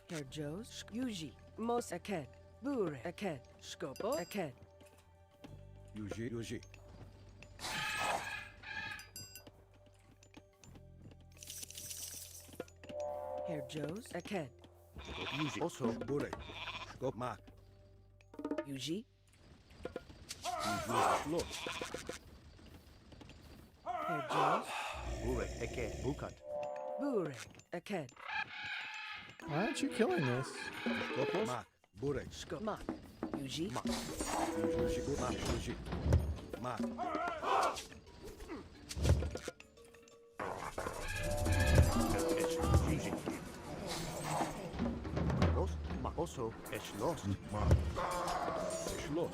[SPEAKER 5] Herjos. Yuji. Mos aked. Bure. Aked. Skopo. Aked.
[SPEAKER 3] Yuji. Yuji.
[SPEAKER 5] Herjos. Aked.
[SPEAKER 16] Yuji. Oso.
[SPEAKER 3] Bure. Skop. Mak.
[SPEAKER 5] Yuji.
[SPEAKER 3] Yuji. Eshlos.
[SPEAKER 5] Herjos.
[SPEAKER 16] Burek. Eke. Bukat.
[SPEAKER 5] Bure. Aked.
[SPEAKER 1] Why aren't you killing this?
[SPEAKER 3] Skopos. Mak. Bure.
[SPEAKER 5] Skop. Mak. Yuji.
[SPEAKER 16] Mak.
[SPEAKER 3] Yuji. Mak. Yuji. Mak.
[SPEAKER 16] Yuji. Os. Mak. Oso. Eshlos.
[SPEAKER 3] Eshlos.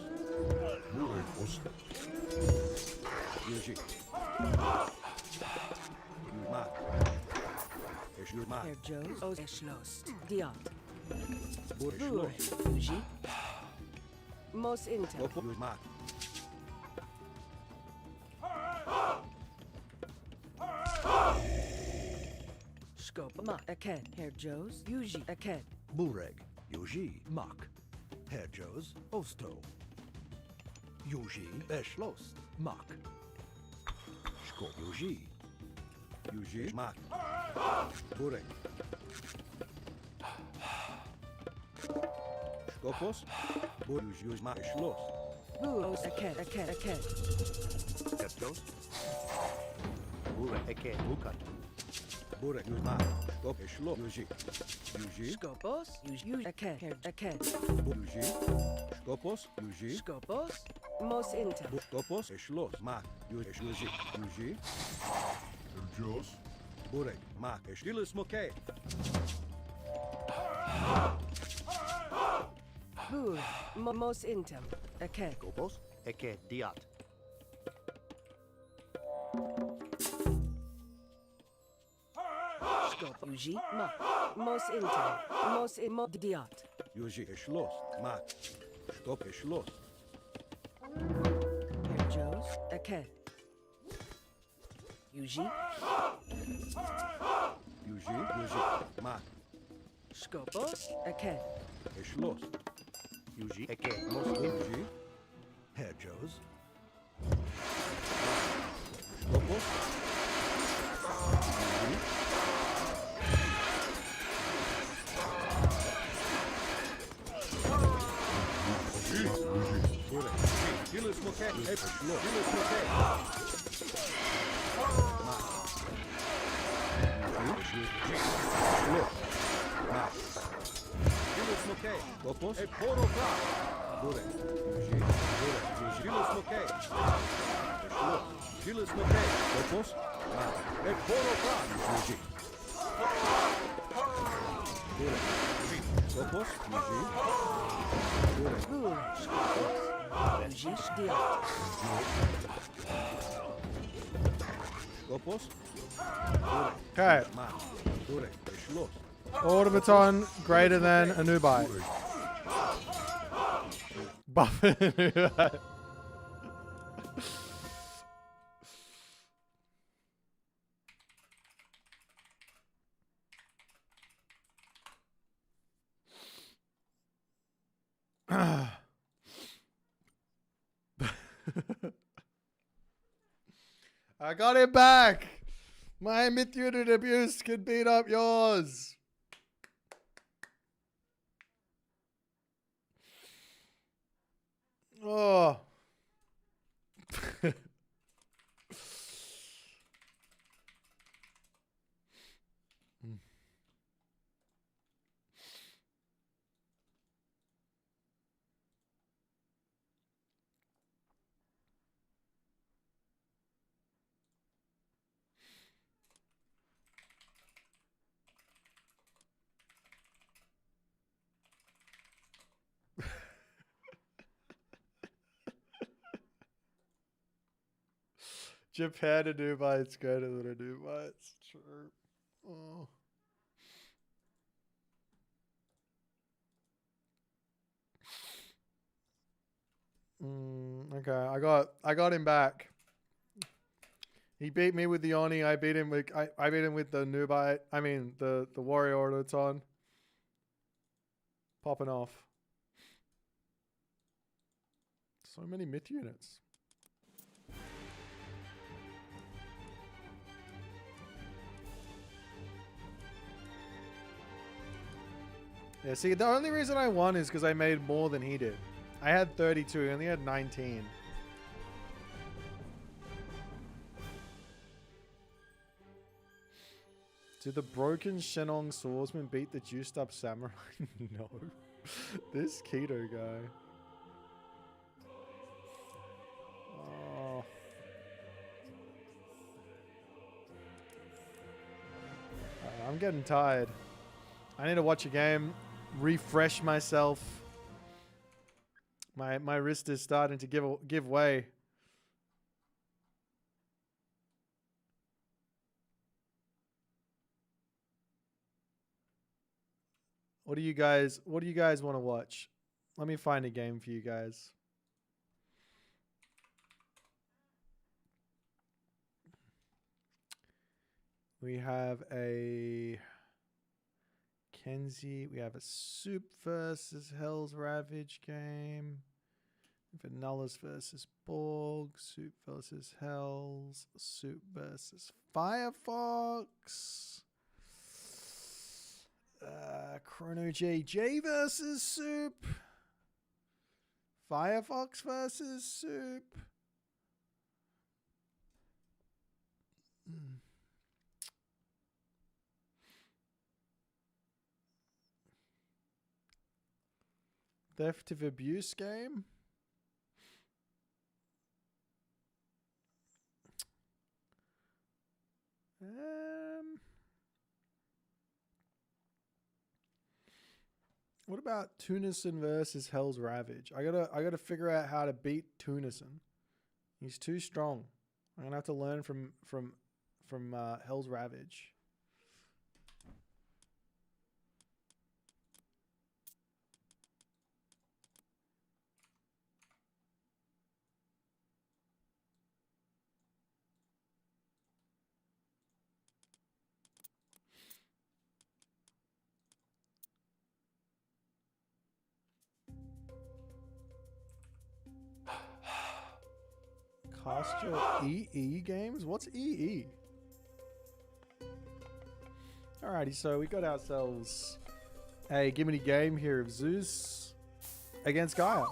[SPEAKER 13] Bure. Ost.
[SPEAKER 3] Yuji. Mak. Eshlos. Mak.
[SPEAKER 5] Herjos. Os. Eshlost. Diat.
[SPEAKER 3] Bure.
[SPEAKER 5] Bure.
[SPEAKER 3] Eshlos.
[SPEAKER 5] Yuji. Mos inter.
[SPEAKER 3] Skopos. Yuji. Mak.
[SPEAKER 5] Skop. Mak. Aked. Herjos. Yuji. Aked.
[SPEAKER 16] Burek. Yuji. Mak. Herjos. Osto. Yuji. Eshlos. Mak. Skop. Yuji.
[SPEAKER 3] Yuji. Mak. Bure. Skopos. Bure. Yuji. Mak. Eshlos.
[SPEAKER 5] Bu. Os. Aked. Aked. Aked.
[SPEAKER 16] Herjos. Burek. Eke. Bukat.
[SPEAKER 3] Bure. Yuji. Mak. Skop. Eshlos. Yuji. Yuji.
[SPEAKER 5] Skopos. Yuji. Aked. Aked.
[SPEAKER 3] Yuji. Skopos. Yuji.
[SPEAKER 5] Skopos. Mos inter.
[SPEAKER 3] Skopos. Eshlos. Mak. Yuji. Yuji. Yuji.
[SPEAKER 13] Herjos.
[SPEAKER 3] Bure. Mak. Eshlos. Moke.
[SPEAKER 5] Bure. Mos inter. Aked.
[SPEAKER 16] Skopos. Eke. Diat.
[SPEAKER 5] Skop. Yuji. Mak. Mos inter. Mos in. Mo diat.
[SPEAKER 3] Yuji. Eshlos. Mak. Skop. Eshlos.
[SPEAKER 5] Herjos. Aked. Yuji.
[SPEAKER 3] Yuji. Yuji. Mak.
[SPEAKER 5] Skopos. Aked.
[SPEAKER 3] Eshlos.
[SPEAKER 16] Yuji. Eke. Mos.
[SPEAKER 3] Yuji.
[SPEAKER 16] Herjos.
[SPEAKER 3] Skopos. Yuji. Bure. Eshlos. Moke. Eshlos. Eshlos. Moke. Mak. Yuji. Eshlos. Mak. Eshlos. Moke. Skopos. Eporo. Bure. Yuji. Bure. Yuji. Eshlos. Moke. Eshlos. Eshlos. Moke. Skopos. Mak. Eporo. Yuji. Bure. Skopos. Yuji. Bure.
[SPEAKER 5] Bure. Skopos. Yuji. Diat.
[SPEAKER 3] Skopos. Bure.
[SPEAKER 1] Okay.
[SPEAKER 3] Mak. Bure. Eshlos.
[SPEAKER 1] Automaton greater than Anubai. Buffett. I got it back. My myth unit abuse can beat up yours. Oh. Japan and Dubai, it's greater than a Dubai. It's true. Oh. Okay, I got him back. He beat me with the Oni. I beat him with I beat him with the Nubite. I mean the warrior autoton. Popping off. So many myth units. Yeah, see, the only reason I won is because I made more than he did. I had 32, he only had 19. Did the broken Shenong swordsman beat the juiced up samurai? No. This keto guy. Oh. I'm getting tired. I need to watch a game, refresh myself. My wrist is starting to give way. What do you guys want to watch? Let me find a game for you guys. We have a Kenzie. We have a Soup versus Hell's Ravage game. Vanillas versus Borg. Soup versus Hell's. Soup versus Firefox. Chrono JJ versus Soup. Firefox versus Soup. Theft of Abuse game. What about Tunison versus Hell's Ravage? I gotta figure out how to beat Tunison. He's too strong. I'm gonna have to learn from Hell's Ravage. Cast your EE games? What's EE? Alrighty, so we got ourselves a gimme game here of Zeus against Gaia.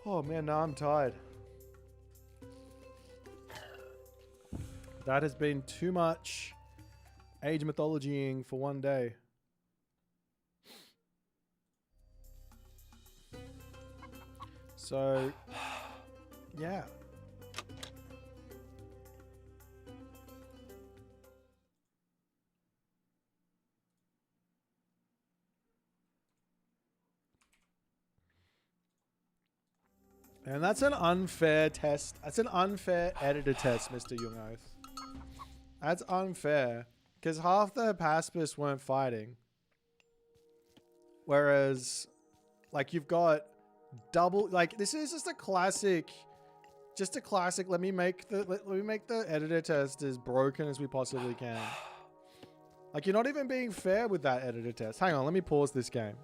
[SPEAKER 1] Oh man, now I'm tired. That has been too much age mythologying for one day. So, yeah. And that's an unfair test. That's an unfair editor test, Mr. Jungoth. That's unfair. Because half the Paspis weren't fighting. Whereas, like, you've got double, like, this is just a classic, let me make the editor test as broken as we possibly can. Like, you're not even being fair with that editor test. Hang on, let me pause this game.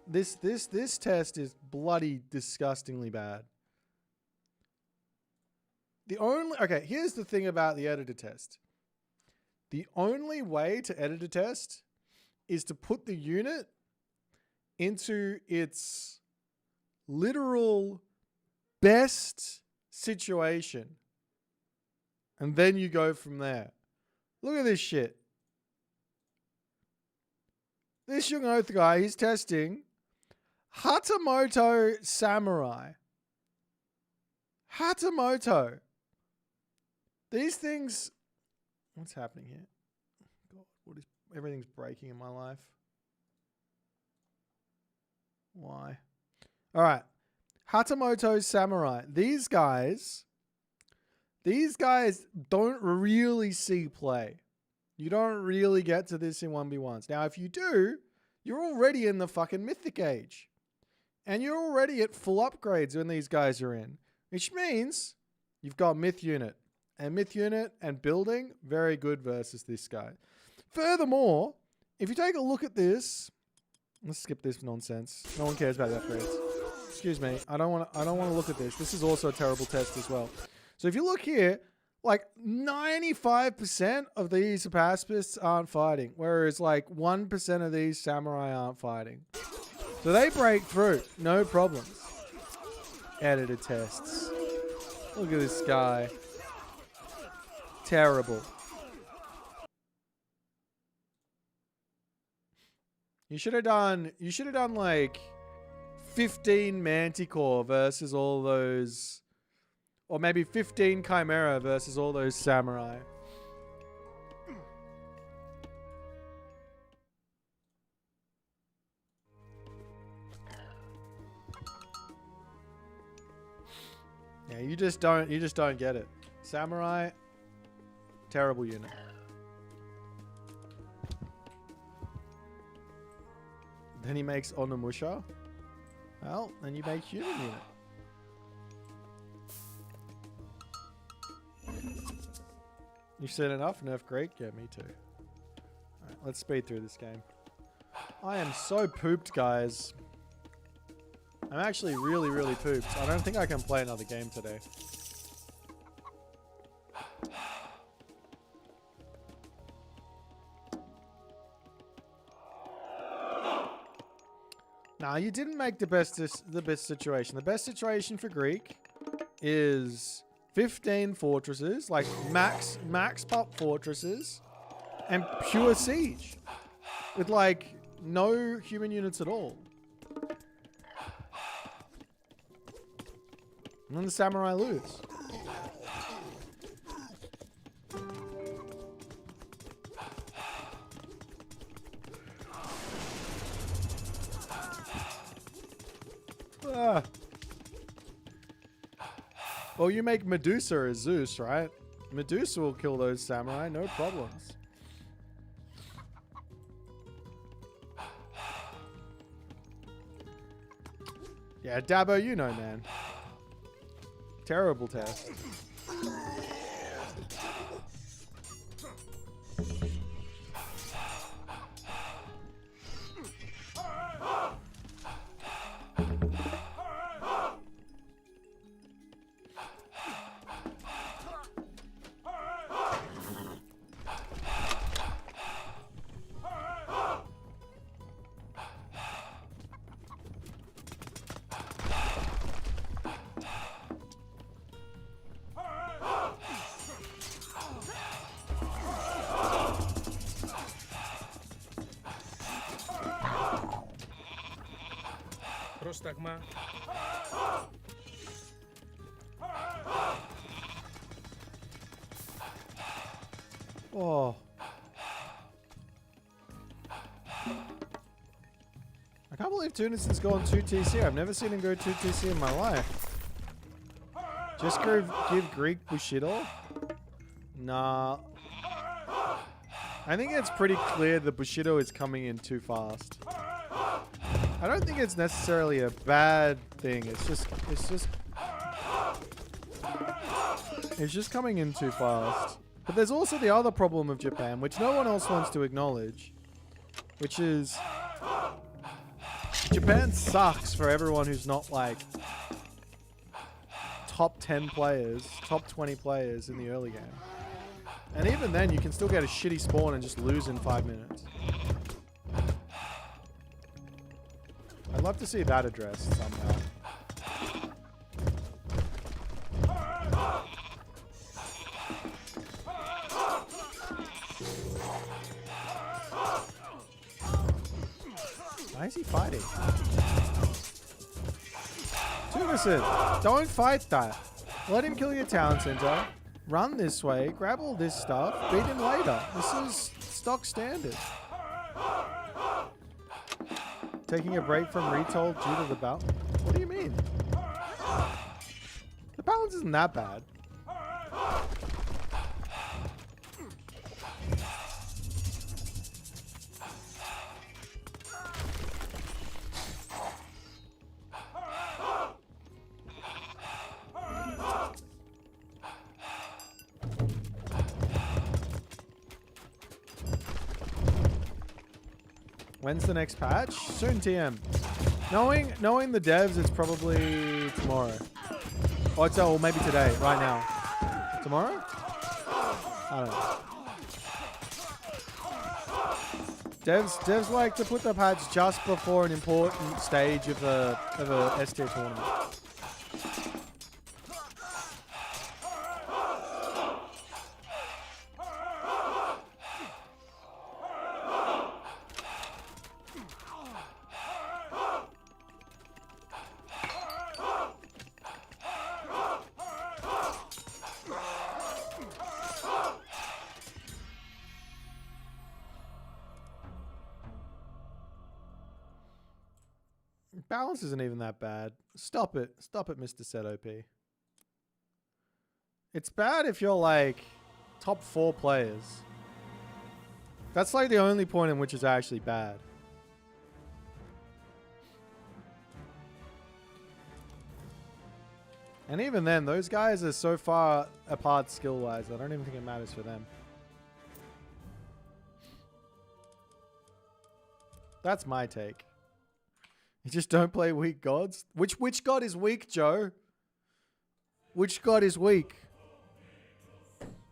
[SPEAKER 1] This test is bloody disgustingly bad. Okay, here's the thing about the editor test. The only way to edit a test is to put the unit into its literal best situation. And then you go from there. Look at this shit. This young oath guy, he's testing Hatamoto Samurai. Hatamoto. These things... What's happening here? God, everything's breaking in my life. Why? All right. Hatamoto Samurai. These guys don't really see play. You don't really get to this in 1v1s. Now, if you do, you're already in the fucking Mythic Age. And you're already at full upgrades when these guys are in. Which means you've got Myth Unit. And Myth Unit and Building, very good versus this guy. Furthermore, if you take a look at this... Let's skip this nonsense. No one cares about the upgrades. Excuse me. I don't want to look at this. This is also a terrible test as well. So if you look here, like 95% of these pacifists aren't fighting, whereas like 1% of these samurai aren't fighting. So they break through, no problems. Editor tests. Look at this guy. Terrible. You should have done like 15 Manticore versus all those, or maybe 15 Chimera versus all those samurai. Yeah, you just don't get it. Samurai, terrible unit. Then he makes Onimusha. Well, then you make human unit. You've seen enough? Nerf Greek? Yeah, me too. Alright, let's speed through this game. I am so pooped, guys. I'm actually really, really pooped. I don't think I can play another game today. Nah, you didn't make the best situation. The best situation for Greek is 15 fortresses, like max pop fortresses, and pure siege with like no human units at all. And then the samurai lose. Well, you make Medusa as Zeus, right? Medusa will kill those samurai, no problems. Yeah, Dabo, you know, man. Terrible test.
[SPEAKER 9] Πρόσταγμα.
[SPEAKER 1] Oh. I can't believe Tunison's gone 2 TC. I've never seen him go 2 TC in my life. Just give Greek Bushido? Nah. I think it's pretty clear the Bushido is coming in too fast. I don't think it's necessarily a bad thing. It's just coming in too fast. But there's also the other problem of Japan, which no one else wants to acknowledge, which is Japan sucks for everyone who's not like top 10 players, top 20 players in the early game. And even then, you can still get a shitty spawn and just lose in 5 minutes. I'd love to see that addressed somehow. Why is he fighting? Tuvison, don't fight that. Let him kill your town center. Run this way, grab all this stuff, beat him later. This is stock standard. Taking a break from retold due to the balance? What do you mean? The balance isn't that bad. When's the next patch? Soon, TM. Knowing the devs, it's probably tomorrow. Or maybe today, right now. Tomorrow? I don't know. Devs like to put the patch just before an important stage of a S-tier tournament. Balance isn't even that bad. Stop it. Stop it, Mr. Set OP. It's bad if you're like top 4 players. That's like the only point in which it's actually bad. And even then, those guys are so far apart skill-wise, I don't even think it matters for them. That's my take. You just don't play weak gods? Which god is weak, Joe? Which god is weak?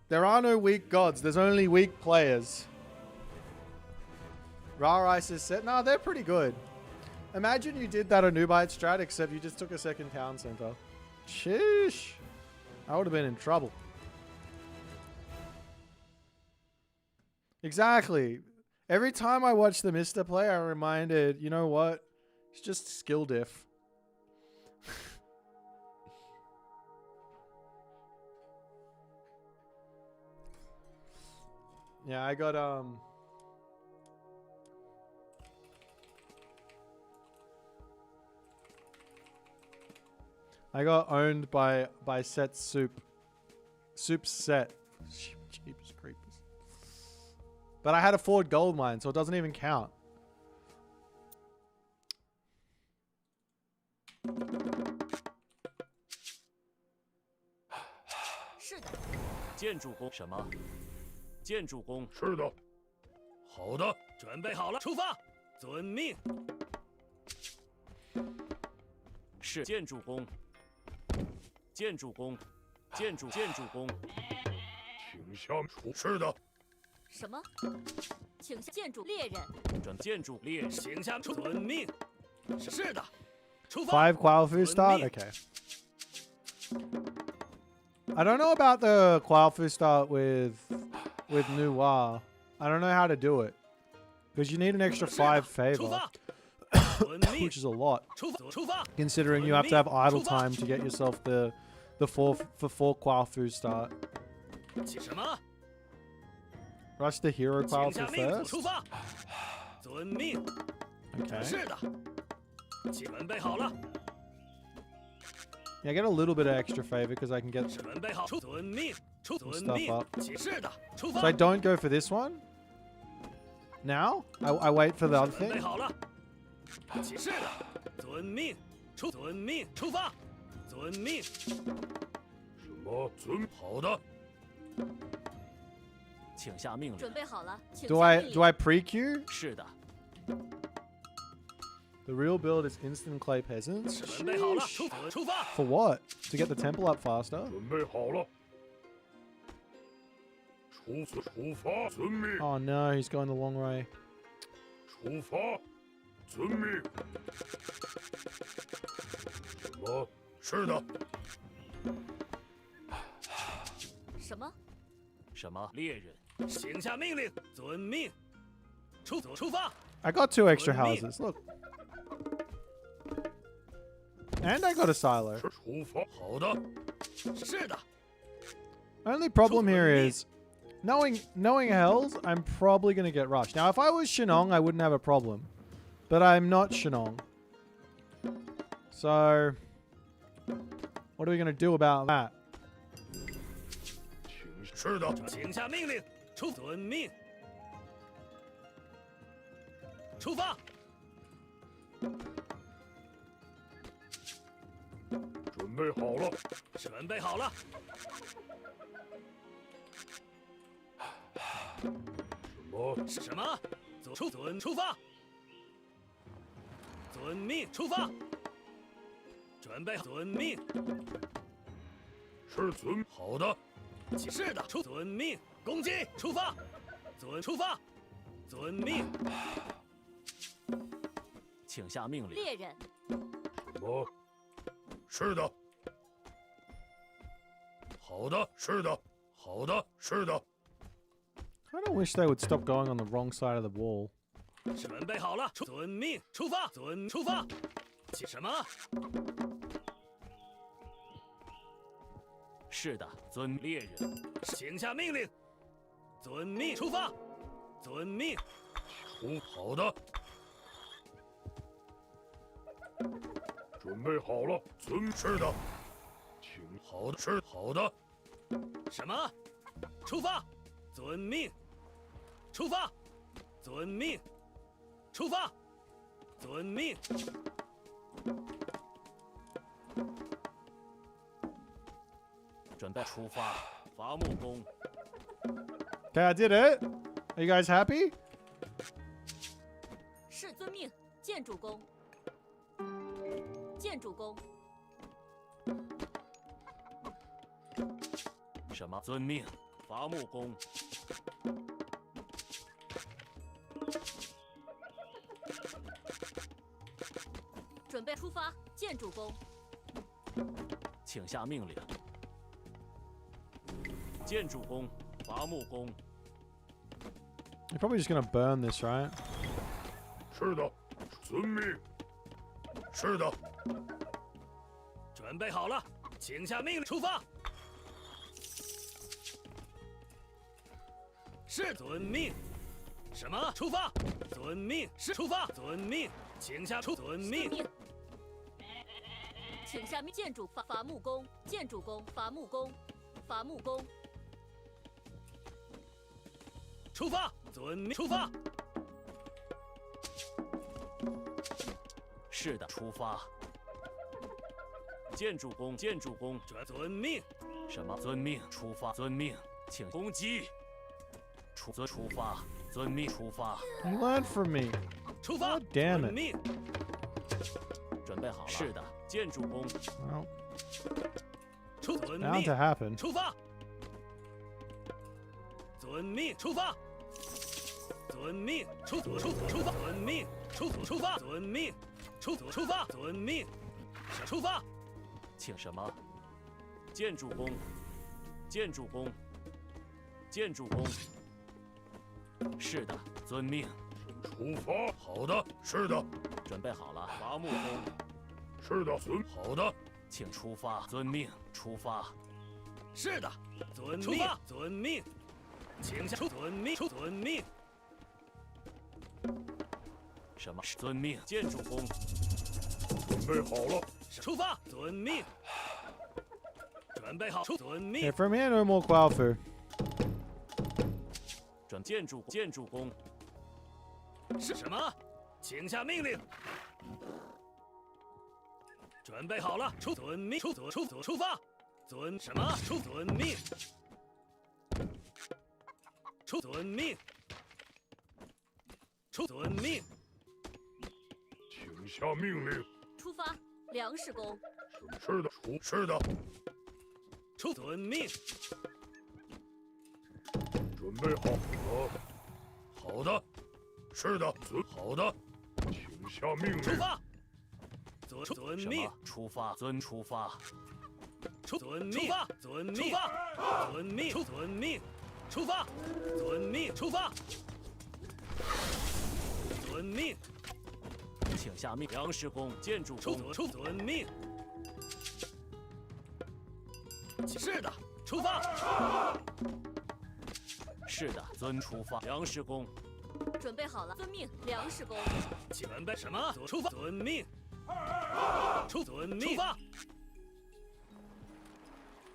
[SPEAKER 1] There are no weak gods. There's only weak players. Ra Isis set. Nah, they're pretty good. Imagine you did that Anubite strat, except you just took a second town center. Sheesh. I would have been in trouble. Exactly. Every time I watch the Mr. play, I'm reminded, you know what? It's just skill diff. Yeah, I got owned by Set Soup. Soup's Set. Jeepers creepers. But I had a Ford gold mine, so it doesn't even count.
[SPEAKER 11] 是的。
[SPEAKER 10] 建筑工什么？建筑工是的。好的，准备好了，出发。遵命。是建筑工。建筑工，建筑工。请向出。是的。
[SPEAKER 11] 什么？请向建筑猎人。
[SPEAKER 10] 准建筑猎人，请向出。遵命。是的。出发。
[SPEAKER 1] 5 Quailfu start? Okay. I don't know about the Quailfu start with Noir. I don't know how to do it. Because you need an extra 5 favor. Which is a lot. Considering you have to have idle time to get yourself the 4 Quailfu start. Rush the hero Quailfu first. Okay. Yeah, I get a little bit of extra favor because I can get some stuff up. So I don't go for this one. Now? I wait for the other thing.
[SPEAKER 10] 起是的，遵命，遵命，出发，遵命。
[SPEAKER 13] 什么？好的。
[SPEAKER 17] 请下命令。
[SPEAKER 11] 准备好了，请
[SPEAKER 1] Do
[SPEAKER 11] 下
[SPEAKER 1] I
[SPEAKER 11] 命令。
[SPEAKER 1] do I pre-queue?
[SPEAKER 17] 是的。
[SPEAKER 1] The real build is instant clay peasants.
[SPEAKER 10] 准备好了，
[SPEAKER 1] Sheesh.
[SPEAKER 10] 出发。
[SPEAKER 1] For what? To get the temple up faster?
[SPEAKER 13] 准备好了。出发，遵命。
[SPEAKER 1] Oh no, he's going the long way.
[SPEAKER 13] 出发，遵命。什么？是的。
[SPEAKER 11] 什么？
[SPEAKER 17] 什么？猎人。
[SPEAKER 10] 请下命令，遵命。出发。
[SPEAKER 1] I got 2 extra houses. Look. And I got a silo.
[SPEAKER 13] 出发，好的。
[SPEAKER 10] 是的。
[SPEAKER 1] Only problem here is knowing Hells, I'm probably going to get rushed. Now, if I was Shenong, I wouldn't have a problem. But I'm not Shenong. So, what are we going to do about that?
[SPEAKER 13] 是的。
[SPEAKER 10] 请下命令，遵命。出发。
[SPEAKER 13] 准备好了。
[SPEAKER 10] 准备好了。
[SPEAKER 13] 什么？
[SPEAKER 10] 什么？出发。遵命，出发。准备遵命。
[SPEAKER 13] 是好的。
[SPEAKER 10] 是的，遵命，攻击，出发。出发。遵命。
[SPEAKER 17] 请下命令。
[SPEAKER 11] 猎人。
[SPEAKER 13] 什么？是的。好的，是的。好的，是的。
[SPEAKER 1] I kind of wish they would stop going on the wrong side of the wall.
[SPEAKER 10] 准备好了，遵命，出发，出发。起什么？
[SPEAKER 17] 是的，遵猎人。
[SPEAKER 10] 请下命令，遵命，出发，遵命。
[SPEAKER 13] 好的。准备好了，是的。请好的，是好的。
[SPEAKER 10] 什么？出发，遵命。 出发，遵命。出发，遵命。
[SPEAKER 17] 准备出发，伐木工。
[SPEAKER 1] Okay, I did it. Are you guys happy?
[SPEAKER 11] 是遵命，建主公。建主公。
[SPEAKER 17] 什么？遵命，伐木工。
[SPEAKER 11] 准备出发，建主公。
[SPEAKER 17] 请下命令。建主公，伐木工。
[SPEAKER 1] You're probably just gonna burn this, right?
[SPEAKER 13] 是的，遵命。是的。
[SPEAKER 10] 准备好了，请下命令，出发。是遵命。什么？出发。遵命。是出发。遵命。请下遵命。
[SPEAKER 11] 请下命。建主伐木工。建主公，伐木工。伐木工。
[SPEAKER 10] 出发。遵命。出发。
[SPEAKER 17] 是的，出发。建主公，建主公，
[SPEAKER 10] 遵命。
[SPEAKER 17] 什么？遵命，出发。遵命，请攻击。出发。遵命，出发。
[SPEAKER 1] You learned from me.
[SPEAKER 10] 出发。
[SPEAKER 1] God damn it.
[SPEAKER 17] 准备好了。是的，建主公。
[SPEAKER 1] Well,
[SPEAKER 10] 遵
[SPEAKER 1] bound
[SPEAKER 10] 命。
[SPEAKER 1] to happen.
[SPEAKER 10] 出发。遵命，出发。遵命，出发。遵命，出发。遵命，出发。遵命，出发。
[SPEAKER 17] 请什么？建主公。建主公。建主公。是的，遵命。
[SPEAKER 13] 出发。好的，是的。
[SPEAKER 17] 准备好了，伐木工。
[SPEAKER 13] 是的，好的。
[SPEAKER 17] 请出发。遵命，出发。
[SPEAKER 10] 是的，遵命。遵命。请下遵命。遵命。
[SPEAKER 17] 什么？遵命。建主公。
[SPEAKER 13] 准备好了。
[SPEAKER 10] 出发。遵命。准备好。遵命。
[SPEAKER 1] Okay, from here, no more Qualfu.
[SPEAKER 17] 建主公。
[SPEAKER 10] 是什么？请下命令。准备好了，遵命，出发，遵什么？遵命，遵命，遵命，
[SPEAKER 13] 请下命令。
[SPEAKER 11] 出发，粮食工。
[SPEAKER 13] 是的，是的。
[SPEAKER 10] 遵命。
[SPEAKER 13] 准备好了。好的。是的，好的。请下命令。
[SPEAKER 10] 出发。遵命。
[SPEAKER 17] 出发，出发。
[SPEAKER 10] 遵命。遵命。遵命。遵命。出发。遵命。出发。遵命。
[SPEAKER 17] 请下命。粮食工，建筑工。
[SPEAKER 10] 遵命。是的，出发。
[SPEAKER 17] 是的，出发。粮食工。
[SPEAKER 11] 准备好了，遵命。粮食工。
[SPEAKER 10] 准备什么？出发。遵命。遵命。出发。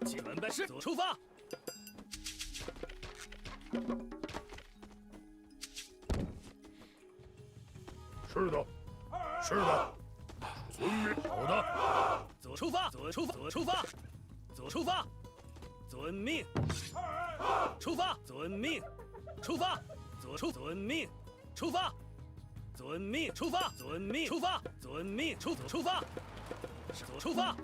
[SPEAKER 10] 准备是出发。
[SPEAKER 13] 是的，是的。遵命。好的。
[SPEAKER 10] 出发。出发。出发。遵命。出发。遵命。出发。遵命。出发。遵命。出发。遵命。出发。遵命。出发。出发。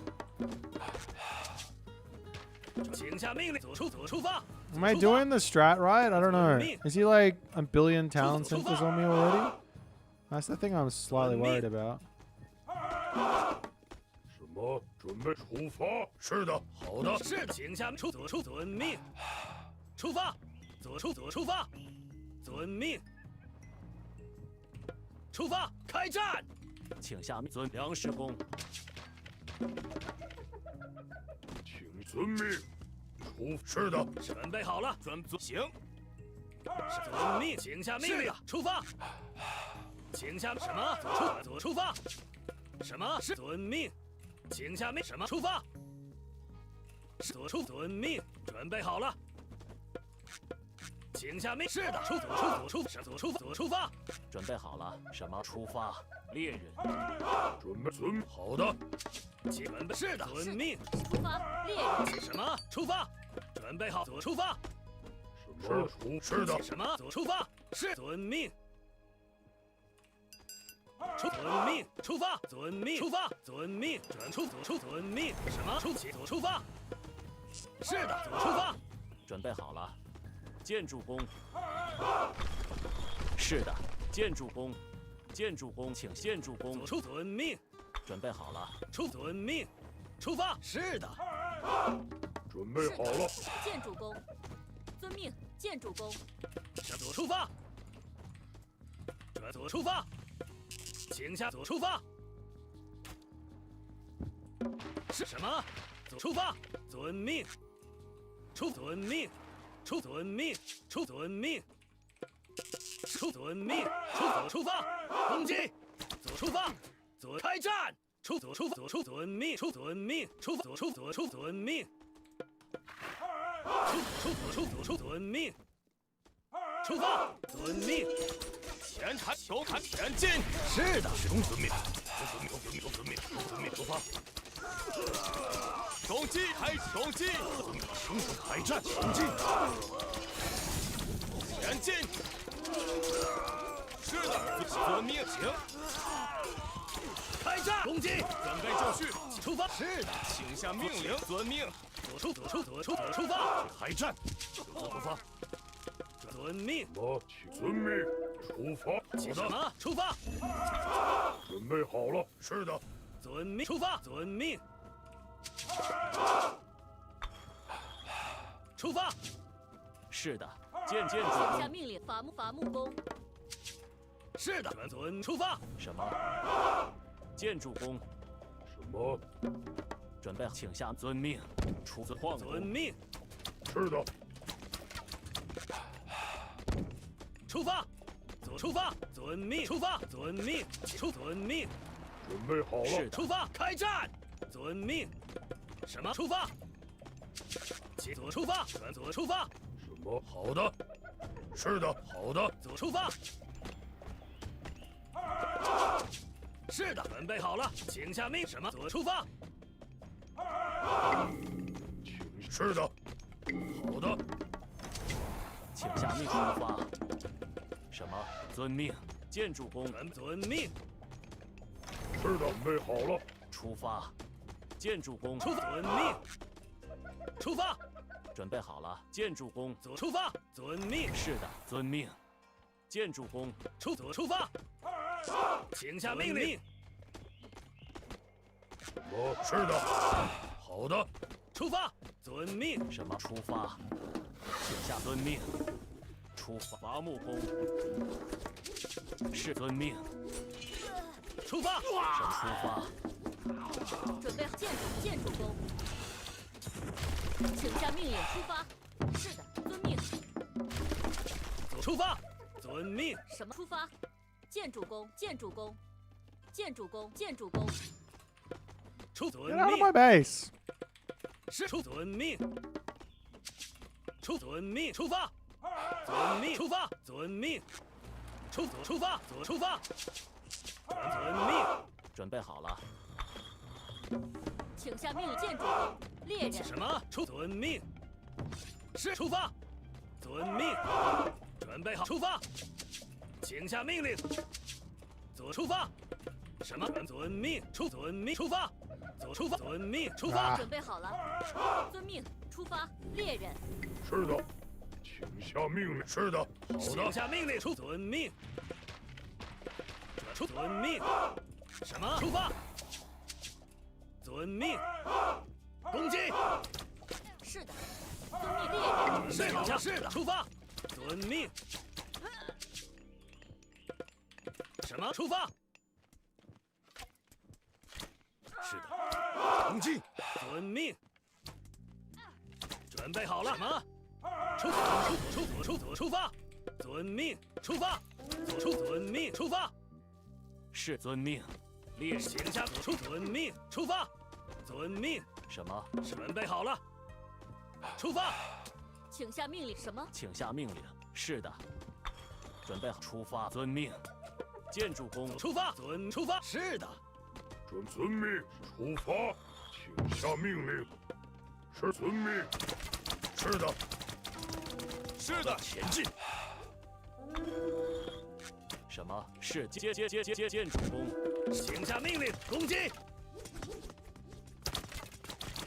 [SPEAKER 10] 请下命令。出发。
[SPEAKER 1] Am I doing the strat right? I don't know. Is he like a billion town centers on me already? That's the thing I'm slightly worried about.
[SPEAKER 13] 什么？准备出发？是的，好的。
[SPEAKER 10] 是的，请下遵命。出发。出发。遵命。出发，开战！
[SPEAKER 17] 请下命。粮食工。
[SPEAKER 13] 请遵命。是的。
[SPEAKER 10] 准备好了，行。遵命，请下命令。出发。请下什么？出发。什么？是遵命。请下命什么？出发。遵命，准备好了。请下命。是的，出发。
[SPEAKER 17] 准备好了，什么？出发，猎人。
[SPEAKER 13] 准备好的。
[SPEAKER 10] 准备是的，遵命。
[SPEAKER 11] 出发，猎人。
[SPEAKER 10] 什么？出发。准备好，出发。
[SPEAKER 13] 是的。
[SPEAKER 10] 什么？出发。是遵命。遵命，出发。遵命，出发。遵命，遵命。什么？出发。是的，出发。
[SPEAKER 17] 准备好了。建筑工。是的，建筑工。建筑工，请建筑工。
[SPEAKER 10] 遵命。
[SPEAKER 17] 准备好了。
[SPEAKER 10] 遵命。出发。是的。
[SPEAKER 13] 准备好了。
[SPEAKER 11] 建筑工。遵命，建筑工。
[SPEAKER 10] 出发。出发。请下出发。是什么？出发。遵命。遵命。遵命。遵命。遵命。出发。攻击。出发。开战。遵命。遵命。遵命。遵命。出发。遵命。
[SPEAKER 12] 前砍，球砍，前进。
[SPEAKER 10] 是的，
[SPEAKER 13] 遵命。出发。
[SPEAKER 12] 攻击，攻击。
[SPEAKER 13] 开战，前进。
[SPEAKER 12] 前进。是的，遵命，行。
[SPEAKER 10] 开战，攻击，
[SPEAKER 12] 准备就绪，
[SPEAKER 10] 出发。是的，
[SPEAKER 12] 请下命令，遵命。
[SPEAKER 10] 出发。
[SPEAKER 13] 开战，出发。
[SPEAKER 10] 遵命。
[SPEAKER 13] 遵命。出发。
[SPEAKER 10] 什么？出发。
[SPEAKER 13] 准备好了。是的。
[SPEAKER 10] 遵命。出发。遵命。出发。
[SPEAKER 17] 是的，建筑。
[SPEAKER 11] 请下命令，伐木工。
[SPEAKER 10] 是的，出发。
[SPEAKER 17] 什么？建筑工。
[SPEAKER 13] 什么？
[SPEAKER 17] 准备，请下遵命。
[SPEAKER 10] 遵命。
[SPEAKER 13] 是的。
[SPEAKER 10] 出发。出发。遵命。出发。遵命。遵命。
[SPEAKER 13] 准备好了。
[SPEAKER 10] 出发。开战。遵命。什么？出发。出发。出发。
[SPEAKER 13] 什么？好的。是的，好的。
[SPEAKER 10] 出发。是的，准备好了，请下命。什么？出发。
[SPEAKER 13] 是的，好的，
[SPEAKER 17] 请下命出发。什么？遵命。建筑工。
[SPEAKER 10] 遵命。
[SPEAKER 13] 是的，准备好了，
[SPEAKER 17] 出发。建筑工。
[SPEAKER 10] 遵命。出发。
[SPEAKER 17] 准备好了。建筑工。
[SPEAKER 10] 出发。遵命。
[SPEAKER 17] 是的，遵命。建筑工。
[SPEAKER 10] 出发。请下命令。
[SPEAKER 13] 是的，好的，
[SPEAKER 10] 出发。遵命。
[SPEAKER 17] 什么？出发。请下遵命。出发。伐木工。是遵命。
[SPEAKER 10] 出发。
[SPEAKER 17] 什么？出发。
[SPEAKER 11] 准备好建筑工，请下命令出发。是的，遵命。
[SPEAKER 10] 出发。遵命。
[SPEAKER 11] 什么？出发。建筑工。建筑工。建筑工。建筑工。
[SPEAKER 10] 出遵
[SPEAKER 1] Get out of
[SPEAKER 10] 命。
[SPEAKER 1] my base!
[SPEAKER 10] 是出遵命。遵命。出发。遵命。出发。遵命。出发。出发。遵命。
[SPEAKER 17] 准备好了。
[SPEAKER 11] 请下命令建筑工。猎人。
[SPEAKER 10] 什么？遵命。是出发。遵命。准备好。出发。请下命令。出发。什么？遵命。遵命。出发。出发。遵命。出发。
[SPEAKER 11] 准备好了。遵命。出发。猎人。
[SPEAKER 13] 是的，请下命令。是的，好的。
[SPEAKER 10] 请下命令。遵命。遵命。什么？出发。遵命。攻击。
[SPEAKER 11] 是的。遵命。猎人。
[SPEAKER 10] 是的。是的。出发。遵命。什么？出发。是的。攻击。遵命。准备好了。什么？出发。遵命。出发。遵命。出发。
[SPEAKER 17] 是遵命。
[SPEAKER 10] 猎请下遵命。出发。遵命。
[SPEAKER 17] 什么？
[SPEAKER 10] 准备好了。出发。
[SPEAKER 11] 请下命令。什么？
[SPEAKER 17] 请下命令。是的。准备好。出发。遵命。建筑工。
[SPEAKER 10] 出发。出发。是的。
[SPEAKER 13] 遵命。出发。请下命令。是遵命。是的。
[SPEAKER 12] 是的。
[SPEAKER 17] 前进。什么？是建筑工。
[SPEAKER 10] 请下命令。攻击。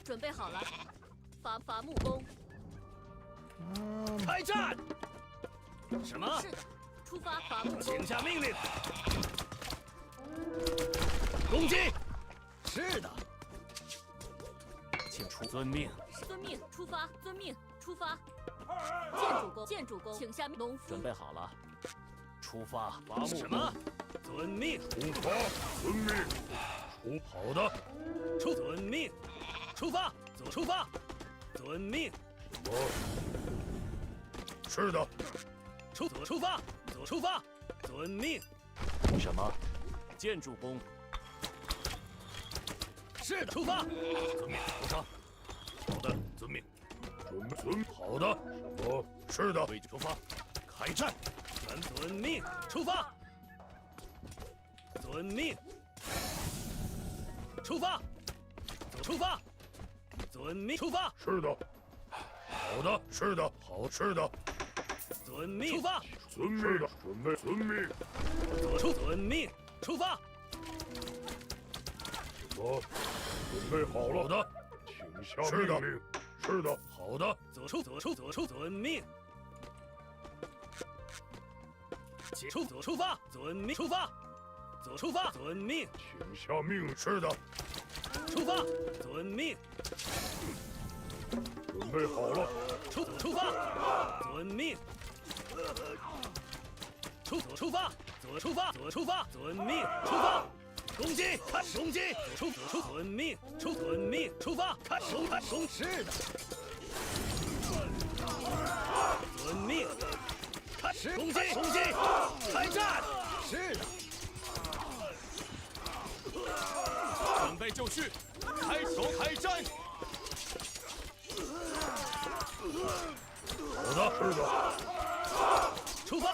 [SPEAKER 11] 准备好了。伐木工。
[SPEAKER 10] 开战。什么？
[SPEAKER 11] 是的。出发。伐木工。
[SPEAKER 10] 请下命令。攻击。是的。
[SPEAKER 17] 请出遵命。
[SPEAKER 11] 遵命。出发。遵命。出发。建筑工。请下农夫。
[SPEAKER 17] 准备好了。出发。伐木工。
[SPEAKER 10] 什么？遵命。
[SPEAKER 13] 出发。遵命。好的。
[SPEAKER 10] 遵命。出发。出发。遵命。
[SPEAKER 13] 是的。
[SPEAKER 10] 出发。出发。遵命。
[SPEAKER 17] 什么？建筑工。
[SPEAKER 10] 是的。出发。
[SPEAKER 13] 遵命。出发。好的。遵命。好的。是的。
[SPEAKER 12] 位置出发。开战。
[SPEAKER 10] 遵命。出发。遵命。出发。出发。遵命。出发。
[SPEAKER 13] 是的。好的。是的。好。是的。
[SPEAKER 10] 遵命。出发。
[SPEAKER 13] 遵命。准备。遵命。
[SPEAKER 10] 遵命。出发。
[SPEAKER 13] 准备好了。好的。请下命令。是的。好的。
[SPEAKER 10] 遵命。出发。遵命。出发。出发。遵命。
[SPEAKER 13] 请下命令。是的。
[SPEAKER 10] 出发。遵命。
[SPEAKER 13] 准备好了。
[SPEAKER 10] 出发。遵命。出发。出发。遵命。出发。攻击。攻击。遵命。遵命。出发。攻是的。遵命。攻击。攻击。开战。是的。
[SPEAKER 12] 准备就绪，开战。
[SPEAKER 13] 好的。是的。
[SPEAKER 10] 出发。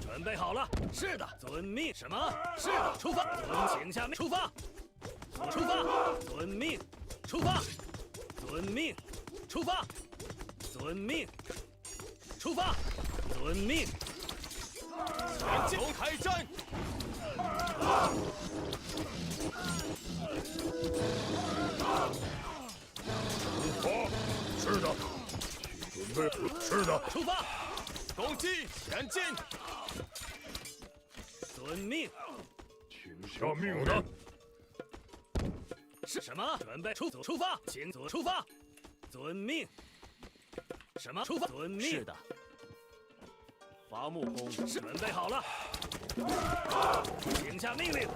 [SPEAKER 10] 准备好了。是的。遵遵命。什么？是的，出发。请下命，出发。出发。遵命。出发。遵命。出发。遵命。出发。遵命。
[SPEAKER 12] 全进攻开战！
[SPEAKER 13] 是的，准备。是的，
[SPEAKER 10] 出发。
[SPEAKER 12] 攻击，前进！
[SPEAKER 10] 遵命。
[SPEAKER 13] 请下命令。
[SPEAKER 10] 是什么？准备出发，请出发。遵命。什么？出发。遵命。
[SPEAKER 17] 是的。伐木工，
[SPEAKER 10] 是准备好了，请下命令。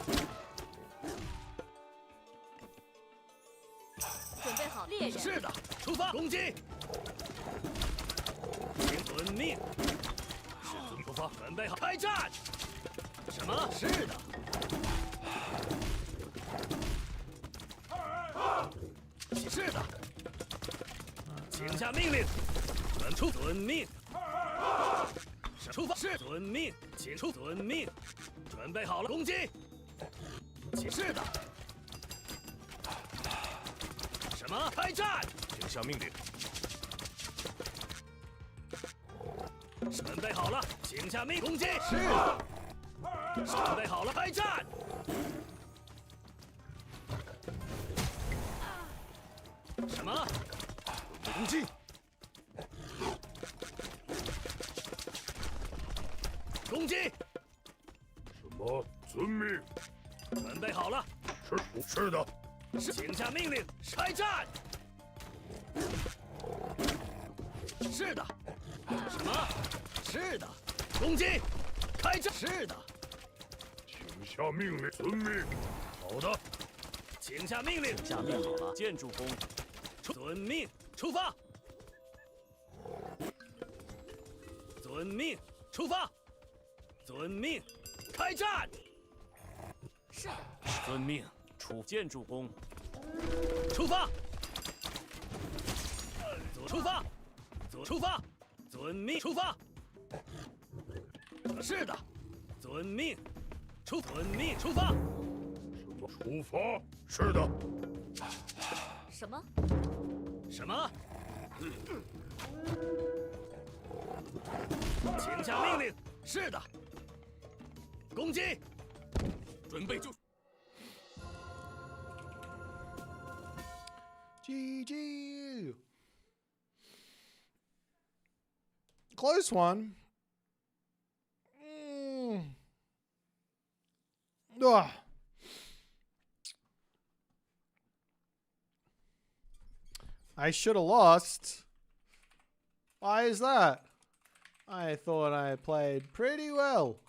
[SPEAKER 11] 准备好，猎人。
[SPEAKER 10] 是的，出发，攻击。请遵命。是出发，准备好，开战。什么？是的。是的。请下命令。遵命。出发，是遵命，请出遵命，准备好了，攻击。是的。什么？开战！
[SPEAKER 13] 请下命令。
[SPEAKER 10] 准备好了，请下命攻击。是的。准备好了，开战！什么？
[SPEAKER 13] 攻击！
[SPEAKER 10] 攻击！
[SPEAKER 13] 什么？遵命。
[SPEAKER 10] 准备好了。
[SPEAKER 13] 是的。
[SPEAKER 10] 请下命令，开战！是的。什么？是的。攻击！开战！是的。
[SPEAKER 13] 请下命令，遵命。好的。
[SPEAKER 10] 请下命令。
[SPEAKER 17] 下命好了，建筑工。
[SPEAKER 10] 遵命，出发。遵命，出发。遵命，开战！
[SPEAKER 11] 是的。
[SPEAKER 17] 遵命，建筑工。
[SPEAKER 10] 出发！出发！出发！遵命，出发！是的，遵命，遵命，出发！
[SPEAKER 13] 什么？出发！是的。
[SPEAKER 11] 什么？
[SPEAKER 10] 什么？请下命令。是的。攻击！
[SPEAKER 12] 准备就。
[SPEAKER 1] GG. Close one. Ugh. I should have lost. Why is that? I thought I played pretty well.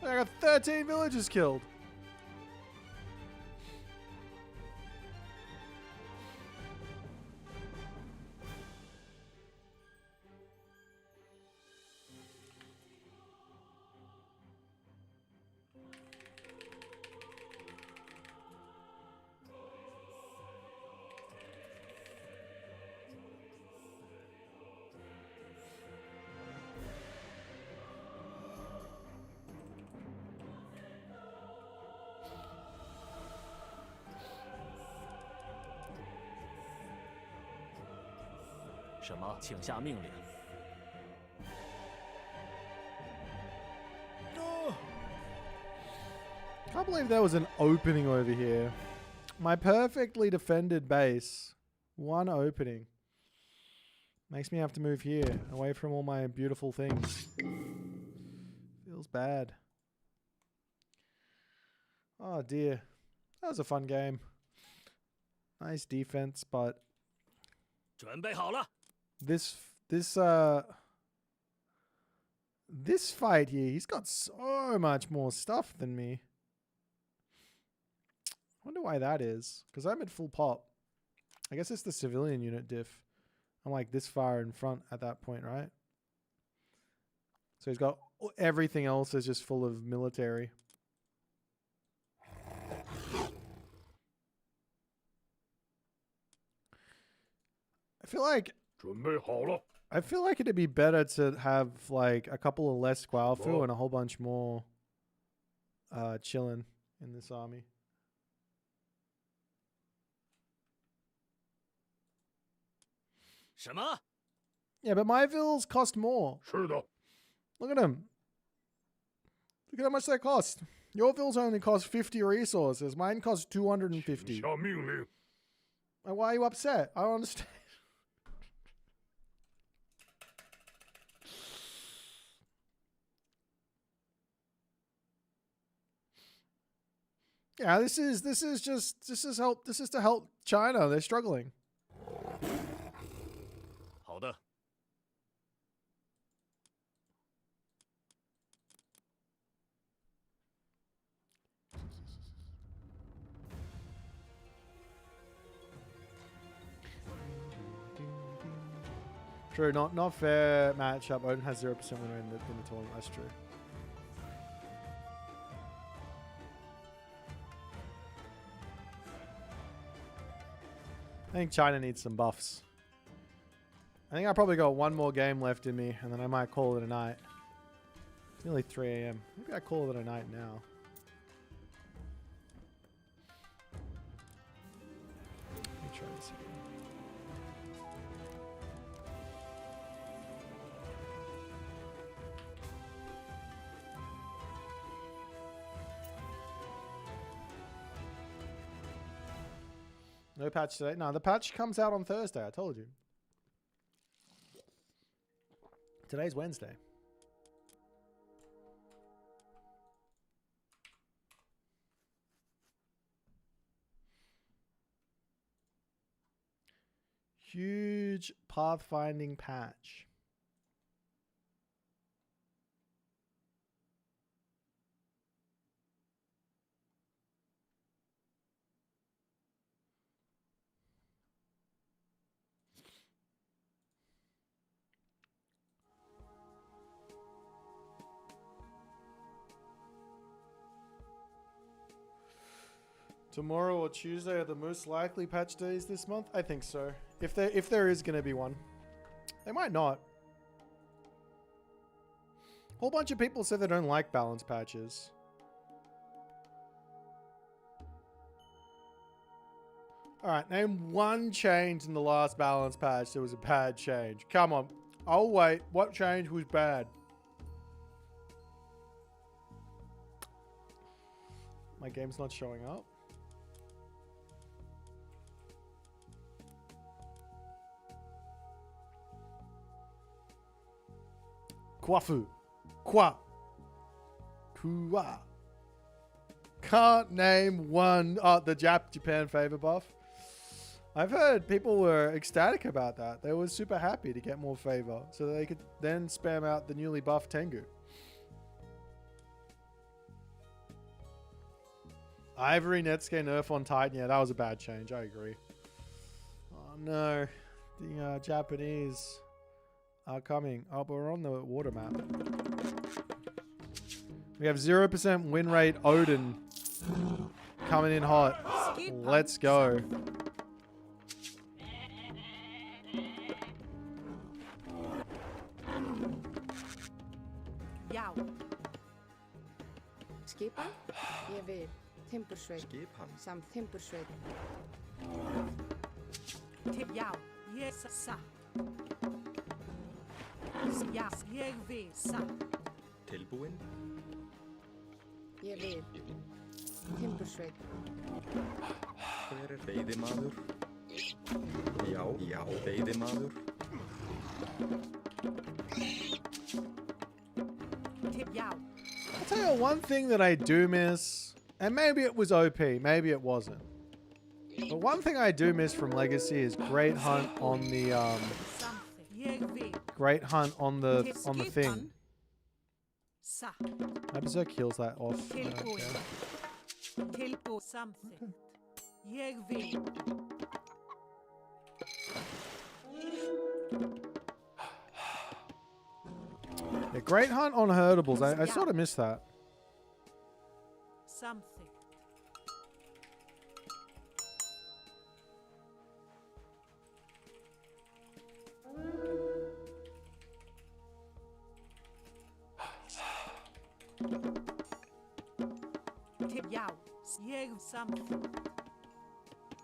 [SPEAKER 1] I got 13 villagers killed.
[SPEAKER 17] 什么？请下命令。
[SPEAKER 1] Can't believe there was an opening over here. My perfectly defended base. One opening. Makes me have to move here, away from all my beautiful things. Feels bad. Oh dear. That was a fun game. Nice defense, but...
[SPEAKER 10] 准备好了。
[SPEAKER 1] This fight here, he's got so much more stuff than me. Wonder why that is, because I'm at full pop. I guess it's the civilian unit diff. I'm like this far in front at that point, right? So he's got everything else is just full of military. I feel like it'd be better to have like a couple of less Guaofu and a whole bunch more chilling in this army. Yeah, but my vills cost more. Look at them. Look at how much they cost. Your vills only cost 50 resources. Mine cost 250. Why are you upset? I don't understand. Yeah, this is to help China. They're struggling.
[SPEAKER 17] 好的。
[SPEAKER 1] True, not fair matchup. Odin has 0% win rate in the tournament. That's true. I think China needs some buffs. I think I probably got one more game left in me, and then I might call it a night. It's nearly 3 a.m. Maybe I call it a night now. Let me try this again. No patch today. No, the patch comes out on Thursday. I told you. Today's Wednesday. Huge pathfinding patch. Tomorrow or Tuesday are the most likely patch days this month? I think so. If there is going to be one. They might not. A whole bunch of people said they don't like balance patches. Alright, name one change in the last balance patch that was a bad change. Come on. Oh wait, what change was bad? My game's not showing up. Kwafu. Kwa. Kua. Can't name one. Oh, the Japan favor buff. I've heard people were ecstatic about that. They were super happy to get more favor so that they could then spam out the newly buffed Tengu. Ivory Netsuke nerf on Titan. Yeah, that was a bad change. I agree. Oh no. The Japanese are coming. Oh, but we're on the water map. We have 0% win rate Odin coming in hot. Let's go.
[SPEAKER 5] Yao.
[SPEAKER 15] Skipan? Ég vil. Timbursveit.
[SPEAKER 7] Skipan.
[SPEAKER 15] Samt timbursveit.
[SPEAKER 5] Yao. Yes, sa. Yes, ég vil. Sa.
[SPEAKER 7] Tilbúin.
[SPEAKER 15] Ég vil. Timbursveit.
[SPEAKER 7] Hver veiðimaður? Já, veiðimaður.
[SPEAKER 5] Yao.
[SPEAKER 1] I'll tell you one thing that I do miss, and maybe it was OP, maybe it wasn't. But one thing I do miss from Legacy is Great Hunt on the Great Hunt on the thing. My Berserk heals that off.
[SPEAKER 5] Tilbúin something. Ég vil.
[SPEAKER 1] Yeah, Great Hunt on herdables. I sort of missed that.
[SPEAKER 5] Something. Já, ég something.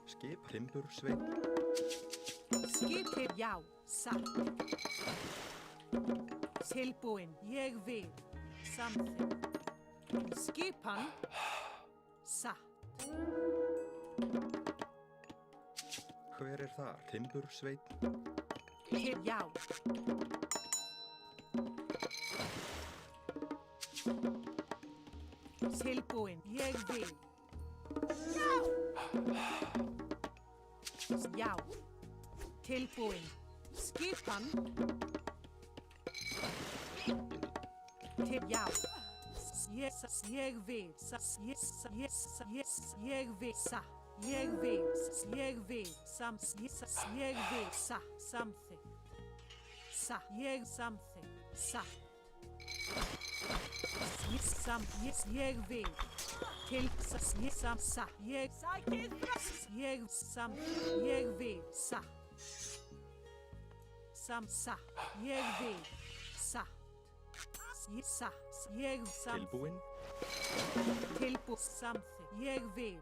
[SPEAKER 7] Skip, timbur, sveit.
[SPEAKER 5] Skip, já, satt. Tilbúin, ég vil. Something. Skipan. Satt.
[SPEAKER 7] Hver þar? Timbur, sveit.
[SPEAKER 5] Já. Tilbúin, ég vil. Já. Tilbúin. Skipan. Já. Ég vil. Ég vil. Ég vil. Ég vil. Ég vil. Something. Ég something. Ég vil. Til ég ég vil. Ég vil. Ég
[SPEAKER 7] Tilbúin.
[SPEAKER 5] Tilbú something. Ég vil.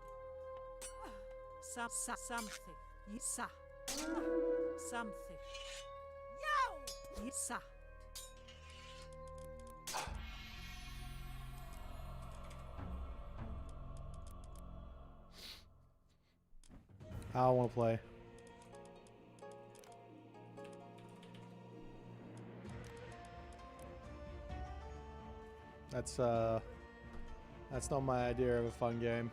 [SPEAKER 5] Something. Something. Já.
[SPEAKER 1] How I want to play. That's not my idea of a fun game.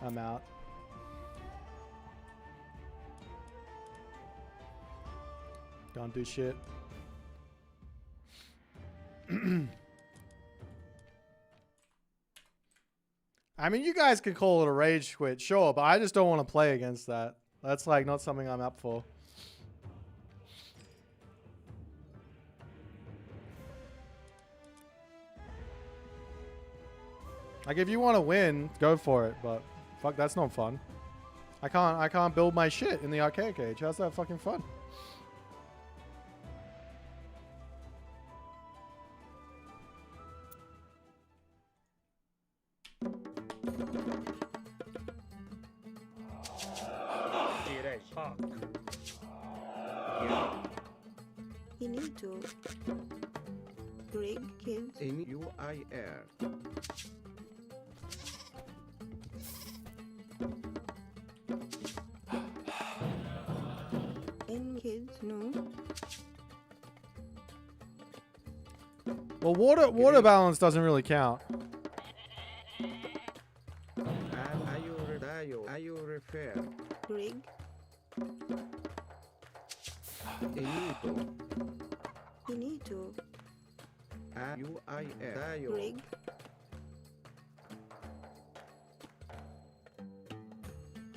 [SPEAKER 1] I'm out. Don't do shit. I mean, you guys can call it a rage quit, sure, but I just don't want to play against that. That's like not something I'm up for. Like, if you want to win, go for it, but fuck, that's not fun. I can't build my shit in the arcade cage. How's that fucking fun?
[SPEAKER 15] You need to Greg kids
[SPEAKER 6] In UIR.
[SPEAKER 15] and kids no
[SPEAKER 1] Well, water balance doesn't really count.
[SPEAKER 6] Are you refer?
[SPEAKER 15] Greg you need to
[SPEAKER 6] UIR.
[SPEAKER 15] Greg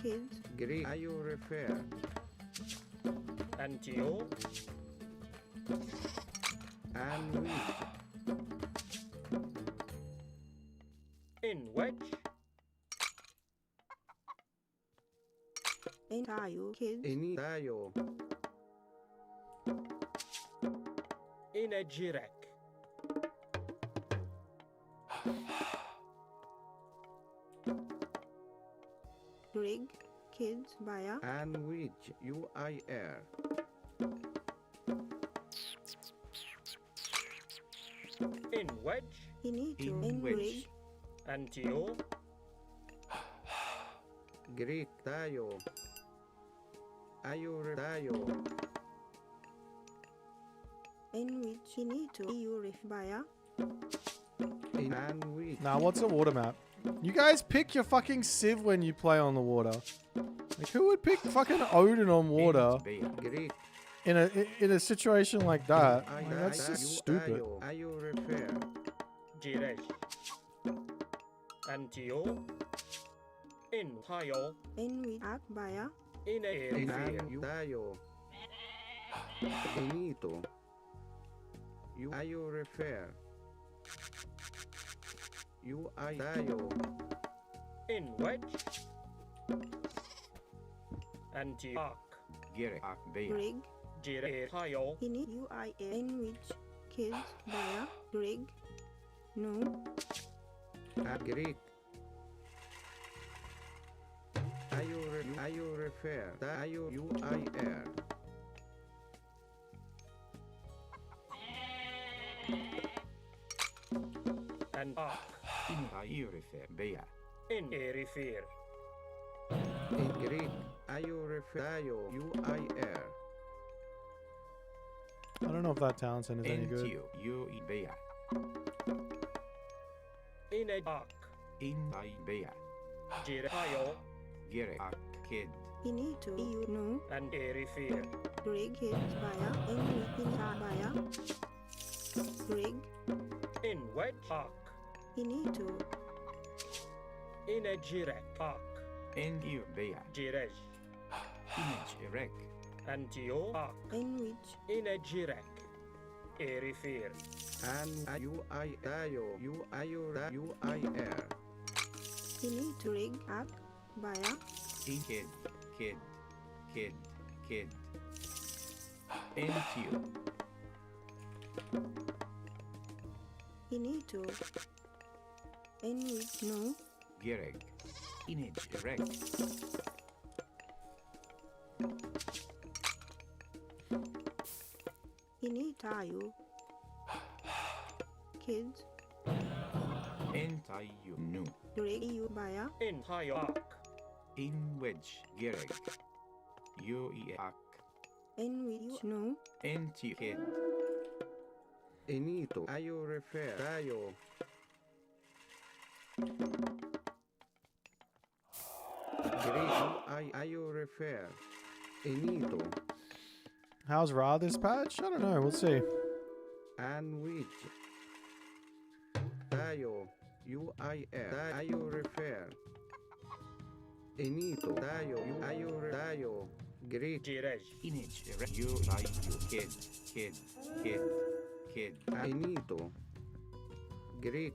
[SPEAKER 15] kids
[SPEAKER 6] Greg. Are you refer?
[SPEAKER 10] NTO.
[SPEAKER 6] And we.
[SPEAKER 10] In wedge.
[SPEAKER 15] and are you kids
[SPEAKER 6] In Tayo.
[SPEAKER 10] In a jirek.
[SPEAKER 15] Greg kids via
[SPEAKER 6] And which UIR.
[SPEAKER 10] In wedge.
[SPEAKER 15] you need to
[SPEAKER 6] In
[SPEAKER 15] and Greg
[SPEAKER 6] which?
[SPEAKER 10] NTO.
[SPEAKER 6] Greek Tayo. Ayur Tayo.
[SPEAKER 15] in which you need to you ref via
[SPEAKER 6] And which?
[SPEAKER 1] Now, what's a water map? You guys pick your fucking Civ when you play on the water. Like, who would pick fucking Odin on water
[SPEAKER 6] Greek.
[SPEAKER 1] in a situation like that? Like, that's just stupid.
[SPEAKER 6] Ayur refer.
[SPEAKER 10] Jirek. NTO. In Tayo.
[SPEAKER 15] in which act via
[SPEAKER 10] In a
[SPEAKER 6] And
[SPEAKER 10] area.
[SPEAKER 6] Tayo. Benito. You are you refer. You are Dayo.
[SPEAKER 2] In wedge. Anti-arc.
[SPEAKER 6] Gere Akbeya.
[SPEAKER 5] Rig.
[SPEAKER 2] Jire Tayo.
[SPEAKER 5] Ini UIN which kids Baya Rig. No.
[SPEAKER 6] Greek. Are you refer. Dayo UIR.
[SPEAKER 2] And arc.
[SPEAKER 6] In you refer. Beya.
[SPEAKER 2] In refer.
[SPEAKER 6] In Greek. Are you refer. Dayo UIR.
[SPEAKER 1] I don't know if that town center is any good.
[SPEAKER 6] You Beya.
[SPEAKER 2] In a arc.
[SPEAKER 6] In Beya.
[SPEAKER 2] Jire Tayo.
[SPEAKER 6] Gere Kid.
[SPEAKER 5] Ini to you no.
[SPEAKER 2] And refer.
[SPEAKER 5] Rig kids Baya in Baya. Rig.
[SPEAKER 2] In wedge arc.
[SPEAKER 5] Ini to.
[SPEAKER 2] In a jire arc.
[SPEAKER 6] In you Beya.
[SPEAKER 2] Jirej.
[SPEAKER 6] Image erect.
[SPEAKER 2] Antio arc.
[SPEAKER 5] In which.
[SPEAKER 2] In a jirek. Refer.
[SPEAKER 6] And UI Dayo UIR.
[SPEAKER 5] Ini to rig ak Baya.
[SPEAKER 6] In kid. Into you.
[SPEAKER 5] Ini to. In which no.
[SPEAKER 6] Gereg. Image erect.
[SPEAKER 5] Ini tayo. Kids.
[SPEAKER 6] Anti you new.
[SPEAKER 5] Rig you Baya.
[SPEAKER 2] In Tayo arc.
[SPEAKER 6] In wedge. Gereg. UEAC.
[SPEAKER 5] In which no.
[SPEAKER 6] Anti kid. Enito. Ayo refer. Tayo. Ayo refer. Enito.
[SPEAKER 1] How's Ra this patch? I don't know. We'll see.
[SPEAKER 6] And which? Tayo. UIR. Tayo refer. Enito. Tayo. Tayo. Greek.
[SPEAKER 2] Jirej.
[SPEAKER 6] Image. Kid. Enito. Greek.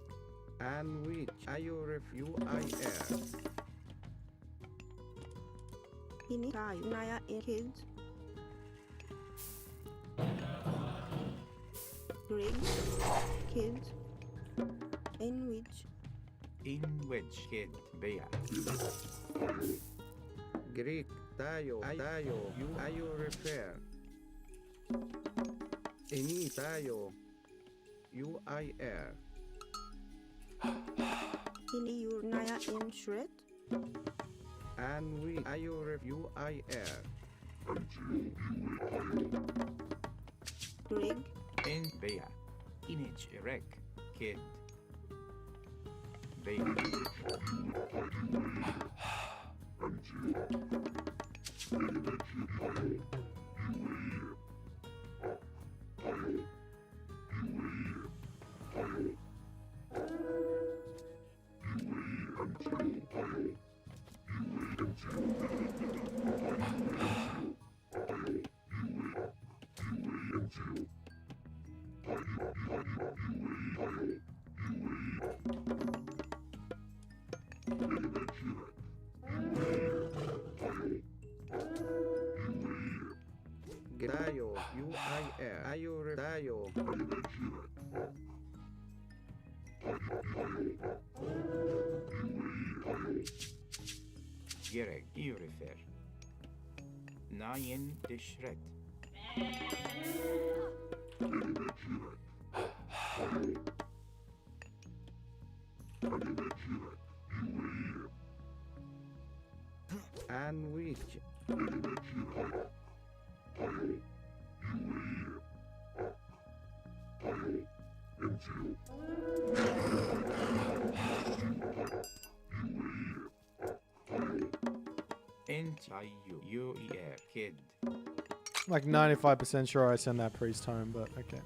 [SPEAKER 6] And which? Ayo ref. UIR.
[SPEAKER 5] Ini tayo. Naya in kids. Rig. Kids. In which.
[SPEAKER 6] In which kid. Bea. Greek. Tayo. Ayo refer. Ini tayo. UIR.
[SPEAKER 5] Ini your Naya in shred.
[SPEAKER 6] And we ayo ref. UIR.
[SPEAKER 5] Rig.
[SPEAKER 6] In Bea. Image erect. Kid. Bea. Dayo, UIR, ayo dayo. Gereg, you refer. Nayen dishret. And which? UER kid.
[SPEAKER 1] Like 95% sure I send that priest home, but okay.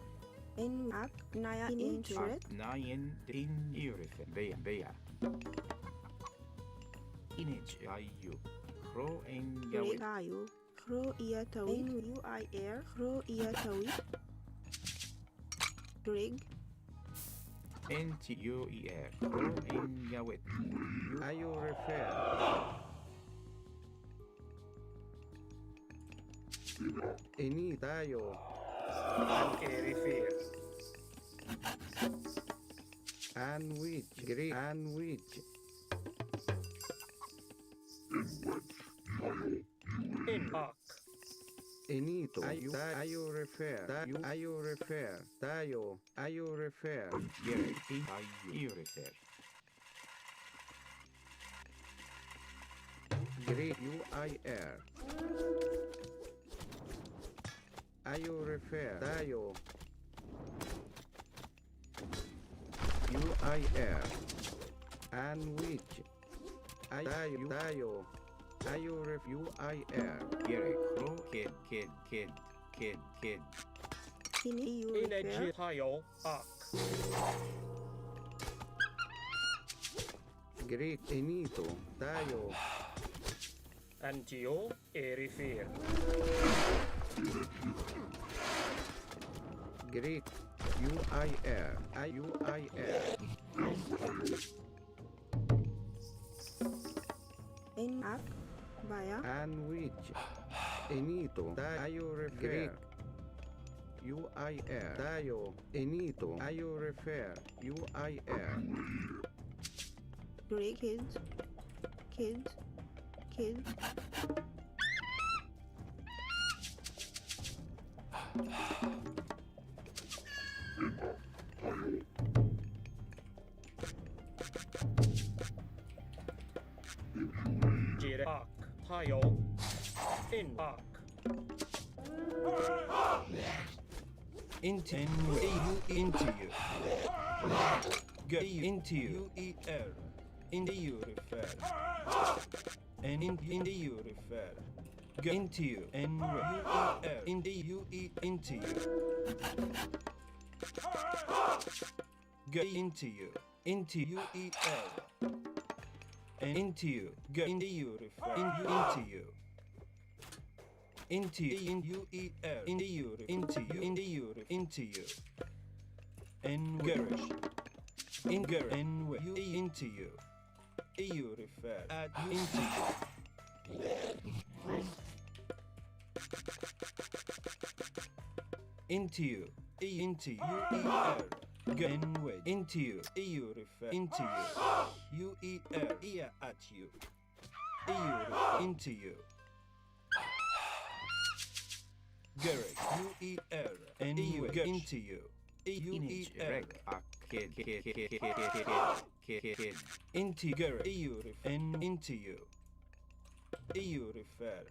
[SPEAKER 5] In app, Naya in shred.
[SPEAKER 6] Nayen in Urife. Bea. Image IU. Crow en
[SPEAKER 5] Tayo.
[SPEAKER 18] Kro Iatawit. UIR. Kro Iatawit. Rig.
[SPEAKER 6] NTUER. In Yawit. Are you refer? Any tayo. And which? Greek. And which?
[SPEAKER 10] In Ark.
[SPEAKER 6] Enito. Are you refer? Are you refer? Tayo. Are you refer? Greek. Are you refer? Greek. UIR. Are you refer? Tayo. UIR. And which? Tayo. Are you ref? UIR. Gerek. Kro. Kid.
[SPEAKER 10] Energy tayo. Ark.
[SPEAKER 6] Greek. Enito. Tayo.
[SPEAKER 10] Antio. Erifir.
[SPEAKER 6] Greek. UIR. UIR.
[SPEAKER 18] In Ak. Via.
[SPEAKER 6] And which? Enito. Tayo refer. Greek. UIR. Tayo. Enito. Tayo refer. UIR.
[SPEAKER 18] Greek. Kids.
[SPEAKER 10] Jire Ark. Tayo. In Ark.
[SPEAKER 19] Into you. Go into you. UER. Into you refer. And into you refer. Go into you. And UER. Into you. Into you. Go into you. Into UER. And into you. Go into you refer. Into you. Into UER. Into you. Into you. And garish. In garish. And you into you. EU refer. Add into you. Into you. Into UER. Go and wait. Into you. EU refer. Into you. UER. Ear at you. EU refer. Into you. Garrick. UER. And EU. Go into you. UER. Kid. Into Garrick. EU refer. And into you. EU refer.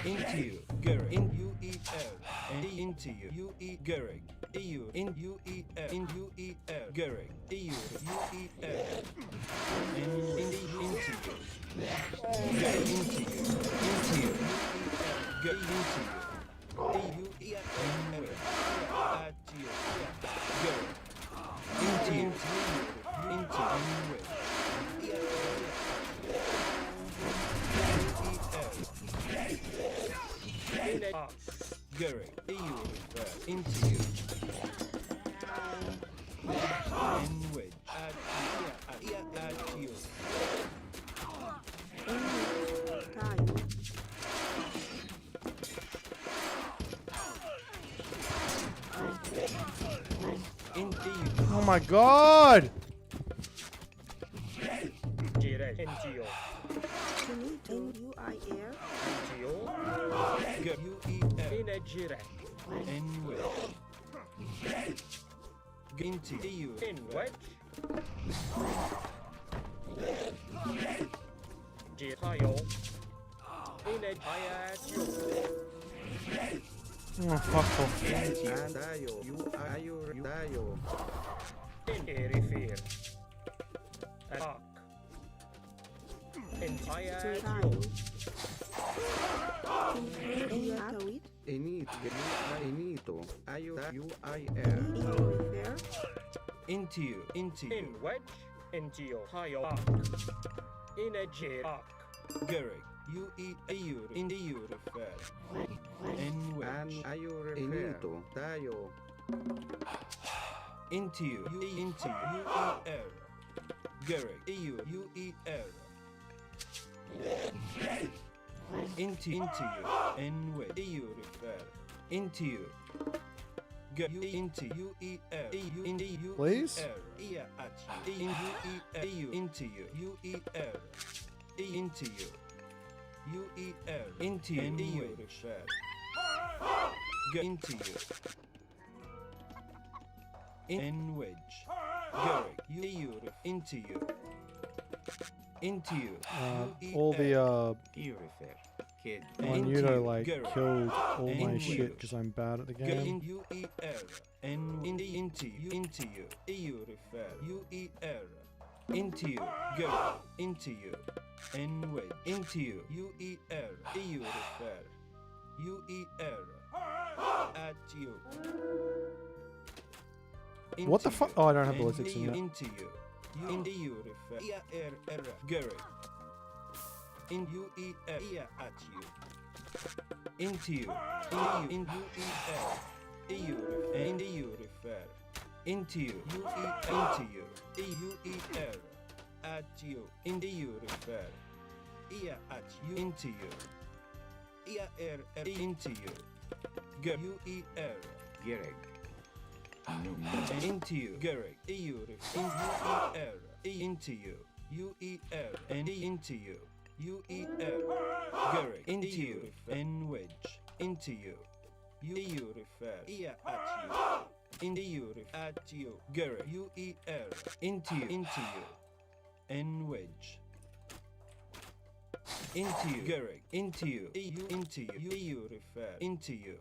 [SPEAKER 19] Into you, Garrick. In UER. And into you. UE Garrick. EU. In UER. In UER. Garrick. EU. UER. And into you. Garrick. Into you. Into you. Garrick. Into you. EU. And at you. Garrick. Into you. Into you. Garrick, EU refer. Into you. And wait. At you. Into you.
[SPEAKER 1] Oh my god!
[SPEAKER 10] Jire NGO.
[SPEAKER 18] UIR.
[SPEAKER 10] NGO.
[SPEAKER 19] UER.
[SPEAKER 10] In a Jire.
[SPEAKER 19] And wedge. Into EU.
[SPEAKER 10] In wedge. Jitayo. In a Jaya.
[SPEAKER 1] Oh, fuck off.
[SPEAKER 10] In Erifir. Ark. In Jaya.
[SPEAKER 6] Enito. UIR.
[SPEAKER 19] Into you. Into
[SPEAKER 10] In
[SPEAKER 19] you.
[SPEAKER 10] wedge. NGO. Tayo. Ark. In a J. Ark.
[SPEAKER 19] Garrick. U E A U in EU refer. N wedge.
[SPEAKER 6] An you refer. Tayo.
[SPEAKER 19] Into you. U E into you. U E R. Garrick. EU. U E R. Into you. N wedge. EU refer. Into you. You into U E R. U into U.
[SPEAKER 1] Please?
[SPEAKER 19] Yeah, at you. In U E R. U into you. U E R. Into you. U E R. Into you. EU refer. Into you. N wedge. Garrick. EU into you. Into you.
[SPEAKER 1] All the
[SPEAKER 6] You refer. Kid.
[SPEAKER 1] Monuto like killed all my shit because I'm bad at the game.
[SPEAKER 19] U E R. N into you. Into you. EU refer. U E R. Into you. Garrick. Into you. N wedge. Into you. U E R. EU refer. U E R. At you.
[SPEAKER 1] What the fuck? Oh, I don't have ballistics in yet.
[SPEAKER 19] Into you. You in EU refer. Garrick. In U E R. At you. Into you. In U E R. EU refer. In EU refer. Into you. U E into you. EU E R. At you. In EU refer. At you. Into you. Into you. U E R.
[SPEAKER 6] Garrick.
[SPEAKER 19] Into you. Garrick. EU refer. In U E R. Into you. U E R. And into you. U E R. Garrick. Into you. N wedge. Into you. U refer. At you. Into you. At you. Garrick. U E R. Into you. Into you. N wedge. Into you. Garrick. Into you. EU into you. EU refer. Into you.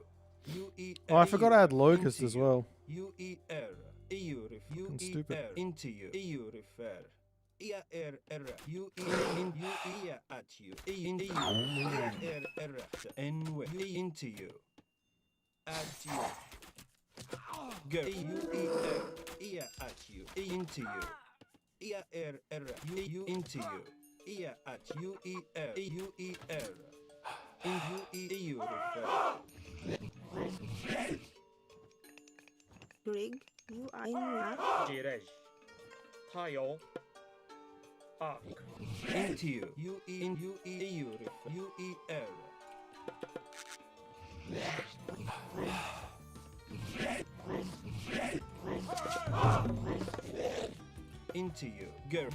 [SPEAKER 19] U E R.
[SPEAKER 1] Oh, I forgot I had locust as well.
[SPEAKER 19] U E R. EU refer. U E
[SPEAKER 1] stupid.
[SPEAKER 19] R. Into you. EU refer. R U E in U E at you. Into you. R N W into you. At you. Go U E R at you. Into you. R U into you. At U E R U E R. In U E U refer.
[SPEAKER 18] Greg, you are in luck.
[SPEAKER 2] Jirej. Tayo. Arc.
[SPEAKER 19] Into you. U E in U E U refer. U E R. Into you. Girl.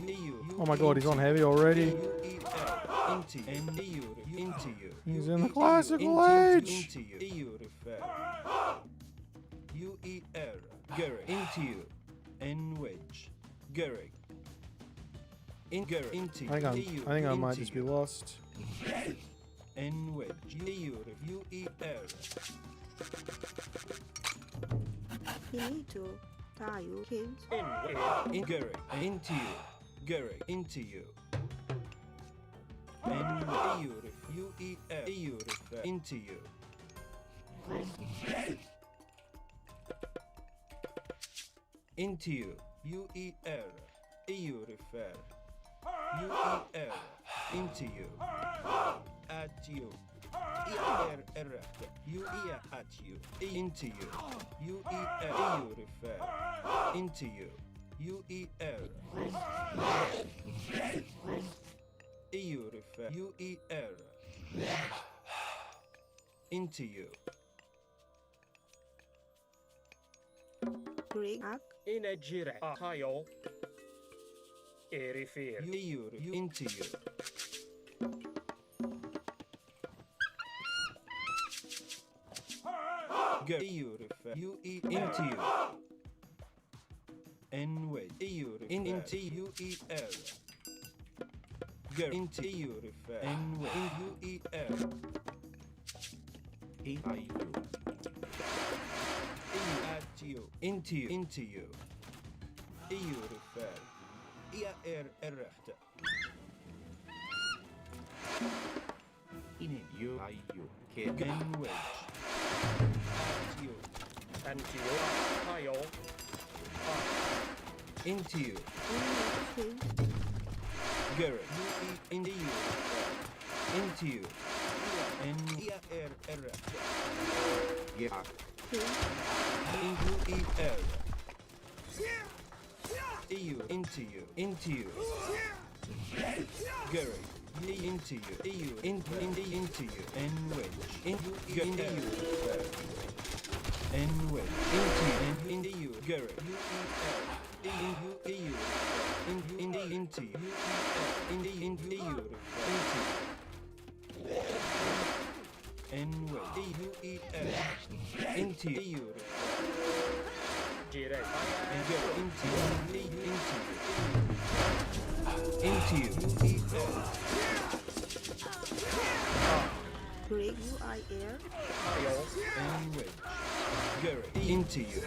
[SPEAKER 1] Oh my god, he's on heavy already.
[SPEAKER 19] Into you. Into you.
[SPEAKER 1] He's in the classical age.
[SPEAKER 19] Into you. EU refer. U E R. Garrick. Into you. N wedge. Garrick. Into you.
[SPEAKER 1] I think I might just be lost.
[SPEAKER 19] N wedge. U E R.
[SPEAKER 18] Finito. Tayo, kids.
[SPEAKER 19] In Garrick. Into you. Garrick. Into you. N U E R. EU refer. Into you. Into you. U E R. EU refer. U E R. Into you. At you. U E at you. Into you. U E R. EU refer. Into you. U E R. EU refer. U E R. Into you.
[SPEAKER 18] Greg.
[SPEAKER 2] Inagire. Tayo. Erifir.
[SPEAKER 19] EU into you. Go. EU refer. U E into you. N way. EU refer. Into U E R. Go. Into EU refer. N way. In U E R. E I U. At you. Into you. Into you. EU refer.
[SPEAKER 6] In you. I you.
[SPEAKER 19] N wedge.
[SPEAKER 2] And you. Tayo.
[SPEAKER 19] Into you. Garrett. Into you. Into you. N E R R.
[SPEAKER 16] Yeah.
[SPEAKER 19] Into E R. EU into you. Into you. Gary. Into you. EU into you. N wedge. Into you. N wedge. Into you. Gary. Into you. Into you. Into you. N wedge. Into you.
[SPEAKER 2] Direct.
[SPEAKER 19] And go into you.
[SPEAKER 18] Break UI air.
[SPEAKER 19] And wait. Gary. Into you.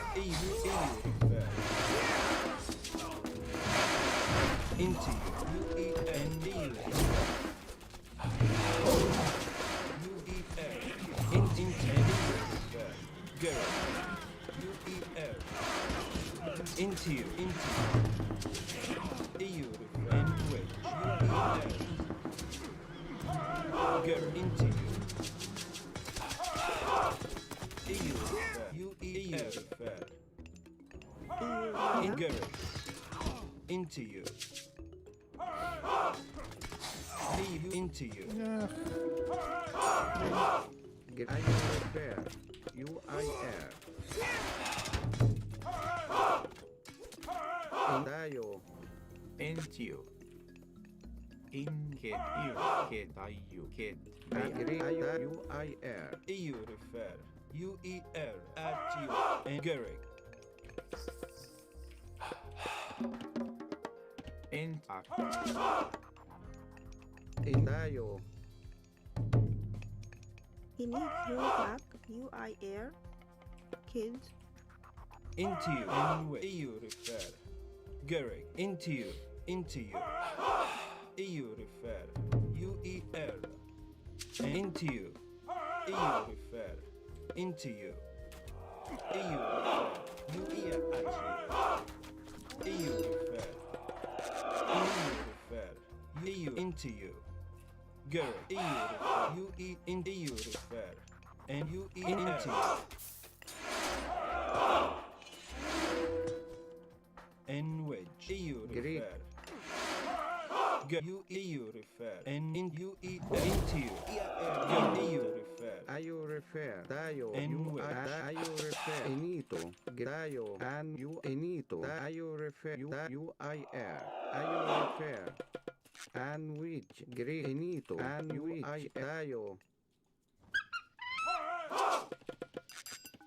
[SPEAKER 19] Into you. And you. Gary. Into you. EU and wait. Girl into you. EU fair. In girl. Into you. EU into you.
[SPEAKER 6] Get I fair. UIR. Dayo.
[SPEAKER 16] Entio. Inket you. Ket ayu. Ket.
[SPEAKER 6] UIR.
[SPEAKER 19] EU refer. UER at you. And Garrick.
[SPEAKER 16] Ent.
[SPEAKER 6] Dayo.
[SPEAKER 18] Init throwback UIR. Kids.
[SPEAKER 19] Into you. Anyway. EU refer. Garrick. Into you. EU refer. UER. And into you. EU refer. Into you. EU refer. UER at you. EU refer. EU into you. Garrick. EU refer. UE into you refer. And UE into you. N wedge. EU refer. EU refer. And in UE into you. EU refer.
[SPEAKER 6] Ayo refer. Dayo.
[SPEAKER 19] N wedge.
[SPEAKER 6] Ayo refer. Enito. Dayo. And you enito. Ayo refer. UIR. Ayo refer. And which. Gri. Enito. And UIR. Dayo.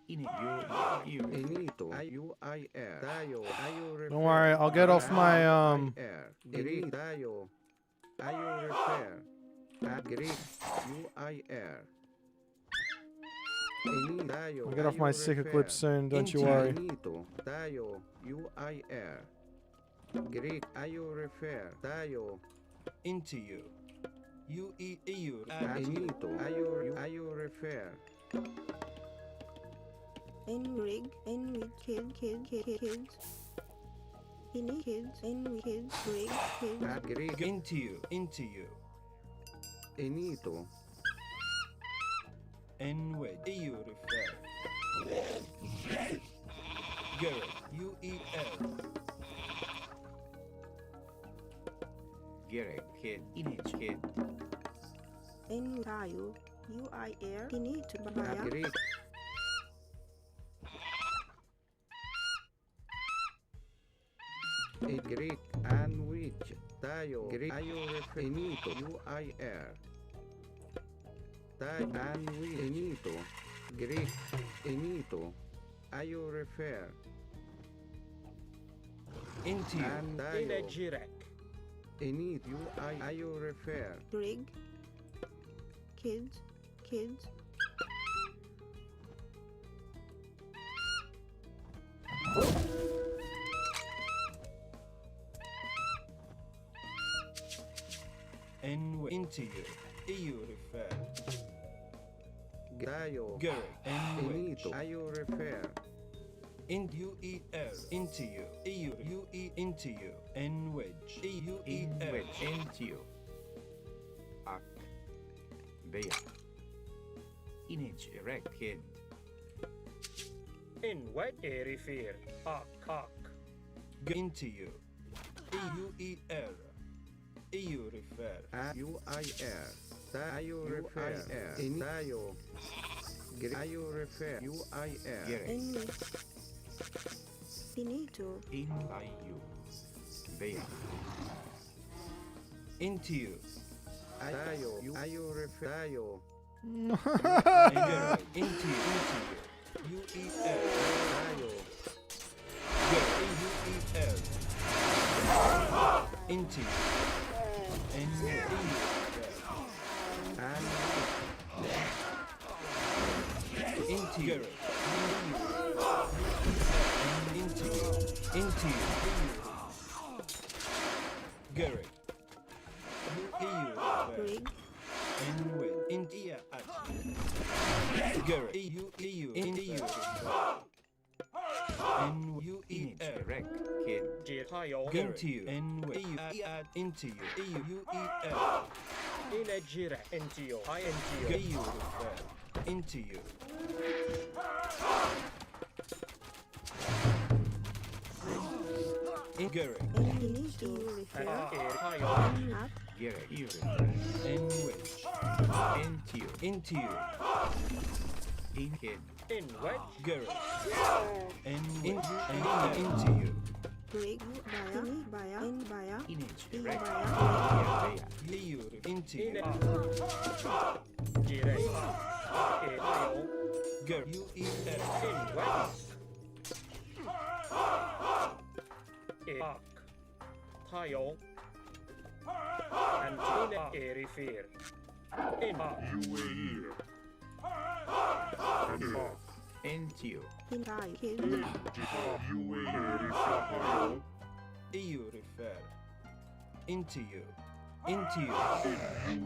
[SPEAKER 6] Enito. UIR. Dayo. Ayo refer.
[SPEAKER 1] Don't worry, I'll get off my
[SPEAKER 6] Gri. Dayo. Ayo refer. Gri. UIR.
[SPEAKER 1] I'll get off my sick equip soon, don't you worry.
[SPEAKER 6] Dayo. UIR. Greek. Ayo refer. Dayo.
[SPEAKER 19] Into you. EU.
[SPEAKER 6] Enito. Ayo refer.
[SPEAKER 18] Enrig, enrig, kids. Ini kids, enrig, kids, rig, kids.
[SPEAKER 19] Into you.
[SPEAKER 6] Enito.
[SPEAKER 19] N-way. EU refer. Garrett. UEL.
[SPEAKER 16] Garrett, kid. Init, kid.
[SPEAKER 18] Enrayo. UIR. Init, Baya.
[SPEAKER 6] Greek. Greek and which. Tayo. Greek. Ayo refer. Enito. UIR. Tayo and which. Enito. Greek. Enito. Ayo refer.
[SPEAKER 19] Into you.
[SPEAKER 6] And tayo. Enito. Ayo refer.
[SPEAKER 18] Rig. Kids.
[SPEAKER 19] N into you. EU refer.
[SPEAKER 6] Gayo.
[SPEAKER 19] Garrett. N
[SPEAKER 6] Enito. Ayo refer.
[SPEAKER 19] UEL. Into you. EU. UE into you. N wedge. UEL.
[SPEAKER 16] Into you.
[SPEAKER 6] Bea. Inage erect kid.
[SPEAKER 19] In what refer? Ak. Into you. EUER. EU refer.
[SPEAKER 6] UIR. Tayo refer. Tayo. Tayo refer. UIR.
[SPEAKER 18] Enemy. Finito.
[SPEAKER 6] In by you. Bea.
[SPEAKER 19] Into you.
[SPEAKER 6] Tayo. Tayo refer. Tayo.
[SPEAKER 19] Into you. UER.
[SPEAKER 6] Tayo.
[SPEAKER 19] EUER. Into you.
[SPEAKER 6] And
[SPEAKER 19] into you. Into you. Garrett.
[SPEAKER 18] Rig.
[SPEAKER 19] And with India at Garrett. EU. Into and UER.
[SPEAKER 6] Kid.
[SPEAKER 19] Into you. And with into you. EUER. In a gira. Into you. Into you. In Garrett.
[SPEAKER 18] Finito.
[SPEAKER 6] Garrett.
[SPEAKER 19] In which. Into you.
[SPEAKER 6] In kid.
[SPEAKER 19] In what? Garrett. And into you.
[SPEAKER 18] Rig. Baya. In Baya.
[SPEAKER 6] Inage.
[SPEAKER 18] In
[SPEAKER 6] Bea.
[SPEAKER 18] Baya.
[SPEAKER 19] You into you. Garrett. UER. In what? Tayo. Antina refer. In
[SPEAKER 6] Into you.
[SPEAKER 18] In I. Kid.
[SPEAKER 19] EU refer. Into you. Into you. And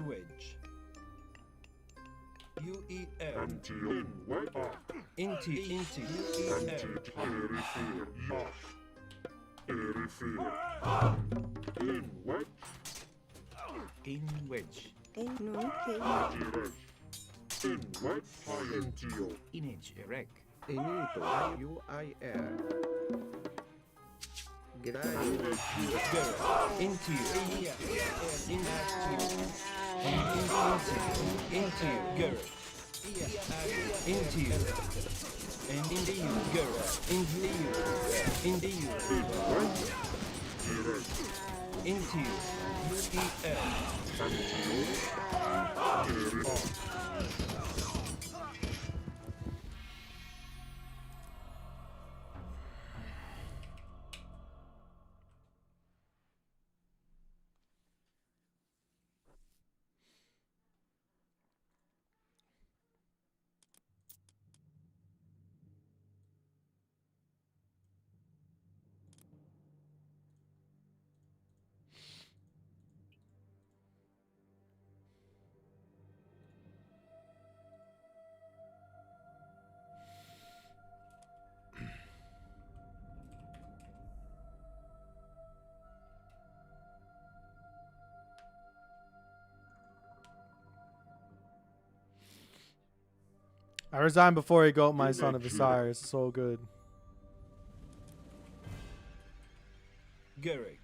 [SPEAKER 19] wedge. UER. Into UER.
[SPEAKER 6] In wedge.
[SPEAKER 18] In no. Kid.
[SPEAKER 6] Inage. Erect. Inito. UIR.
[SPEAKER 19] Into you. Into you. Garrett. Into you. And into you. Garrett. Into you. Into you. Into you.
[SPEAKER 1] I resigned before he got my Son of Osiris. It's all good.
[SPEAKER 19] Garrett.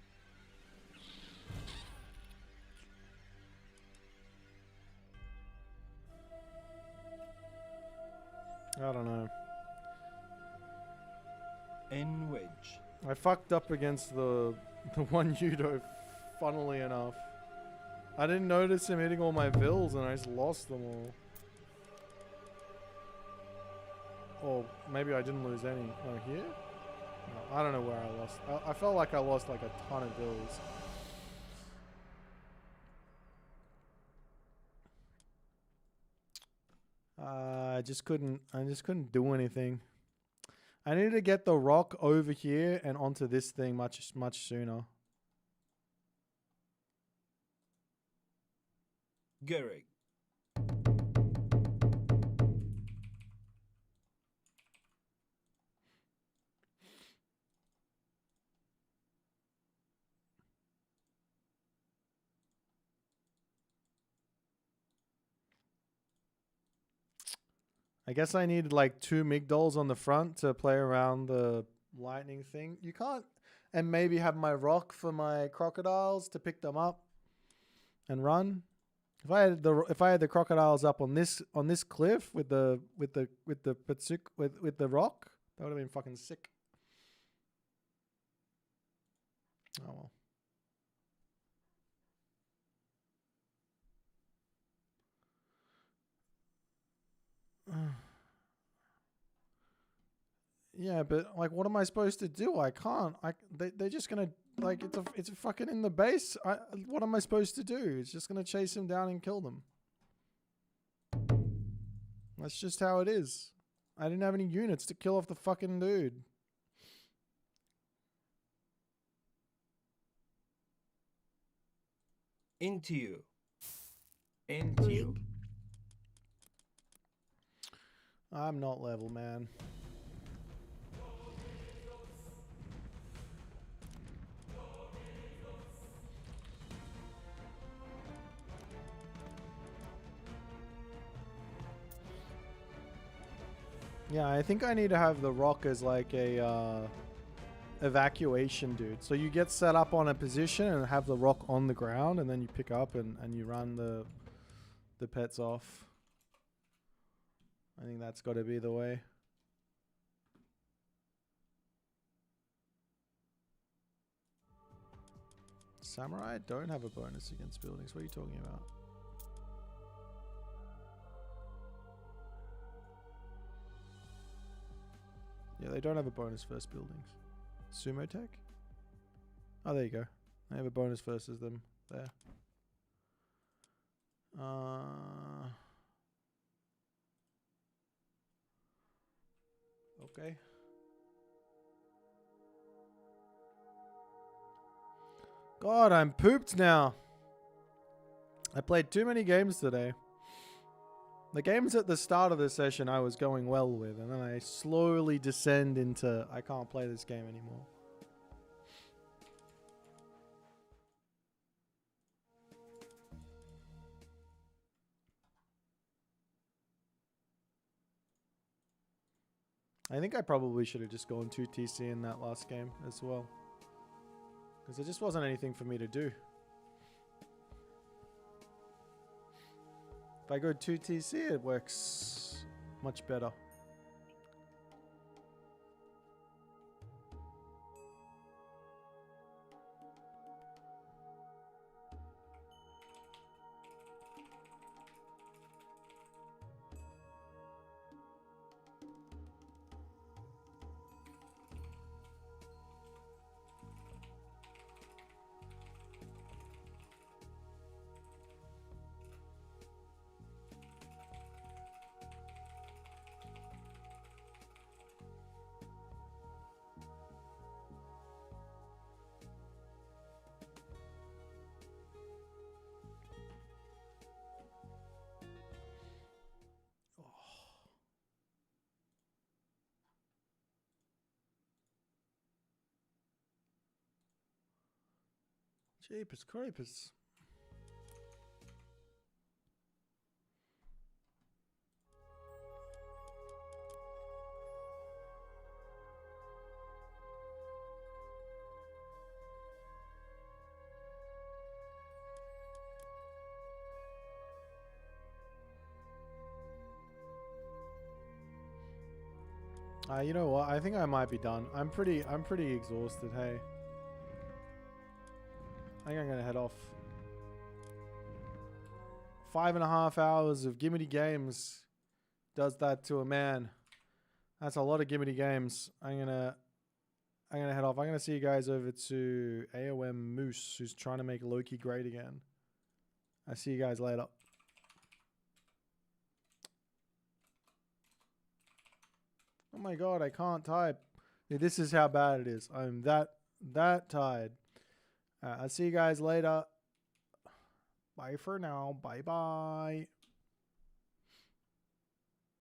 [SPEAKER 1] I don't know.
[SPEAKER 19] N wedge.
[SPEAKER 1] I fucked up against the one Yudo, funnily enough. I didn't notice him hitting all my vills and I just lost them all. Or maybe I didn't lose any. Oh, here? No, I don't know where I lost. I felt like I lost like a ton of vills. I just couldn't do anything. I needed to get the rock over here and onto this thing much sooner.
[SPEAKER 19] Garrett.
[SPEAKER 1] I guess I needed like 2 migdols on the front to play around the lightning thing. You can't, and maybe have my rock for my crocodiles to pick them up and run. If I had the crocodiles up on this cliff with the rock, that would have been fucking sick. Oh well. Yeah, but like, what am I supposed to do? I can't. They're just gonna like it's a fucking in the base. What am I supposed to do? It's just gonna chase him down and kill them. That's just how it is. I didn't have any units to kill off the fucking dude.
[SPEAKER 19] Into you.
[SPEAKER 14] Into you.
[SPEAKER 1] I'm not level, man. Yeah, I think I need to have the rock as like a evacuation dude. So you get set up on a position and have the rock on the ground, and then you pick up and you run the pets off. I think that's got to be the way. Samurai don't have a bonus against buildings. What are you talking about? Yeah, they don't have a bonus versus buildings. Sumo Tech? Oh, there you go. They have a bonus versus them there. Okay. God, I'm pooped now. I played too many games today. The games at the start of the session I was going well with, and then I slowly descend into I can't play this game anymore. I think I probably should have just gone 2 TC in that last game as well, because there just wasn't anything for me to do. If I go 2 TC, it works much better. Jeepers creepers. You know what? I think I might be done. I'm pretty exhausted, hey. I think I'm gonna head off. 5.5 hours of Gimity games does that to a man. That's a lot of Gimity games. I'm gonna head off. I'm gonna see you guys over to AOM Moose, who's trying to make Loki great again. I see you guys later. Oh my god, I can't type. Yeah, this is how bad it is. I'm that tired. I'll see you guys later. Bye for now. Bye bye.